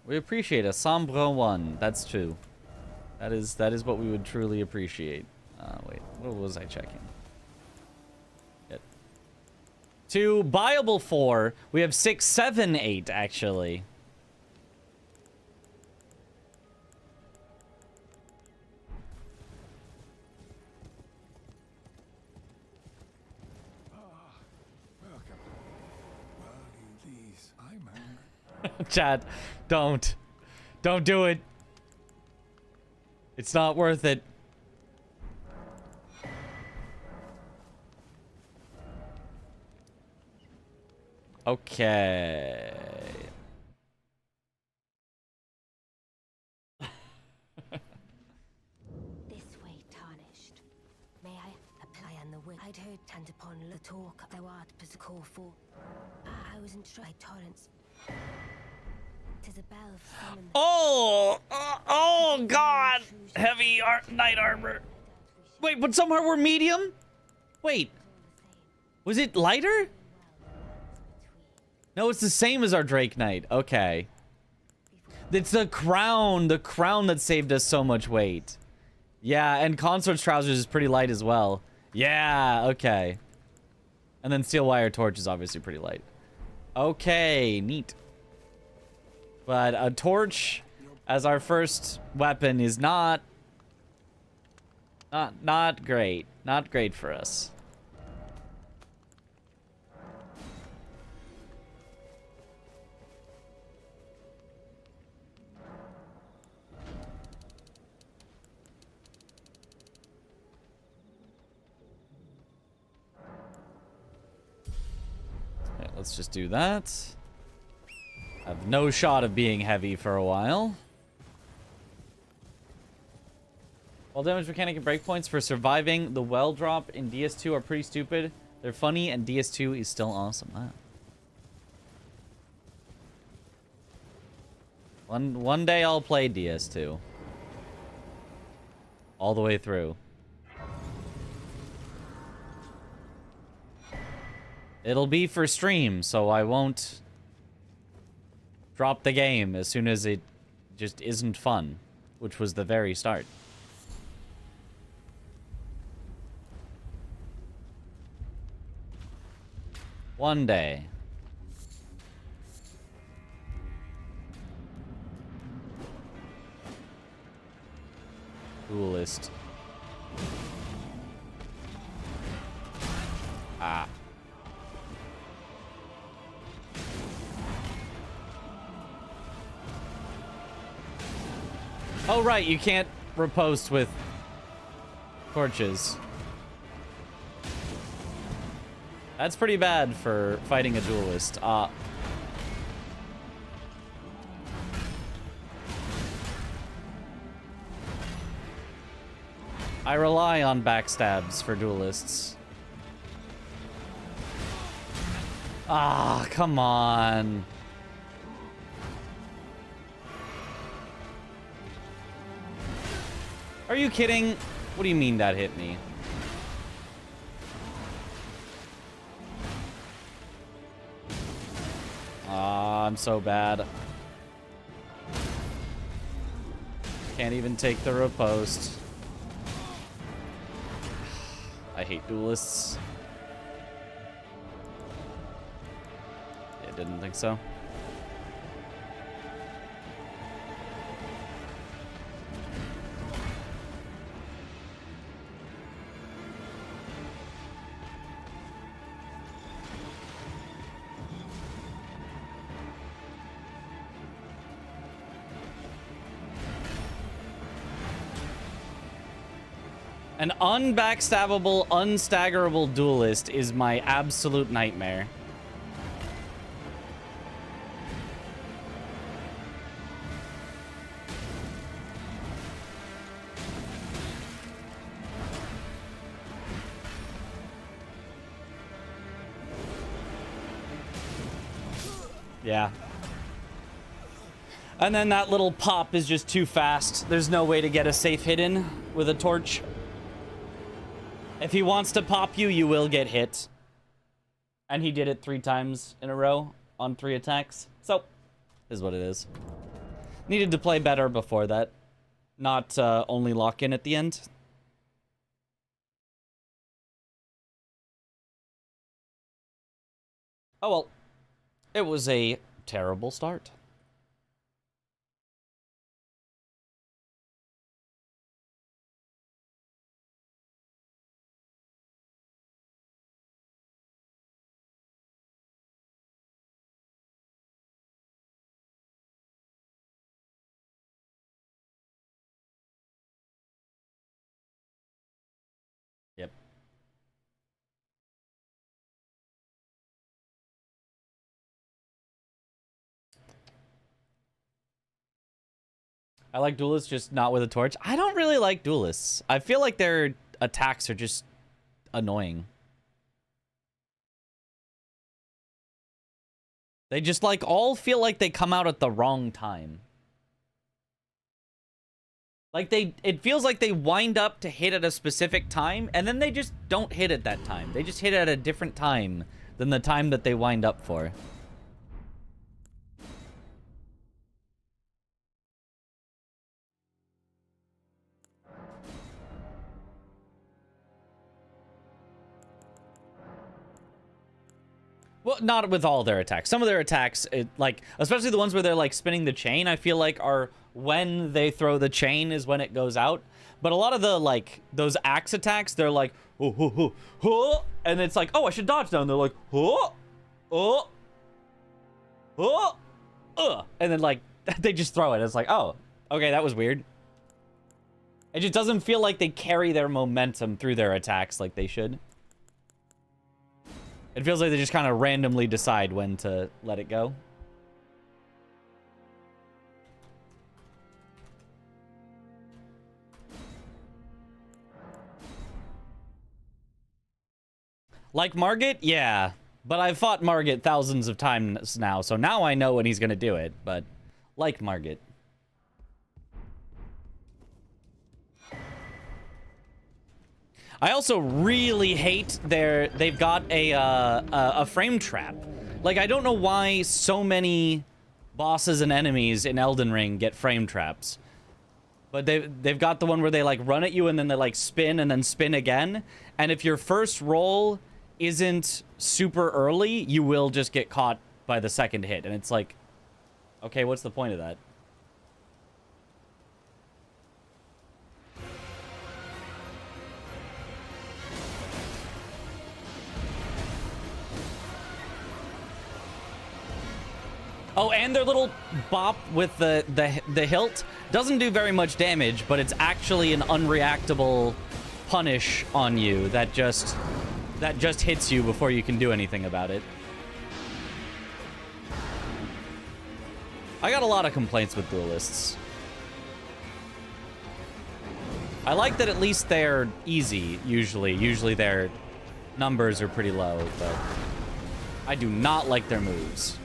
We appreciate a Sombra 1. That's true. That is what we would truly appreciate. Wait, what was I checking? 2, Viable 4. We have 6, 7, 8, actually. Welcome. Well, you please. I'm angry. Chat, don't do it. It's not worth it. Okay. This way, tarnished. May I apply on the will? I'd heard tant upon the talk thou art but the call for. I was instructed by torrents. Tis a bell of summon. Oh God! Heavy knight armor. Wait, but somehow we're medium? Wait, was it lighter? No, it's the same as our Drake Knight. Okay. It's the crown that saved us so much weight. Yeah, and Consort's trousers is pretty light as well. Yeah, okay. And then Steel Wire Torch is obviously pretty light. Okay, neat. But a torch as our first weapon is not great. Not great for us. let's just do that. Have no shot of being heavy for a while. While damage mechanic and breakpoints for surviving the well drop in DS2 are pretty stupid, they're funny, and DS2 is still awesome. Wow. One day I'll play DS2. All the way through. It'll be for stream, so I won't drop the game as soon as it just isn't fun, which was the very start. One day. Duelist. Ah. Oh, right, you can't riposte with torches. That's pretty bad for fighting a duelist. I rely on backstabs for duelists. Ah, come on. Are you kidding? What do you mean that hit me? Ah, I'm so bad. Can't even take the riposte. I hate duelists. Yeah, didn't think so. An unbackstabbable, unstaggerable duelist is my absolute nightmare. Yeah. And then that little pop is just too fast. There's no way to get a safe hit in with a torch. If he wants to pop you, you will get hit. And he did it 3 times in a row on 3 attacks. So, is what it is. Needed to play better before that. Not only lock in at the end. Oh well. It was a terrible start. Yep. I like duelists, just not with a torch. I don't really like duelists. I feel like their attacks are just annoying. They just like all feel like they come out at the wrong time. Like it feels like they wind up to hit at a specific time, and then they just don't hit at that time. They just hit at a different time than the time that they wind up for. Well, not with all their attacks. Some of their attacks, like, especially the ones where they're, like, spinning the chain, I feel like are when they throw the chain is when it goes out. But a lot of the, like, those axe attacks, they're like, oh, oh, oh, oh, and it's like, oh, I should dodge now. And they're like, oh, oh, oh, and then, like, they just throw it. It's like, oh, okay, that was weird. It just doesn't feel like they carry their momentum through their attacks like they should. It feels like they just kind of randomly decide when to let it go. Like Margit? Yeah. But I've fought Margit thousands of times now, so now I know when he's gonna do it, but like Margit. I also really hate they've got a frame trap. Like, I don't know why so many bosses and enemies in Elden Ring get frame traps. But they've got the one where they like run at you and then they like spin and then spin again. And if your first roll isn't super early, you will just get caught by the second hit. And it's like, okay, what's the point of that? Oh, and their little bop with the hilt doesn't do very much damage, but it's actually an unreactable punish on you that just hits you before you can do anything about it. I got a lot of complaints with duelists. I like that at least they're easy, usually. Usually their numbers are pretty low, but I do not like their moves.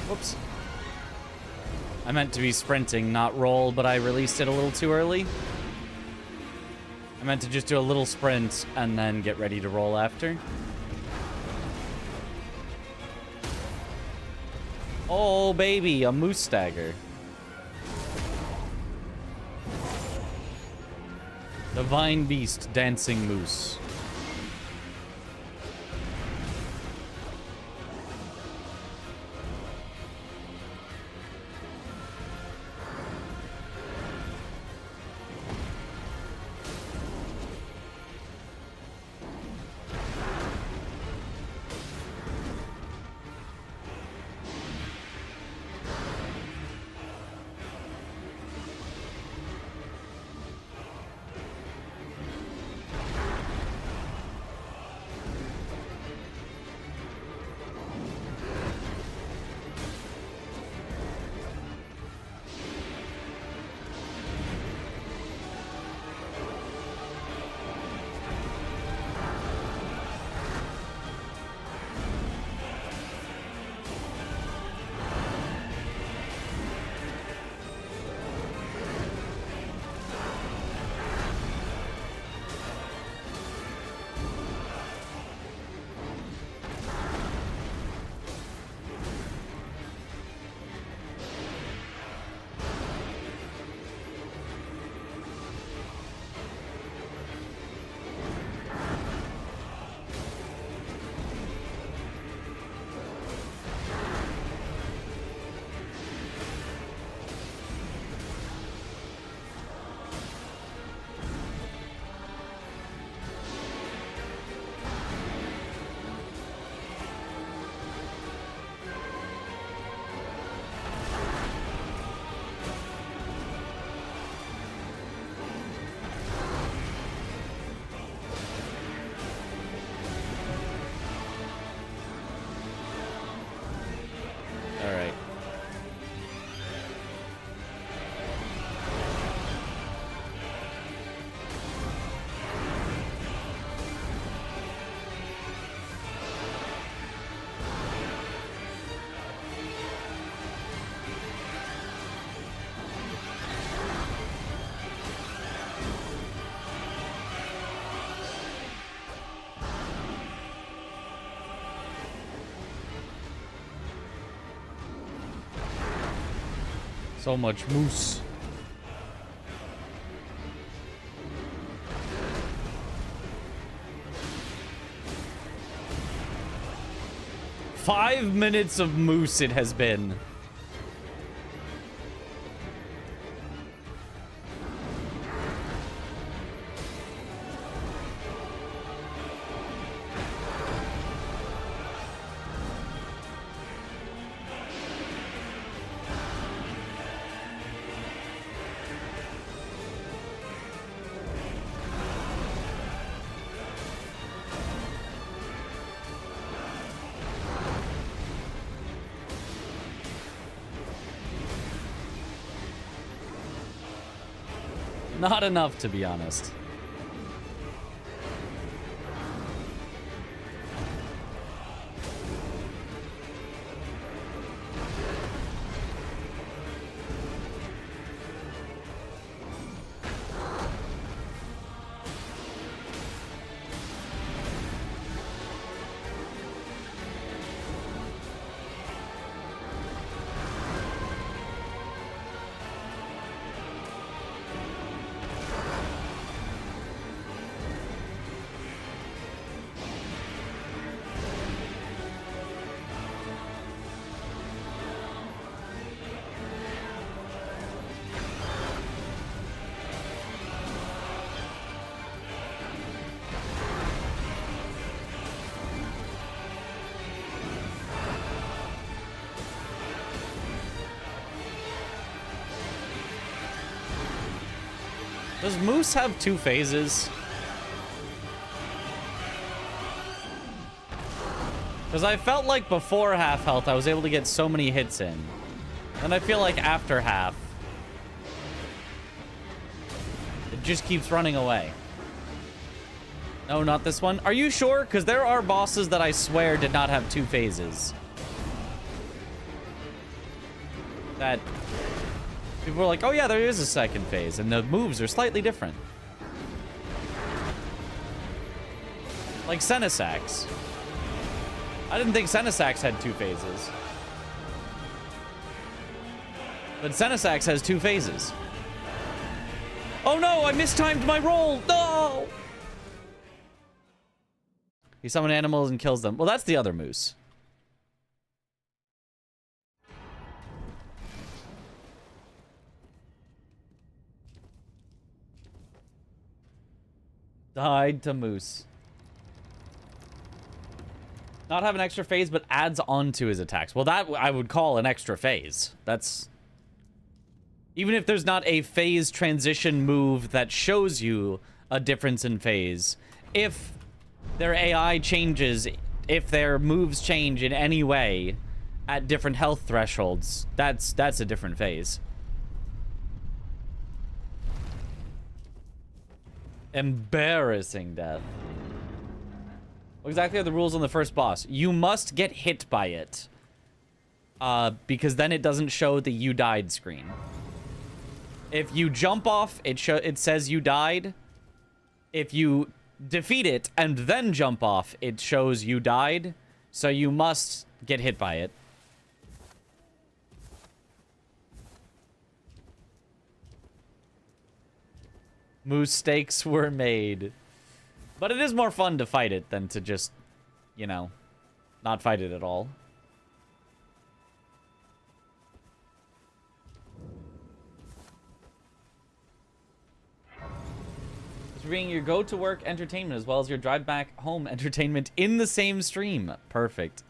Whoops. I meant to be sprinting, not roll, but I released it a little too early. I meant to just do a little sprint and then get ready to roll after. Oh, baby, a moose stagger. Divine beast, dancing moose. So much moose. Five minutes of moose it has been. Not enough, to be honest. Does Moose have two phases? Because I felt like before half health, I was able to get so many hits in. And I feel like after half, it just keeps running away. No, not this one. Are you sure? Because there are bosses that I swear did not have two phases. That people were like, oh yeah, there is a second phase, and the moves are slightly different. Like Senesax. I didn't think Senesax had two phases. But Senesax has two phases. Oh no, I mistimed my roll! No! He summons animals and kills them. Well, that's the other moose. Died to moose. Not have an extra phase, but adds on to his attacks. Well, that I would call an extra phase. That's... Even if there's not a phase transition move that shows you a difference in phase, if their AI changes, if their moves change in any way at different health thresholds, that's a different phase. Embarrassing death. What exactly are the rules on the first boss? You must get hit by it. Because then it doesn't show the you died screen. If you jump off, it says you died. If you defeat it and then jump off, it shows you died. So you must get hit by it. Moose steaks were made. But it is more fun to fight it than to just, you know, not fight it at all. It's being your go-to-work entertainment as well as your drive-back home entertainment in the same stream. Perfect.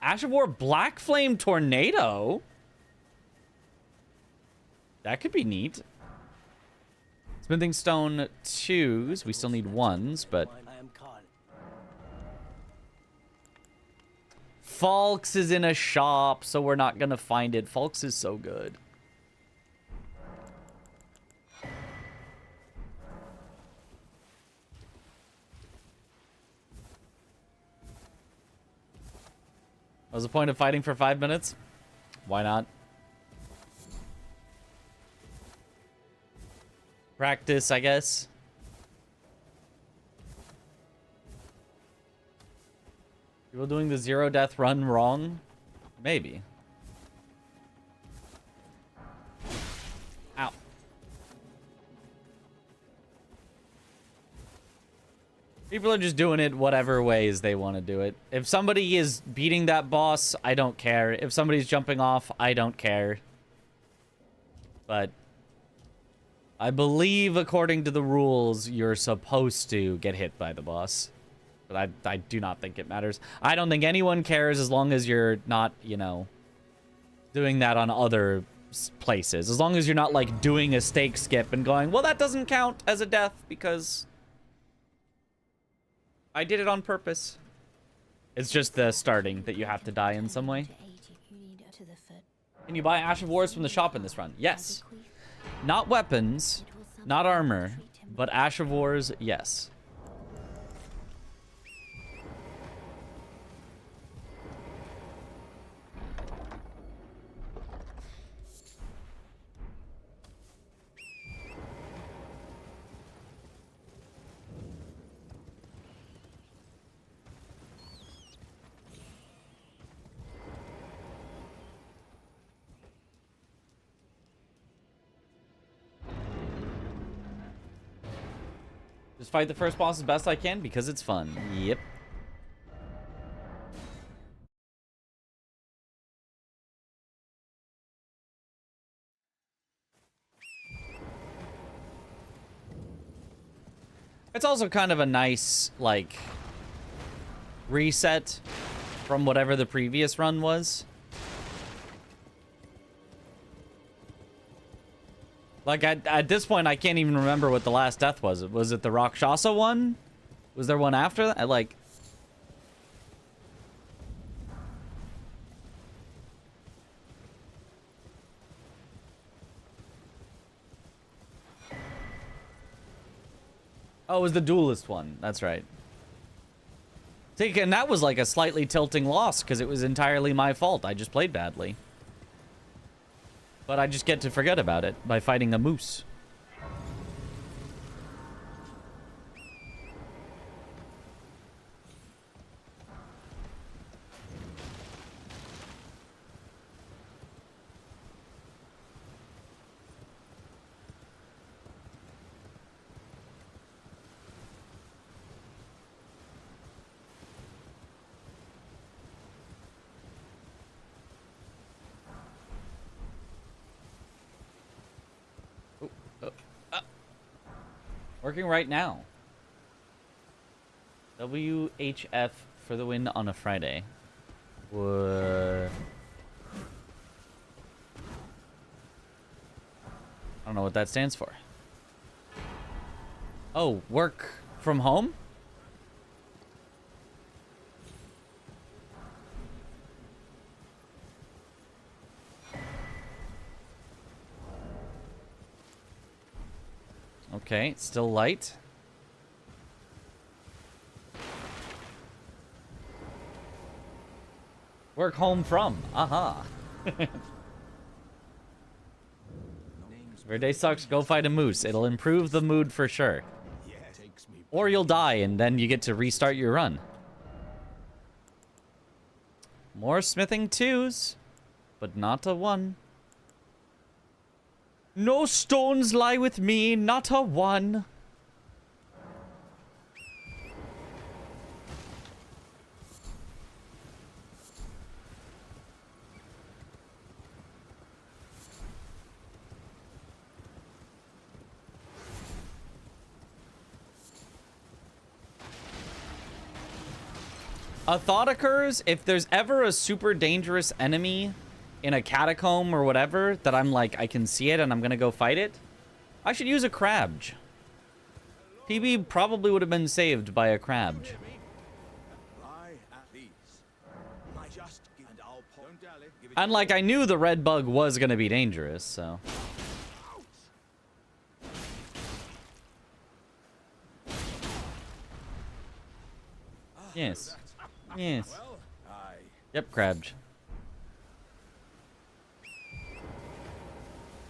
Ash of War Black Flame Tornado? That could be neat. Smithing Stone 2s. We still need 1s, but... Falks is in a shop, so we're not gonna find it. Falks is so good. What was the point of fighting for 5 minutes? Why not? Practice, I guess. People doing the zero death run wrong? Maybe. People are just doing it whatever ways they want to do it. If somebody is beating that boss, I don't care. If somebody's jumping off, I don't care. But I believe according to the rules, you're supposed to get hit by the boss. But I do not think it matters. I don't think anyone cares as long as you're not, you know, doing that on other places. As long as you're not, like, doing a stake skip and going, well, that doesn't count as a death because I did it on purpose. It's just the starting that you have to die in some way. Can you buy Ash of Wars from the shop in this run? Yes. Not weapons, not armor, but Ash of Wars, yes. Just fight the first boss as best I can because it's fun. Yep. It's also kind of a nice, like, reset from whatever the previous run was. Like, at this point, I can't even remember what the last death was. Was it the Rakshasa one? Was there one after that? Like... Oh, it was the duelist one. That's right. And that was like a slightly tilting loss because it was entirely my fault. I just played badly. But I just get to forget about it by fighting a moose. Working right now. WHF for the win on a Friday. What? I don't know what that stands for. Oh, work from home? Okay, it's still light. Work home from. Aha. If your day sucks, go fight a moose. It'll improve the mood for sure. Or you'll die and then you get to restart your run. More smithing twos, but not a one. No stones lie with me, not a one. A thought occurs, if there's ever a super dangerous enemy in a catacomb or whatever, that I'm like, I can see it and I'm gonna go fight it, I should use a crabge. PB probably would have been saved by a crabge. And like, I knew the red bug was gonna be dangerous, so. Yes. Yes. Yep, crabge.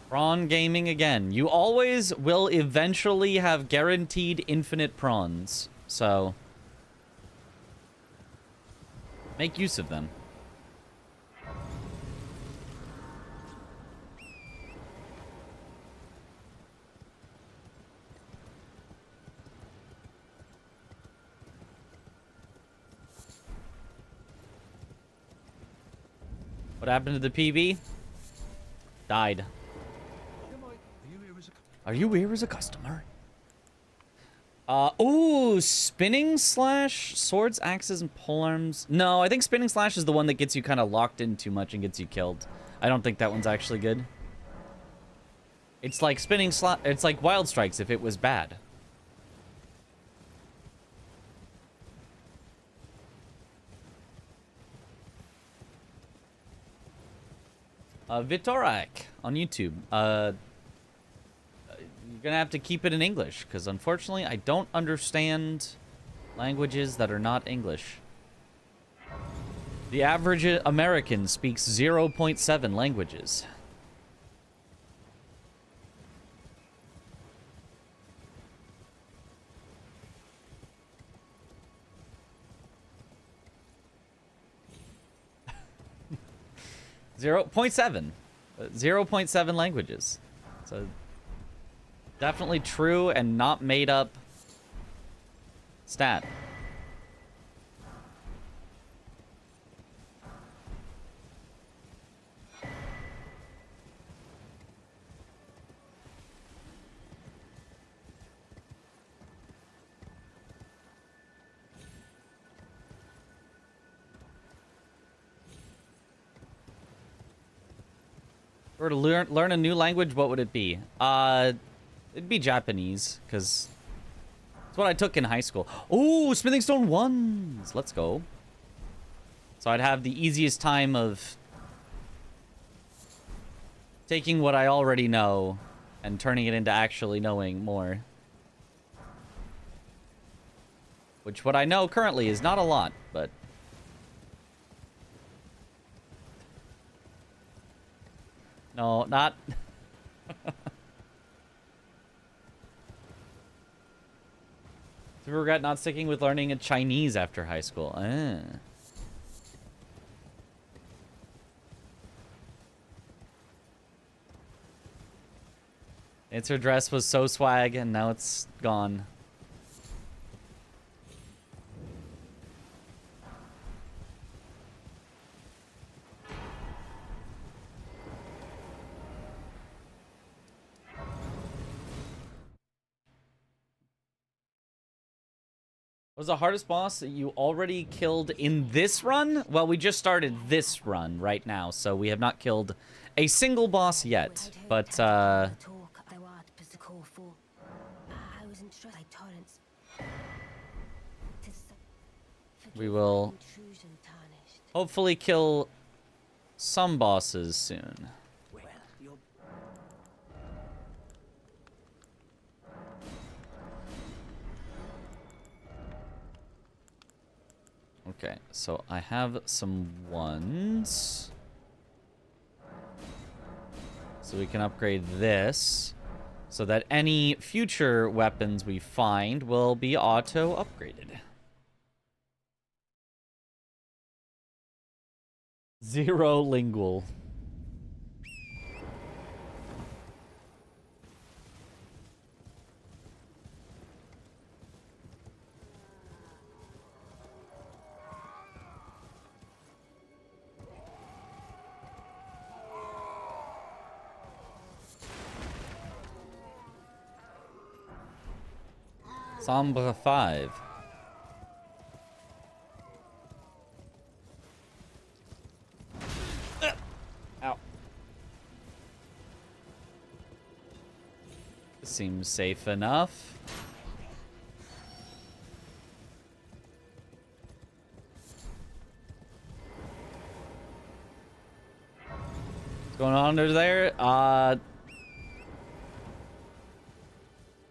Prawn gaming again. You always will eventually have guaranteed infinite prawns. So, make use of them. What happened to the PB? Died. Are you here as a customer? Ooh, spinning slash, swords, axes, and polearms. No, I think spinning slash is the one that gets you kind of locked in too much and gets you killed. I don't think that one's actually good. It's like spinning slash, it's like wild strikes if it was bad. Vitorak on YouTube. You're gonna have to keep it in English, because unfortunately I don't understand languages that are not English. The average American speaks 0.7 languages. Zero point 0.7 languages. So definitely true and not made up stat. If we were to learn a new language, what would it be? It'd be Japanese, because it's what I took in high school. Oh, Smithing Stone 1s! Let's go. So I'd have the easiest time of taking what I already know and turning it into actually knowing more. Which what I know currently is not a lot, but... No, not... I regret not sticking with learning Chinese after high school. Her dress was so swag, and now it's gone. What was the hardest boss that you already killed in this run? Well, we just started this run right now, so we have not killed a single boss yet. But, we will hopefully kill some bosses soon. Okay, so I have some ones. So we can upgrade this so that any future weapons we find will be auto-upgraded. 0 lingual. Sombre 5. Ow. Seems safe enough. What's going on under there?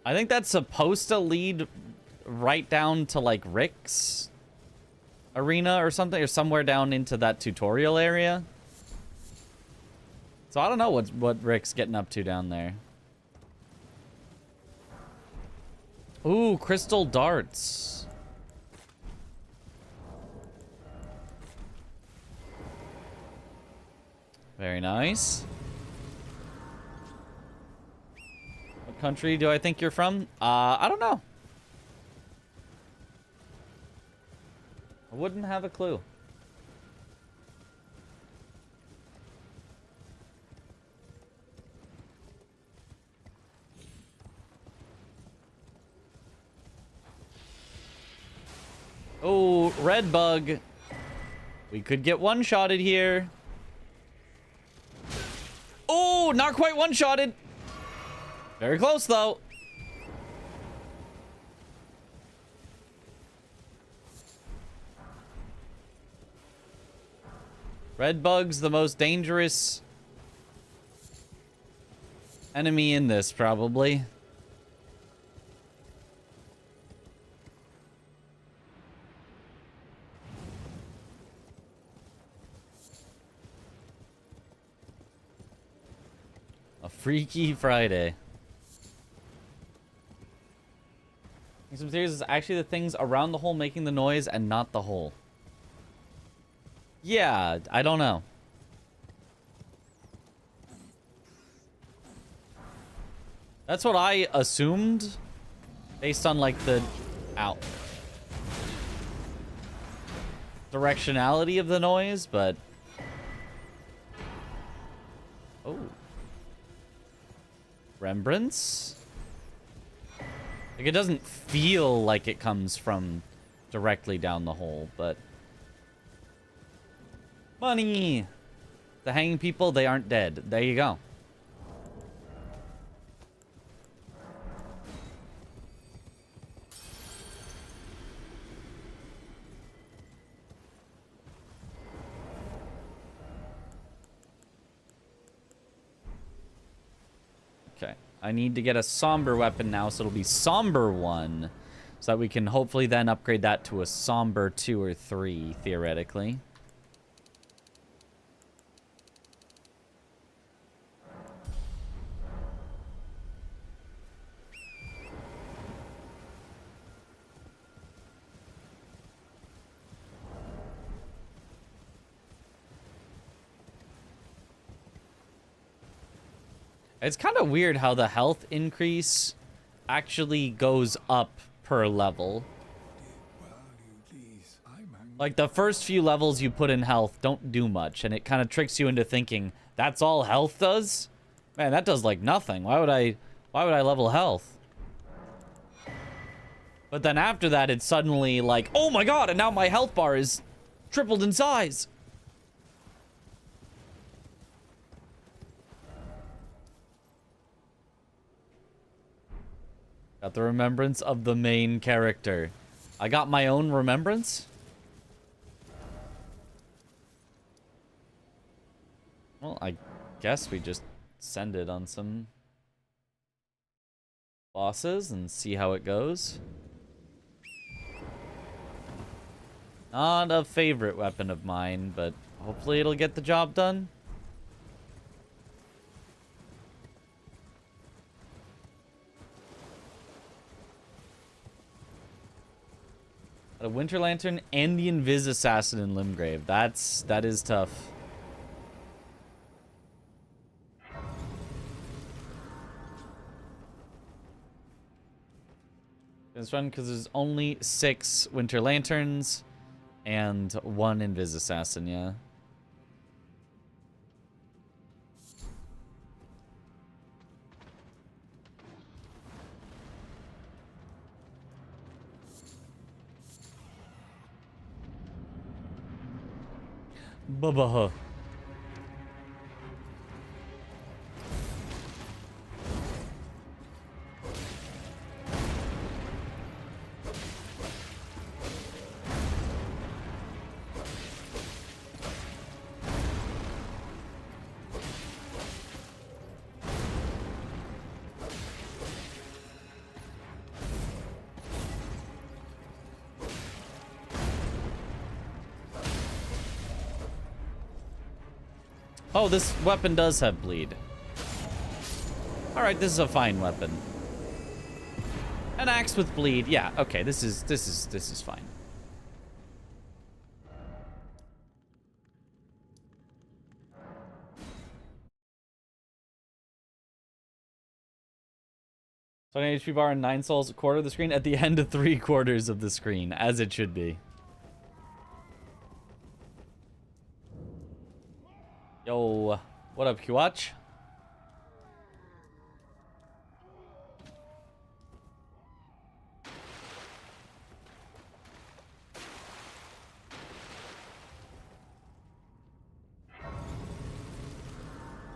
I think that's supposed to lead right down to, like, Rick's arena or something, or somewhere down into that tutorial area. So I don't know what Rick's getting up to down there. Ooh, crystal darts. Very nice. What country do I think you're from? I don't know. I wouldn't have a clue. Oh, red bug. We could get one-shotted here. Oh, not quite one-shotted. Very close, though. Red bug's the most dangerous enemy in this, probably. A Freaky Friday. Some serious is actually the things around the hole making the noise and not the hole. Yeah, I don't know. That's what I assumed based on like the directionality of the noise, but oh. Remembrance? Like, it doesn't feel like it comes from directly down the hole, but money! The hanging people, they aren't dead. There you go. Okay. I need to get a somber weapon now, so it'll be somber 1. So that we can hopefully then upgrade that to a somber 2 or 3, theoretically. It's kind of weird how the health increase actually goes up per level. Like, the first few levels you put in health don't do much, and it kind of tricks you into thinking, that's all health does? Man, that does, like, nothing. Why would I level health? But then after that, it's suddenly like, oh my god, and now my health bar is tripled in size. Got the remembrance of the main character. I got my own remembrance? Well, I guess we just send it on some bosses and see how it goes. Not a favorite weapon of mine, but hopefully it'll get the job done. A Winter Lantern and the Invis Assassin in Limgrave. That is tough. Let's run because there's only 6 Winter Lanterns and 1 Invis Assassin, yeah. Bubba. Oh, this weapon does have bleed. Alright, this is a fine weapon. An axe with bleed. Yeah, okay, this is fine. So an HP bar and 9 souls, a quarter of the screen at the end of 3/4 of the screen, as it should be. Yo, what up, Qwatch?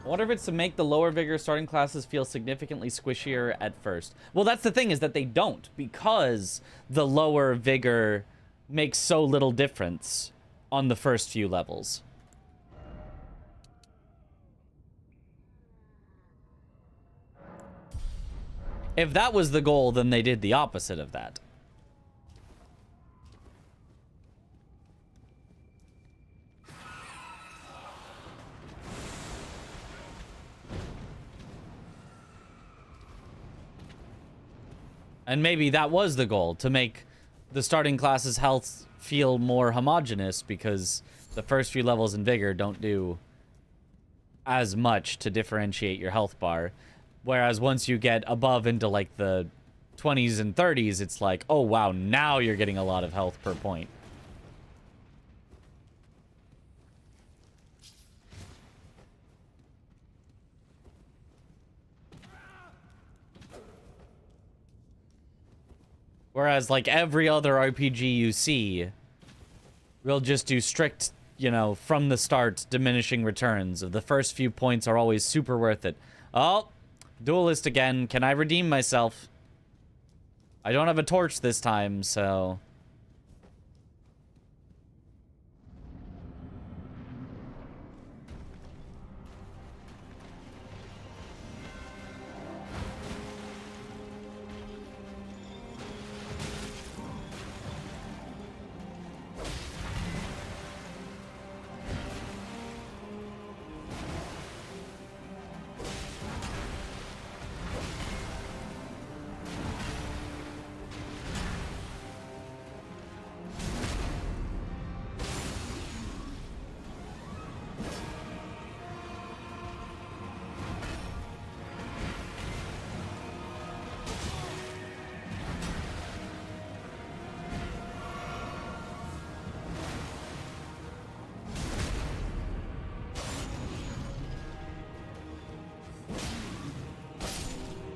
I wonder if it's to make the lower vigor starting classes feel significantly squishier at first. Well, that's the thing, is that they don't, because the lower vigor makes so little difference on the first few levels. If that was the goal, then they did the opposite of that. And maybe that was the goal, to make the starting class's health feel more homogenous, because the first few levels in Vigor don't do as much to differentiate your health bar. Whereas once you get above into like the 20s and 30s, it's like, oh wow, now you're getting a lot of health per point. Whereas, like, every other RPG you see will just do strict, you know, from the start, diminishing returns. The first few points are always super worth it. Oh, duelist again. Can I redeem myself? I don't have a torch this time, so...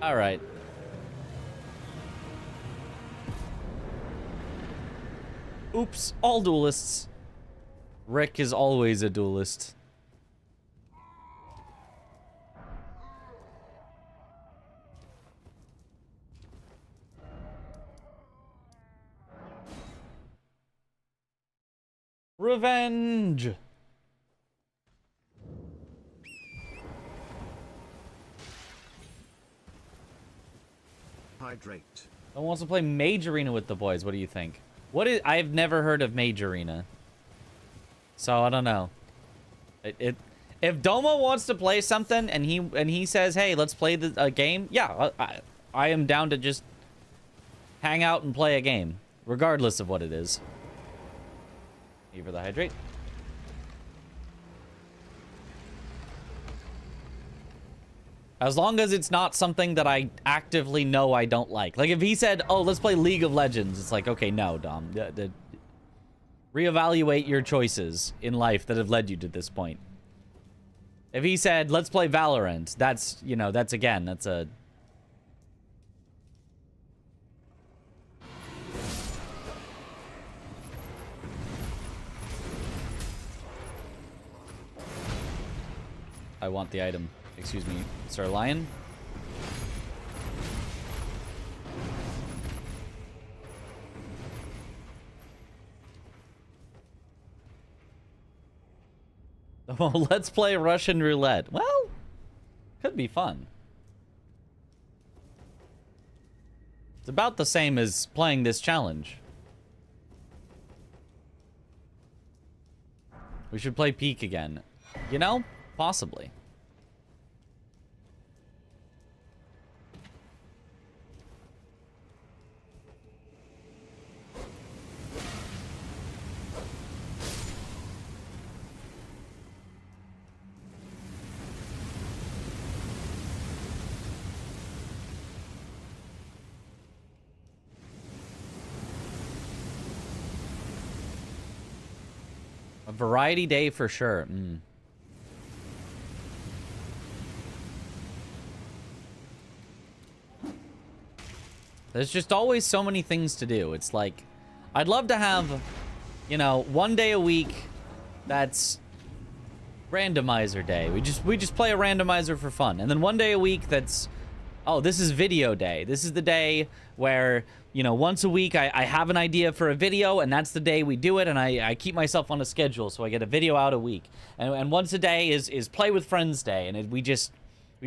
All right. Oops, all duelists. Rick is always a duelist. Revenge. Hydrate. I wants to play Mage Arena with the boys. What do you think? What is? I've never heard of Mage Arena, so I don't know. If Doma wants to play something and he says, "Hey, let's play a game," yeah, I am down to just hang out and play a game, regardless of what it is. Thank you for the hydrate. As long as it's not something that I actively know I don't like. Like, if he said, oh, let's play League of Legends, it's like, okay, no, Dom. Reevaluate your choices in life that have led you to this point. If he said, let's play Valorant, that's, you know, that's, again, that's a... I want the item. Excuse me, Sir Lion. Oh, let's play Russian roulette. Well, could be fun. It's about the same as playing this challenge. We should play Peak again. You know, possibly. A variety day for sure. There's just always so many things to do. It's like, I'd love to have, you know, one day a week that's Randomizer day. We just play a randomizer for fun. And then one day a week that's, oh, this is video day. This is the day where, you know, once a week I have an idea for a video, and that's the day we do it, and I keep myself on a schedule so I get a video out a week. And once a day is play with friends day, and we just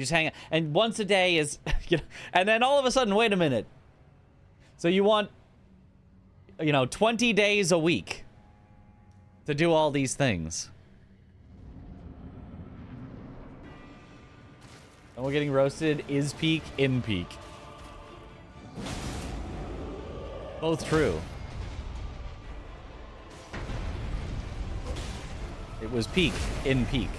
hang out. And once a day is, you know, and then all of a sudden, wait a minute. So you want, you know, 20 days a week to do all these things. And we're getting roasted is peak in peak. Both true. It was peak in peak.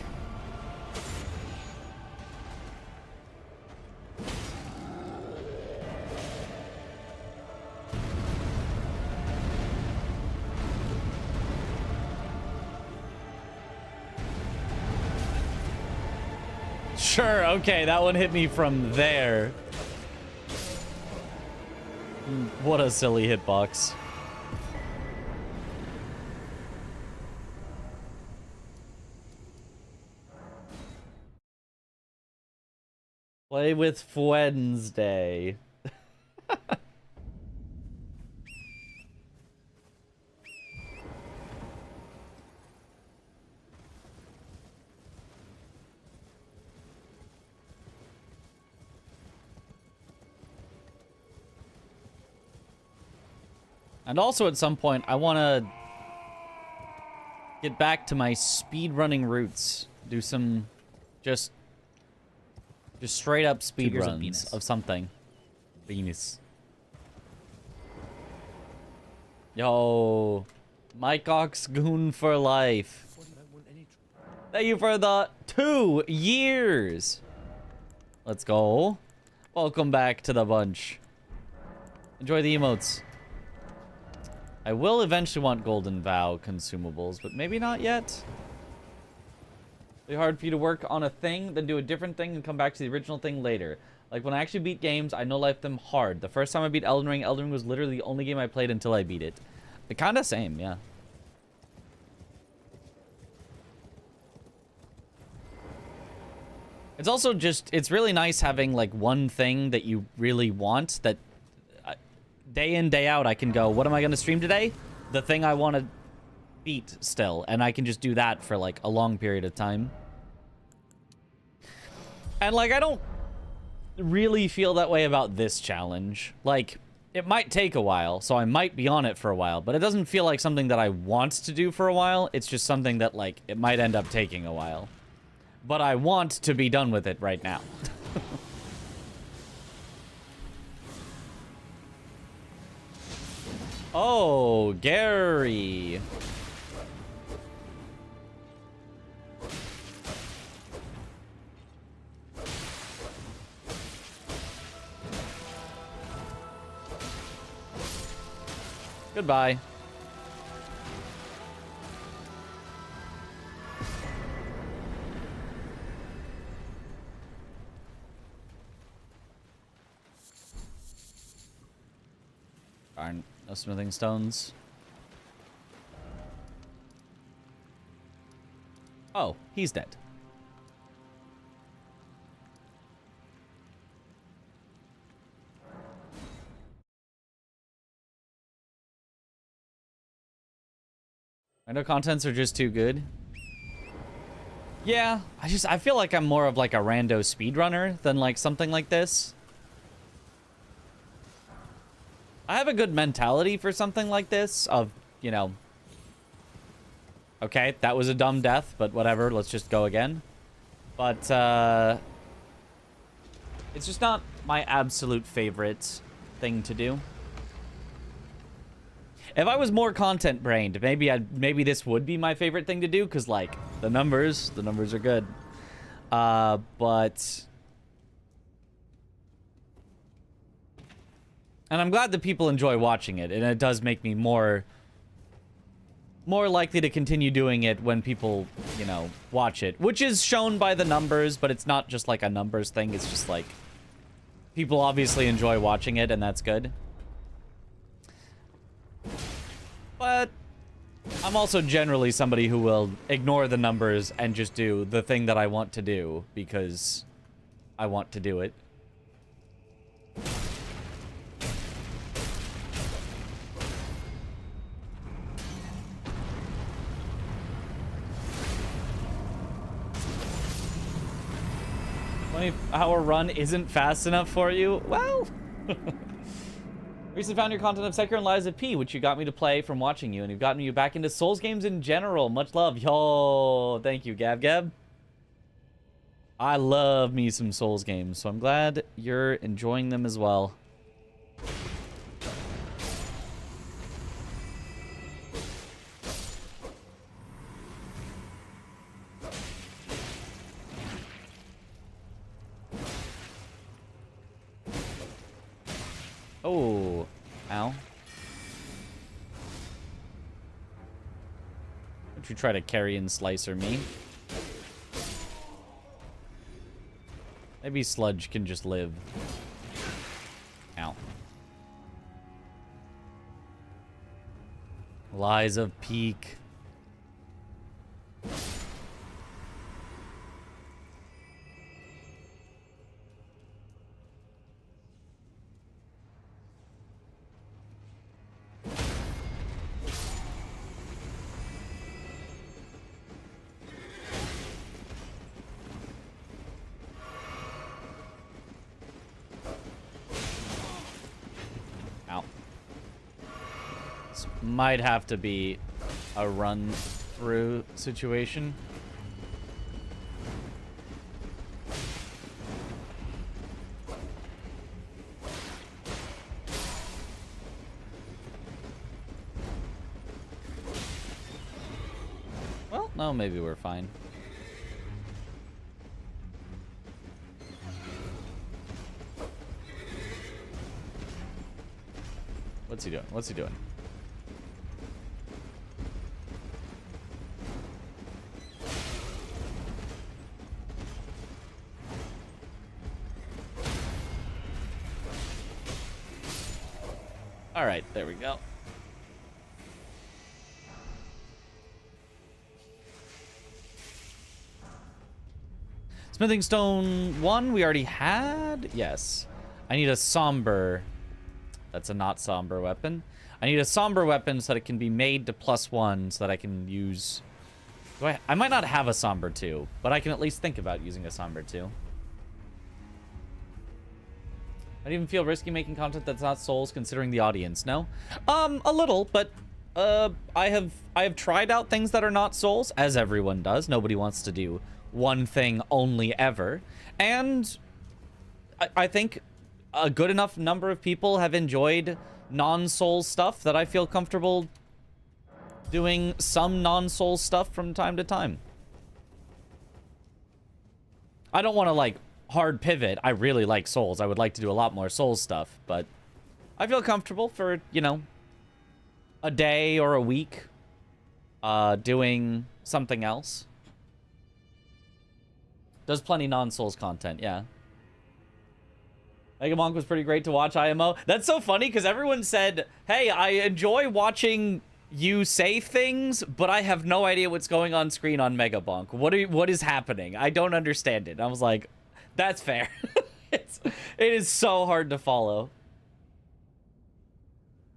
Sure, okay, that one hit me from there. What a silly hitbox. Play with Wednesday. And also at some point, I want to get back to my speedrunning roots. Do some just straight up speed runs of something. Venus. Yo, Mike Ox Goon for life. Thank you for the 2 years. Let's go. Welcome back to the bunch. Enjoy the emotes. I will eventually want Golden Vow consumables, but maybe not yet. It's hard for you to work on a thing, then do a different thing, and come back to the original thing later. Like, when I actually beat games, I know life them hard. The first time I beat Elden Ring was literally the only game I played until I beat it. Kinda same, yeah. It's also just, it's really nice having, like, one thing that you really want that day in, day out, I can go, what am I going to stream today? The thing I want to beat still. And I can just do that for, like, a long period of time. And, like, I don't really feel that way about this challenge. Like, it might take a while, so I might be on it for a while. But it doesn't feel like something that I want to do for a while. It's just something that, like, it might end up taking a while. But I want to be done with it right now. Oh, Gary. Goodbye. Darn. No smithing stones. Oh, he's dead. I know contents are just too good. Yeah, I feel like I'm more of like a rando speedrunner than like something like this. I have a good mentality for something like this of, you know, okay, that was a dumb death, but whatever, let's just go again. But, it's just not my absolute favorite thing to do. If I was more content-brained, maybe this would be my favorite thing to do, because, like, the numbers are good. But... And I'm glad that people enjoy watching it, and it does make me more likely to continue doing it when people, you know, watch it. Which is shown by the numbers, but it's not just like a numbers thing, it's just like... People obviously enjoy watching it, and that's good. But... I'm also generally somebody who will ignore the numbers and just do the thing that I want to do because I want to do it. Our run isn't fast enough for you? Well, recently found your content of Sekiro and Lies of P, which you got me to play from watching you, and you've gotten me back into Souls games in general. Much love. Yo, thank you, Gab Gab. I love me some Souls games, so I'm glad you're enjoying them as well. Oh, ow. Don't you try to carry and slicer me. Maybe Sludge can just live. Ow. Lies of Peak. Might have to be a run-through situation. Well, no, maybe we're fine. What's he doing? What's he doing? All right, there we go. Smithing Stone 1 we already had? Yes. I need a somber. That's a not somber weapon. I need a somber weapon so that it can be made to +1 so that I can use... I might not have a somber 2, but I can at least think about using a somber 2. I don't even feel risky making content that's not Souls considering the audience, no? A little, but I have tried out things that are not Souls, as everyone does. Nobody wants to do one thing only ever. And I think a good enough number of people have enjoyed non-Souls stuff that I feel comfortable doing some non-Souls stuff from time to time. I don't want to, like, hard pivot. I really like Souls. I would like to do a lot more Souls stuff, but I feel comfortable for, you know, a day or a week doing something else. Does plenty non-Souls content, yeah. Mega Monk was pretty great to watch, IMO. That's so funny because everyone said, hey, I enjoy watching you say things, but I have no idea what's going on screen on Mega Bonk. What is happening? I don't understand it. I was like, that's fair. It is so hard to follow.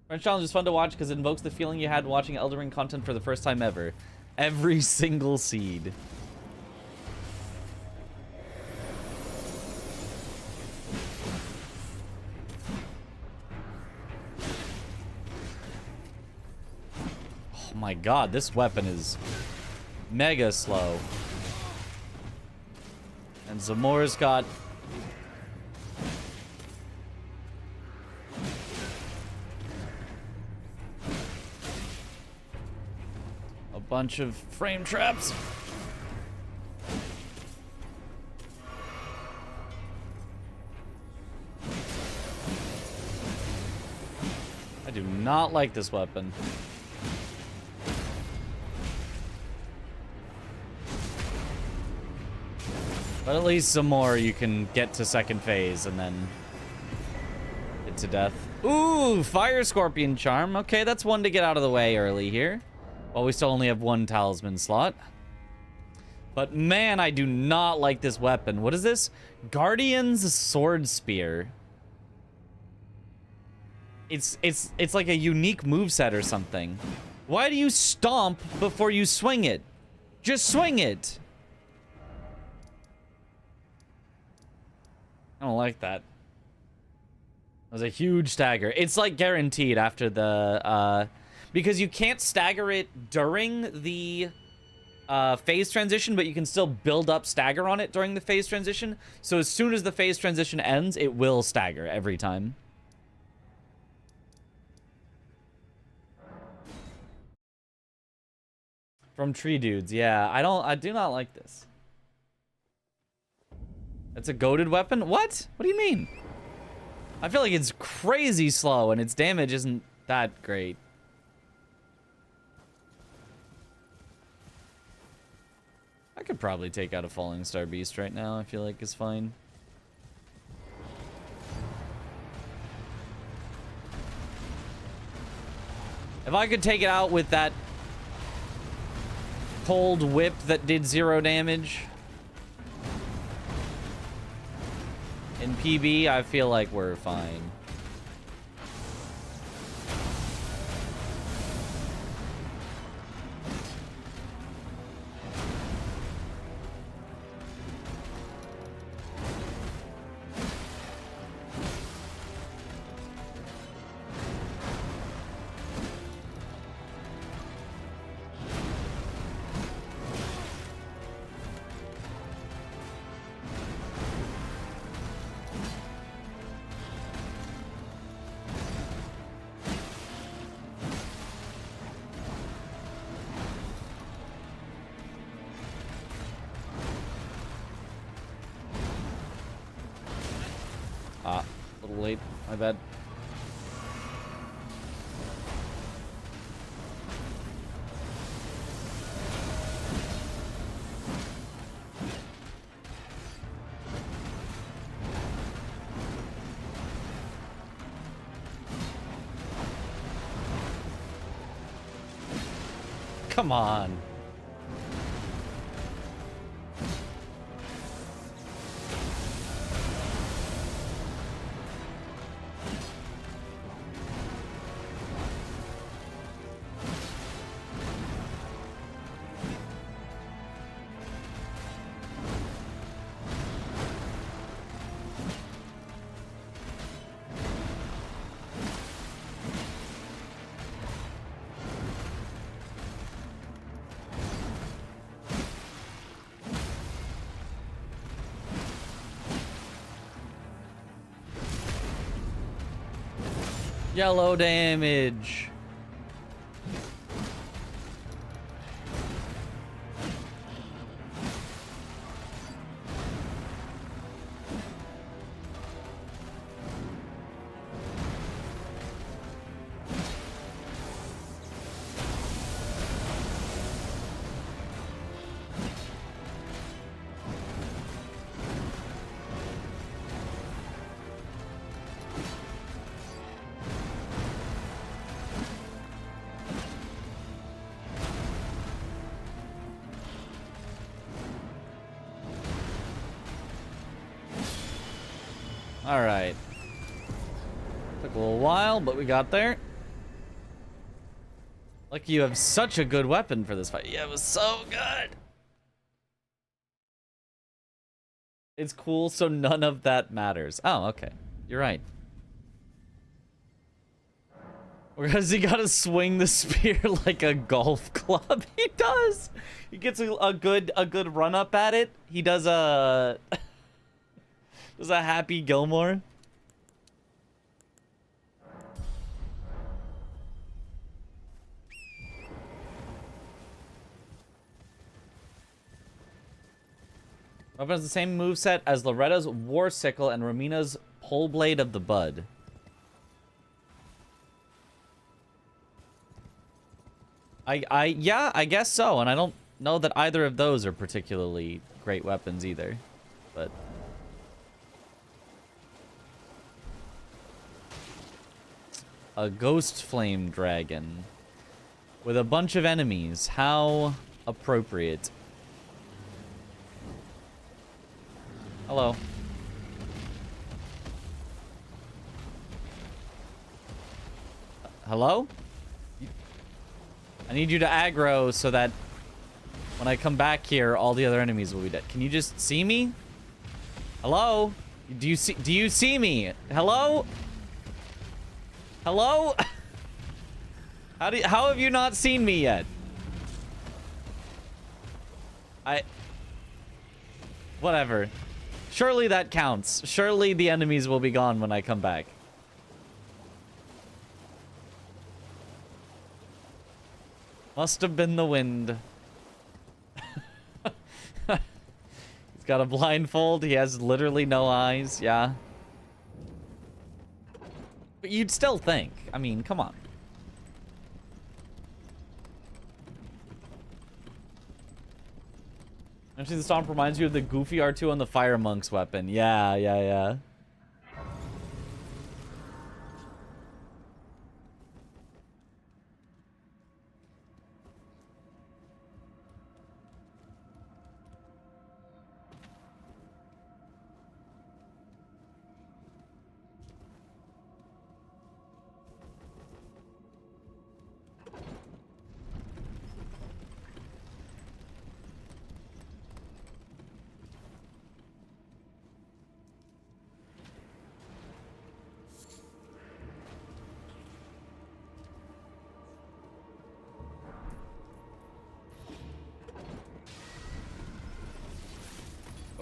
French Challenge is fun to watch because it invokes the feeling you had watching Elden Ring content for the first time ever. Every single seed. Oh my god, this weapon is mega slow. And Zamor's got... a bunch of frame traps. I do not like this weapon. But at least some more you can get to second phase and then hit to death. Ooh, Fire Scorpion Charm. Okay, that's one to get out of the way early here. Well, we still only have one talisman slot. But man, I do not like this weapon. What is this? Guardian's Sword Spear. It's like a unique moveset or something. Why do you stomp before you swing it? Just swing it. I don't like that. That was a huge stagger. It's like guaranteed after the because you can't stagger it during the phase transition, but you can still build up stagger on it during the phase transition. So as soon as the phase transition ends, it will stagger every time. From Tree Dudes, yeah. I do not like this. It's a goated weapon? What? What do you mean? I feel like it's crazy slow and its damage isn't that great. I could probably take out a Falling Star Beast right now, I feel like is fine. If I could take it out with that cold whip that did 0 damage in PB, I feel like we're fine. A little late, my bad. Come on. Yellow damage. Alright. Took a little while, but we got there. Lucky you have such a good weapon for this fight. Yeah, it was so good. It's cool, so none of that matters. Oh, okay. You're right. Because he gotta swing the spear like a golf club. He does. He gets a good run up at it. He does a does a Happy Gilmore. Weapon has the same moveset as Loretta's War Sickle and Romina's Pole Blade of the Bud. Yeah, I guess so, and I don't know that either of those are particularly great weapons either, but a Ghost Flame Dragon. with a bunch of enemies. How appropriate. Hello. Hello? I need you to aggro so that when I come back here, all the other enemies will be dead. Can you just see me? Hello? Do you see me? Hello? Hello? How have you not seen me yet? Whatever. Surely that counts. Surely the enemies will be gone when I come back. Must have been the wind. He's got a blindfold. He has literally no eyes. Yeah. But you'd still think. I mean, come on. Actually, the stomp reminds you of the goofy R2 on the Fire Monk's weapon. Yeah, yeah, yeah.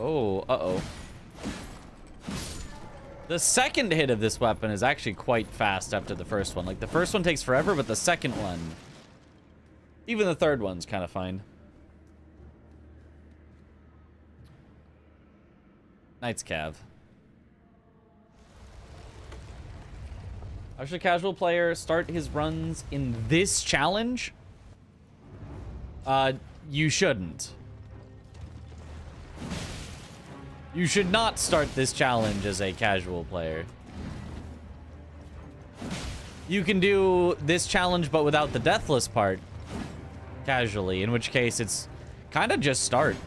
Oh, uh-oh. The second hit of this weapon is actually quite fast after the first one. Like, the first one takes forever, but the second one... Even the third one's kind of fine. Knight's Cav. How should a casual player start his runs in this challenge? You shouldn't. You should not start this challenge as a casual player. You can do this challenge but without the deathless part casually, in which case it's kind of just start.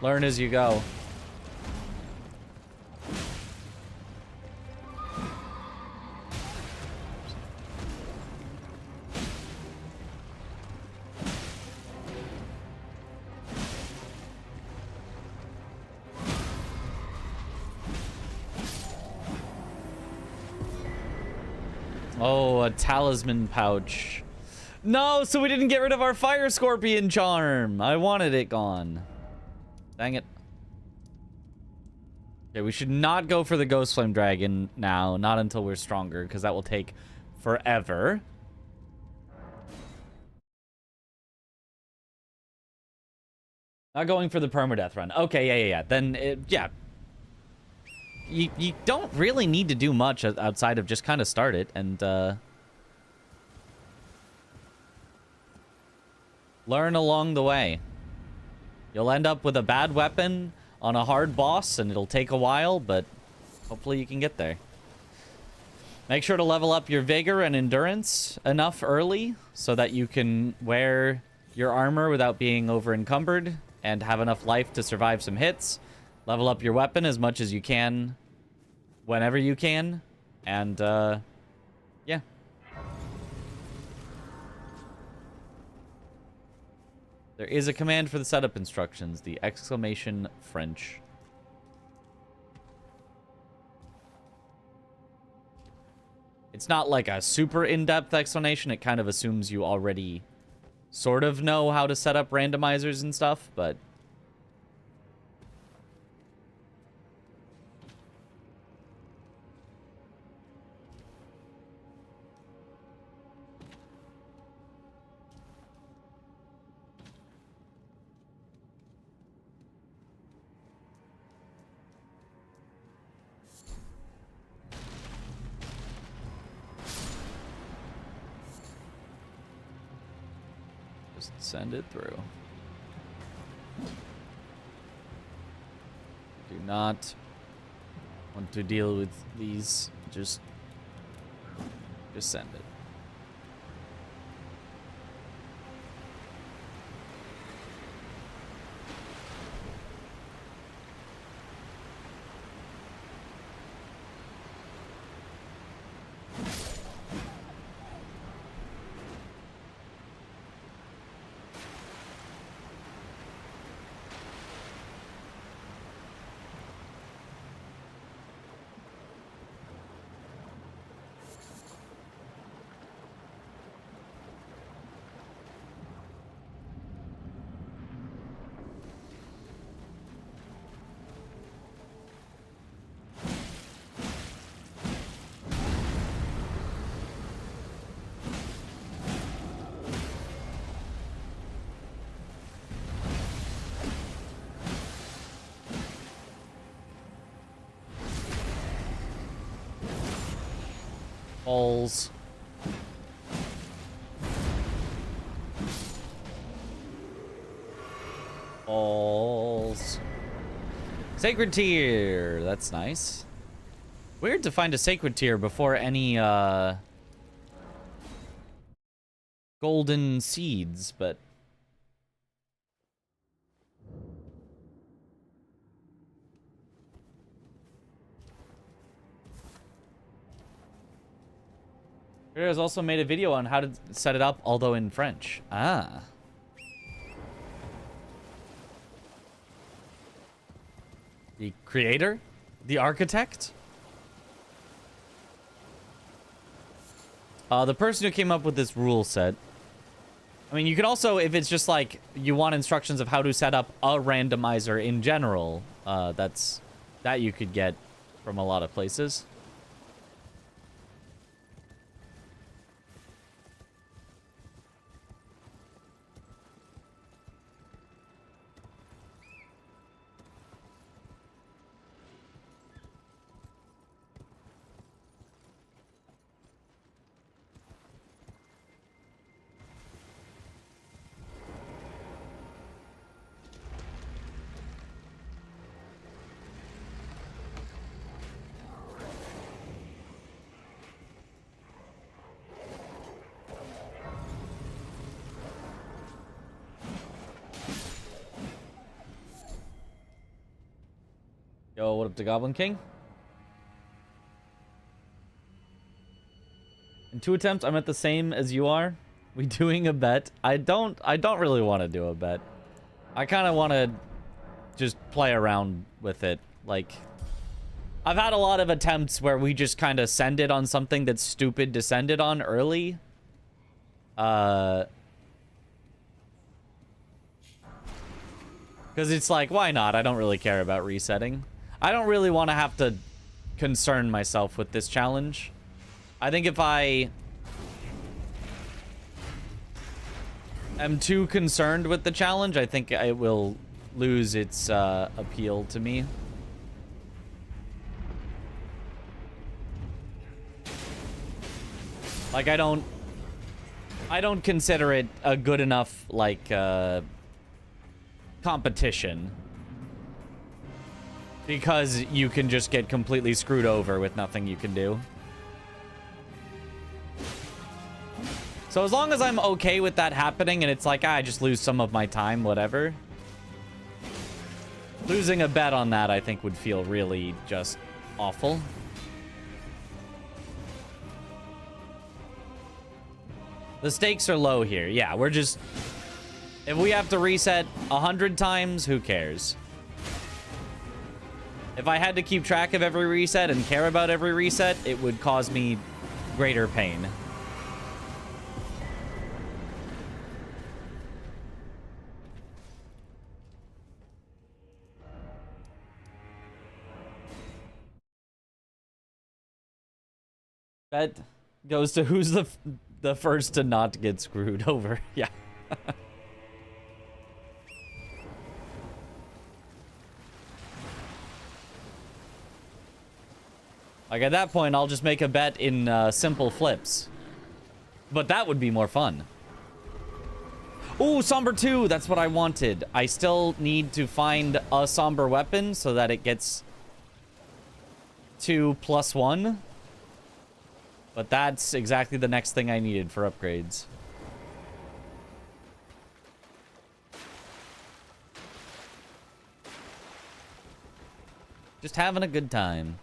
Learn as you go. Oh, a talisman pouch. No, so we didn't get rid of our fire scorpion charm. I wanted it gone. Dang it. Okay, we should not go for the ghost flame dragon now. Not until we're stronger, because that will take forever. Not going for the permadeath run. Okay, yeah. Then, yeah. You don't really need to do much outside of just kind of start it and learn along the way. You'll end up with a bad weapon on a hard boss and it'll take a while, but hopefully you can get there. Make sure to level up your vigor and endurance enough early so that you can wear your armor without being over encumbered and have enough life to survive some hits. Level up your weapon as much as you can whenever you can, and yeah. There is a command for the setup instructions, the exclamation French. It's not like a super in-depth explanation. It kind of assumes you already sort of know how to set up randomizers and stuff, but send it through. Do not want to deal with these, just send it. Balls. Balls. Sacred tier. That's nice. Weird to find a sacred tier before any golden seeds, but has also made a video on how to set it up, although in French. Ah. The creator? The architect? The person who came up with this rule set. I mean, you can also, if it's just like you want instructions of how to set up a randomizer in general, that you could get from a lot of places. Yo, what up to Goblin King? In 2 attempts, I'm at the same as you are. We doing a bet? I don't really want to do a bet. I kind of want to just play around with it. Like, I've had a lot of attempts where we just kind of send it on something that's stupid to send it on early. Because it's like, why not? I don't really care about resetting. I don't really want to have to concern myself with this challenge. I think if I am too concerned with the challenge, I think it will lose its appeal to me. Like, I don't consider it a good enough, like, competition. Because you can just get completely screwed over with nothing you can do. So as long as I'm okay with that happening and it's like, I just lose some of my time, whatever. Losing a bet on that, I think, would feel really just awful. The stakes are low here. Yeah, we're just... If we have to reset 100 times, who cares? If I had to keep track of every reset and care about every reset, it would cause me greater pain. Bet goes to who's the first to not get screwed over. Yeah. Like, at that point, I'll just make a bet in simple flips. But that would be more fun. Ooh, Somber 2! That's what I wanted. I still need to find a Somber weapon so that it gets to +1. But that's exactly the next thing I needed for upgrades. Just having a good time.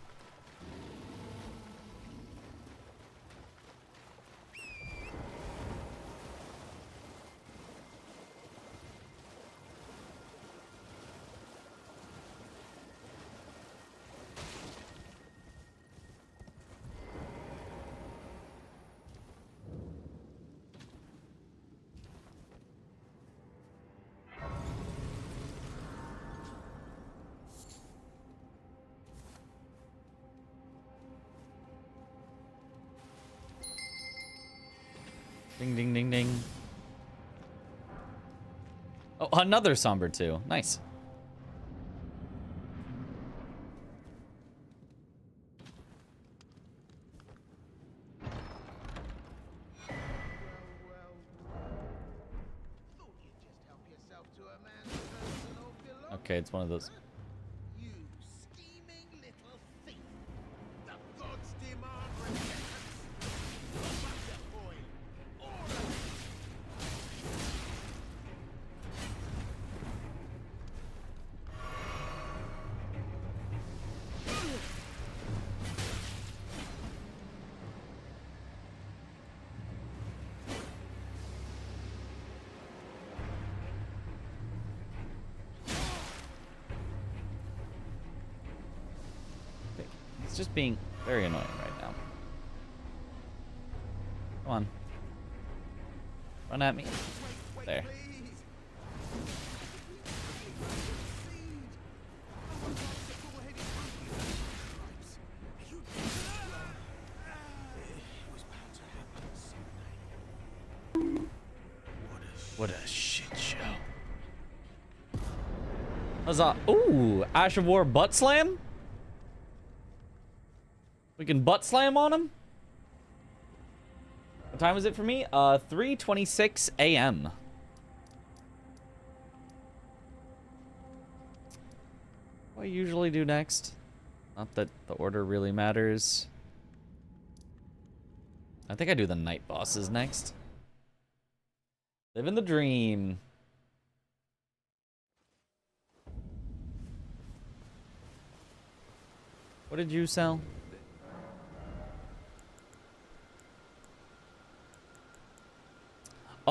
Ding, ding, ding, ding. Oh, another somber too. Nice. Okay, it's one of those. You scheming little thief! The gods demand repentance! Thunder boy! All of it! It's just being very annoying right now. Come on. Run at me. There. What a shit show. Huzzah. Ooh, Ash of War butt slam? We can butt slam on him? What time is it for me? 3:26 a.m. What do I usually do next? Not that the order really matters. I think I do the night bosses next. Living the dream. What did you sell?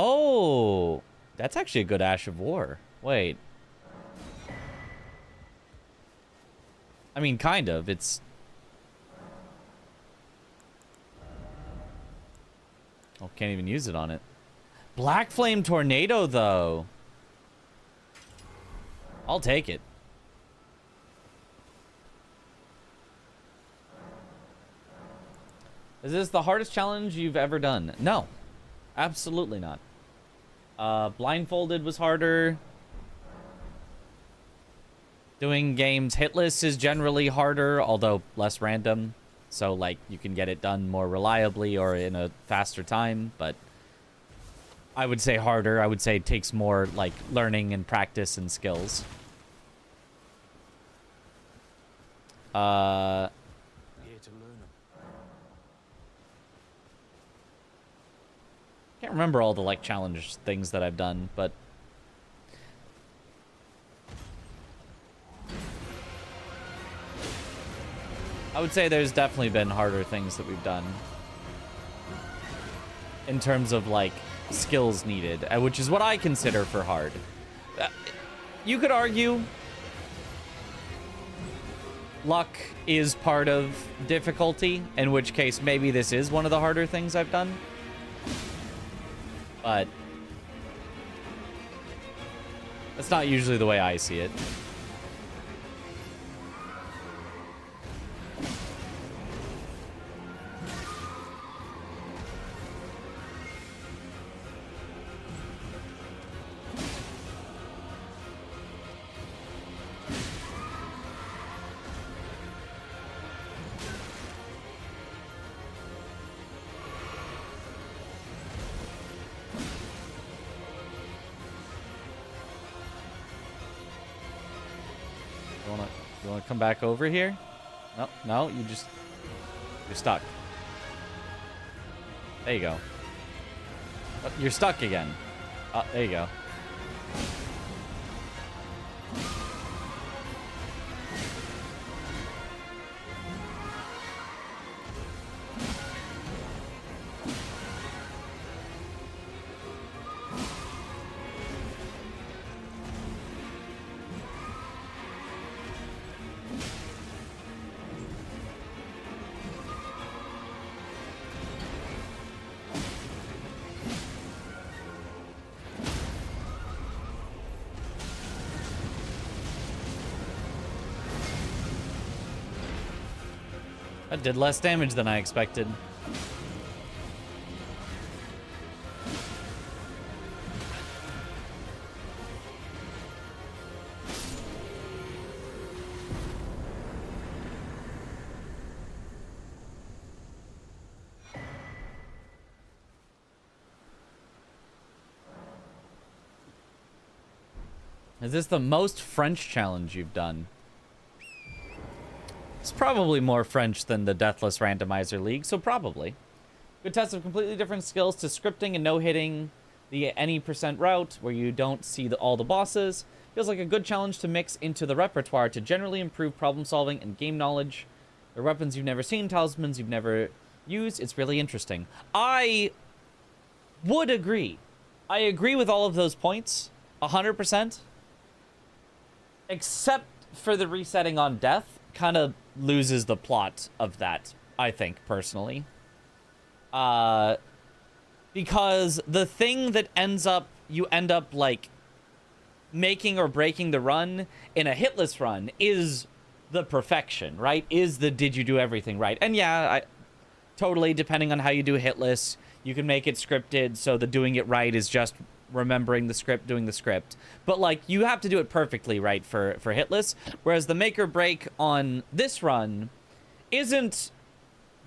Oh, that's actually a good Ash of War. Wait. I mean, kind of. It's... Oh, can't even use it on it. Black Flame Tornado, though. I'll take it. Is this the hardest challenge you've ever done? No. Absolutely not. Blindfolded was harder. Doing games hitless is generally harder, although less random. So, like, you can get it done more reliably or in a faster time, but I would say harder. I would say it takes more, like, learning and practice and skills. Here to learn them. Can't remember all the, like, challenge things that I've done, but... I would say there's definitely been harder things that we've done. In terms of, like, skills needed, which is what I consider for hard. You could argue luck is part of difficulty, in which case maybe this is one of the harder things I've done. But that's not usually the way I see it. You wanna come back over here? No, no, you're stuck. There you go. Oh, you're stuck again. Oh, there you go. That did less damage than I expected. Is this the most French challenge you've done? It's probably more French than the Deathless Randomizer League, so probably. Good test of completely different skills to scripting and no-hitting the any % route where you don't see all the bosses. Feels like a good challenge to mix into the repertoire to generally improve problem solving and game knowledge. There are weapons you've never seen, talismans you've never used. It's really interesting. I would agree. I agree with all of those points, 100%. Except for the resetting on death. Kind of loses the plot of that, I think, personally. Because the thing that you end up, like, making or breaking the run in a hitless run is the perfection, right? Is the did you do everything right? And yeah, totally, depending on how you do hitless, you can make it scripted, so the doing it right is just remembering the script, doing the script. But, like, you have to do it perfectly right for hitless, whereas the make or break on this run isn't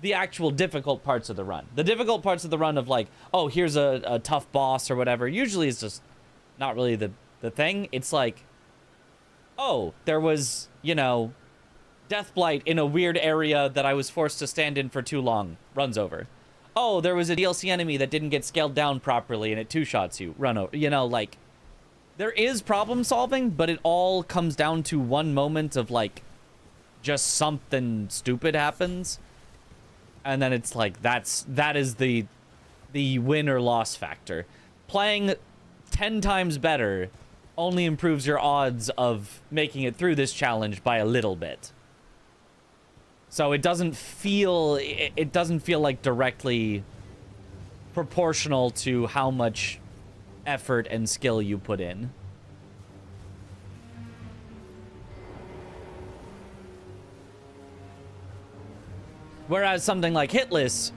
the actual difficult parts of the run. The difficult parts of the run of, like, oh, here's a tough boss or whatever, usually is just not really the thing. It's like, oh, there was, you know, Death Blight in a weird area that I was forced to stand in for too long. Runs over. Oh, there was a DLC enemy that didn't get scaled down properly and it two-shots you. Run over. You know, like, there is problem solving, but it all comes down to one moment of, like, just something stupid happens. And then it's like, that is the win or loss factor. Playing 10 times better only improves your odds of making it through this challenge by a little bit. So it doesn't feel like directly proportional to how much effort and skill you put in. Whereas something like hitless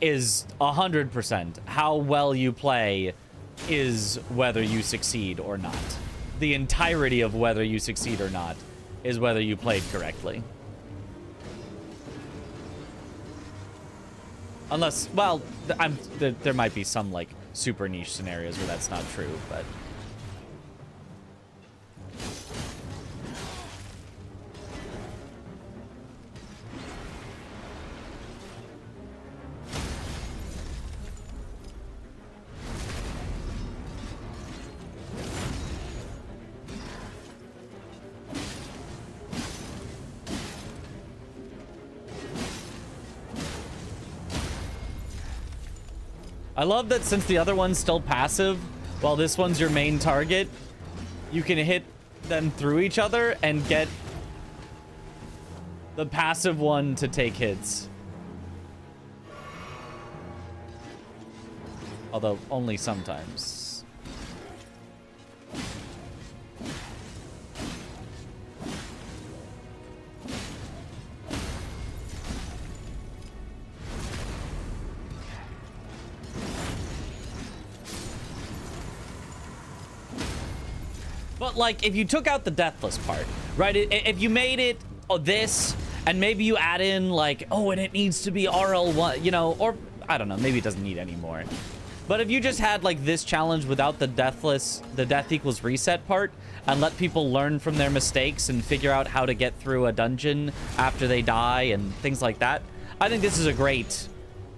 is 100%. How well you play is whether you succeed or not. The entirety of whether you succeed or not is whether you played correctly. Unless, well, there might be some, like, super niche scenarios where that's not true, but... I love that since the other one's still passive, while this one's your main target, you can hit them through each other and get the passive one to take hits. Although, only sometimes. But, like, if you took out the deathless part, right? If you made it this, and maybe you add in, like, oh, and it needs to be RL1, you know, or, I don't know, maybe it doesn't need any more. But if you just had like this challenge without the death equals reset part, and let people learn from their mistakes and figure out how to get through a dungeon after they die and things like that, I think this is a great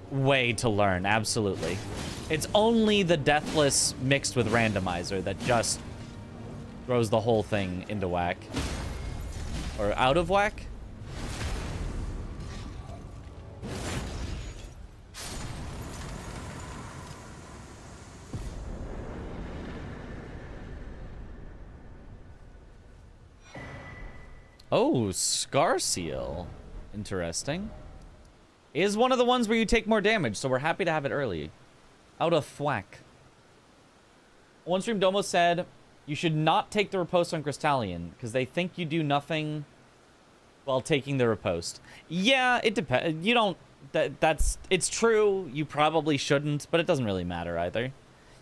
way to learn, absolutely. It's only the deathless mixed with randomizer that just throws the whole thing into whack. Or out of whack? Oh, Scar Seal. Interesting. Is one of the ones where you take more damage, so we're happy to have it early. Out of thwack. One stream Domo said, you should not take the riposte on Crystallion, because they think you do nothing while taking the riposte. Yeah, it depends. You don't... It's true, you probably shouldn't, but it doesn't really matter either.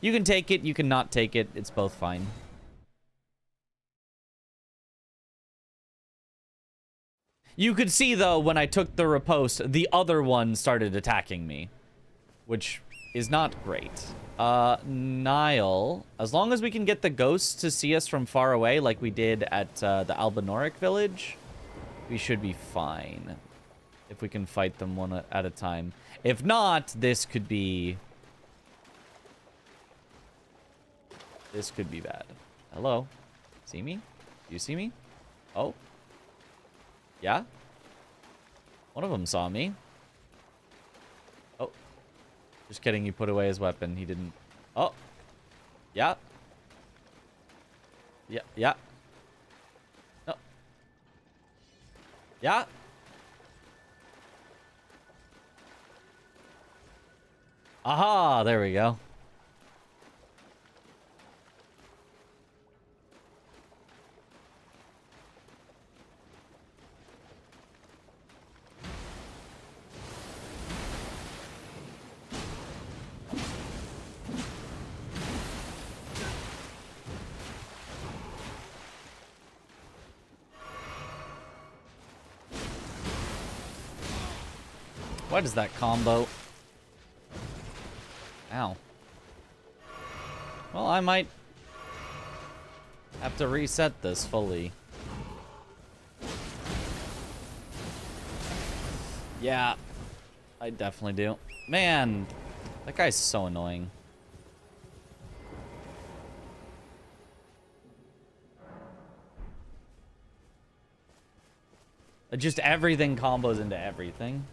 You can take it, you can not take it, it's both fine. You could see, though, when I took the riposte, the other one started attacking me, which is not great. Nile, as long as we can get the ghosts to see us from far away, like we did at the Albanoric village, we should be fine. If we can fight them one at a time. If not, this could be... This could be bad. Hello? See me? Do you see me? Oh. Yeah? One of them saw me. Oh. Just kidding, he put away his weapon. He didn't... Oh. Yeah. Yeah, yeah. No. Yeah. Aha, there we go. What is that combo? Ow. Well, I might have to reset this fully. Yeah, I definitely do. Man, that guy's so annoying. Just everything combos into everything.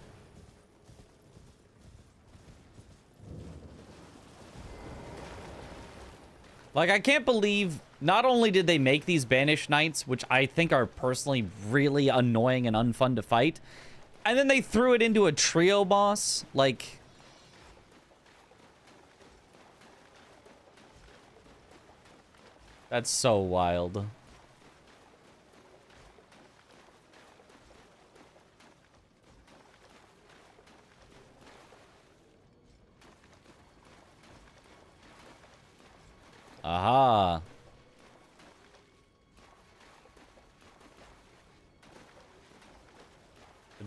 Like, I can't believe not only did they make these Banished Knights, which I think are personally really annoying and unfun to fight, and then they threw it into a trio boss. Like, that's so wild. Aha.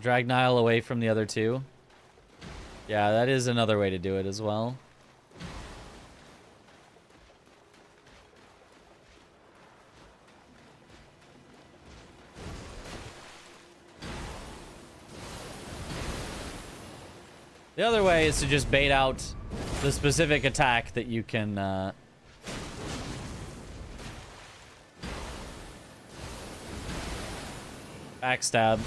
Drag Nile away from the other two. Yeah, that is another way to do it as well. The other way is to just bait out the specific attack that you can backstab.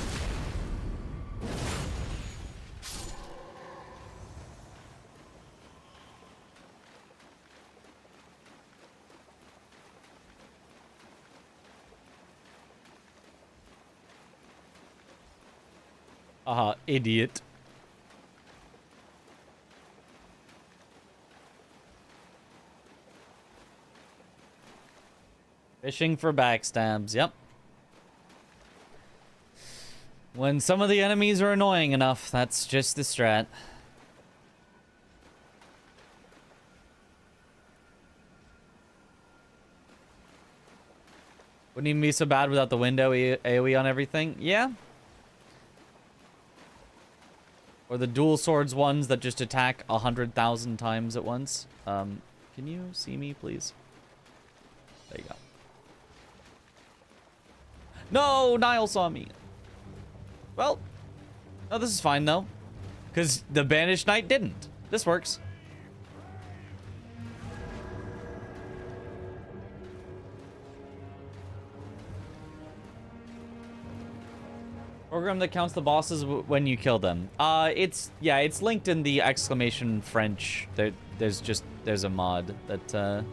Idiot. Fishing for backstabs, yep. When some of the enemies are annoying enough, that's just the strat. Wouldn't even be so bad without the window AoE on everything. Yeah. Or the dual swords ones that just attack 100,000 times at once. Can you see me, please? There you go. No, Niall saw me. Well, no, this is fine though, because the Banished Knight didn't. This works. Program that counts the bosses when you kill them. It's linked in the exclamation French. There's a mod that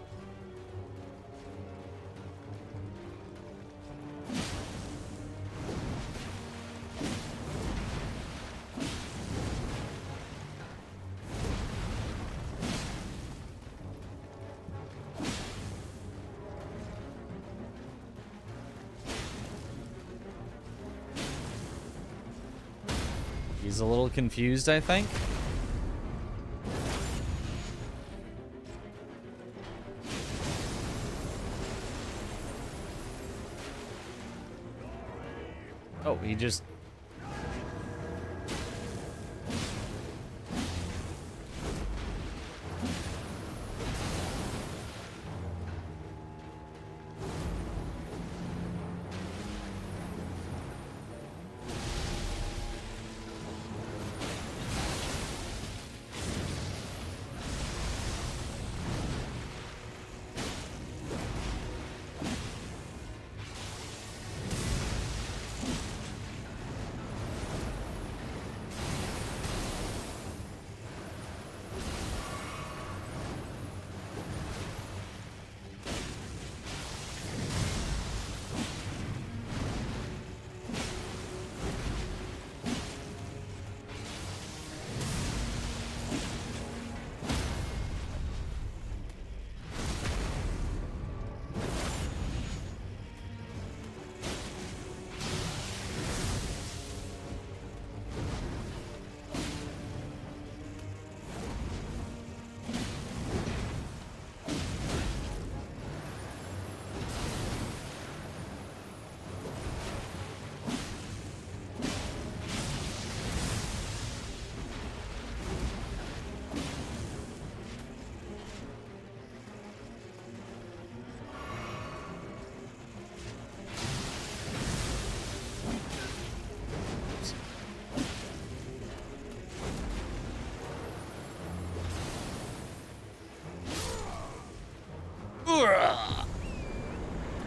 he's a little confused, I think. Oh, he just...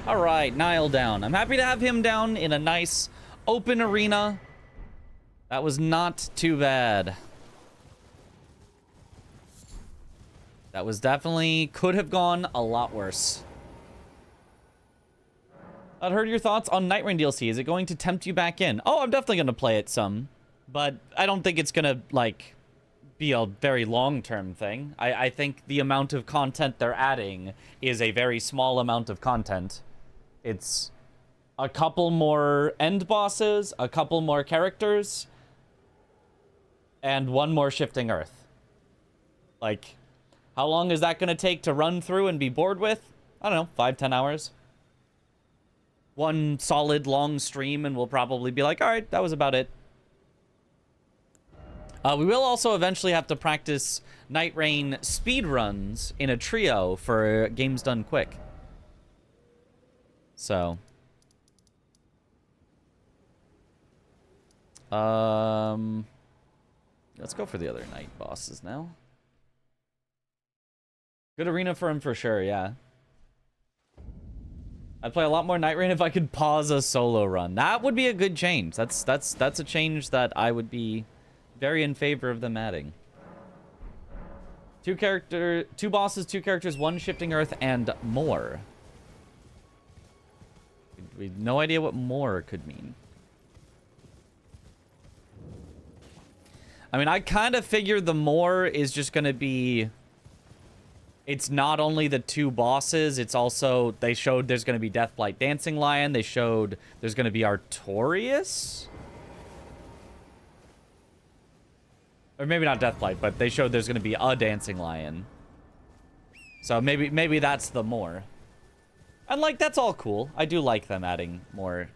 Alright, Niall down. I'm happy to have him down in a nice open arena. That was not too bad. That was definitely could have gone a lot worse. I'd heard your thoughts on Night Rain DLC. Is it going to tempt you back in? Oh, I'm definitely going to play it some. But I don't think it's going to, like, be a very long-term thing. I think the amount of content they're adding is a very small amount of content. It's a couple more end bosses, a couple more characters, and one more Shifting Earth. Like, how long is that going to take to run through and be bored with? I don't know, 5-10 hours. One solid long stream and we'll probably be like, all right, that was about it. We will also eventually have to practice Night Rain speedruns in a trio for games done quick. So. Let's go for the other night bosses now. Good arena for him for sure, yeah. I'd play a lot more Night Rain if I could pause a solo run. That would be a good change. That's a change that I would be very in favor of them adding. Two bosses, 2 characters, 1 Shifting Earth, and more. We have no idea what more could mean. I mean, I kind of figure the more is just going to be... It's not only the 2 bosses, it's also... They showed there's going to be Deathblight Dancing Lion. They showed there's going to be Artorias? Or maybe not Deathblight, but they showed there's going to be a Dancing Lion. So maybe that's the more. And, like, that's all cool. I do like them adding more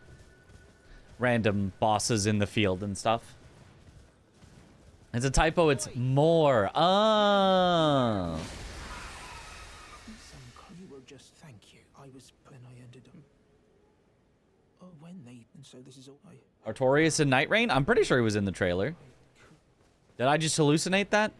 random bosses in the field and stuff. It's a typo, it's more. Oh. You were just thank you. I was when I ended up. Oh, when they and so this is all I. Artorias in Night Rain? I'm pretty sure he was in the trailer. Did I just hallucinate that?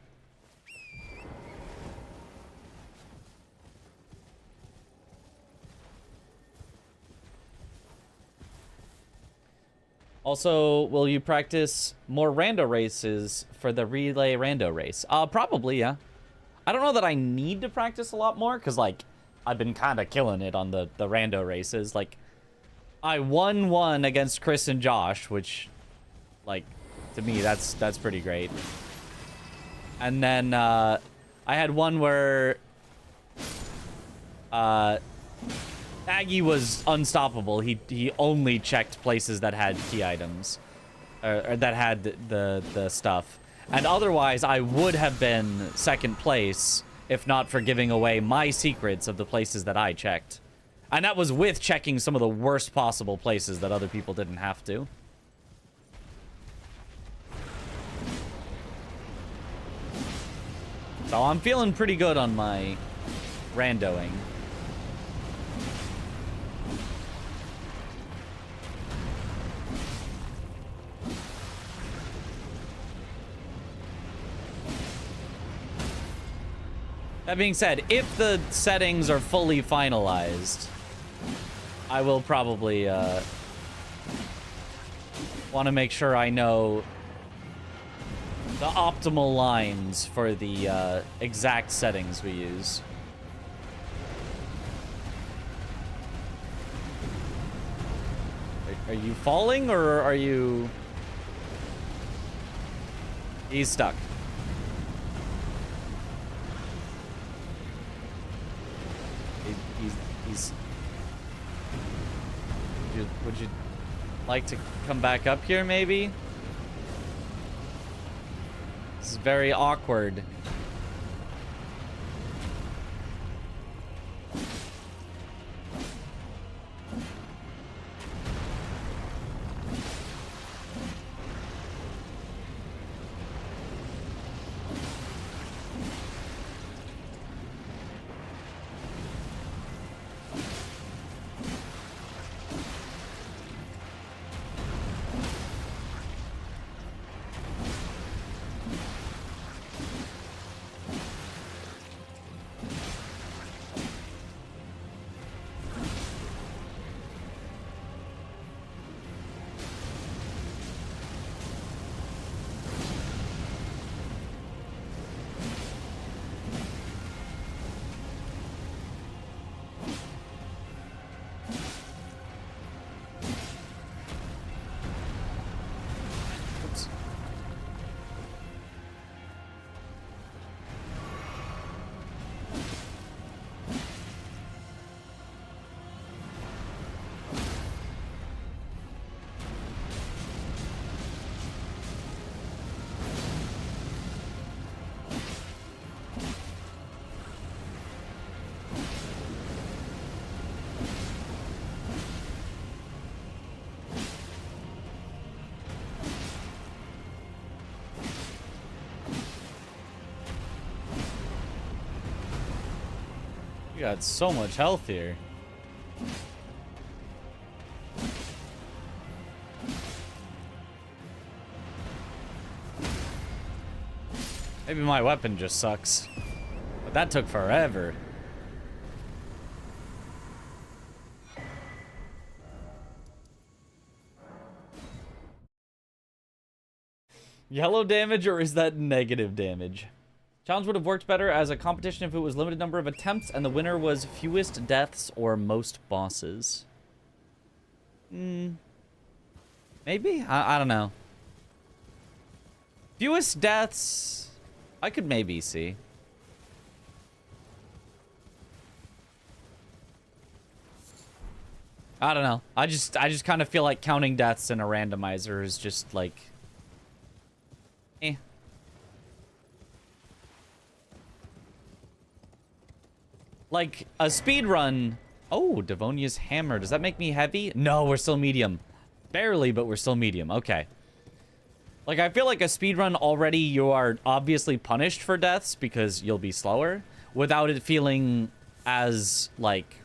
Also, will you practice more rando races for the relay rando race? Probably, yeah. I don't know that I need to practice a lot more, because, like, I've been kind of killing it on the rando races. Like, I won one against Chris and Josh, which, like, to me, that's pretty great. And then, I had one where, Aggie was unstoppable. He only checked places that had key items, or that had the stuff. And otherwise, I would have been second place if not for giving away my secrets of the places that I checked. And that was with checking some of the worst possible places that other people didn't have to. So I'm feeling pretty good on my randoing. That being said, if the settings are fully finalized, I will probably want to make sure I know the optimal lines for the exact settings we use. Are you falling, or are you... He's stuck. He's... Would you like to come back up here, maybe? This is very awkward. You got so much health here. Maybe my weapon just sucks. But that took forever. Yellow damage, or is that negative damage? Challenge would have worked better as a competition if it was limited number of attempts and the winner was fewest deaths or most bosses. Maybe? I don't know. Fewest deaths, I could maybe see. I don't know. I just kind of feel like counting deaths in a randomizer is just like... eh. Like, a speed run. Oh, Devonia's hammer. Does that make me heavy? No, we're still medium. Barely, but we're still medium. Okay. Like, I feel like a speedrun already, you are obviously punished for deaths because you'll be slower, without it feeling as, like...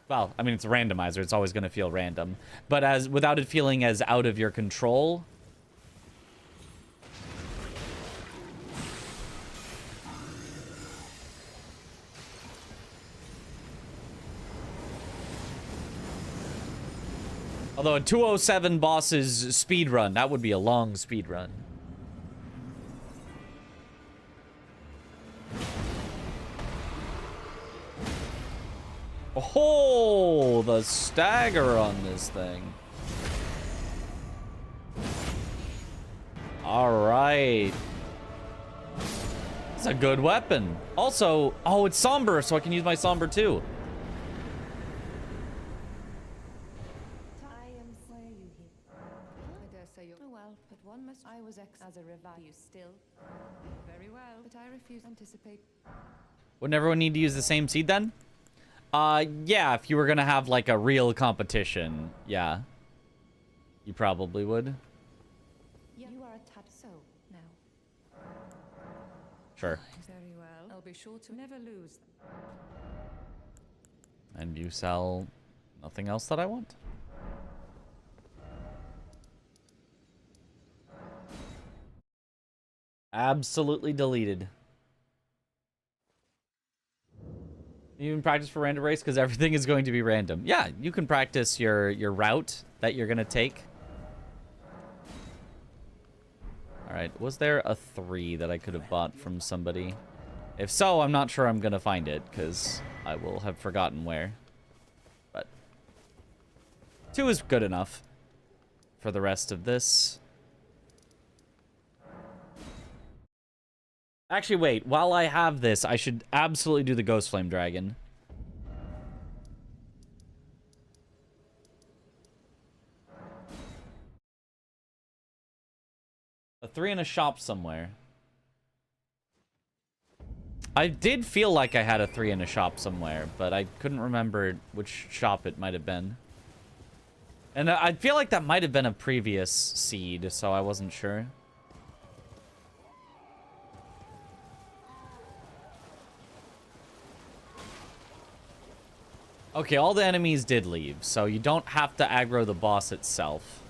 Well, I mean, it's a randomizer. It's always going to feel random. But without it feeling as out of your control. Although a 207 boss's speed run, that would be a long speed run. Oh, the stagger on this thing. All right. It's a good weapon. Also, oh, it's somber, so I can use my somber too. I was as a revive you still. Very well, but I refuse to anticipate. Wouldn't everyone need to use the same seed then? Yeah, if you were gonna have like a real competition, yeah. You probably would. You are a tad so now. Sure. Very well. I'll be sure to never lose. And you sell nothing else that I want. Absolutely deleted. You can practice for random race because everything is going to be random. Yeah, you can practice your route that you're gonna take. All right, was there a 3 that I could have bought from somebody? If so, I'm not sure I'm gonna find it because I will have forgotten where. But 2 is good enough for the rest of this. Actually, wait. While I have this, I should absolutely do the Ghost Flame Dragon. A 3 in a shop somewhere. I did feel like I had a 3 in a shop somewhere, but I couldn't remember which shop it might have been. And I feel like that might have been a previous seed, so I wasn't sure. Okay, all the enemies did leave, so you don't have to aggro the boss itself.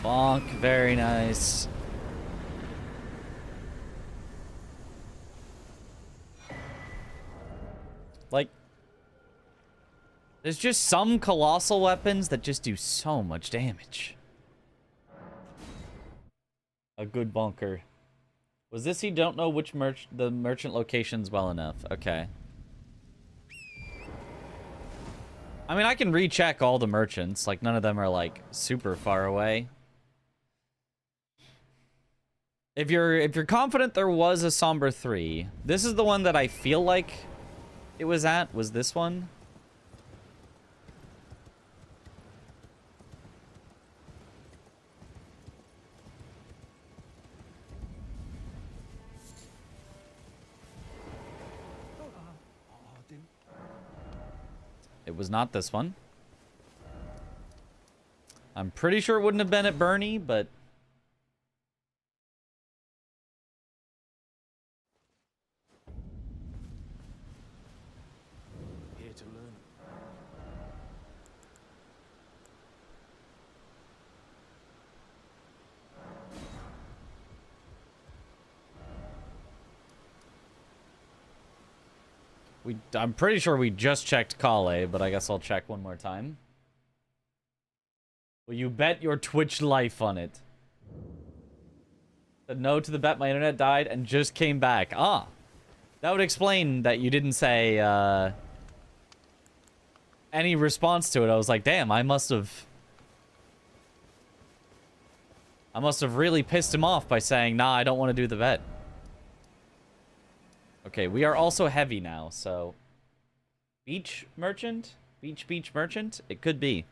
Bonk, very nice. Like, there's just some colossal weapons that just do so much damage. A good bonker. Was this he don't know which the merchant locations well enough? Okay. I mean, I can recheck all the merchants. Like, none of them are, like, super far away. If you're confident there was a Somber 3, this is the one that I feel like it was at. Was this one? It was not this one. I'm pretty sure it wouldn't have been at Bernie, but... Here to learn. I'm pretty sure we just checked Kale, but I guess I'll check one more time. Will you bet your Twitch life on it? Said no to the bet, my internet died and just came back. Ah, that would explain that you didn't say any response to it. I was like, damn, I must have really pissed him off by saying, nah, I don't want to do the bet. Okay, we are also heavy now, so... Beach merchant? Beach merchant? It could be.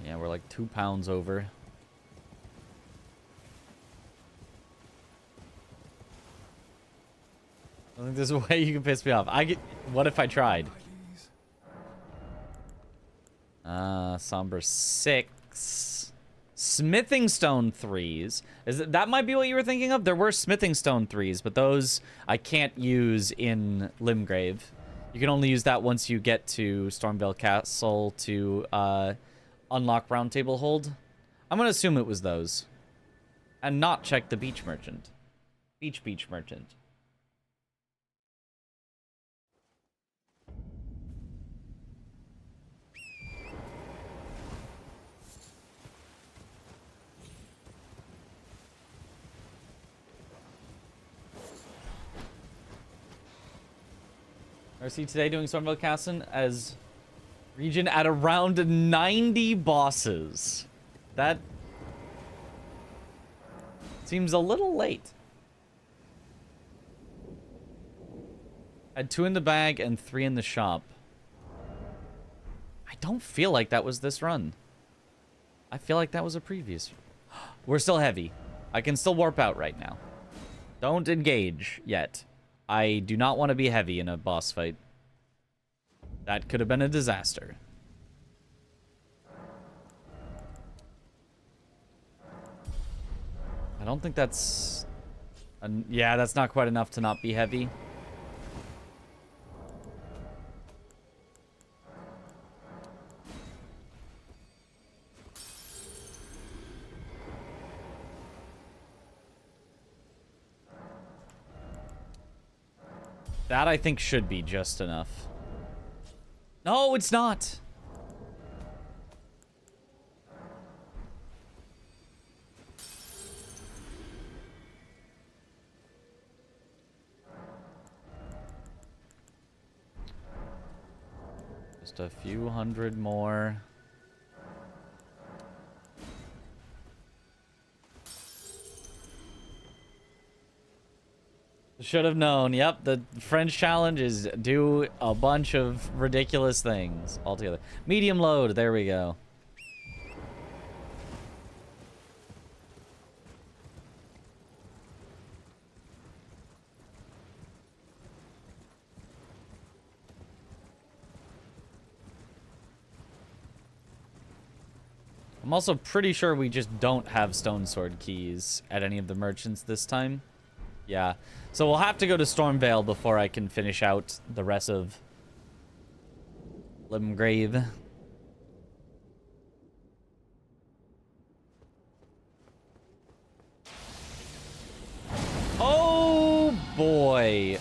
Yeah, we're like 2 pounds over. I think there's a way you can piss me off. What if I tried? Somber 6. Smithing stone 3s. That might be what you were thinking of? There were smithing stone 3s, but those I can't use in Limgrave. You can only use that once you get to Stormvale Castle to unlock Roundtable Hold. I'm gonna assume it was those. And not check the beach merchant. Beach merchant. RC today doing Stormvale Castle as region at around 90 bosses. That seems a little late. Had 2 in the bag and 3 in the shop. I don't feel like that was this run. I feel like that was a previous. We're still heavy. I can still warp out right now. Don't engage yet. I do not want to be heavy in a boss fight. That could have been a disaster. I don't think that's... yeah, that's not quite enough to not be heavy. That, I think, should be just enough. No, it's not. Just a few hundred more. Should have known. Yep, the French challenge is do a bunch of ridiculous things altogether. Medium load, there we go. I'm also pretty sure we just don't have stone sword keys at any of the merchants this time. Yeah, so we'll have to go to Stormvale before I can finish out the rest of Limgrave. Oh boy.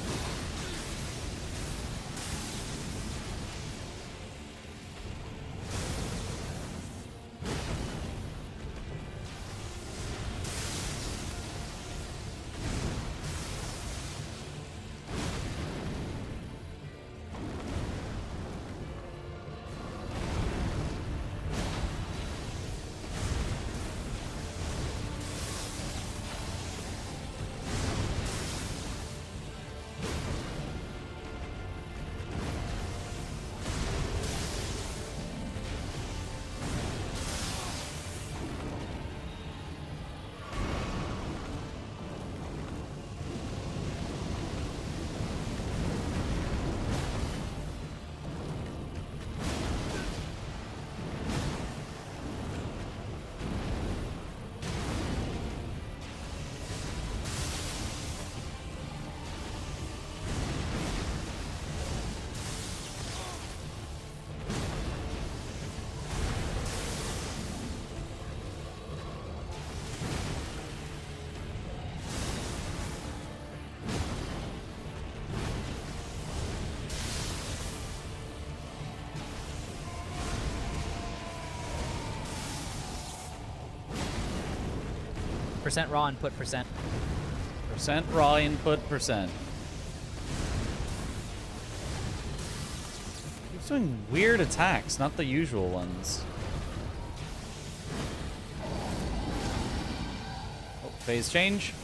Percent raw input, percent. Percent raw input, percent. He's doing weird attacks, not the usual ones. Oh, phase change.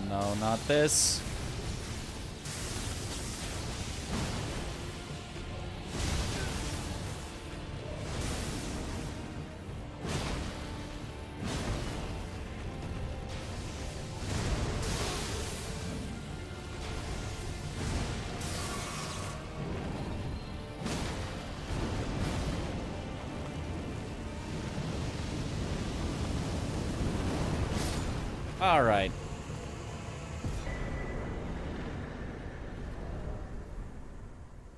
No, not this. All right.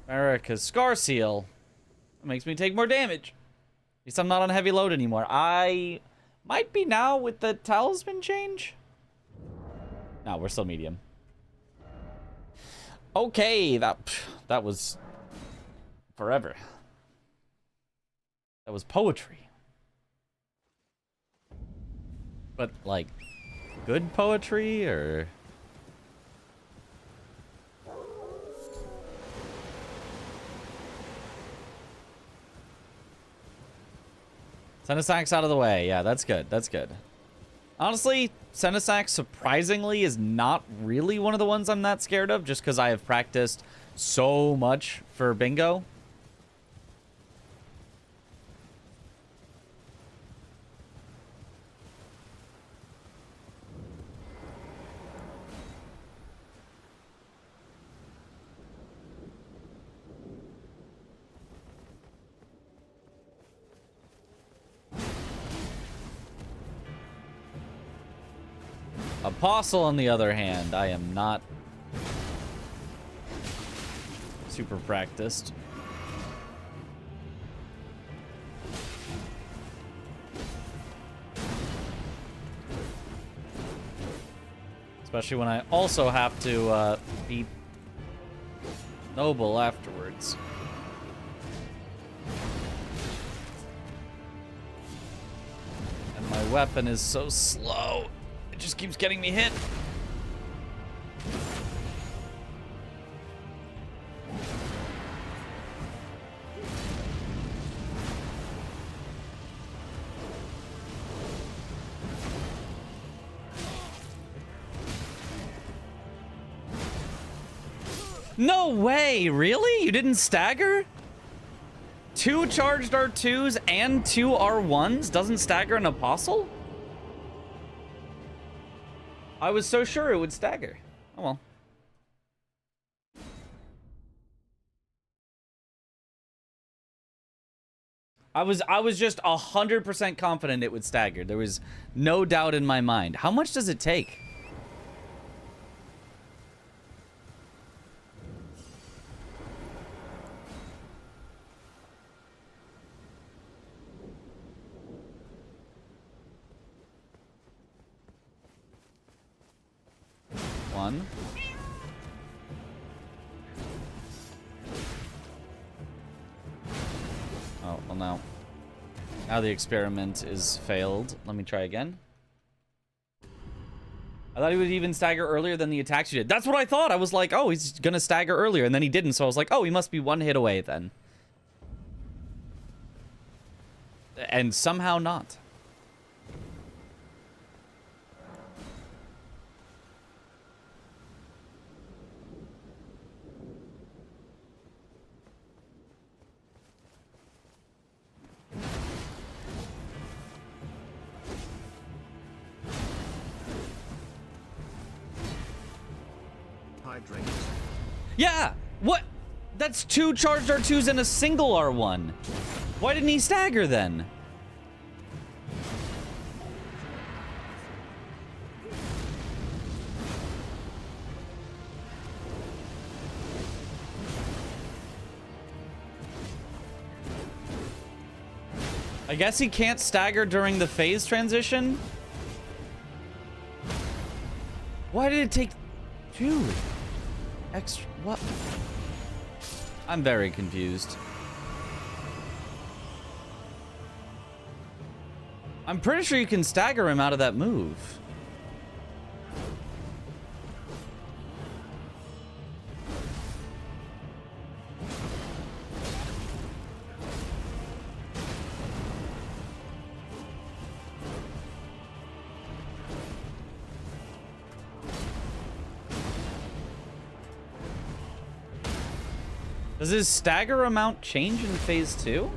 America's Scar Seal. That makes me take more damage. At least I'm not on heavy load anymore. I might be now with the talisman change. No, we're still medium. Okay, that was forever. That was poetry. But like good poetry or Senesac's out of the way. Yeah, that's good. That's good. Honestly, Senesac, surprisingly, is not really one of the ones I'm that scared of, just because I have practiced so much for bingo. Apostle, on the other hand, I am not super practiced. Especially when I also have to beat Noble afterwards. And my weapon is so slow. It just keeps getting me hit. No way, really? You didn't stagger? 2 charged R2s and 2 R1s doesn't stagger an Apostle? I was so sure it would stagger. Oh well. I was just 100% confident it would stagger. There was no doubt in my mind. How much does it take? one. Oh, well now. Now the experiment is failed. Let me try again. I thought he would even stagger earlier than the attacks you did. That's what I thought. I was like, oh, he's gonna stagger earlier, and then he didn't. So I was like, oh, he must be one hit away then. And somehow not. Hydrate. Yeah! What? That's 2 charged R2s and a single R1. Why didn't he stagger then? I guess he can't stagger during the phase transition? Why did it take 2 extra? What? I'm very confused. I'm pretty sure you can stagger him out of that move. Does his stagger amount change in phase 2?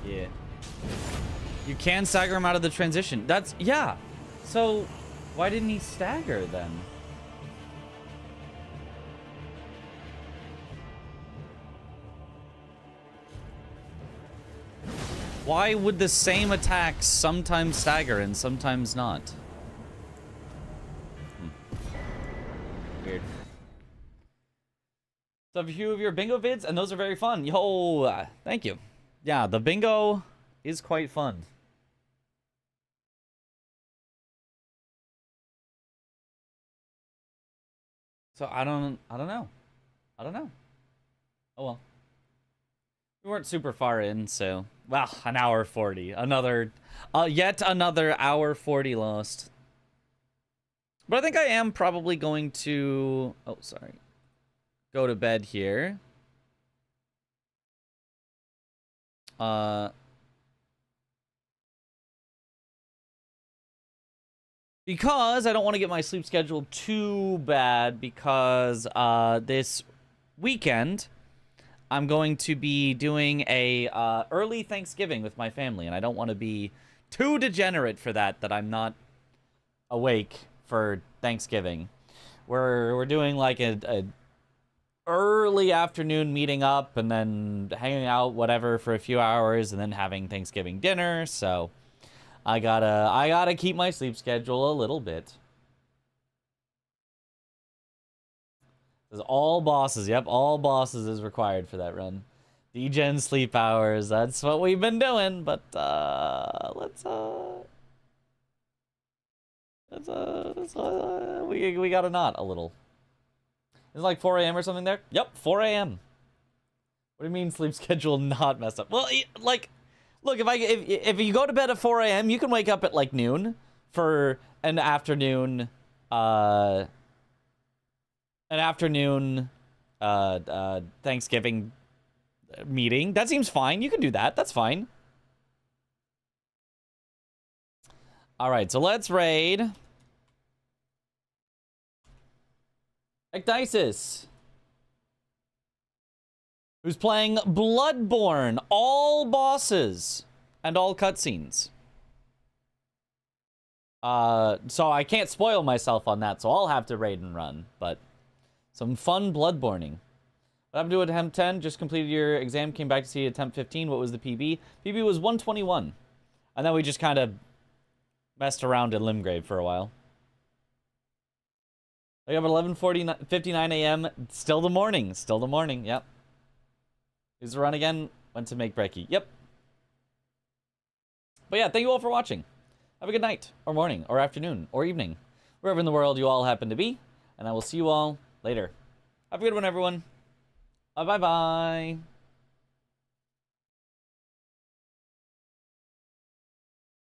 Yeah. You can stagger him out of the transition. That's, yeah. So, why didn't he stagger then? Why would the same attacks sometimes stagger and sometimes not? Weird. So, a few of your bingo vids, and those are very fun. Yo, thank you. Yeah, the bingo is quite fun. So I don't know. Oh well. We weren't super far in, so well, an hour 40. Another yet another hour 40 lost. But I think I am probably going to go to bed here. Because I don't want to get my sleep schedule too bad, because this weekend I'm going to be doing a early Thanksgiving with my family, and I don't want to be too degenerate for that I'm not awake for Thanksgiving. We're doing like a early afternoon meeting up and then hanging out whatever for a few hours and then having Thanksgiving dinner. So I gotta keep my sleep schedule a little bit. There's all bosses. Yep, all bosses is required for that run. Degen sleep hours. That's what we've been doing. But we gotta not a little. Is it like 4 a.m. or something there? Yep, 4 a.m. What do you mean sleep schedule not messed up? Well, like, look, if you go to bed at 4 a.m., you can wake up at like noon for an afternoon Thanksgiving meeting. That seems fine. You can do that. That's fine. All right, so let's raid Ecdysis, who's playing Bloodborne, all bosses and all cutscenes. So I can't spoil myself on that, so I'll have to raid and run, but some fun Bloodborning. What happened to attempt 10? Just completed your exam, came back to see attempt 15. What was the PB? PB was 121. And then we just kind of messed around in Limgrave for a while. I got 11:59 a.m. Still the morning. Still the morning. Yep. Is the run again? Went to make brekkie. Yep. But yeah, thank you all for watching. Have a good night, or morning, or afternoon, or evening, wherever in the world you all happen to be. And I will see you all later. Have a good one, everyone. Bye-bye.